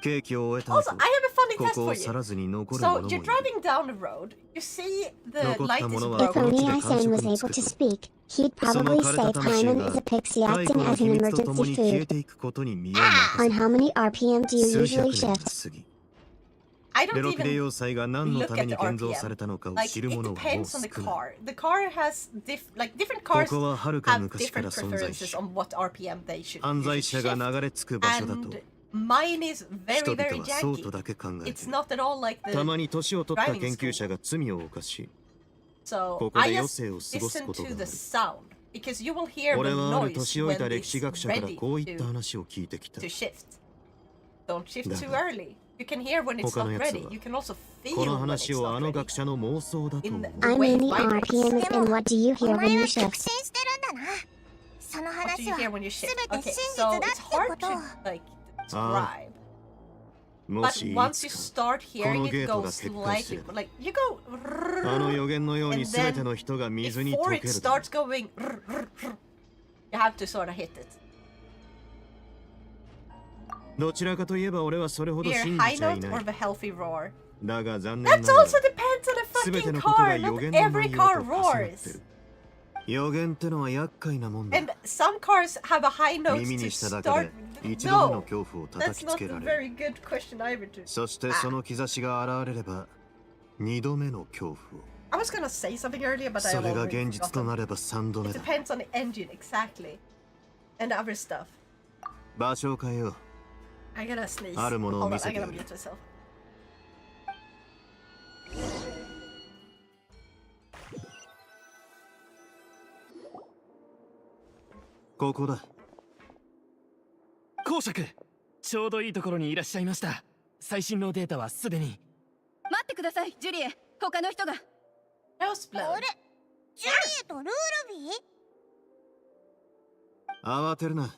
ケーキを終えた Also, 後 I have a funny こ test こ for を去らずに残 you. るも So のもい you're る driving down the road. You see the 残っ light た is ものは If この only 地で Isan 完 was 食に able つく to と speak, he'd その probably 枯れた say 魂 Paimon が is a pixie 太 acting 古の as 秘 an 密ととも emergency に消え food. ていくことに身を On 任 how many RPM do せ you 数 usually 百年が shift? 過ぎ I ベ don't ロキレ even 要塞が何の look ため at に the 建造され RPM. たのかを Like 知る it 者はもう depends on 少 the ない car. The car has different こ cars こははるか have 昔から different 存在し preferences on what RPM they should 犯罪者が shift. 流れ着く場所だと And mine is 人 very 々 very はそうと janky. だけ考えて It's not at all like たま the に年を取った driving 研究 school. 者が罪を犯し So ここ I で余 just 生を過ごす listen ことが to あ the る sound because you will hear 俺 the はある noise 年老い when た歴史 it's 学者から ready こういった to 話を聞いてきた shift. Don't shift だ too が early. You can hear when it's 他 not の奴 ready. は You can also こ feel の when 話 it's をあ not の ready. 学者の妄想だと In 思 the う I way mean it the vibrates. RPM is in what do you お hear 前 when は you 確 shift? 信してるんだな。その What do 話 you は hear when you 全 shift? て真 Okay, 実 so だっ it's て hard ことを。 to like ああ describe. But once you start hearing it go slightly, like you go, あの予言のように and 全て then の人が水に溶 before け it る。 starts going, you have to sort of hit it. どちらかといえば俺はそれほど Either 信 high じちゃい note な or い。 the healthy roar. だが残念な That がら also depends on the 全て fucking のことが car. 予 Not 言の every 内容 car と重なって roars. る。予言ってのは厄介なもんだ。 And some cars have a high note 耳 to にしただけ start. で一度目の No, 恐怖を叩 that's きつ not け a られる。 very good question either. To そしてその兆しが現れれば二度目の恐怖を。 I was gonna say something earlier, but I それが already 現実と forgot. なれば三度目 It だ。 depends on the engine exactly, and other stuff. 場所を変えよう。 I gotta sneeze. あるものを Hold on, 見せ I てや gotta る。 mute myself. ここだ。公爵、ちょうどいいところにいらっしゃいました。最新のデータはすでに。待ってください、ジュリエ。他の人が。あれ、ジュリエとルールビー？慌てるな。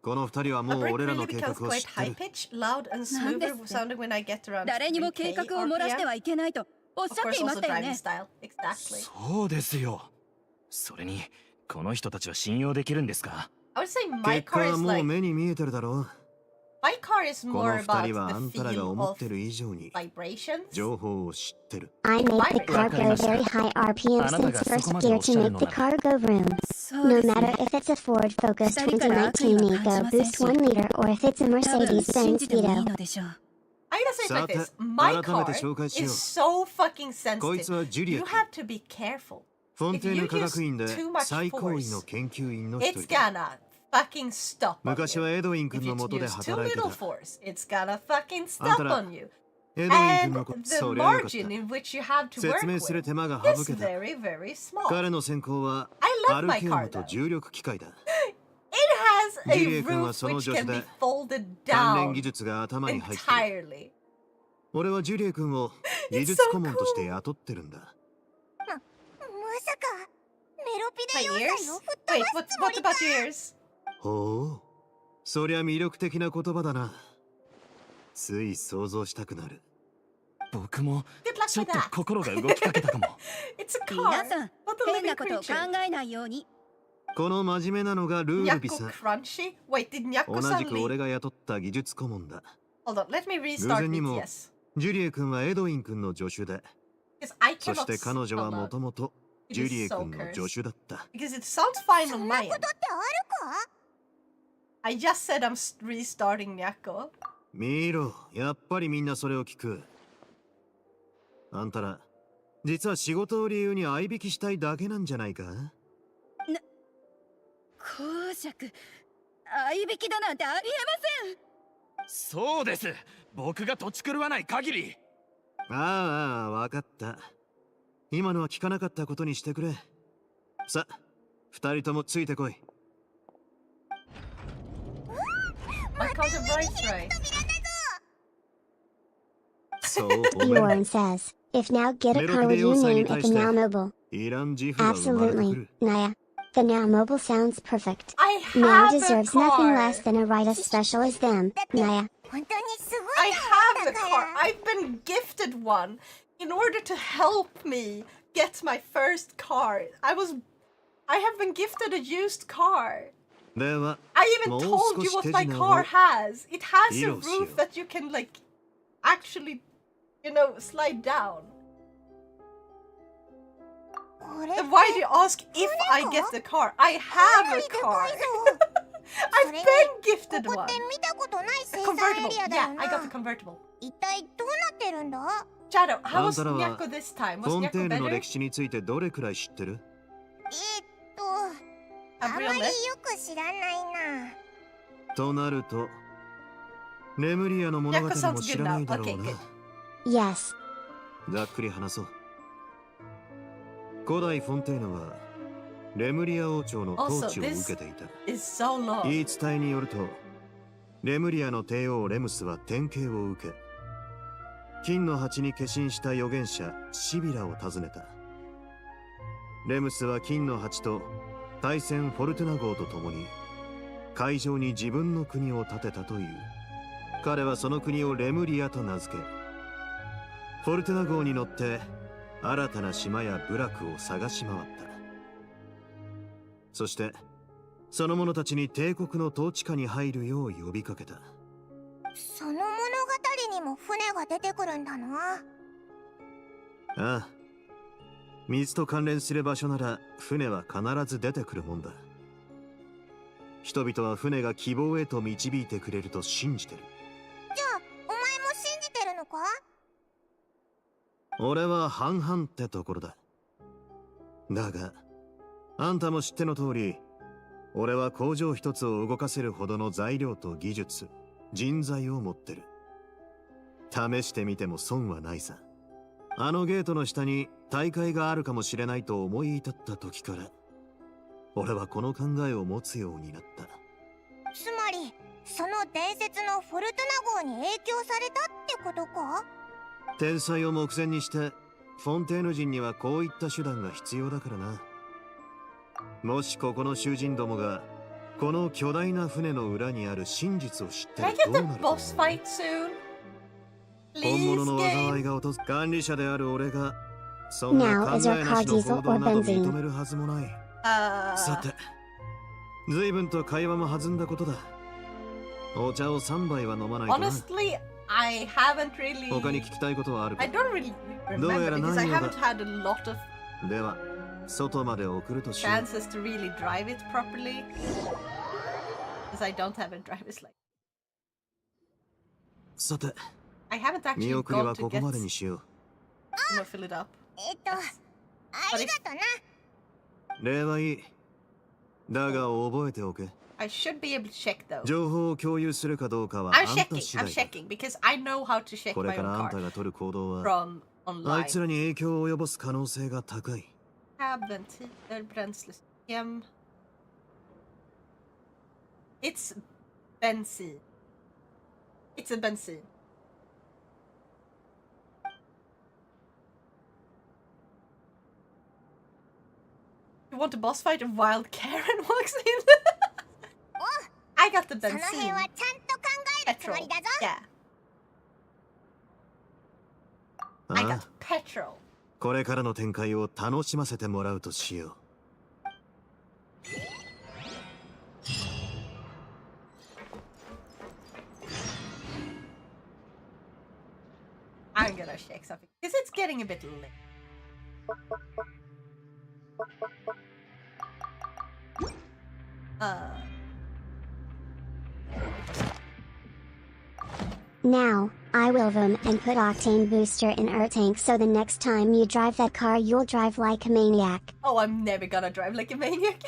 この二人はも A う break 俺ら really の計 becomes 画を知 quite って high る。 pitch, loud, and smoother sounding when I get around 誰にも 3K 計画を漏らしてはいけないとおっし Of ゃって course, いま also したよ driving ね。 style. Exactly. そうですよ。それに、この人たちは信用できるんですか？ I would say my 結果 car は is もう like 目に見えてるだろう。 my car is この more 二 about 人はあ the んたらが feel 思っ of てる以上に vibrations. 情報を知ってる。 I made the car go very high RPM since first gear to make the car go vroom. No matter if it's a Ford Focus 2019 Eco Boost 1 liter or if it's a 多分信 Mercedes-Benz じてもいい Speedo. のでしょう。 I gotta say it like this. さて、 My 改めて car 紹介しよ is う。 so fucking こいつ sensitive. はジュリエ You 君。 have to be careful. フォンテ If ー you ヌ科 use 学院で too much 最高位 force, の研究員の一 it's 人だ。 gonna fucking stop on 昔は you. エドウィン If 君 you の下で use too 働いて little た。 force, it's gonna fucking あん stop たら on you. エドウィン君 And のこと、 the そりゃよかった。 margin in which you have to 説 work 明する with 手間が省 is けた。 very, very small. 彼の専攻は I ア love ル my ケー car ムと though. 重力機械だ。 It has ジュ a リエ君は roof その which 助手 can be で folded 関連 down 技術が頭に入ってる。 entirely. 俺はジュリエ君を技術顧問として雇ってるんだ。まさかメロピ My で要 ears? 塞を吹っ飛 Wait, ばすつ what もりか？ about your ears? ほう、そりゃ魅力的な言葉だな。つい想像したくなる。僕も Good luck ちょっ with と that. 心が動きかけたかも。It's a 皆 car, さん、 not a 変 living なことを考 creature. えないように。この真面目なのがルールビ Nyako さん。 Crunchy? Wait, did Nyako 同じく suddenly... 俺が雇った技術顧問だ。 Hold on, let me 偶 restart 然にも BTS. ジュリエ君はエドウィン君の助手で、 Because I そ cannot して彼女は hold も on. ともと It ジュ is リエ so 君の cursed. 助手だった。 Because it sounds fine そ on んな my こ end. とってあるか？ I just said I'm restarting Nyako. 見ろ、やっぱりみんなそれを聞く。あんたら、実は仕事を理由に相引きしたいだけなんじゃないか？公爵、合いびきだなんてありえません。そうです。僕が土地狂わない限り。ああ、わかった。今のは聞かなかったことにしてくれ。さ、二人ともついてこい。My car's a bright ray. そう褒める。 Bjorn says, if now get a car with your name at the Now Mobile. イラン自負が生まれてく Absolutely, る。 Naya. The Now Mobile sounds perfect. I Now have a deserves nothing car. less than a ride as special as them, Naya. 本当にすご I い have の a だか car. ら。 I've been gifted one in order to help me get my first car. I have been gifted a used car. では、 I even もう told you 少し what 手 my 品 car を has. It has a 披露しよう。 roof that you can like actually, slide down. これ And why do you ask if I get the car? I have a car. I've been gifted ここ one. って見たことない生産エ Convertible. リアだ Yeah, よ I got the な。 convertible. 一体どうなってるんだ？ Shadow, how あん was たらは Nyako this time? フ Was ォンテー Nyako ヌの better? 歴史についてどれくらい知ってる？あまり Gabriel よ left? く知らないな。となると、レムリアの物語 Nyako も sounds 知 good らな now. いだろう Okay, な。 good. Yes. ざっくり話そう。古代フォンテーヌはレムリア王朝の統治を受けていた。 It's so long. 言い伝えによると、レムリアの帝王レムスは典型を受け、金の鉢に化身した預言者シビラを訪ねた。レムスは金の鉢と大戦フォルトゥナ号と共に海上に自分の国を建てたという。彼はその国をレムリアと名付け、フォルテナ号に乗って新たな島や部落を探し回った。そしてその者たちに帝国の統治下に入るよう呼びかけた。その物語にも船が出てくるんだな。ああ、水と関連する場所なら船は必ず出てくるもんだ。人々は船が希望へと導いてくれると信じてる。じゃあお前も信じてるのか？俺は半々ってところだ。だがあんたも知っての通り、俺は工場一つを動かせるほどの材料と技術、人材を持ってる。試してみても損はないさ。あのゲートの下に大会があるかもしれないと思い至った時から、俺はこの考えを持つようになった。つまりその伝説のフォルトナ号に影響されたってことか？天才を目前にしてフォンテーヌ人にはこういった手段が必要だからな。もしここの囚人どもがこの巨大な船の裏にある真実を知ってるとどうなると思う？本物の災いが訪れ、管理者である俺がそんな考えなしの行動など認めるはずもない。さて、随分と会話も弾んだことだ。お茶を3杯は飲まないとな。Honestly, I haven't really. 他に聞きたいことはあるか？ I don't really remember because I haven't had a lot of では、外まで送るとしよう。 chances to really drive it properly because I don't have a driver's license. さて、 I haven't actually 見送り gone は to ここ get までにしよう。fill it up. ありがとな。礼はいい。だが覚えておけ。I should be able to check though. 情報を共有するかどうかは I'm あんた checking. 次 I'm 第だ。 checking because I know how to check これ my か own らあんた car が取る行動は from あ online. いつらに影響を及ぼす可能性が高い。Ventiler, bränslesystem. It's benzene. It's a benzene. You want a boss fight? A wild Karen walks in. I got the その benzene. 辺はちゃんと考えるつも Petrol. りだぞ。 Yeah. あ I got あ、 petrol. これからの展開を楽しませてもらうとしよう。I'm gonna check something because it's getting a bit late. Now, I will vroom and put octane booster in our tank so the next time you drive that car you'll drive like a maniac. Oh, I'm never gonna drive like a maniac.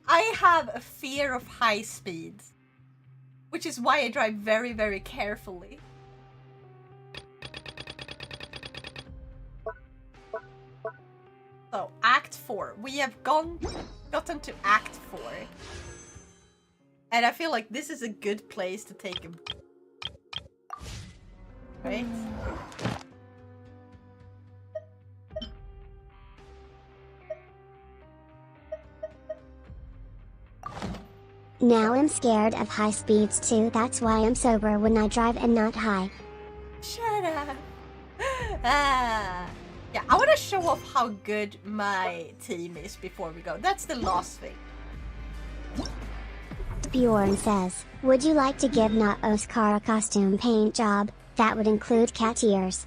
I have a fear of high speeds, which is why I drive very, very carefully. So, Act 4. We have gotten to Act 4. And I feel like this is a good place to take a... Right? Now I'm scared of high speeds too, that's why I'm sober when I drive and not high. Shut up. Yeah, I want to show off how good my team is before we go. That's the last thing. Bjorn says, would you like to give not Oscar a costume paint job? That would include cat ears.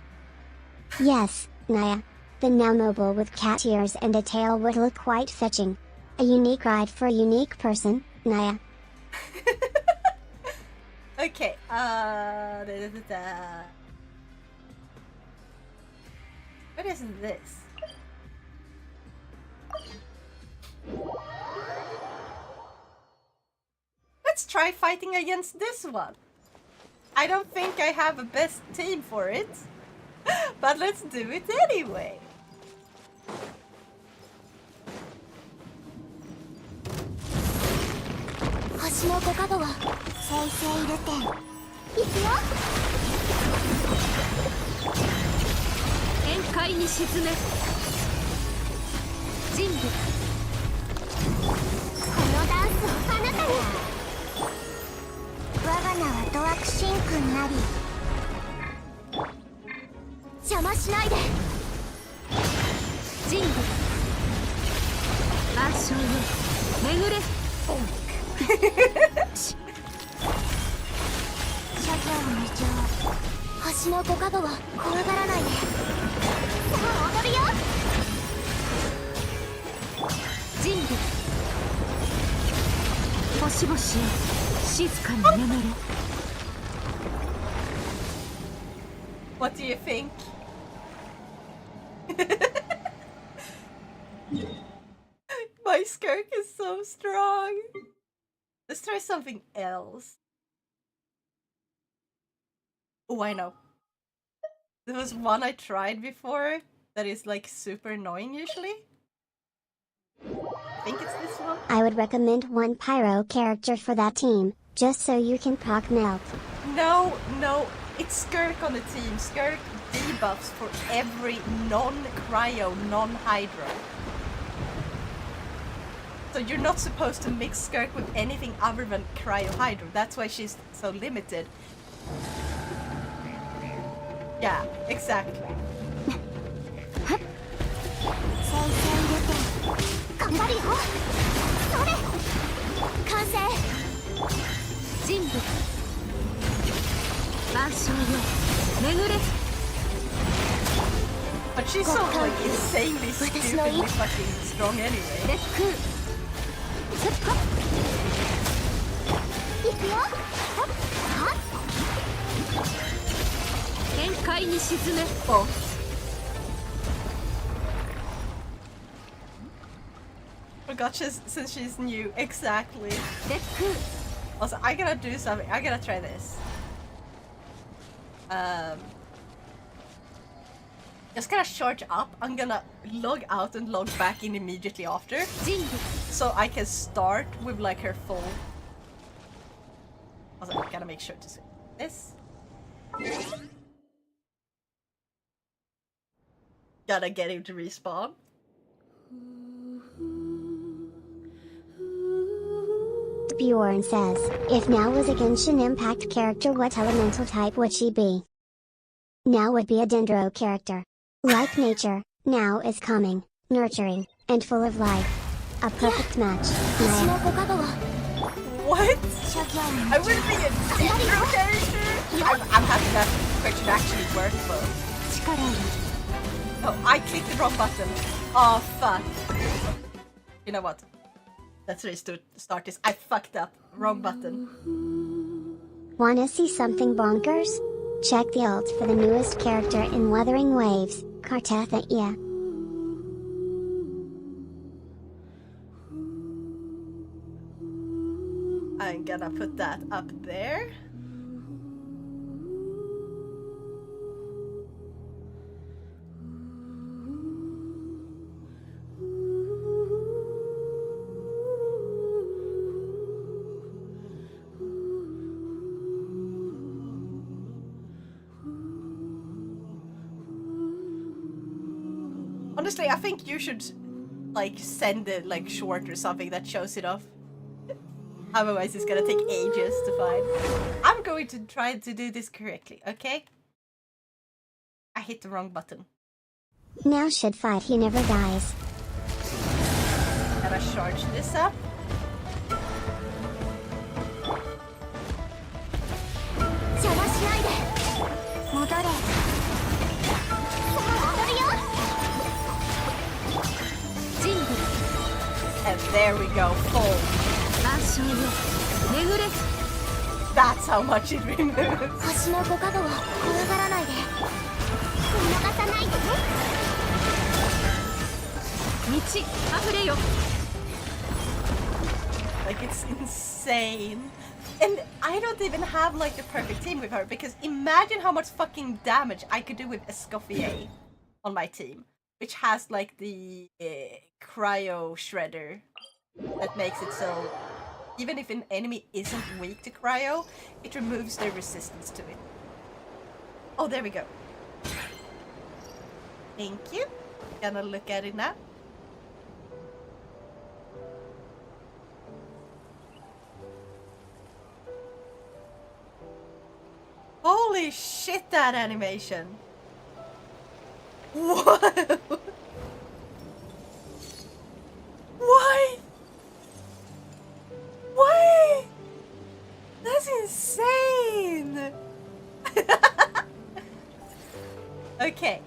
Yes, Naya. The now mobile with cat ears and a tail would look quite fetching. A unique ride for a unique person, Naya. Okay, What is this? Let's try fighting against this one. I don't think I have a best team for it, but let's do it anyway. 悪真君なり邪魔しないで人類万象よ巡れ諸行無常星のご加護を怖がらないでさあ踊るよ人類星々よ静かに眠れ What do you think? My skirk is so strong. Let's try something else. Oh, I know. There was one I tried before that is like super annoying usually. I think it's this one. I would recommend one pyro character for that team, just so you can proc melt. No, it's Skirk on the team. Skirk debuffs for every non-cryo, non-hydro. So you're not supposed to mix Skirk with anything other than cryo-hydro. That's why she's so limited. Yeah, exactly. 頑張るよそれ完成人類万象よ巡れ But she's so like insanely stupidly fucking strong anyway. いくよ限界に沈め Oh. Forgot since she's new. Exactly. Also, I gotta do something. I gotta try this. Just gonna charge up. I'm gonna log out and log back in immediately after. So I can start with like her full. Also, I gotta make sure to see this. Gotta get him to respawn. Bjorn says, if Now was a Genshin Impact character, what elemental type would she be? Now would be a Dendro character. Like nature, Now is calming, nurturing, and full of life. A perfect match. What? I wouldn't be a Dendro character? I'm happy that question actually worked though. Oh, I clicked the wrong button. Oh, fuck. You know what? Let's start this. I fucked up. Wrong button. Wanna see something bonkers? Check the ult for the newest character in Wuthering Waves, Kartatha Ia. I'm gonna put that up there. Honestly, I think you should like send it like short or something that shows it off. Otherwise it's gonna take ages to find. I'm going to try to do this correctly, okay? I hit the wrong button. Now should fight, he never dies. Gotta charge this up. And there we go, full. That's how much it removes. Like, it's insane. And I don't even have like the perfect team with her, because imagine how much fucking damage I could do with Escoffier on my team, which has like the cryo shredder that makes it so even if an enemy isn't weak to cryo, it removes their resistance to it. Oh, there we go. Thank you. Gonna look at it now. Holy shit, that animation. What? Why? Why? That's insane. Okay.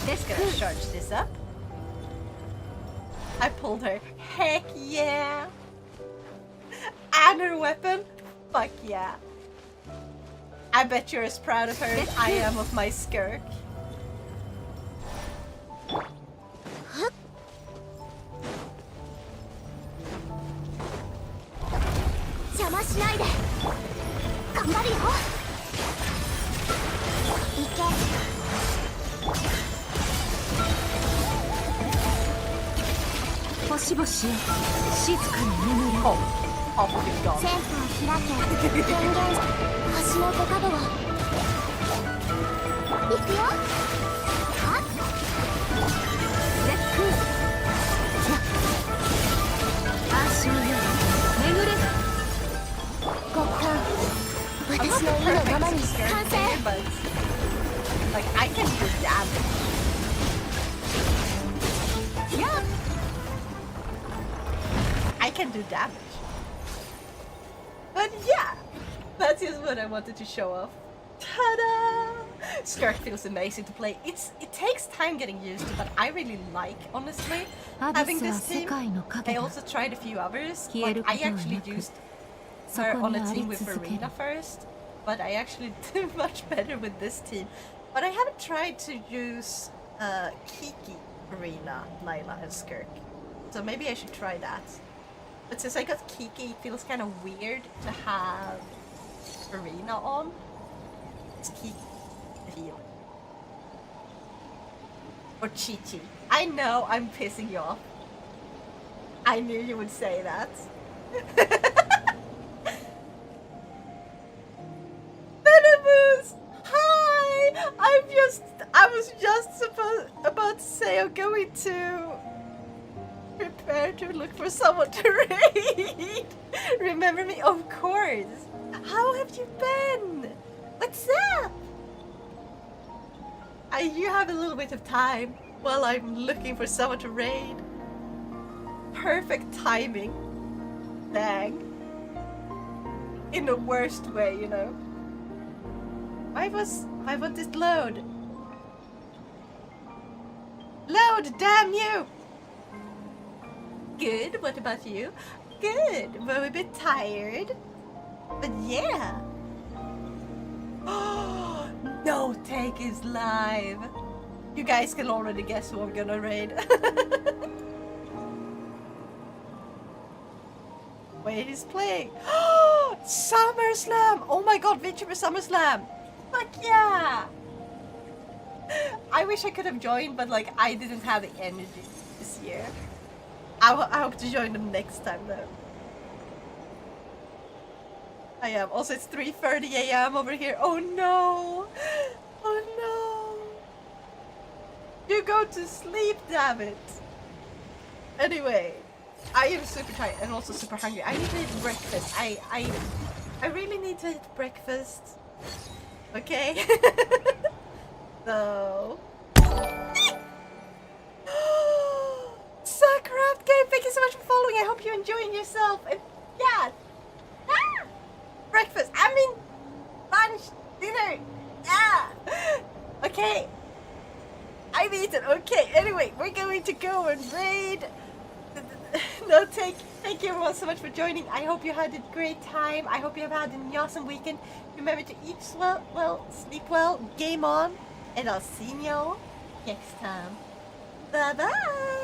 Just gonna charge this up. I pulled her. Heck yeah. And her weapon. Fuck yeah. I bet you're as proud of her as I am of my skirk. Oh, fucking god. センター開け電源橋の手角は行くよはっ絶空足を巡れ極寒私の意のままに完成 Like I can do damage. Yeah. I can do damage. But yeah, that's just what I wanted to show off. Ta-da! Skirk feels amazing to play. It takes time getting used to, but I really like, honestly, having this team. I also tried a few others. Like, I actually used her on a team with Arena first, but I actually did much better with this team. But I haven't tried to use Kiki, Arena, Layla, and Skirk. So maybe I should try that. But since I got Kiki, it feels kind of weird to have Arena on. It's Kiki, the healer. Or Chi-Chi. I know I'm pissing you off. I knew you would say that. Venomous! Hi! I was just about to say I'm going to prepare to look for someone to raid. Remember me? Of course. How have you been? What's up? You have a little bit of time while I'm looking for someone to raid. Perfect timing. Dang. In the worst way, you know. Why won't this load? Load, damn you! Good, what about you? Good, we're a bit tired. But yeah. Oh, no take is live. You guys can already guess who I'm gonna raid. Wait, he's playing. SummerSlam! Oh my god, VTuber SummerSlam! Fuck yeah! I wish I could have joined, but like I didn't have the energy this year. I hope to join them next time though. I am. Also, it's 3:30 a.m. over here. Oh no! Oh no! You go to sleep, damn it! Anyway, I am super tired and also super hungry. I need to eat breakfast. I really need to eat breakfast. Okay? So... Sakurapt Game, thank you so much for following. I hope you're enjoying yourself. And yeah! Ah! Breakfast! I mean, lunch, dinner! Yeah! Okay. I've eaten. Okay, anyway, we're going to go and raid. No, thank you everyone so much for joining. I hope you had a great time. I hope you have had an awesome weekend. Remember to eat well, sleep well, game on, and I'll see you next time. Bye bye!